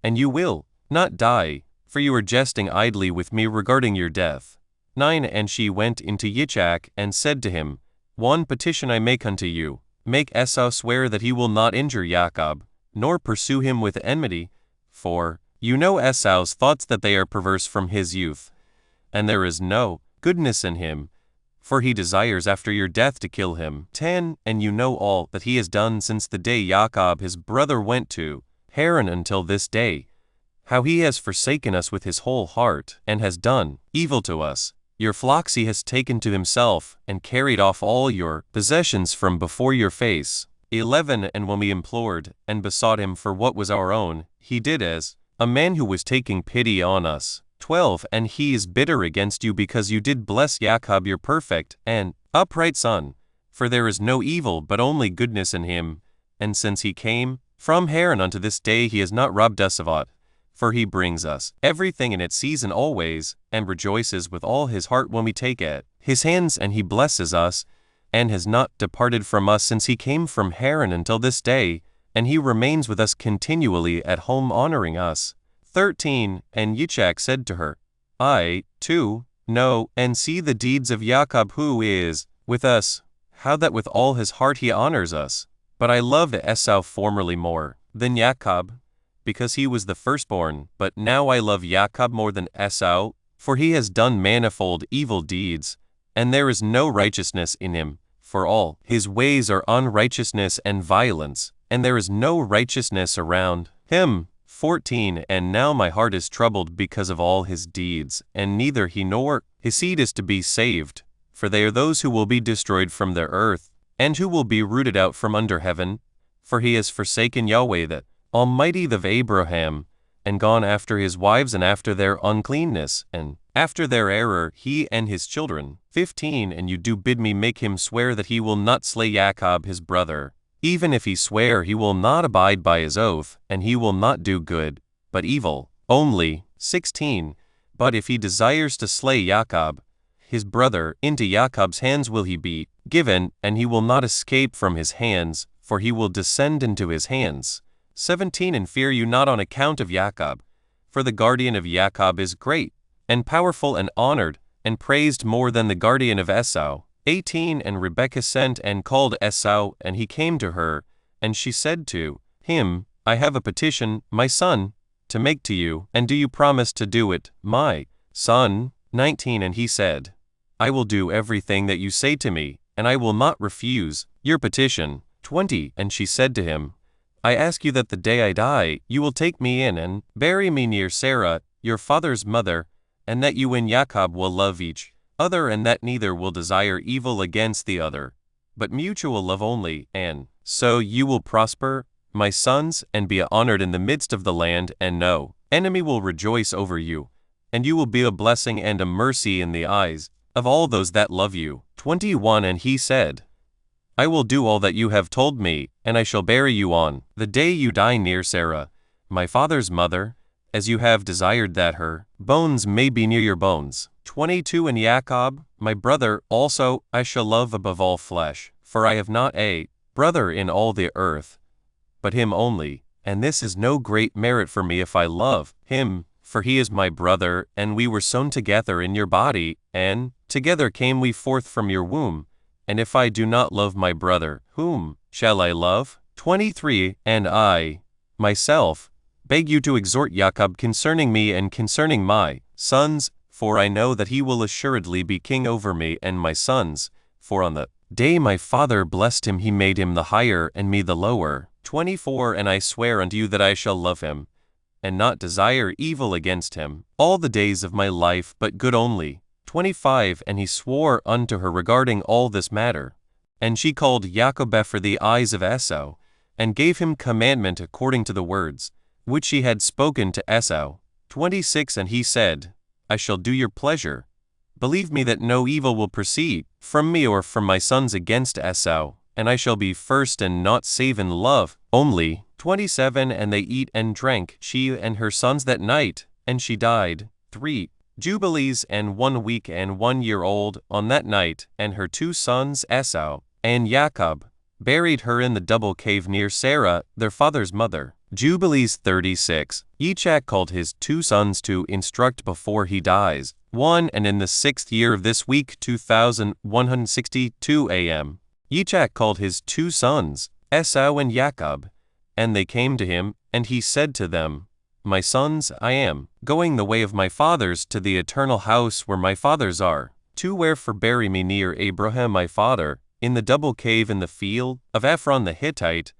[SPEAKER 1] And you will not die, for you are jesting idly with me regarding your death. 9 And she went into Yitzchak, and said to him, One petition I make unto you, make Esau swear that he will not injure Jacob, nor pursue him with enmity, for you know Esau's thoughts, that they are perverse from his youth, and there is no goodness in him, for he desires after your death to kill him. 10 And you know all that he has done since the day Jacob his brother went to Haran until this day, how he has forsaken us with his whole heart, and has done evil to us. Your flocks he has taken to himself, and carried off all your possessions from before your face. 11 And when we implored and besought him for what was our own, he did as a man who was taking pity on us. 12 And he is bitter against you, because you did bless Jacob your perfect and upright son, for there is no evil but only goodness in him, and since he came from Haran unto this day he has not robbed us of aught. for he brings us everything in its season always, and rejoices with all his heart when we take it his hands, and he blesses us, and has not departed from us since he came from Haran until this day, and he remains with us continually at home honoring us. 13. And Yitzchak said to her, I, too, know and see the deeds of Jacob who is with us, how that with all his heart he honors us. But I loved Esau formerly more than Jacob, because he was the firstborn, but now I love Jacob more than Esau, for he has done manifold evil deeds, and there is no righteousness in him, for all his ways are unrighteousness and violence, and there is no righteousness around him. 14. And now my heart is troubled because of all his deeds, and neither he nor his seed is to be saved, for they are those who will be destroyed from the earth, and who will be rooted out from under heaven, for he has forsaken Yahweh the Almighty of Abraham, and gone after his wives and after their uncleanness, and after their error he and his children. 15. And you do bid me make him swear that he will not slay Jacob his brother. Even if he swear, he will not abide by his oath, and he will not do good, but evil only. 16. But if he desires to slay Jacob his brother, into Jacob's hands will he be given, and he will not escape from his hands, for he will descend into his hands. 17. And fear you not on account of Jacob, for the guardian of Jacob is great, and powerful, and honored, and praised more than the guardian of Esau. 18. And Rebekah sent and called Esau, and he came to her, and she said to him, I have a petition, my son, to make to you, and do you promise to do it, my son? 19. And he said, I will do everything that you say to me, and I will not refuse your petition. 20. And she said to him, I ask you that the day I die, you will take me in and bury me near Sarah, your father's mother, and that you and Jacob will love each other, and that neither will desire evil against the other, but mutual love only, and so you will prosper, my sons, and be honored in the midst of the land, and no enemy will rejoice over you, and you will be a blessing and a mercy in the eyes of all those that love you. 21. And he said, I will do all that you have told me, and I shall bury you on the day you die near Sarah, my father's mother, as you have desired that her bones may be near your bones. 22. And Jacob, my brother, also I shall love above all flesh, for I have not a brother in all the earth, but him only, and this is no great merit for me if I love him, for he is my brother, and we were sown together in your body, and together came we forth from your womb. And if I do not love my brother, whom shall I love? 23. And I, myself, beg you to exhort Jacob concerning me and concerning my sons, for I know that he will assuredly be king over me and my sons, for on the day my father blessed him he made him the higher and me the lower. 24. And I swear unto you that I shall love him, and not desire evil against him, all the days of my life, but good only. 25. And he swore unto her regarding all this matter. And she called Jacob for the eyes of Esau, and gave him commandment according to the words which she had spoken to Esau. 26. And he said, I shall do your pleasure. Believe me that no evil will proceed from me or from my sons against Esau, and I shall be first and not save in love only. 27. And they eat and drank, she and her sons that night, and she died. 3. Jubilees, and 1 week and 1 year old, on that night, and her 2 sons, Esau and Jacob, buried her in the double cave near Sarah, their father's mother. Jubilees 36. Yitzchak called his 2 sons to instruct before he dies. 1. And in the 6th year of this week, 2162 a.m., Yitzchak called his 2 sons, Esau and Jacob, and they came to him, and he said to them, My sons, I am going the way of my fathers to the eternal house where my fathers are. 2. Wherefore bury me near Abraham my father, in the double cave in the field of Ephron the Hittite,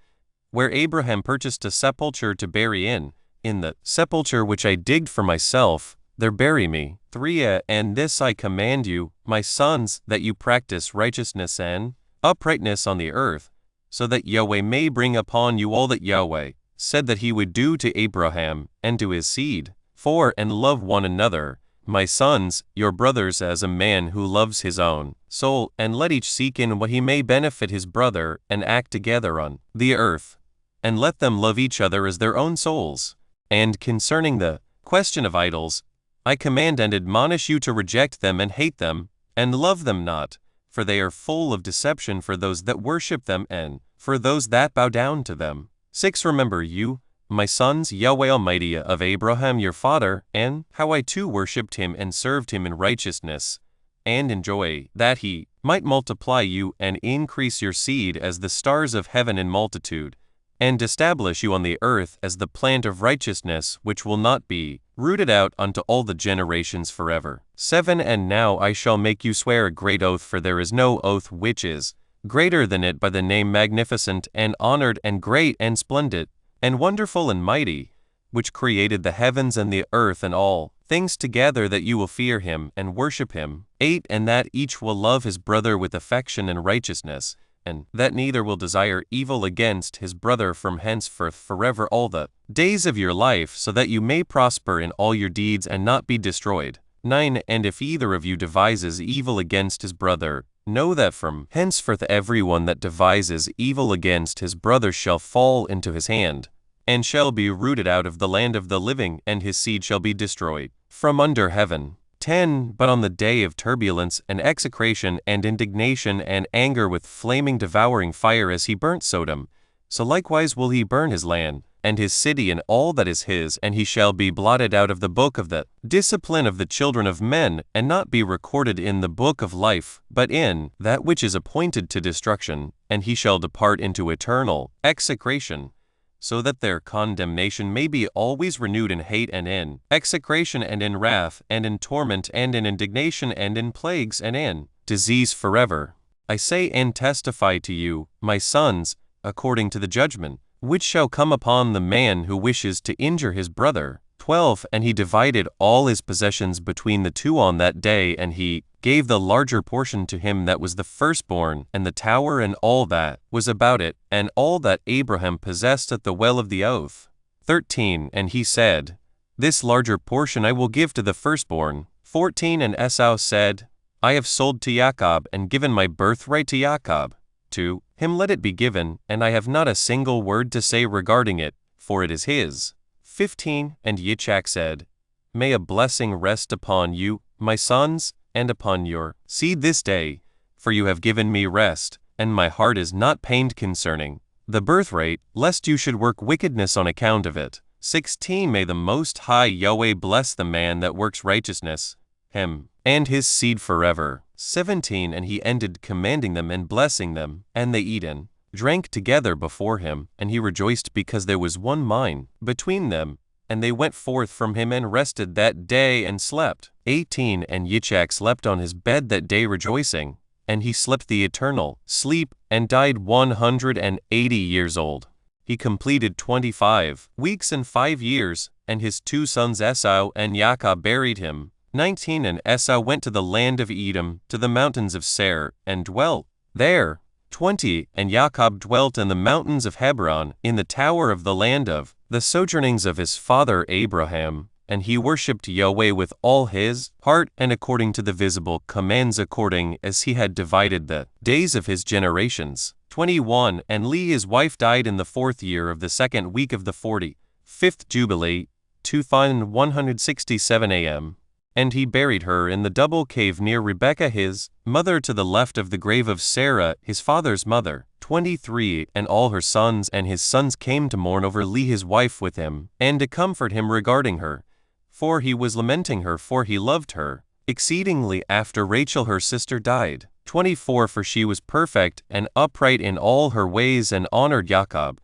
[SPEAKER 1] where Abraham purchased a sepulchre to bury in the sepulchre which I digged for myself, there bury me. 3. And this I command you, my sons, that you practice righteousness and uprightness on the earth, so that Yahweh may bring upon you all that Yahweh said that he would do to Abraham and to his seed. 4. And love one another, my sons, your brothers, as a man who loves his own soul, and let each seek in what he may benefit his brother, and act together on the earth, and let them love each other as their own souls. And concerning the question of idols, I command and admonish you to reject them and hate them, and love them not, for they are full of deception for those that worship them and for those that bow down to them. 6. Remember you, my sons, Yahweh Almighty of Abraham your father, and how I too worshipped him and served him in righteousness, and in joy, that he might multiply you and increase your seed as the stars of heaven in multitude, and establish you on the earth as the plant of righteousness which will not be rooted out unto all the generations forever. 7. And now I shall make you swear a great oath, for there is no oath which is greater than it by the name magnificent and honored and great and splendid and wonderful and mighty, which created the heavens and the earth and all things together, that you will fear him and worship him. 8. And that each will love his brother with affection and righteousness, and that neither will desire evil against his brother from henceforth forever all the days of your life, so that you may prosper in all your deeds and not be destroyed. 9. And if either of you devises evil against his brother, know that from henceforth everyone that devises evil against his brother shall fall into his hand, and shall be rooted out of the land of the living, and his seed shall be destroyed from under heaven. 10. But on the day of turbulence and execration and indignation and anger with flaming devouring fire, as he burnt Sodom, so likewise will he burn his land, and his city and all that is his, and he shall be blotted out of the book of the discipline of the children of men, and not be recorded in the book of life, but in that which is appointed to destruction, and he shall depart into eternal execration, so that their condemnation may be always renewed in hate and in execration and in wrath and in torment and in indignation and in plagues and in disease forever. I say and testify to you, my sons, according to the judgment which shall come upon the man who wishes to injure his brother. 12. And he divided all his possessions between the two on that day, and he gave the larger portion to him that was the firstborn, and the tower and all that was about it, and all that Abraham possessed at the well of the oath. 13. And he said, This larger portion I will give to the firstborn. 14. And Esau said, I have sold to Jacob and given my birthright to Jacob. To him let it be given, and I have not a single word to say regarding it, for it is his. 15. And Yitzchak said, May a blessing rest upon you, my sons, and upon your seed this day, for you have given me rest, and my heart is not pained concerning the birthright, lest you should work wickedness on account of it. 16. May the Most High Yahweh bless the man that works righteousness, him and his seed forever. 17. And he ended commanding them and blessing them, and they eat and drank together before him, and he rejoiced because there was one mind between them, and they went forth from him and rested that day and slept. 18. And Yitzchak slept on his bed that day rejoicing, and he slept the eternal sleep, and died 180 years old. He completed 25 weeks and 5 years, and his two sons Esau and Jacob buried him. 19. And Esau went to the land of Edom, to the mountains of Seir, and dwelt there. 20. And Jacob dwelt in the mountains of Hebron, in the tower of the land of the sojournings of his father Abraham, and he worshipped Yahweh with all his heart, and according to the visible commands, according as he had divided the days of his generations. 21. And Leah his wife died in the 4th year of the 2nd week of the 45th Jubilee, 2167 a.m. And he buried her in the double cave near Rebekah his mother, to the left of the grave of Sarah his father's mother. 23. And all her sons and his sons came to mourn over Leah his wife with him, and to comfort him regarding her, for he was lamenting her, for he loved her exceedingly after Rachel her sister died. 24. For she was perfect and upright in all her ways, and honored Jacob,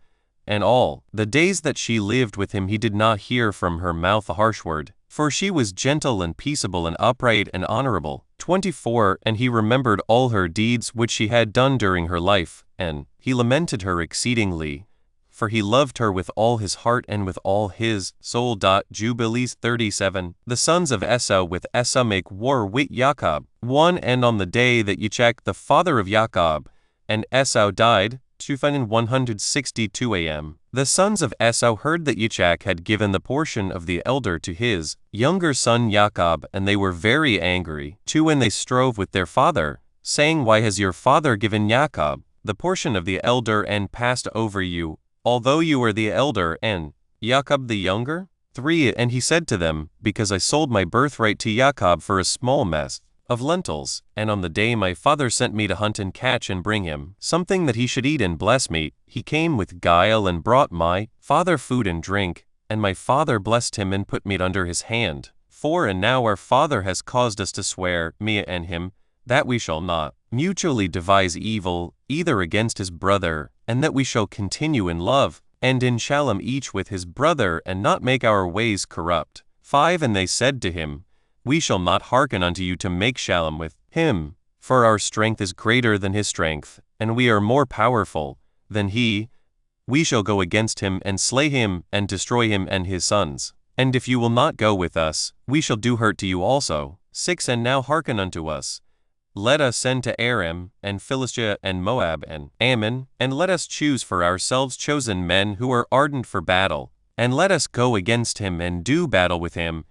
[SPEAKER 1] and all the days that she lived with him he did not hear from her mouth a harsh word, for she was gentle and peaceable and upright and honorable. 24. And he remembered all her deeds which she had done during her life, and he lamented her exceedingly, for he loved her with all his heart and with all his soul. Jubilees 37. The sons of Esau with Esau make war with Jacob. 1. And on the day that Yitzchak the father of Jacob and Esau died, 2162 a.m., the sons of Esau heard that Yitzchak had given the portion of the elder to his younger son Jacob, and they were very angry. 2. And they strove with their father, saying, Why has your father given Jacob the portion of the elder and passed over you, although you are the elder, and Jacob the younger? 3. And he said to them, Because I sold my birthright to Jacob for a small mess of lentils, and on the day my father sent me to hunt and catch and bring him something that he should eat and bless me, he came with guile and brought my father food and drink, and my father blessed him and put meat under his hand. 4. And now our father has caused us to swear, me and him, that we shall not mutually devise evil, either against his brother, and that we shall continue in love, and in shalom each with his brother, and not make our ways corrupt. 5. And they said to him, We shall not hearken unto you to make shalom with him, for our strength is greater than his strength, and we are more powerful than he. We shall go against him and slay him and destroy him and his sons. And if you will not go with us, we shall do hurt to you also. 6. And now hearken unto us. Let us send to Aram, and Philistia, and Moab, and Ammon, and let us choose for ourselves chosen men who are ardent for battle, and let us go against him and do battle with him,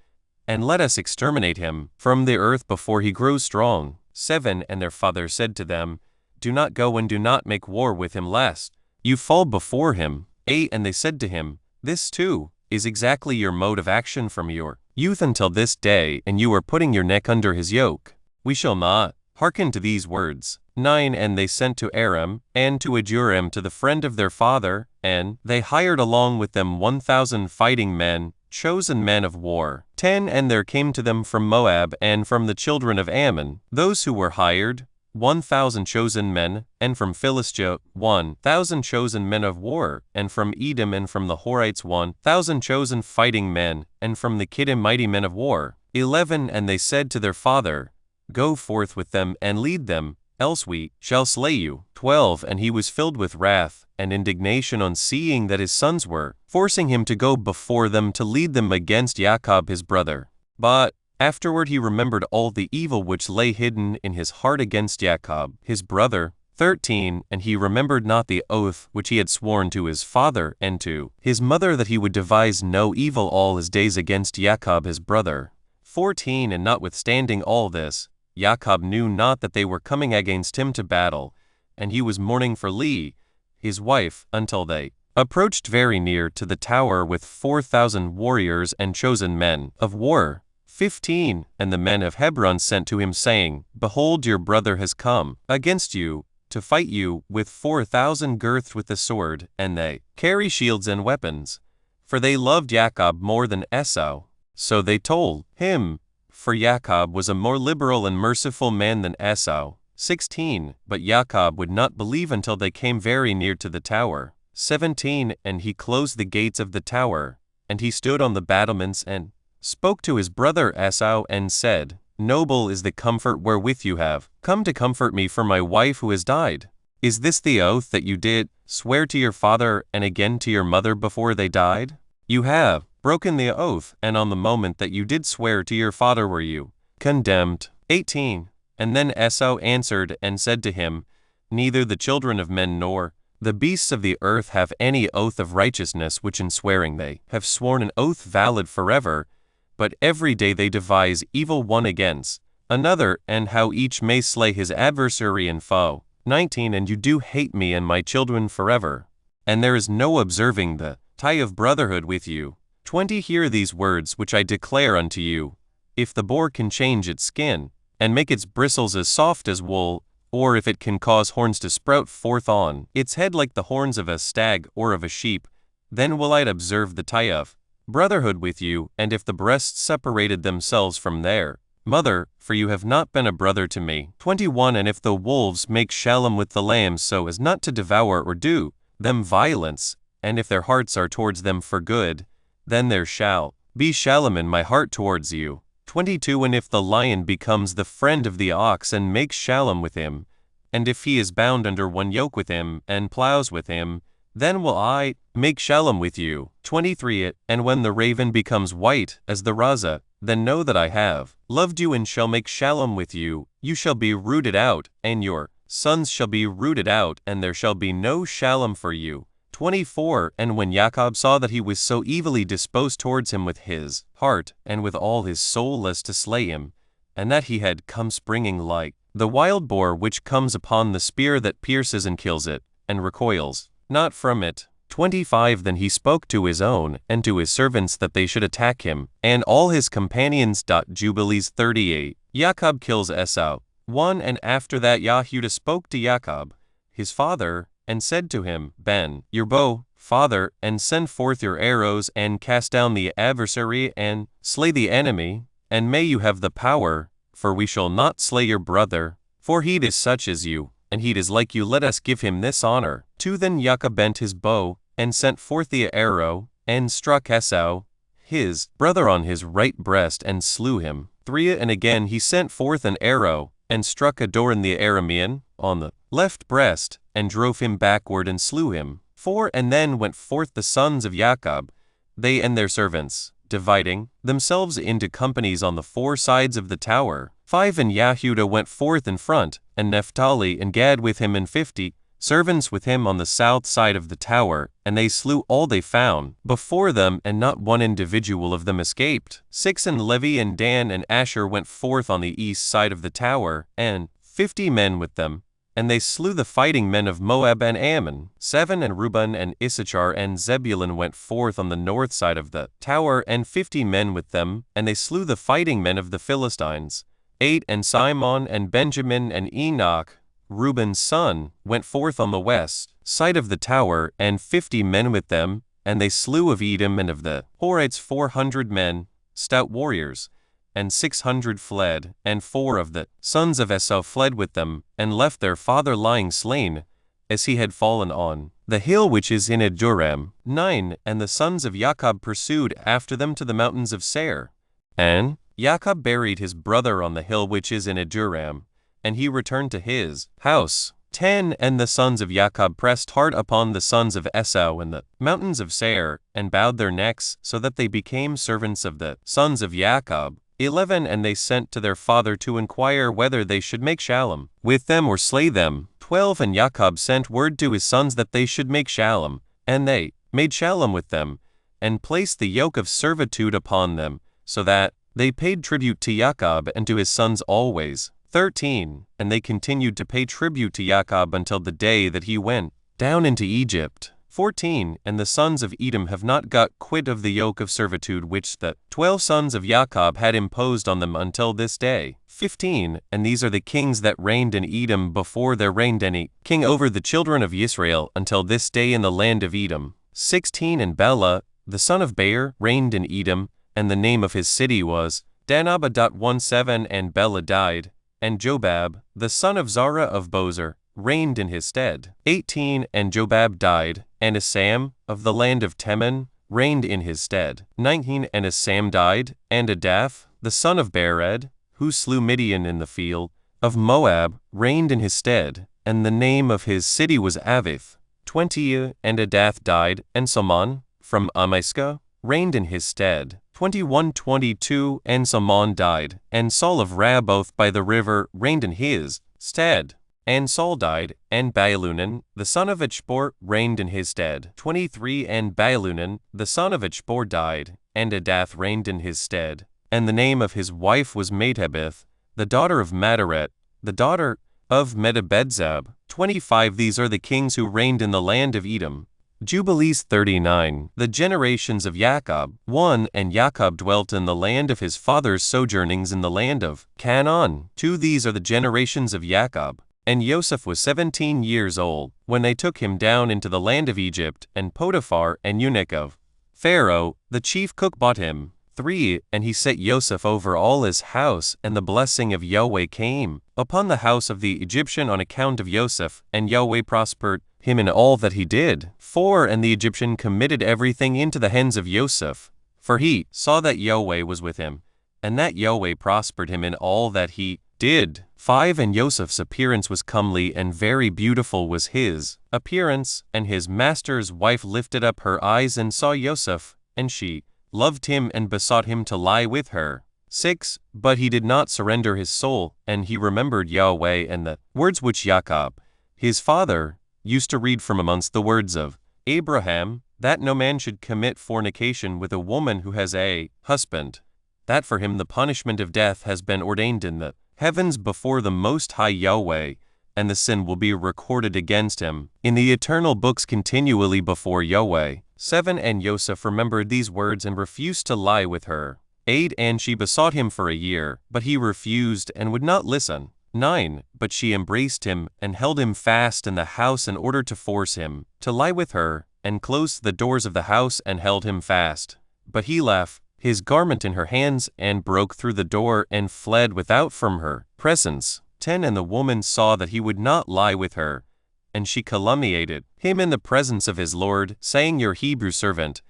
[SPEAKER 1] and let us exterminate him from the earth before he grows strong. 7. And their father said to them, Do not go and do not make war with him, lest you fall before him. 8. And they said to him, This too is exactly your mode of action from your youth until this day, and you are putting your neck under his yoke. We shall not hearken to these words. 9. And they sent to Aram, and to Aduram to the friend of their father, and they hired along with them 1,000 fighting men, chosen men of war. 10. And there came to them from Moab and from the children of Ammon, those who were hired, 1,000 chosen men, and from Philistia 1,000 chosen men of war, and from Edom and from the Horites 1,000 chosen fighting men, and from the Kittim mighty men of war. 11. And they said to their father, Go forth with them and lead them, else we shall slay you. 12. And he was filled with wrath and indignation on seeing that his sons were forcing him to go before them to lead them against Jacob his brother. But afterward he remembered all the evil which lay hidden in his heart against Jacob his brother. 13. And he remembered not the oath which he had sworn to his father and to his mother, that he would devise no evil all his days against Jacob his brother. 14. And notwithstanding all this, Jacob knew not that they were coming against him to battle, and he was mourning for Leah, his wife, until they approached very near to the tower with 4,000 warriors and chosen men of war. 15. And the men of Hebron sent to him, saying, Behold, your brother has come against you to fight you with 4,000 girthed with the sword, and they carry shields and weapons. For they loved Jacob more than Esau. So they told him, for Jacob was a more liberal and merciful man than Esau. 16. But Jacob would not believe until they came very near to the tower. 17. And he closed the gates of the tower, and he stood on the battlements, and spoke to his brother Esau, and said, Noble is the comfort wherewith you have come to comfort me for my wife who has died. Is this the oath that you did swear to your father and again to your mother before they died? You have broken the oath, and on the moment that you did swear to your father were you condemned. 18. And then Esau answered and said to him, Neither the children of men nor the beasts of the earth have any oath of righteousness which in swearing they have sworn an oath valid forever, but every day they devise evil one against another, and how each may slay his adversary and foe. 19. And you do hate me and my children forever, and there is no observing the tie of brotherhood with you. 20. Hear these words which I declare unto you. If the boar can change its skin, and make its bristles as soft as wool, or if it can cause horns to sprout forth on its head like the horns of a stag or of a sheep, then will I observe the tie of brotherhood with you. And if the breasts separated themselves from their mother, for you have not been a brother to me. 21. And if the wolves make shalom with the lambs so as not to devour or do them violence, and if their hearts are towards them for good, then there shall be shalom in my heart towards you. 22. And if the lion becomes the friend of the ox and makes shalom with him, and if he is bound under one yoke with him and plows with him, then will I make shalom with you. 23. And when the raven becomes white as the raza, then know that I have loved you and shall make shalom with you. You shall be rooted out, and your sons shall be rooted out, and there shall be no shalom for you. 24. And when Jacob saw that he was so evilly disposed towards him with his heart and with all his soul as to slay him, and that he had come springing like the wild boar which comes upon the spear that pierces and kills it, and recoils not from it. 25 Then he spoke to his own and to his servants that they should attack him, and all his companions. Jubilees 38. Jacob kills Esau. 1 And after that Yahudah spoke to Jacob, his father, and said to him, Bend your bow, father, and send forth your arrows, and cast down the adversary, and slay the enemy, and may you have the power, for we shall not slay your brother, for he is such as you, and he is like you. Let us give him this honor. 2 Then Jacob bent his bow, and sent forth the arrow, and struck Esau, his brother, on his right breast, and slew him. 3 And again he sent forth an arrow, and struck Adoran the Aramean, on the left breast, and drove him backward, and slew him. 4 And then went forth the sons of Jacob, they and their servants, dividing themselves into companies on the 4 sides of the tower. 5 And Yahudah went forth in front, and Naphtali and Gad with him, and 50 servants with him on the south side of the tower, and they slew all they found before them, and not one individual of them escaped. 6 And Levi and Dan and Asher went forth on the east side of the tower, and 50 men with them, and they slew the fighting men of Moab and Ammon. 7 And Reuben and Issachar and Zebulun went forth on the north side of the tower, and 50 men with them, and they slew the fighting men of the Philistines. 8 And Simon and Benjamin and Enoch, Reuben's son, went forth on the west side of the tower, and 50 men with them, and they slew of Edom and of the Horites 400 men, stout warriors, and 600 fled, and 4 of the sons of Esau fled with them, and left their father lying slain, as he had fallen on the hill which is in Aduram. 9 And the sons of Jacob pursued after them to the mountains of Seir, and Jacob buried his brother on the hill which is in Aduram, and he returned to his house. 10 And the sons of Jacob pressed hard upon the sons of Esau in the mountains of Seir, and bowed their necks, so that they became servants of the sons of Jacob. 11 And they sent to their father to inquire whether they should make shalom with them or slay them. 12 And Jacob sent word to his sons that they should make shalom, and they made shalom with them, and placed the yoke of servitude upon them, so that they paid tribute to Jacob and to his sons always. 13 And they continued to pay tribute to Jacob until the day that he went down into Egypt. 14 And the sons of Edom have not got quit of the yoke of servitude which the 12 sons of Jacob had imposed on them until this day. 15 And these are the kings that reigned in Edom before there reigned any king over the children of Israel until this day in the land of Edom. 16 And Bela, the son of Beer, reigned in Edom, and the name of his city was Danaba. 17 And Bela died, and Jobab, the son of Zara of Bozer, reigned in his stead. 18 And Jobab died, and Asam, of the land of Teman, reigned in his stead. 19 And Asam died, and Adath, the son of Bered, who slew Midian in the field of Moab, reigned in his stead, and the name of his city was Avith. 20 And Adath died, and Salmon, from Amiska, reigned in his stead. 21-22 And Salmon died, and Saul of Raboth by the river reigned in his stead. And Saul died, and Baalunan, the son of Achbor, reigned in his stead. 23 And Baalunan, the son of Achbor, died, and Adath reigned in his stead. And the name of his wife was Medhabeth, the daughter of Madaret, the daughter of Medabedzab. 25 These are the kings who reigned in the land of Edom. Jubilees 39 The generations of Jacob. 1 And Jacob dwelt in the land of his father's sojournings in the land of Canaan. 2 These are the generations of Jacob. And Joseph was 17 years old when they took him down into the land of Egypt, and Potiphar, an eunuch of Pharaoh, the chief cook, bought him. 3 And he set Joseph over all his house, and the blessing of Yahweh came upon the house of the Egyptian on account of Joseph, and Yahweh prospered him in all that he did. 4 And the Egyptian committed everything into the hands of Joseph, for he saw that Yahweh was with him, and that Yahweh prospered him in all that he did. 5 And Joseph's appearance was comely, and very beautiful was his appearance, and his master's wife lifted up her eyes and saw Joseph, and she loved him and besought him to lie with her. 6 But he did not surrender his soul, and he remembered Yahweh and the words which Jacob, his father, used to read from amongst the words of Abraham, that no man should commit fornication with a woman who has a husband, that for him the punishment of death has been ordained in the heavens before the Most High Yahweh, and the sin will be recorded against him in the eternal books continually before Yahweh. 7. And Yosef remembered these words and refused to lie with her. 8. And she besought him for a year, but he refused and would not listen. 9. But she embraced him and held him fast in the house in order to force him to lie with her, and closed the doors of the house and held him fast. But he left his garment in her hands and broke through the door and fled without from her presence. 10. And the woman saw that he would not lie with her, and she calumniated him in the presence of his lord, saying, Your Hebrew servant,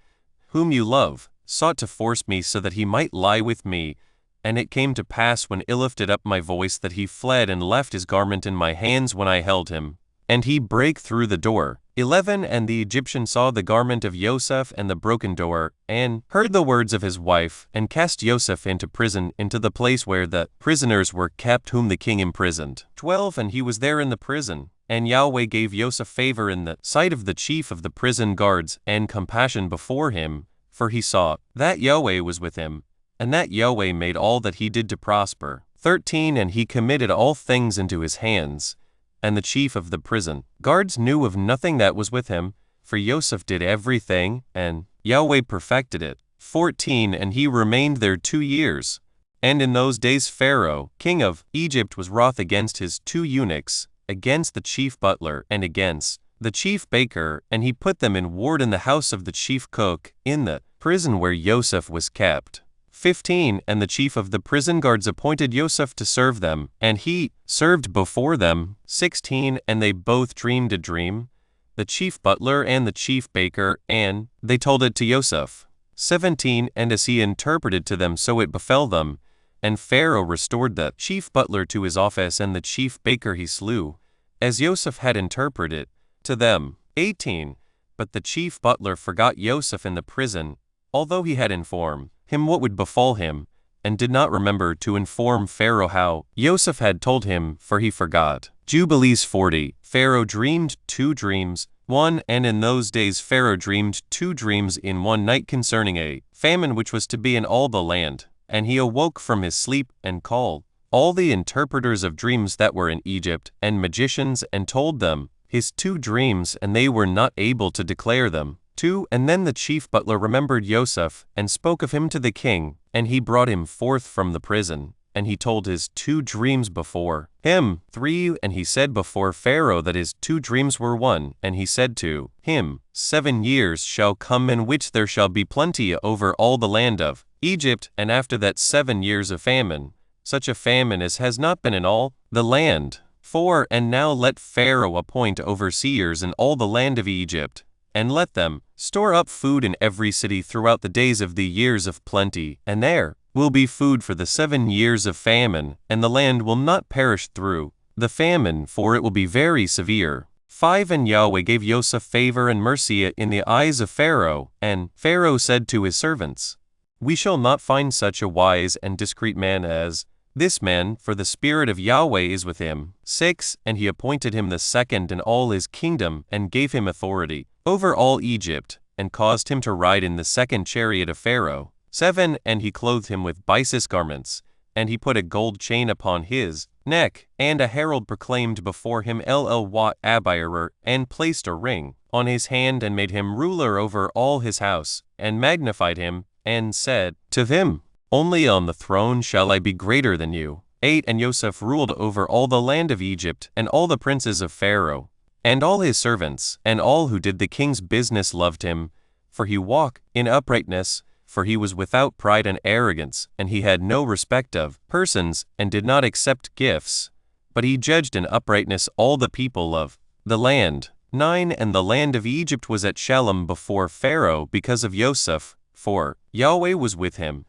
[SPEAKER 1] whom you love, sought to force me so that he might lie with me. And it came to pass when I lifted up my voice that he fled and left his garment in my hands when I held him. And he brake through the door. 11. And the Egyptian saw the garment of Yosef and the broken door, and heard the words of his wife, and cast Yosef into prison, into the place where the prisoners were kept whom the king imprisoned. 12. And he was there in the prison, and Yahweh gave Yosef favor in the sight of the chief of the prison guards, and compassion before him, for he saw that Yahweh was with him, and that Yahweh made all that he did to prosper. 13. And he committed all things into his hands, and the chief of the prison guards knew of nothing that was with him, for Yosef did everything, and Yahweh perfected it. 14. And he remained there 2 years. And in those days Pharaoh, king of Egypt, was wroth against his 2 eunuchs, against the chief butler, and against the chief baker, and he put them in ward in the house of the chief cook, in the prison where Yosef was kept. 15. And the chief of the prison guards appointed Yosef to serve them, and he served before them. 16. And they both dreamed a dream, the chief butler and the chief baker, and they told it to Yosef. 17. And as he interpreted to them, so it befell them. And Pharaoh restored the chief butler to his office, and the chief baker he slew, as Yosef had interpreted to them. 18. But the chief butler forgot Yosef in the prison, although he had informed him what would befall him, and did not remember to inform Pharaoh how Yosef had told him, for he forgot. Jubilees 40. Pharaoh dreamed 2 dreams. 1. And in those days Pharaoh dreamed 2 dreams in one night concerning a famine which was to be in all the land. And he awoke from his sleep, and called all the interpreters of dreams that were in Egypt, and magicians, and told them his 2 dreams, and they were not able to declare them. 2. And then the chief butler remembered Yosef, and spoke of him to the king, and he brought him forth from the prison, and he told his 2 dreams before him. 3. And he said before Pharaoh that his 2 dreams were one, and he said to him, 7 years shall come in which there shall be plenty over all the land of Egypt, and after that 7 years of famine, such a famine as has not been in all the land. 4. And now let Pharaoh appoint overseers in all the land of Egypt, and let them store up food in every city throughout the days of the years of plenty, and there will be food for the 7 years of famine, and the land will not perish through the famine, for it will be very severe. 5. And Yahweh gave Yosef favor and mercy in the eyes of Pharaoh, and Pharaoh said to his servants, We shall not find such a wise and discreet man as this man, for the Spirit of Yahweh is with him. 6. And he appointed him the second in all his kingdom, and gave him authority over all Egypt, and caused him to ride in the second chariot of Pharaoh. 7. And he clothed him with byssus garments, and he put a gold chain upon his neck, and a herald proclaimed before him Ll Abirer, and placed a ring on his hand, and made him ruler over all his house, and magnified him, and said to him, Only on the throne shall I be greater than you. 8. And Yosef ruled over all the land of Egypt, and all the princes of Pharaoh, and all his servants, and all who did the king's business loved him, for he walked in uprightness, for he was without pride and arrogance, and he had no respect of persons, and did not accept gifts, but he judged in uprightness all the people of the land. 9. And the land of Egypt was at Shalom before Pharaoh because of Yosef, for Yahweh was with him,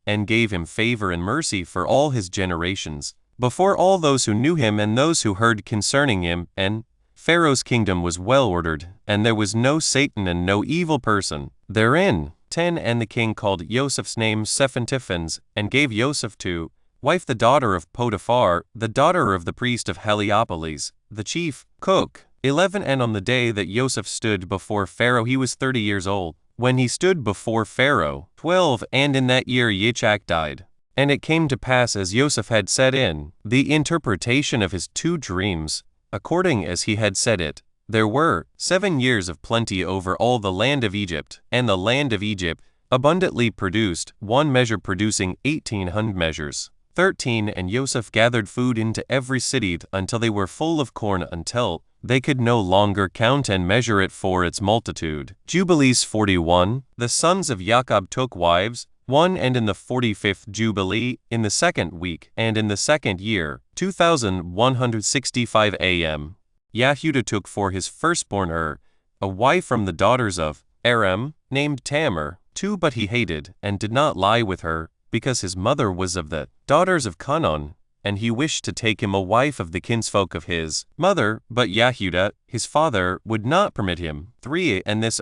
[SPEAKER 1] and gave him favor and mercy for all his generations, before all those who knew him and those who heard concerning him. And Pharaoh's kingdom was well ordered, and there was no Satan and no evil person therein. 10. And the king called Joseph's name Sephantiphens, and gave Joseph to wife the daughter of Potiphar, the daughter of the priest of Heliopolis, the chief cook. 11. And on the day that Joseph stood before Pharaoh he was 30 years old, when he stood before Pharaoh. 12. And in that year Yitzhak died. And it came to pass as Joseph had said in the interpretation of his 2 dreams, according as he had said it. There were 7 years of plenty over all the land of Egypt, and the land of Egypt abundantly produced, one measure producing 1800 measures. 13 And Joseph gathered food into every city until they were full of corn, until they could no longer count and measure it for its multitude. Jubilees 41. The sons of Jacob took wives, 1 And in the 45th Jubilee, in the 2nd week, and in the 2nd year, 2165 AM, Yahudah took for his firstborn a wife from the daughters of Aram, named Tamar, 2 But he hated, and did not lie with her, because his mother was of the daughters of Canaan, and he wished to take him a wife of the kinsfolk of his mother, but Yahudah, his father, would not permit him. 3 And this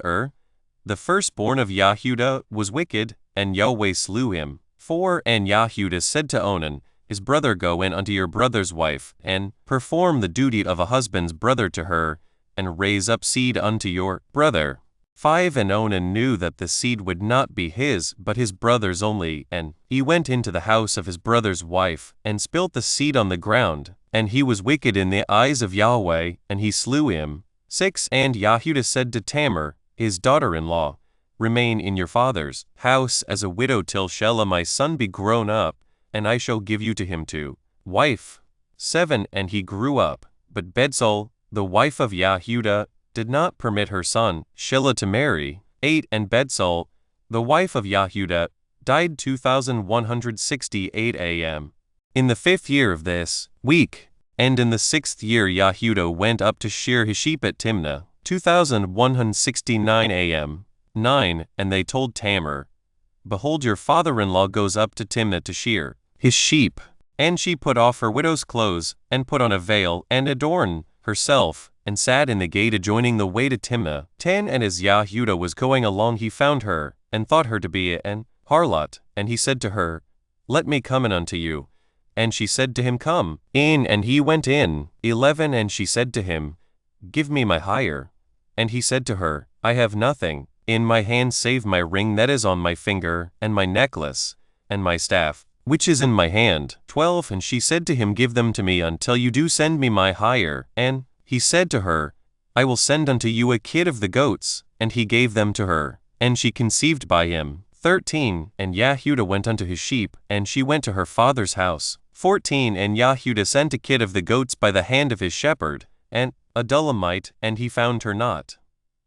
[SPEAKER 1] the firstborn of Yahudah, was wicked, and Yahweh slew him. 4 And Yahudah said to Onan, his brother, Go in unto your brother's wife, and perform the duty of a husband's brother to her, and raise up seed unto your brother. 5 And Onan knew that the seed would not be his, but his brother's only, and he went into the house of his brother's wife, and spilt the seed on the ground, and he was wicked in the eyes of Yahweh, and he slew him. 6 And Yahudah said to Tamar, his daughter-in-law, Remain in your father's house as a widow till Shelah my son be grown up, and I shall give you to him to wife. 7 And he grew up, but Betzal, the wife of Yahudah, did not permit her son Shelah to marry. 8 And Betzal, the wife of Yahudah, died 2168 AM. In the 5th year of this week, and in the 6th year Yahudah went up to shear his sheep at Timnah, 2169 AM. 9 And they told Tamar, Behold, your father-in-law goes up to Timnah to shear his sheep. And she put off her widow's clothes, and put on a veil, and adorned herself, and sat in the gate adjoining the way to Timnah. 10 And as Yahudah was going along, he found her, and thought her to be an harlot. And he said to her, Let me come in unto you. And she said to him, Come in. And he went in. 11 And she said to him, Give me my hire. And he said to her, I have nothing in my hand save my ring that is on my finger, and my necklace, and my staff, which is in my hand. 12 And she said to him, Give them to me until you do send me my hire. And he said to her, I will send unto you a kid of the goats. And he gave them to her, and she conceived by him. 13 And Yahudah went unto his sheep, and she went to her father's house. 14 And Yahudah sent a kid of the goats by the hand of his shepherd, and a Dulamite, and he found her not.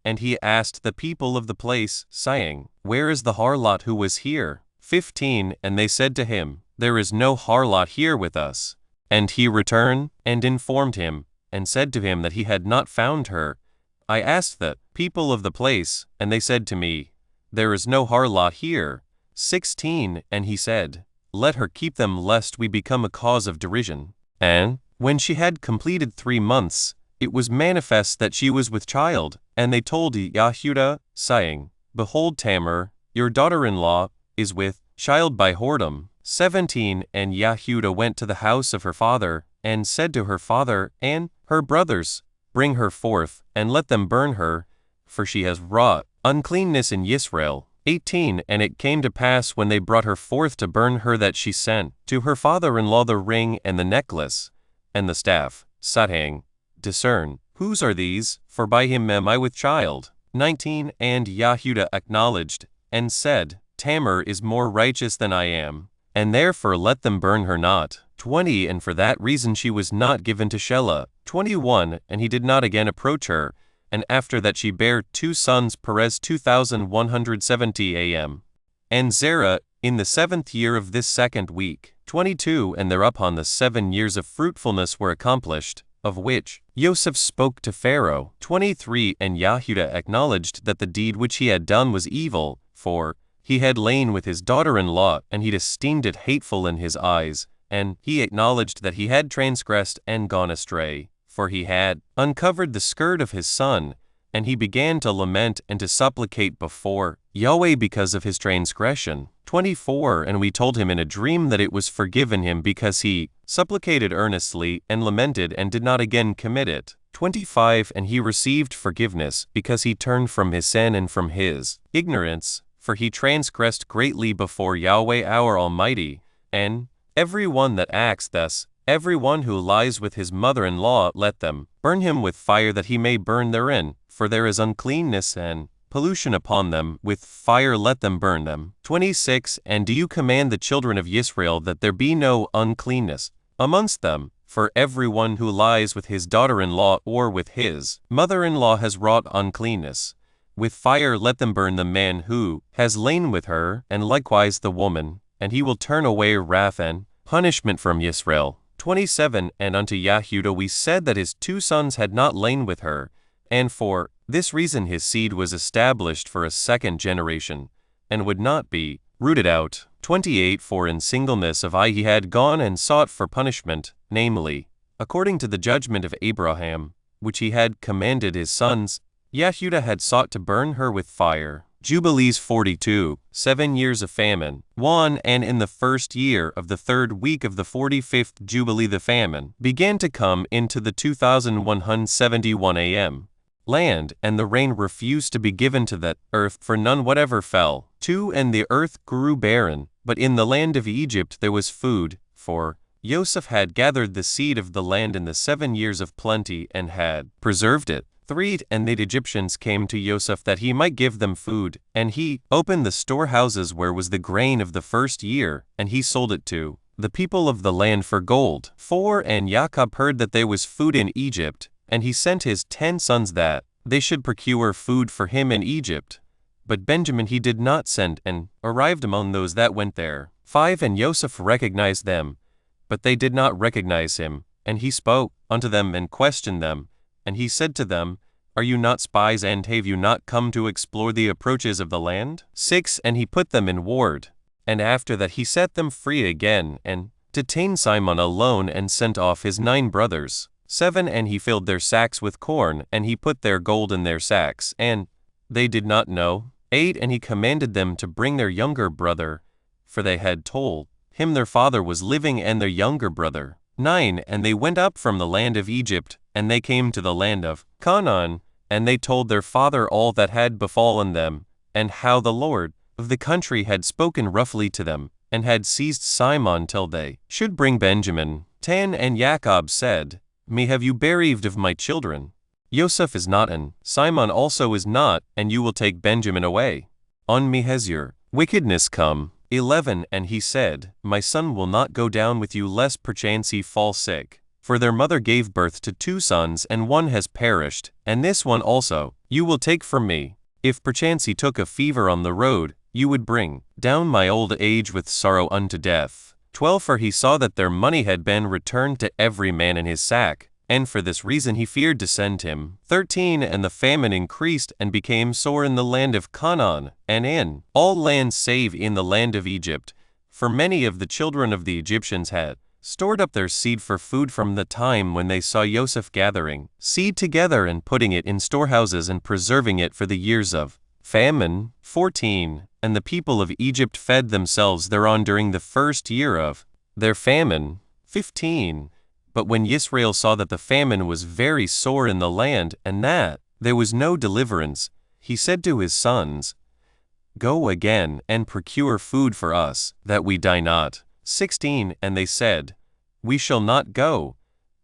[SPEAKER 1] And he asked the people of the place, saying, Where is the harlot who was here? 15 And they said to him, There is no harlot here with us. And he returned, and informed him, and said to him that he had not found her. I asked the people of the place, and they said to me, There is no harlot here. 16 And he said, Let her keep them, lest we become a cause of derision. And when she had completed 3 months, it was manifest that she was with child, and they told Yahudah, saying, Behold, Tamar, your daughter-in-law, is with child by whoredom. 17 And Yahudah went to the house of her father, and said to her father and her brothers, Bring her forth, and let them burn her, for she has wrought uncleanness in Israel. 18 And it came to pass when they brought her forth to burn her, that she sent to her father-in-law the ring and the necklace, and the staff, saying, Discern, whose are these? For by him am I with child. 19 And Yahudah acknowledged, and said, Tamar is more righteous than I am, and therefore let them burn her not. 20 And for that reason she was not given to Shelah. 21 And he did not again approach her, and after that she bare 2 sons, Perez 2170 AM, and Zerah, in the 7th year of this 2nd week. 22 And thereupon the 7 years of fruitfulness were accomplished, of which Joseph spoke to Pharaoh. 23 And Yahudah acknowledged that the deed which he had done was evil, for he had lain with his daughter-in-law, and he esteemed it hateful in his eyes, and he acknowledged that he had transgressed and gone astray, for he had uncovered the skirt of his son, and he began to lament and to supplicate before Yahweh because of his transgression. 24 And we told him in a dream that it was forgiven him because he supplicated earnestly and lamented and did not again commit it. 25 And he received forgiveness because he turned from his sin and from his ignorance, for he transgressed greatly before Yahweh our Almighty. And every one that acts thus every one who lies with his mother-in-law, let them burn him with fire that he may burn therein, for there is uncleanness and pollution upon them, with fire let them burn them. 26 And do you command the children of Israel that there be no uncleanness amongst them? For every one who lies with his daughter-in-law or with his mother-in-law has wrought uncleanness. With fire let them burn the man who has lain with her, and likewise the woman, and he will turn away wrath and punishment from Israel. 27 And unto Yehuda we said that his 2 sons had not lain with her, and for this reason his seed was established for a second generation, and would not be rooted out. 28 For in singleness of eye he had gone and sought for punishment, namely, according to the judgment of Abraham, which he had commanded his sons, Yehuda had sought to burn her with fire. Jubilees 42 7 years of famine. 1 And in the 1st year of the 3rd week of the 45th Jubilee the famine began to come into the 2171 am land, and the rain refused to be given to that earth, for none whatever fell. 2 And the earth grew barren, but in the land of Egypt there was food, for Joseph had gathered the seed of the land in the 7 years of plenty, and had preserved it. 3 And the Egyptians came to Joseph that he might give them food, and he opened the storehouses where was the grain of the 1st year, and he sold it to the people of the land for gold. 4 And Jacob heard that there was food in Egypt, and he sent his 10 sons that they should procure food for him in Egypt. But Benjamin he did not send, and arrived among those that went there. 5 And Joseph recognized them, but they did not recognize him, and he spoke unto them and questioned them. And he said to them, Are you not spies, and have you not come to explore the approaches of the land? 6 And he put them in ward, and after that he set them free again, and detained Simon alone, and sent off his 9 brothers. 7 And he filled their sacks with corn, and he put their gold in their sacks, and they did not know. 8 And he commanded them to bring their younger brother, for they had told him their father was living, and their younger brother. 9 And they went up from the land of Egypt, and they came to the land of Canaan, and they told their father all that had befallen them, and how the Lord of the country had spoken roughly to them, and had seized Simon till they should bring Benjamin. 10 And Jacob said, Me have you bereaved of my children? Joseph is not, and Simon also is not, and you will take Benjamin away. On me has your wickedness come. 11 And he said, My son will not go down with you, lest perchance he fall sick. For their mother gave birth to 2 sons, and one has perished, and this one also you will take from me. If perchance he took a fever on the road, you would bring down my old age with sorrow unto death. 12 For he saw that their money had been returned to every man in his sack, and for this reason he feared to send him. 13 And the famine increased and became sore in the land of Canaan, and in all lands save in the land of Egypt, for many of the children of the Egyptians had stored up their seed for food from the time when they saw Joseph gathering seed together and putting it in storehouses and preserving it for the years of famine. 14 And the people of Egypt fed themselves thereon during the 1st year of their famine. 15 But when Israel saw that the famine was very sore in the land, and that there was no deliverance, he said to his sons, Go again and procure food for us, that we die not. 16 And they said, We shall not go,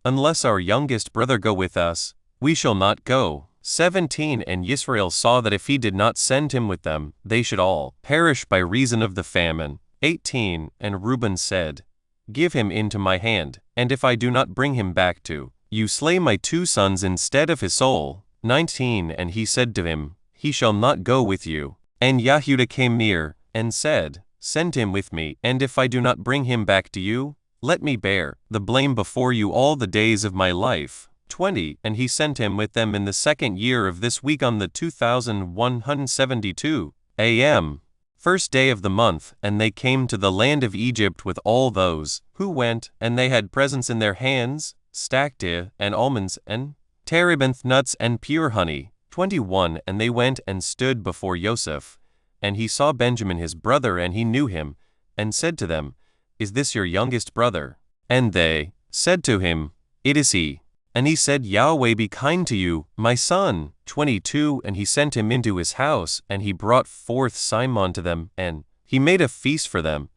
[SPEAKER 1] unless our youngest brother go with us, we shall not go. 17 And Israel saw that if he did not send him with them, they should all perish by reason of the famine. 18 And Reuben said, Give him into my hand, and if I do not bring him back to you, slay my 2 sons instead of his soul. 19 And he said to him, He shall not go with you. And Yehuda came near, and said, Send him with me, and if I do not bring him back to you, let me bear the blame before you all the days of my life. 20 And he sent him with them in the 2nd year of this week on the 2172 am, 1st day of the month, and they came to the land of Egypt with all those who went, and they had presents in their hands, stacte, and almonds, and terebinth nuts, and pure honey. 21 And they went and stood before Joseph, and he saw Benjamin his brother, and he knew him, and said to them, Is this your youngest brother? And they said to him, It is he. And he said, Yahweh be kind to you, my son. 22 And he sent him into his house, and he brought forth Simon to them, and he made a feast for them.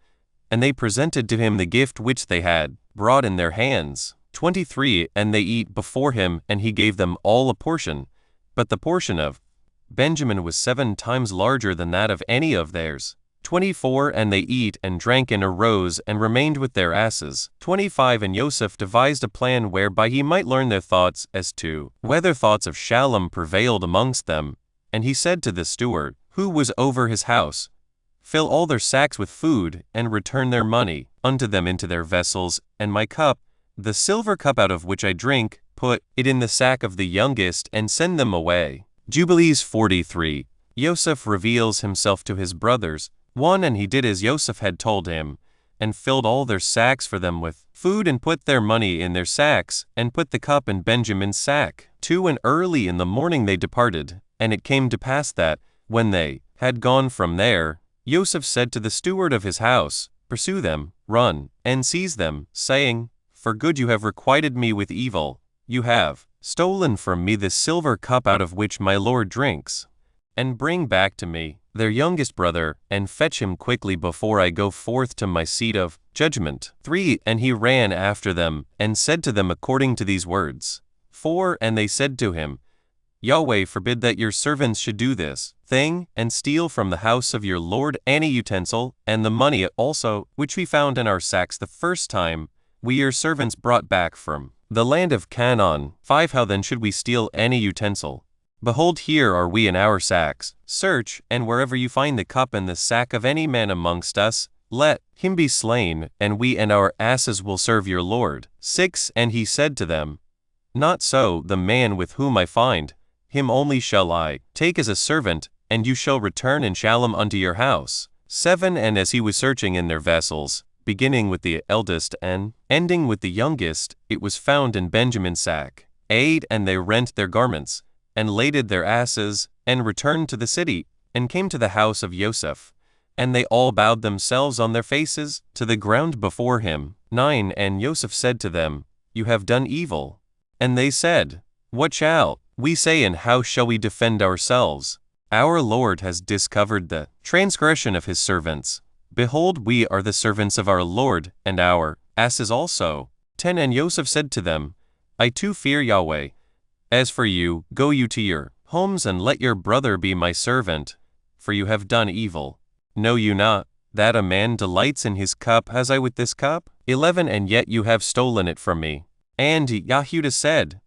[SPEAKER 1] And they presented to him the gift which they had brought in their hands. 23 And they eat before him, and he gave them all a portion. But the portion of Benjamin was 7 times larger than that of any of theirs. 24 And they eat and drank and arose and remained with their asses. 25 And Joseph devised a plan whereby he might learn their thoughts as to whether thoughts of Shallum prevailed amongst them. And he said to the steward, who was over his house, fill all their sacks with food, and return their money unto them into their vessels, and my cup, the silver cup out of which I drink, put it in the sack of the youngest, and send them away. Jubilees 43. Joseph reveals himself to his brothers. 1 And he did as Joseph had told him, and filled all their sacks for them with food, and put their money in their sacks, and put the cup in Benjamin's sack. 2 And early in the morning they departed. And it came to pass that, when they had gone from there, Joseph said to the steward of his house, pursue them, run, and seize them, saying, for good you have requited me with evil. You have stolen from me the silver cup out of which my Lord drinks. And bring back to me their youngest brother, and fetch him quickly before I go forth to my seat of judgment. 3 And he ran after them, and said to them according to these words. 4 And they said to him, Yahweh forbid that your servants should do this thing, and steal from the house of your Lord any utensil, and the money also, which we found in our sacks the first time we your servants brought back from the land of Canaan. 5 How then should we steal any utensil? Behold, here are we in our sacks. Search, and wherever you find the cup and the sack of any man amongst us, let him be slain, and we and our asses will serve your Lord. 6 And he said to them, not so, the man with whom I find, him only shall I take as a servant, and you shall return in Shallum unto your house. 7 And as he was searching in their vessels, beginning with the eldest and ending with the youngest, it was found in Benjamin's sack. 8 And they rent their garments, and laded their asses, and returned to the city, and came to the house of Joseph. And they all bowed themselves on their faces to the ground before him. 9 And Joseph said to them, you have done evil. And they said, what shall we say, and how shall we defend ourselves? Our Lord has discovered the transgression of his servants. Behold, we are the servants of our Lord, and our asses also. 10 And Joseph said to them, I too fear Yahweh. As for you, go you to your homes, and let your brother be my servant, for you have done evil. Know you not that a man delights in his cup as I with this cup? 11 And yet you have stolen it from me. And Yahudah said,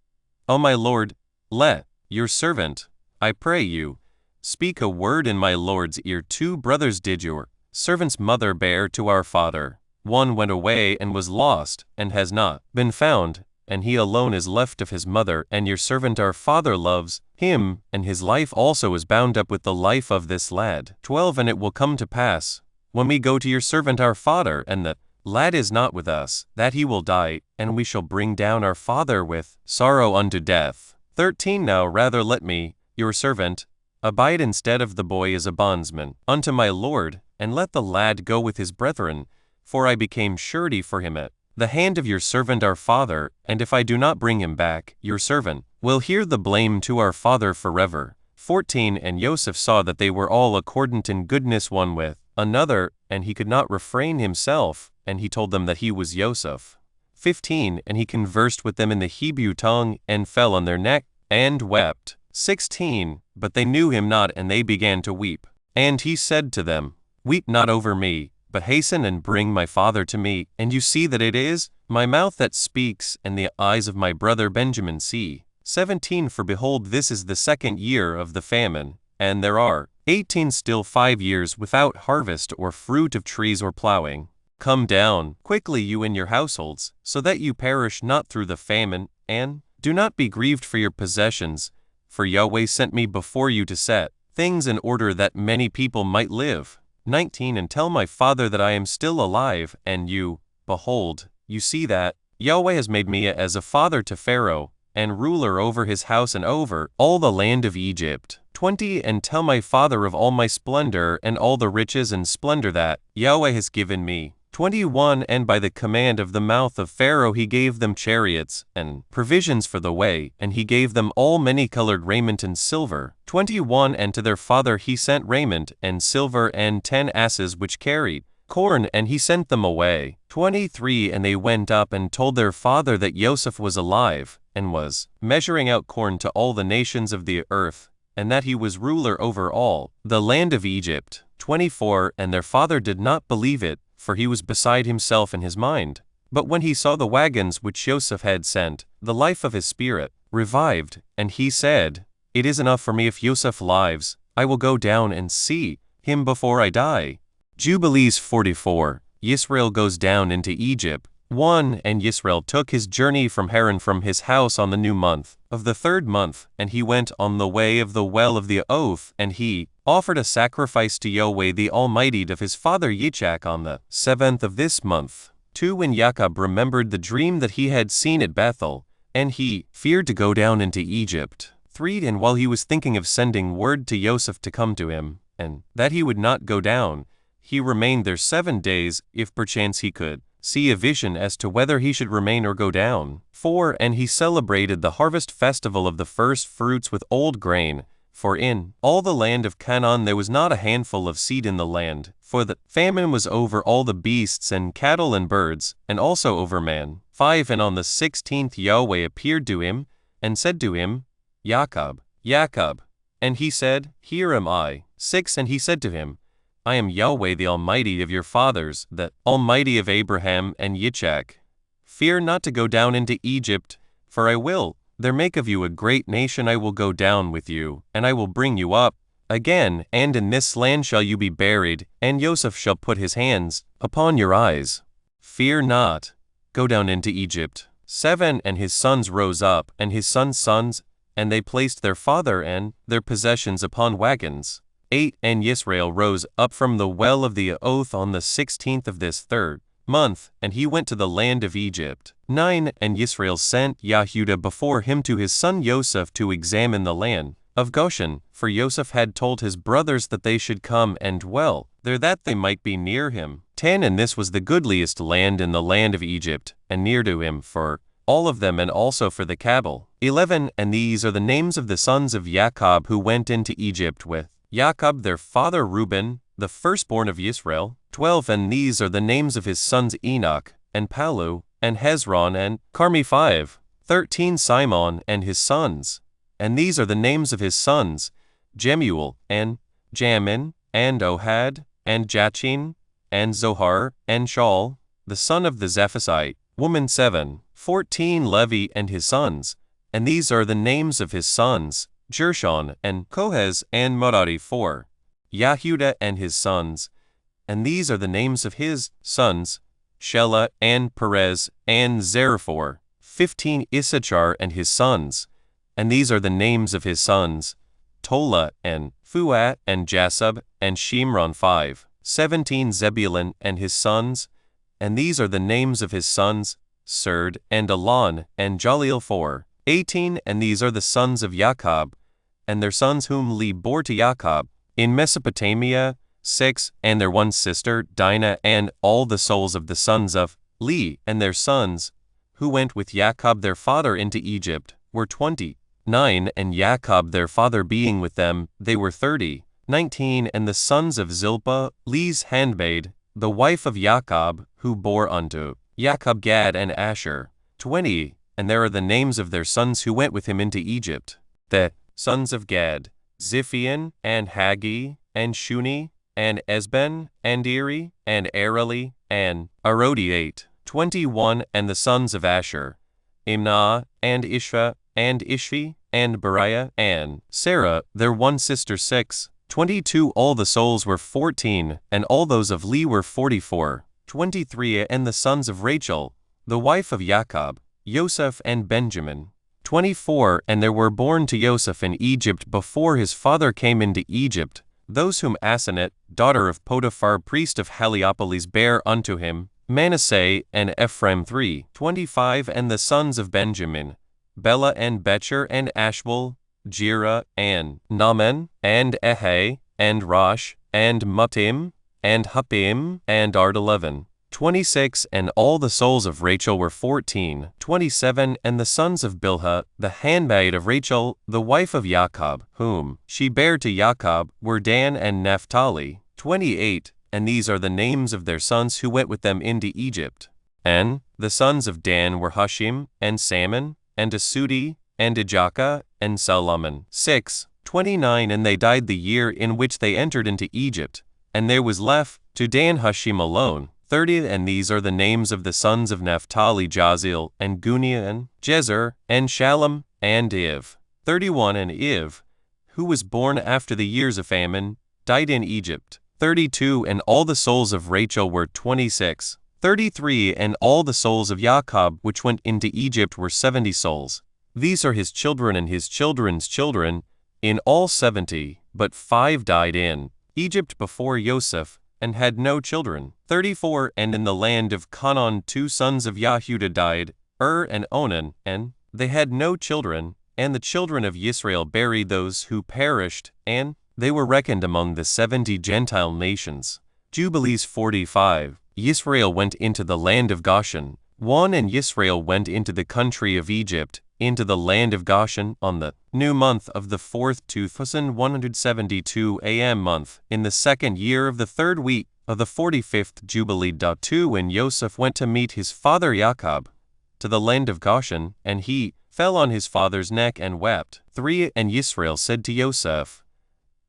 [SPEAKER 1] O my Lord, let your servant, I pray you, speak a word in my Lord's ear. 2 Brothers did your servant's mother bear to our father. 1 went away and was lost, and has not been found, and he alone is left of his mother, and your servant our father loves him, and his life also is bound up with the life of this lad. 12 And it will come to pass, when we go to your servant our father, and the lad is not with us, that he will die, and we shall bring down our father with sorrow unto death. 13 Now rather let me, your servant, abide instead of the boy as a bondsman unto my Lord, and let the lad go with his brethren, for I became surety for him at the hand of your servant our father, and if I do not bring him back, your servant will hear the blame to our father forever. 14 And Joseph saw that they were all accordant in goodness one with another, and he could not refrain himself, and he told them that he was Joseph. 15 And he conversed with them in the Hebrew tongue, and fell on their neck, and wept. 16 But they knew him not, and they began to weep. And he said to them, weep not over me, but hasten and bring my father to me. And you see that it is my mouth that speaks, and the eyes of my brother Benjamin see. 17 For behold, this is the 2nd year of the famine, and there are 18 still 5 years without harvest or fruit of trees or plowing. Come down quickly, you and your households, so that you perish not through the famine, and do not be grieved for your possessions, for Yahweh sent me before you to set things in order that many people might live. 19 And tell my father that I am still alive, and you, behold, you see that Yahweh has made me as a father to Pharaoh, and ruler over his house and over all the land of Egypt. 20 And tell my father of all my splendor and all the riches and splendor that Yahweh has given me. 21 And by the command of the mouth of Pharaoh he gave them chariots and provisions for the way, and he gave them all many-colored raiment and silver. 22 And to their father he sent raiment and silver and 10 asses which carried corn, and he sent them away. 23 And they went up and told their father that Joseph was alive, and was measuring out corn to all the nations of the earth, and that he was ruler over all the land of Egypt. 24 And their father did not believe it, for he was beside himself in his mind. But when he saw the wagons which Joseph had sent, the life of his spirit revived, and he said, It is enough for me if Joseph lives, I will go down and see him before I die. Jubilees 44. Yisrael goes down into Egypt. 1 And Yisrael took his journey from Haran from his house on the new month of the 3rd month, and he went on the way of the well of the oath, and he offered a sacrifice to Yahweh the Almighty of his father Yitzchak on the 7th of this month. 2 When Jacob remembered the dream that he had seen at Bethel, and he feared to go down into Egypt. 3 And while he was thinking of sending word to Joseph to come to him, and that he would not go down, he remained there 7 days, if perchance he could see a vision as to whether he should remain or go down. 4 And he celebrated the harvest festival of the first fruits with old grain, for in all the land of Canaan there was not a handful of seed in the land, for the famine was over all the beasts and cattle and birds, and also over man. 5 And on the 16th Yahweh appeared to him, and said to him, Jacob, Jacob. And he said, Here am I. 6 And he said to him, I am Yahweh the Almighty of your fathers, the Almighty of Abraham and Yitzchak. Fear not to go down into Egypt, for I will there make of you a great nation. I will go down with you, and I will bring you up again, and in this land shall you be buried, and Joseph shall put his hands upon your eyes. Fear not, go down into Egypt. 7 And his sons rose up, and his sons' sons, and they placed their father and their possessions upon wagons. 8 And Yisrael rose up from the well of the oath on the 16th of this 3rd month, and he went to the land of Egypt. 9 And Yisrael sent Yehudah before him to his son Joseph to examine the land of Goshen, for Joseph had told his brothers that they should come and dwell there that they might be near him. 10 And this was the goodliest land in the land of Egypt, and near to him for all of them, and also for the cattle. 11 And these are the names of the sons of Jacob who went into Egypt with Jacob their father Reuben, the firstborn of Yisrael. 12 And these are the names of his sons Enoch, and Palu, and Hezron, and Carmi. 5 13 Simon and his sons. And these are the names of his sons, Jemuel, and Jamin, and Ohad, and Jachin, and Zohar, and Shaul, the son of the Zephasite woman. 7 14 Levi and his sons. And these are the names of his sons, Gershon, and Kohez, and Merari. 4 Yehudah and his sons. And these are the names of his sons, Shelah, and Perez, and Zeraphor. 15 Issachar and his sons. And these are the names of his sons, Tola, and Phuah, and Jasub, and Shimron. 5 17 Zebulun and his sons. And these are the names of his sons, Serd, and Elon, and Jaleel. 4 18 And these are the sons of Jacob, and their sons whom Leah bore to Jacob in Mesopotamia. 6 And their one sister, Dinah, and all the souls of the sons of Leah and their sons, who went with Jacob their father into Egypt, were 20. 9 And Jacob their father being with them, they were 30. 19 And the sons of Zilpah, Leah's handmaid, the wife of Jacob, who bore unto Jacob Gad and Asher. 20 And there are the names of their sons who went with him into Egypt. The sons of Gad, Ziphion, and Haggi, and Shuni, and Esben, and Eri, and Areli, and Arodi. 8 21 And the sons of Asher, Imnah, and Ishva, and Ishvi, and Beriah, and Sarah, their one sister. 6 22 All the souls were 14, and all those of Leah were 44. 23 And the sons of Rachel, the wife of Jacob, Joseph, and Benjamin. 24 And there were born to Joseph in Egypt before his father came into Egypt, those whom Asenath, daughter of Potiphar, priest of Heliopolis, bare unto him, Manasseh and Ephraim. 3 25 And the sons of Benjamin, Bela, and Becher, and Ashbel, Jira, and Naaman, and Ehe, and Rosh, and Mutim, and Huppim, and Ard. 11 26 And all the souls of Rachel were 14. 27 And the sons of Bilhah, the handmaid of Rachel, the wife of Jacob, whom she bare to Jacob, were Dan and Naphtali. 28 and these are the names of their sons who went with them into Egypt. And the sons of Dan were Hushim, and Salmon, and Asudi, and Ijaka, and Solomon. 6:29 And they died the year in which they entered into Egypt, and there was left to Dan Hushim alone. 30 And these are the names of the sons of Naphtali: Jazil, and Guni, and Jezer, and Shalom, and Iv. 31 And Iv, who was born after the years of famine, died in Egypt. 32 And all the souls of Rachel were 26. 33 And all the souls of Jacob which went into Egypt were 70 souls. These are his children and his children's children, in all 70, but 5 died in Egypt before Joseph, and had no children. 34 And in the land of Canaan 2 sons of Yehuda died, and Onan, and they had no children, and the children of Israel buried those who perished, and they were reckoned among the 70 Gentile nations. Jubilees 45 Israel went into the land of Goshen. 1 And Israel went into the country of Egypt, into the land of Goshen, on the new month of the 4th 2172 month, in the 2nd year of the 3rd week of the 45th Jubilee. 2 And Joseph went to meet his father Jacob to the land of Goshen, and he fell on his father's neck and wept. 3 And Israel said to Joseph,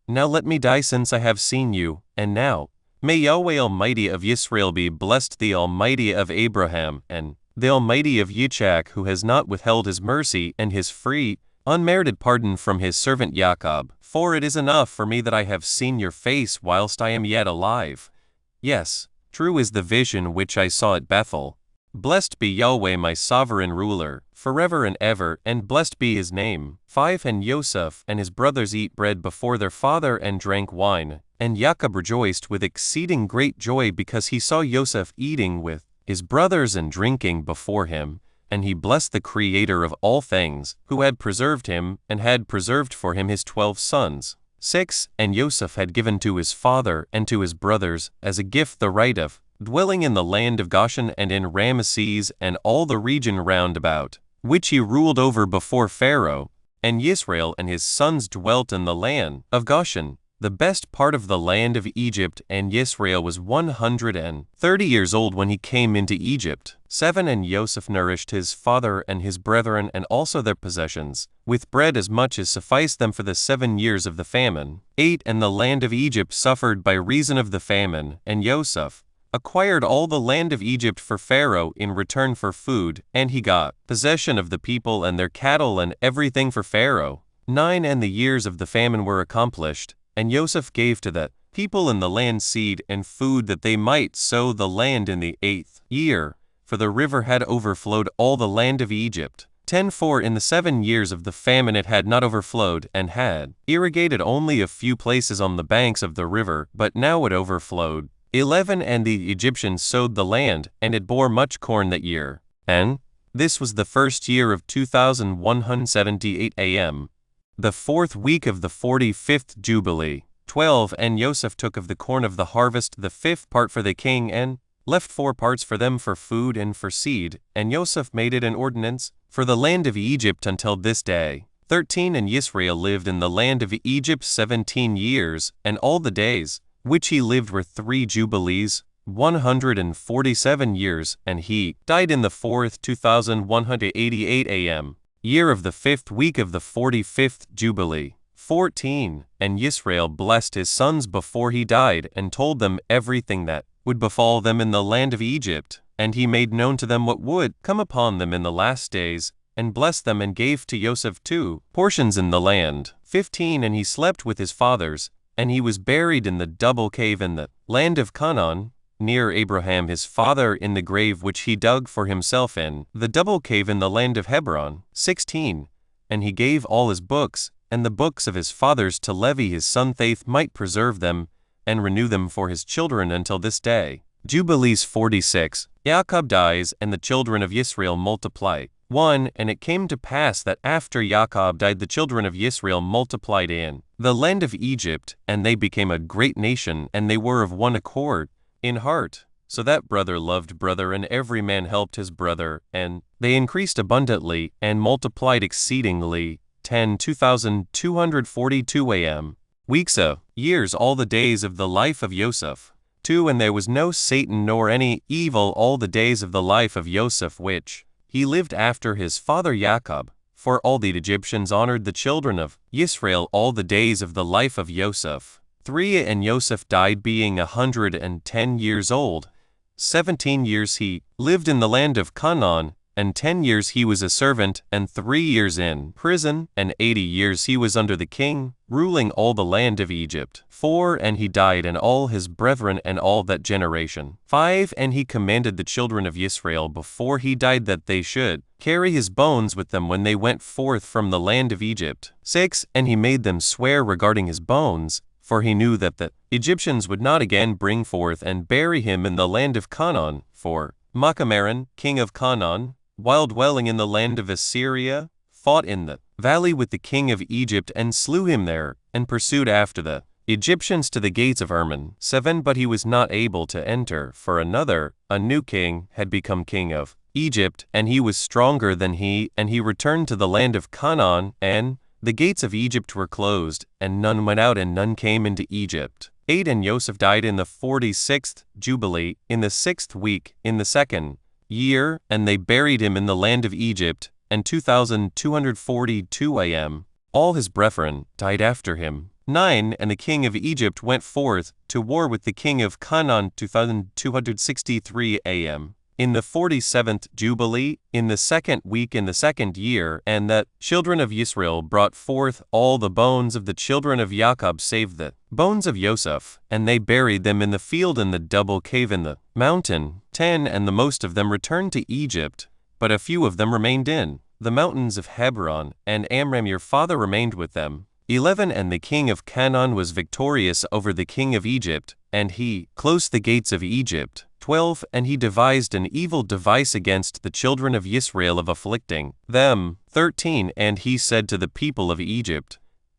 [SPEAKER 1] Now let me die, since I have seen you, and now may Yahweh Almighty of Israel be blessed, the Almighty of Abraham, and the Almighty of Yitzchak, who has not withheld his mercy and his free, unmerited pardon from his servant Jacob. For it is enough for me that I have seen your face whilst I am yet alive. Yes, true is the vision which I saw at Bethel. Blessed be Yahweh my sovereign ruler, forever and ever, and blessed be his name. 5 And Joseph and his brothers eat bread before their father and drank wine, and Jacob rejoiced with exceeding great joy because he saw Joseph eating with his brothers and drinking before him, and he blessed the Creator of all things, who had preserved him, and had preserved for him his 12 sons. 6 And Joseph had given to his father and to his brothers as a gift the right of dwelling in the land of Goshen and in Ramesses and all the region round about, which he ruled over before Pharaoh. And Israel and his sons dwelt in the land of Goshen, the best part of the land of Egypt, and Israel was 130 years old when he came into Egypt. 7 And Joseph nourished his father and his brethren and also their possessions, with bread as much as sufficed them for the 7 years of the famine. 8 And the land of Egypt suffered by reason of the famine, and Joseph acquired all the land of Egypt for Pharaoh in return for food, and he got possession of the people and their cattle and everything for Pharaoh. 9 And the years of the famine were accomplished, and Joseph gave to the people in the land seed and food that they might sow the land in the 8th year, for the river had overflowed all the land of Egypt. 10 For in the 7 years of the famine it had not overflowed, and had irrigated only a few places on the banks of the river, but now it overflowed. 11 And the Egyptians sowed the land, and it bore much corn that year. And this was the 1st year of 2178 the 4th week of the 45th Jubilee. 12 And Joseph took of the corn of the harvest the 5th part for the king, and left 4 parts for them for food and for seed, and Joseph made it an ordinance for the land of Egypt until this day. 13 And Israel lived in the land of Egypt 17 years, and all the days which he lived were 3 Jubilees, 147 years, and he died in the 4th 2188 year of the 5th week of the 45th Jubilee. 14 And Israel blessed his sons before he died, and told them everything that would befall them in the land of Egypt, and he made known to them what would come upon them in the last days, and blessed them, and gave to Joseph 2 portions in the land. 15 And he slept with his fathers, and he was buried in the double cave in the land of Canaan, near Abraham his father, in the grave which he dug for himself in the double cave in the land of Hebron. 16 And he gave all his books, and the books of his fathers, to Levi his son, that might preserve them, and renew them for his children until this day. Jubilees 46 Jacob dies, and the children of Israel multiply. 1 And it came to pass that after Jacob died, the children of Israel multiplied in the land of Egypt, and they became a great nation, and they were of one accord in heart, so that brother loved brother, and every man helped his brother, and they increased abundantly, and multiplied exceedingly. 10 2242 Weeks years all the days of the life of Joseph. 2. And there was no Satan nor any evil all the days of the life of Joseph which he lived after his father Jacob. For all the Egyptians honored the children of Israel all the days of the life of Joseph. 3. And Joseph died being 110 years old. 17 years he lived in the land of Canaan, and 10 years he was a servant, and 3 years in prison, and 80 years he was under the king, ruling all the land of Egypt. 4. And he died, and all his brethren, and all that generation. 5. And he commanded the children of Israel before he died that they should carry his bones with them when they went forth from the land of Egypt. 6. And he made them swear regarding his bones, for he knew that the Egyptians would not again bring forth and bury him in the land of Canaan. For Machamaran, king of Canaan, while dwelling in the land of Assyria, fought in the valley with the king of Egypt and slew him there, and pursued after the Egyptians to the gates of Erman. 7. But he was not able to enter, for another, a new king, had become king of Egypt, and he was stronger than he, and he returned to the land of Canaan, and the gates of Egypt were closed, and none went out and none came into Egypt. 8. And Joseph died in the 46th Jubilee, in the 6th week, in the 2nd year, and they buried him in the land of Egypt, and 2242 am. All his brethren died after him. 9. And the king of Egypt went forth to war with the king of Canaan 2263 am. In the 47th Jubilee, in the 2nd week in the 2nd year, and the children of Israel brought forth all the bones of the children of Jacob save the bones of Joseph, and they buried them in the field in the double cave in the mountain. 10. And the most of them returned to Egypt, but a few of them remained in the mountains of Hebron, and Amram your father remained with them. 11. And the king of Canaan was victorious over the king of Egypt, and he closed the gates of Egypt. 12. And he devised an evil device against the children of Israel of afflicting them. 13. And he said to the people of Egypt,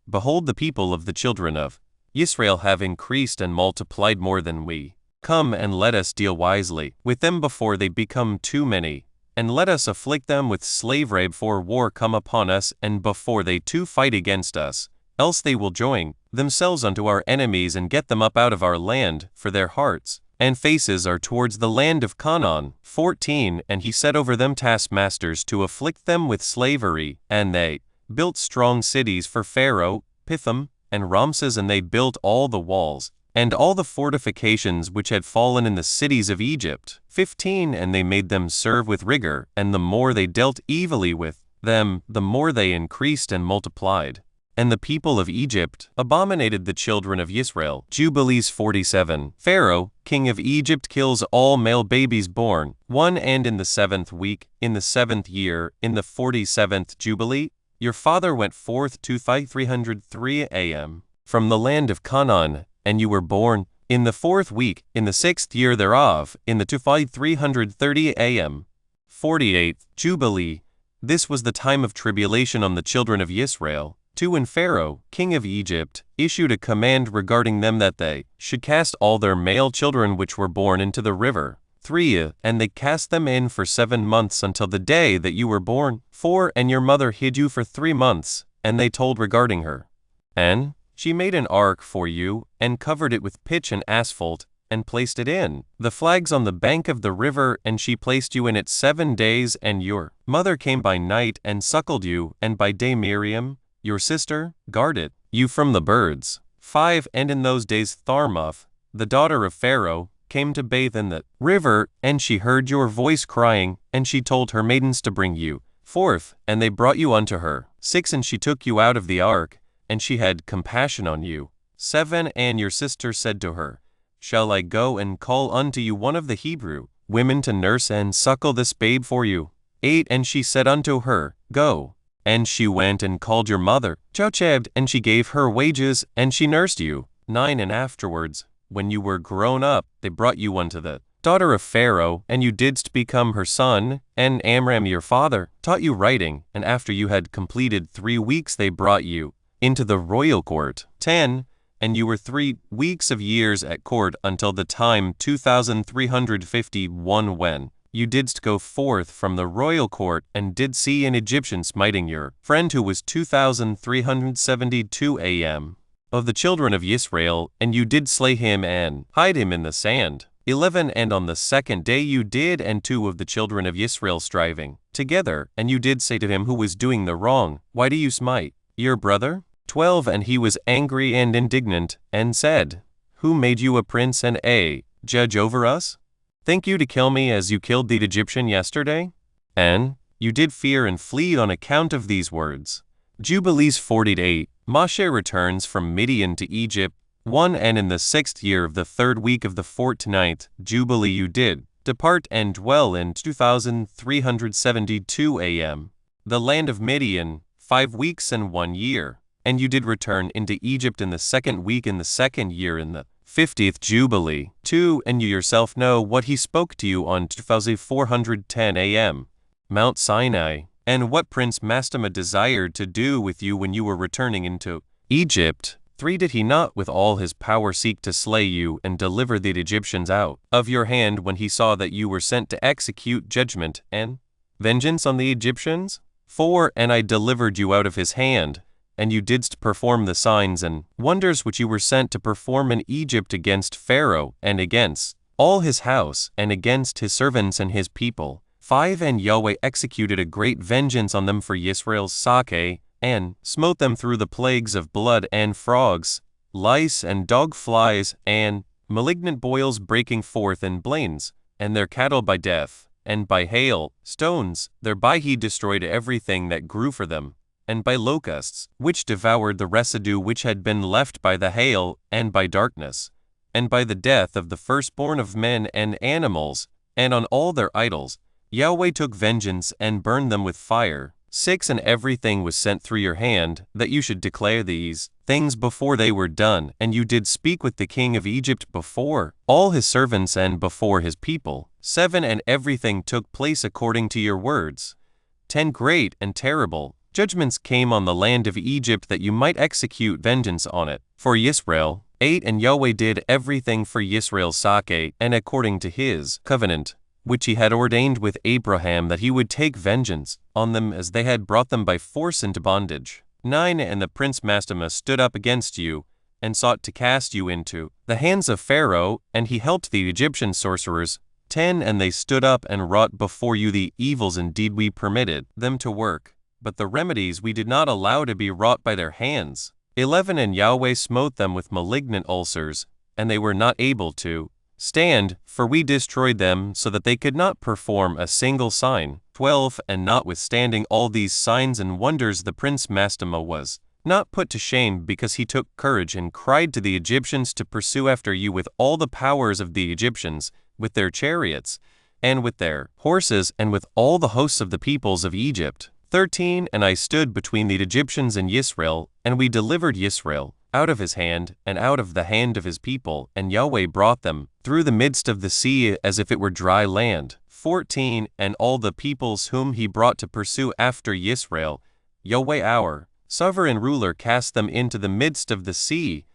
[SPEAKER 1] Behold, the people of the children of Israel have increased and multiplied more than we. Come and let us deal wisely with them before they become too many, and let us afflict them with slavery before war come upon us, and before they too fight against us. Else they will join themselves unto our enemies and get them up out of our land, for their hearts and faces are towards the land of Canaan. 14. And he set over them taskmasters to afflict them with slavery, and they built strong cities for Pharaoh, Pithom, and Ramses, and they built all the walls and all the fortifications which had fallen in the cities of Egypt. 15. And they made them serve with rigor, and the more they dealt evilly with them, the more they increased and multiplied. And the people of Egypt abominated the children of Israel. Jubilees 47. Pharaoh, king of Egypt, kills all male babies born. 1. And in the 7th week, in the 7th year, in the 47th Jubilee, your father went forth to 303 am from the land of Canaan, and you were born in the 4th week, in the 6th year thereof, in the 330 am. 48th Jubilee. This was the time of tribulation on the children of Israel. 2. And Pharaoh, king of Egypt, issued a command regarding them that they should cast all their male children which were born into the river. 3. And they cast them in for 7 months until the day that you were born. 4. And your mother hid you for 3 months, and they told regarding her. And she made an ark for you, and covered it with pitch and asphalt, and placed it in the flags on the bank of the river, and she placed you in it 7 days, and your mother came by night and suckled you, and by day Miriam, your sister, guarded you from the birds. 5. And in those days Tharmuth, the daughter of Pharaoh, came to bathe in the river, and she heard your voice crying, and she told her maidens to bring you forth, and they brought you unto her. 6. And she took you out of the ark, and she had compassion on you. 7. And your sister said to her, Shall I go and call unto you one of the Hebrew women to nurse and suckle this babe for you? 8. And she said unto her, Go. And she went and called your mother, Jochebed, and she gave her wages, and she nursed you. 9. And afterwards, when you were grown up, they brought you unto the daughter of Pharaoh, and you didst become her son, and Amram your father taught you writing, and after you had completed 3 weeks they brought you into the royal court. 10. And you were 3 weeks of years at court until the time 2351 when you didst go forth from the royal court, and did see an Egyptian smiting your friend who was 2372 am. of the children of Israel, and you did slay him and hide him in the sand. 11 And on the second day you did and 2 of the children of Israel striving together, and you did say to him who was doing the wrong, Why do you smite your brother? 12 And he was angry and indignant, and said, Who made you a prince and a judge over us? Think you to kill me as you killed the Egyptian yesterday? And you did fear and flee on account of these words. Jubilees 48 Moshe returns from Midian to Egypt. 1 And in the 6th year of the 3rd week of the 49th Jubilee you did depart and dwell in 2372 am, the land of Midian, 5 weeks and 1 year. And you did return into Egypt in the 2nd week in the 2nd year in the 50th Jubilee. 2 And you yourself know what he spoke to you on 2410 am, Mount Sinai, and what Prince Mastema desired to do with you when you were returning into Egypt. 3 Did he not with all his power seek to slay you and deliver the Egyptians out of your hand when he saw that you were sent to execute judgment and vengeance on the Egyptians? 4 And I delivered you out of his hand, and you didst perform the signs and wonders which you were sent to perform in Egypt against Pharaoh and against all his house and against his servants and his people. 5 And Yahweh executed a great vengeance on them for Yisrael's sake, and smote them through the plagues of blood and frogs, lice and dog flies, and malignant boils breaking forth in blains, and their cattle by death, and by hail, stones, thereby he destroyed everything that grew for them, and by locusts, which devoured the residue which had been left by the hail, and by darkness, and by the death of the firstborn of men and animals, and on all their idols. Yahweh took vengeance and burned them with fire. 6 And everything was sent through your hand, that you should declare these things before they were done, and you did speak with the king of Egypt before all his servants and before his people. 7 And everything took place according to your words. 10 Great and terrible judgments came on the land of Egypt that you might execute vengeance on it for Yisrael. 8 And Yahweh did everything for Yisrael's sake, and according to his covenant, which he had ordained with Abraham, that he would take vengeance on them as they had brought them by force into bondage. 9 And the prince Mastema stood up against you, and sought to cast you into the hands of Pharaoh, and he helped the Egyptian sorcerers. 10 And they stood up and wrought before you the evils indeed we permitted them to work, but the remedies we did not allow to be wrought by their hands. 11 And Yahweh smote them with malignant ulcers, and they were not able to stand, for we destroyed them so that they could not perform a single sign. 12 And notwithstanding all these signs and wonders the prince Mastema was not put to shame, because he took courage and cried to the Egyptians to pursue after you with all the powers of the Egyptians, with their chariots, and with their horses, and with all the hosts of the peoples of Egypt. 13 And I stood between the Egyptians and Yisrael, and we delivered Yisrael out of his hand, and out of the hand of his people, and Yahweh brought them through the midst of the sea as if it were dry land. 14 And all the peoples whom he brought to pursue after Yisrael, Yahweh our sovereign ruler cast them into the midst of the sea,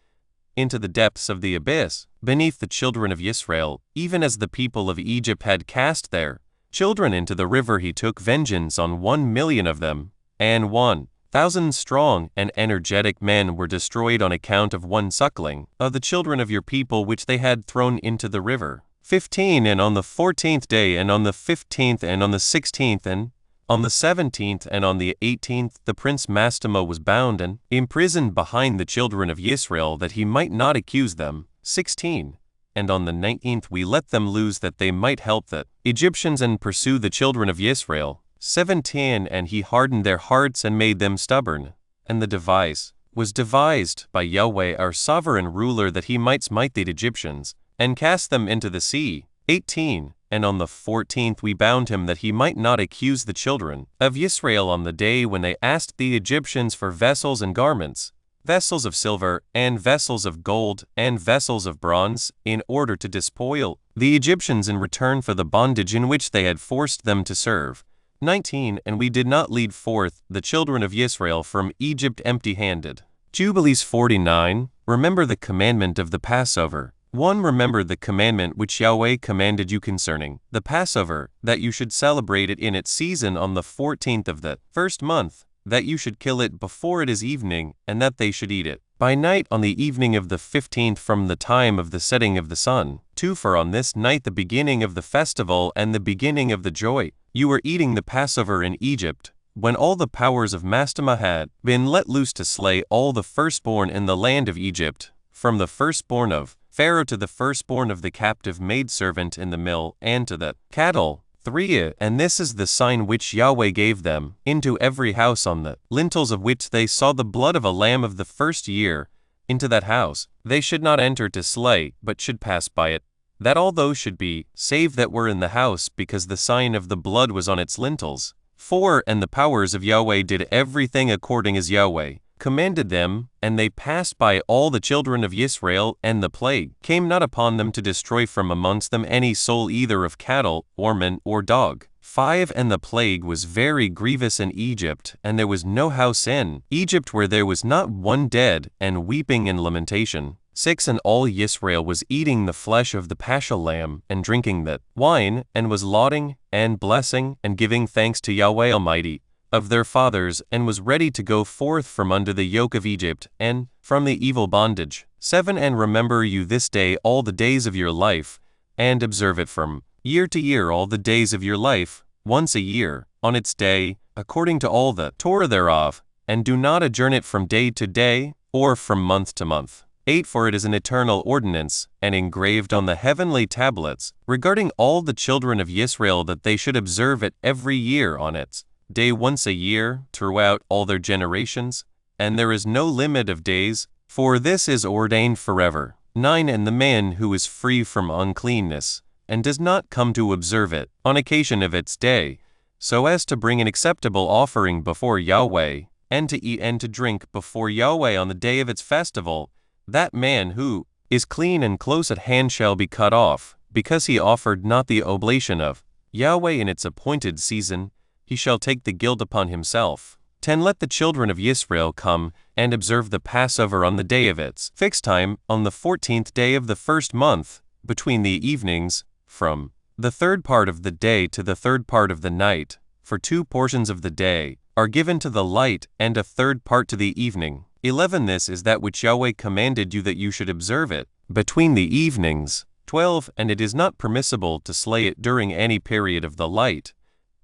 [SPEAKER 1] into the depths of the abyss, beneath the children of Yisrael, even as the people of Egypt had cast their children into the river. He took vengeance on 1,000,000 of them, and 1,000 strong and energetic men were destroyed on account of one suckling of the children of your people which they had thrown into the river. 15 And on the 14th day, and on the 15th, and on the 16th, and on the 17th, and on the 18th, the prince Mastema was bound and imprisoned behind the children of Israel, that he might not accuse them. 16 And on the 19th we let them loose, that they might help the Egyptians and pursue the children of Israel. 17 And he hardened their hearts and made them stubborn. And the device was devised by Yahweh our sovereign ruler, that he might smite the Egyptians, and cast them into the sea. 18 And on the 14th we bound him, that he might not accuse the children of Israel on the day when they asked the Egyptians for vessels and garments, vessels of silver, and vessels of gold, and vessels of bronze, in order to despoil the Egyptians in return for the bondage in which they had forced them to serve. 19 And we did not lead forth the children of Israel from Egypt empty-handed. Jubilees 49 Remember the commandment of the Passover. 1 Remember the commandment which Yahweh commanded you concerning the Passover, that you should celebrate it in its season on the 14th of the first month, that you should kill it before it is evening, and that they should eat it by night on the evening of the 15th from the time of the setting of the sun. 2 For on this night the beginning of the festival and the beginning of the joy. You were eating the Passover in Egypt, when all the powers of Mastema had been let loose to slay all the firstborn in the land of Egypt, from the firstborn of Pharaoh to the firstborn of the captive maidservant in the mill and to the cattle. 3 And this is the sign which Yahweh gave them, into every house on the lintels of which they saw the blood of a lamb of the first year, into that house they should not enter to slay, but should pass by it, that all those should be saved that were in the house, because the sign of the blood was on its lintels. 4 And the powers of Yahweh did everything according as Yahweh commanded them, and they passed by all the children of Israel, and the plague came not upon them to destroy from amongst them any soul either of cattle, or man, or dog. 5 And the plague was very grievous in Egypt, and there was no house in Egypt where there was not one dead, and weeping and lamentation. 6 And all Israel was eating the flesh of the paschal lamb, and drinking the wine, and was lauding, and blessing, and giving thanks to Yahweh Almighty of their fathers, and was ready to go forth from under the yoke of Egypt, and from the evil bondage. 7 And remember you this day all the days of your life, and observe it from year to year all the days of your life, once a year, on its day, according to all the Torah thereof, and do not adjourn it from day to day, or from month to month. 8 For it is an eternal ordinance, and engraved on the heavenly tablets, regarding all the children of Israel, that they should observe it every year on its day once a year, throughout all their generations, and there is no limit of days, for this is ordained forever. 9 And the man who is free from uncleanness, and does not come to observe it, on occasion of its day, so as to bring an acceptable offering before Yahweh, and to eat and to drink before Yahweh on the day of its festival, that man who is clean and close at hand shall be cut off, because he offered not the oblation of Yahweh in its appointed season. He shall take the guilt upon himself. 10 Let the children of Israel come and observe the Passover on the day of its fixed time, on the 14th day of the first month, between the evenings, from the third part of the day to the third part of the night, for 2 portions of the day are given to the light, and a third part to the evening. 11 This is that which Yahweh commanded you that you should observe it, between the evenings. 12 And it is not permissible to slay it during any period of the light,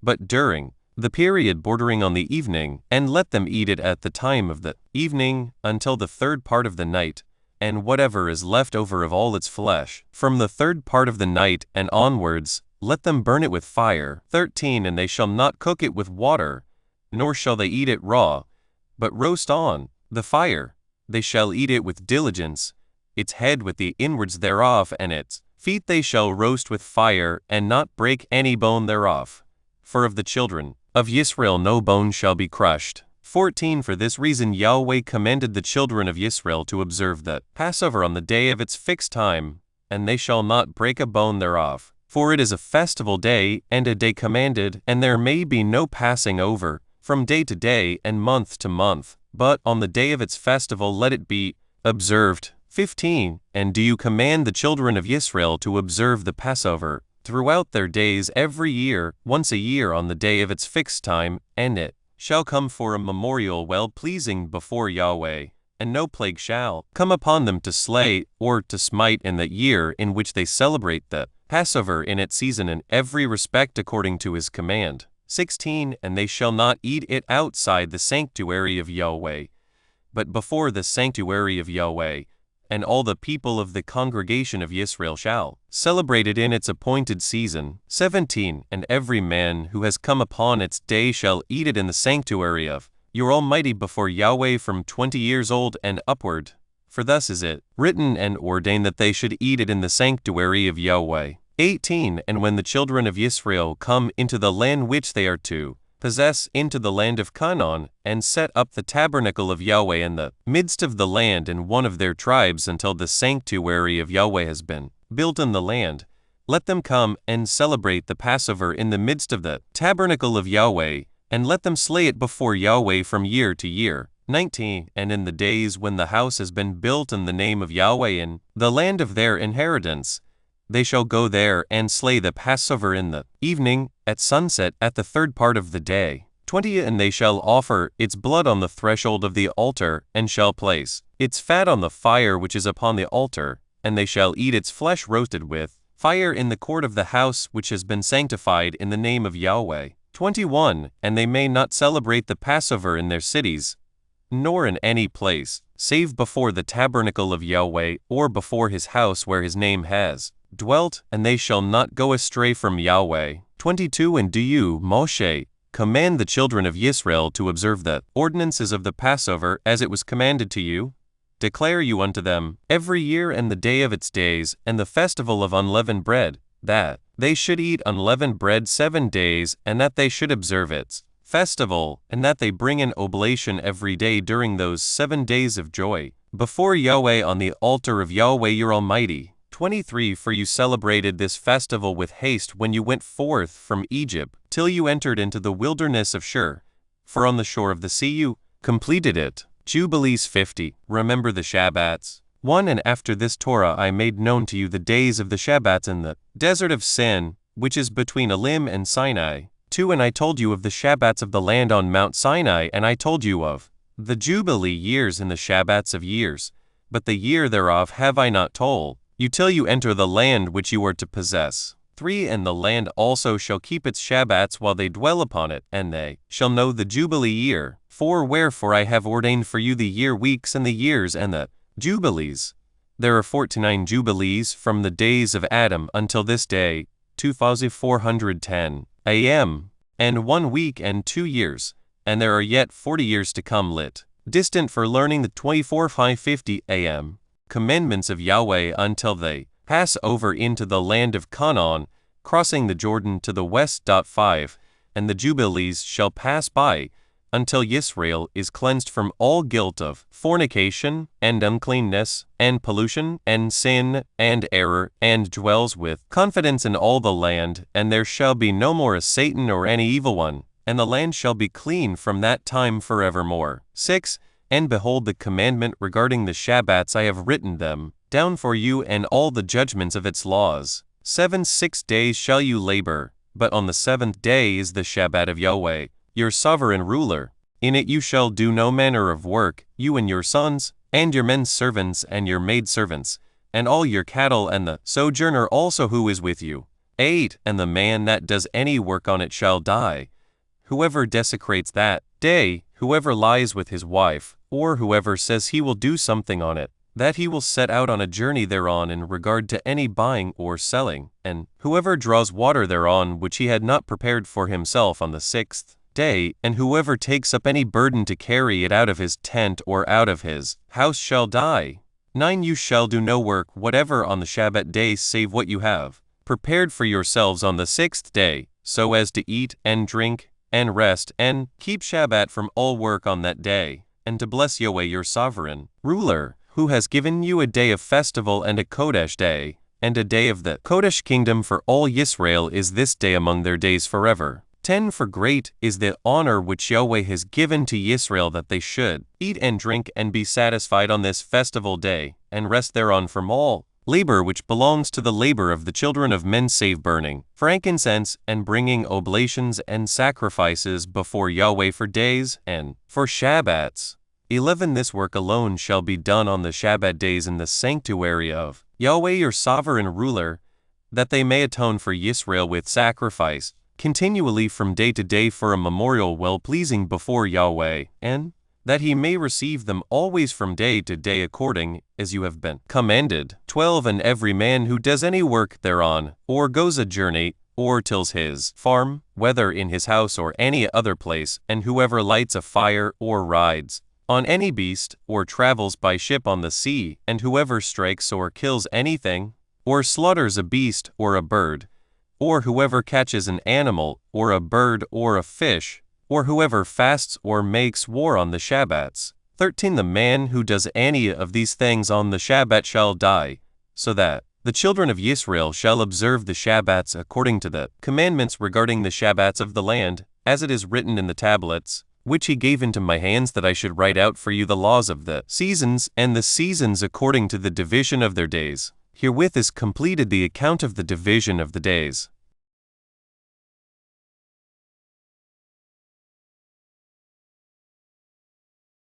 [SPEAKER 1] but during the period bordering on the evening, and let them eat it at the time of the evening, until the third part of the night, and whatever is left over of all its flesh, from the third part of the night and onwards, let them burn it with fire. 13 And they shall not cook it with water, nor shall they eat it raw, but roast on the fire. They shall eat it with diligence, its head with the inwards thereof, and its feet they shall roast with fire, and not break any bone thereof. For of the children of Israel no bone shall be crushed. 14 For this reason Yahweh commanded the children of Israel to observe the Passover on the day of its fixed time, and they shall not break a bone thereof. For it is a festival day, and a day commanded, and there may be no passing over, from day to day and month to month, but on the day of its festival let it be observed. 15 And do you command the children of Israel to observe the Passover throughout their days every year, once a year on the day of its fixed time, and it shall come for a memorial well-pleasing before Yahweh, and no plague shall come upon them to slay or to smite in that year in which they celebrate the Passover in its season in every respect according to his command. 16 And they shall not eat it outside the sanctuary of Yahweh, but before the sanctuary of Yahweh, and all the people of the congregation of Israel shall celebrate it in its appointed season. 17 And every man who has come upon its day shall eat it in the sanctuary of your Almighty before Yahweh from 20 years old and upward. For thus is it written and ordained that they should eat it in the sanctuary of Yahweh. 18 And when the children of Israel come into the land which they are to possess, into the land of Canaan, and set up the tabernacle of Yahweh in the midst of the land in one of their tribes until the sanctuary of Yahweh has been built in the land, let them come and celebrate the Passover in the midst of the tabernacle of Yahweh, and let them slay it before Yahweh from year to year. 19 And in the days when the house has been built in the name of Yahweh in the land of their inheritance, they shall go there and slay the Passover in the evening, at sunset, at the third part of the day. 20 And they shall offer its blood on the threshold of the altar, and shall place its fat on the fire which is upon the altar, and they shall eat its flesh roasted with fire in the court of the house which has been sanctified in the name of Yahweh. 21 And they may not celebrate the Passover in their cities, nor in any place, save before the tabernacle of Yahweh, or before his house where his name has dwelt, and they shall not go astray from Yahweh. 22 And do you, Moshe, command the children of Israel to observe the ordinances of the Passover as it was commanded to you? Declare you unto them every year and the day of its days, and the festival of unleavened bread, that they should eat unleavened bread 7 days, and that they should observe its festival, and that they bring an oblation every day during those 7 days of joy, before Yahweh on the altar of Yahweh your Almighty. 23 For you celebrated this festival with haste when you went forth from Egypt, till you entered into the wilderness of Shur, for on the shore of the sea you completed it. Jubilees 50 Remember the Shabbats. 1 And after this Torah I made known to you the days of the Shabbats in the desert of Sin, which is between Elim and Sinai. 2 And I told you of the Shabbats of the land on Mount Sinai, and I told you of the Jubilee years and the Shabbats of years, but the year thereof have I not told you till you enter the land which you are to possess. 3 And the land also shall keep its Shabbats while they dwell upon it, and they shall know the Jubilee year. 4 Wherefore I have ordained for you the year weeks and the years and the Jubilees. There are 49 Jubilees from the days of Adam until this day, 2410 AM, and 1 week and 2 years, and there are yet 40 years to come lit. Distant for learning the 2450 AM. Commandments of Yahweh until they pass over into the land of Canaan, crossing the Jordan to the west. 5 And the Jubilees shall pass by, until Israel is cleansed from all guilt of fornication, and uncleanness, and pollution, and sin, and error, and dwells with confidence in all the land, and there shall be no more a Satan or any evil one, and the land shall be clean from that time forevermore. 6 And behold, the commandment regarding the Shabbats I have written them down for you, and all the judgments of its laws. 7 6 days shall you labor, but on the 7th day is the Shabbat of Yahweh, your sovereign ruler. In it you shall do no manner of work, you and your sons, and your men servants and your maidservants, and all your cattle, and the sojourner also who is with you. 8 And the man that does any work on it shall die. Whoever desecrates that day, whoever lies with his wife, or whoever says he will do something on it, that he will set out on a journey thereon in regard to any buying or selling, and whoever draws water thereon which he had not prepared for himself on the 6th day, and whoever takes up any burden to carry it out of his tent or out of his house shall die. 9 You shall do no work whatever on the Shabbat day save what you have prepared for yourselves on the 6th day, so as to eat and drink and rest, and keep Shabbat from all work on that day, and to bless Yahweh your sovereign ruler, who has given you a day of festival and a Kodesh day, and a day of the Kodesh kingdom for all Yisrael is this day among their days forever. 10 For great is the honor which Yahweh has given to Yisrael, that they should eat and drink and be satisfied on this festival day, and rest thereon from all labor which belongs to the labor of the children of men, save burning frankincense, and bringing oblations and sacrifices before Yahweh for days, and for Shabbats. 11 This work alone shall be done on the Shabbat days in the sanctuary of Yahweh your sovereign ruler, that they may atone for Yisrael with sacrifice, continually from day to day for a memorial well-pleasing before Yahweh, and that he may receive them always from day to day according as you have been commanded. 12 And every man who does any work thereon, or goes a journey, or tills his farm, whether in his house or any other place, and whoever lights a fire, or rides on any beast, or travels by ship on the sea, and whoever strikes or kills anything, or slaughters a beast or a bird, or whoever catches an animal, or a bird, or a fish, or whoever fasts or makes war on the Shabbats. 13 The man who does any of these things on the Shabbat shall die, so that the children of Israel shall observe the Shabbats according to the commandments regarding the Shabbats of the land, as it is written in the tablets, which he gave into my hands, that I should write out for you the laws of the seasons, and the seasons according to the division of their days. Herewith is completed the account of the division of the days.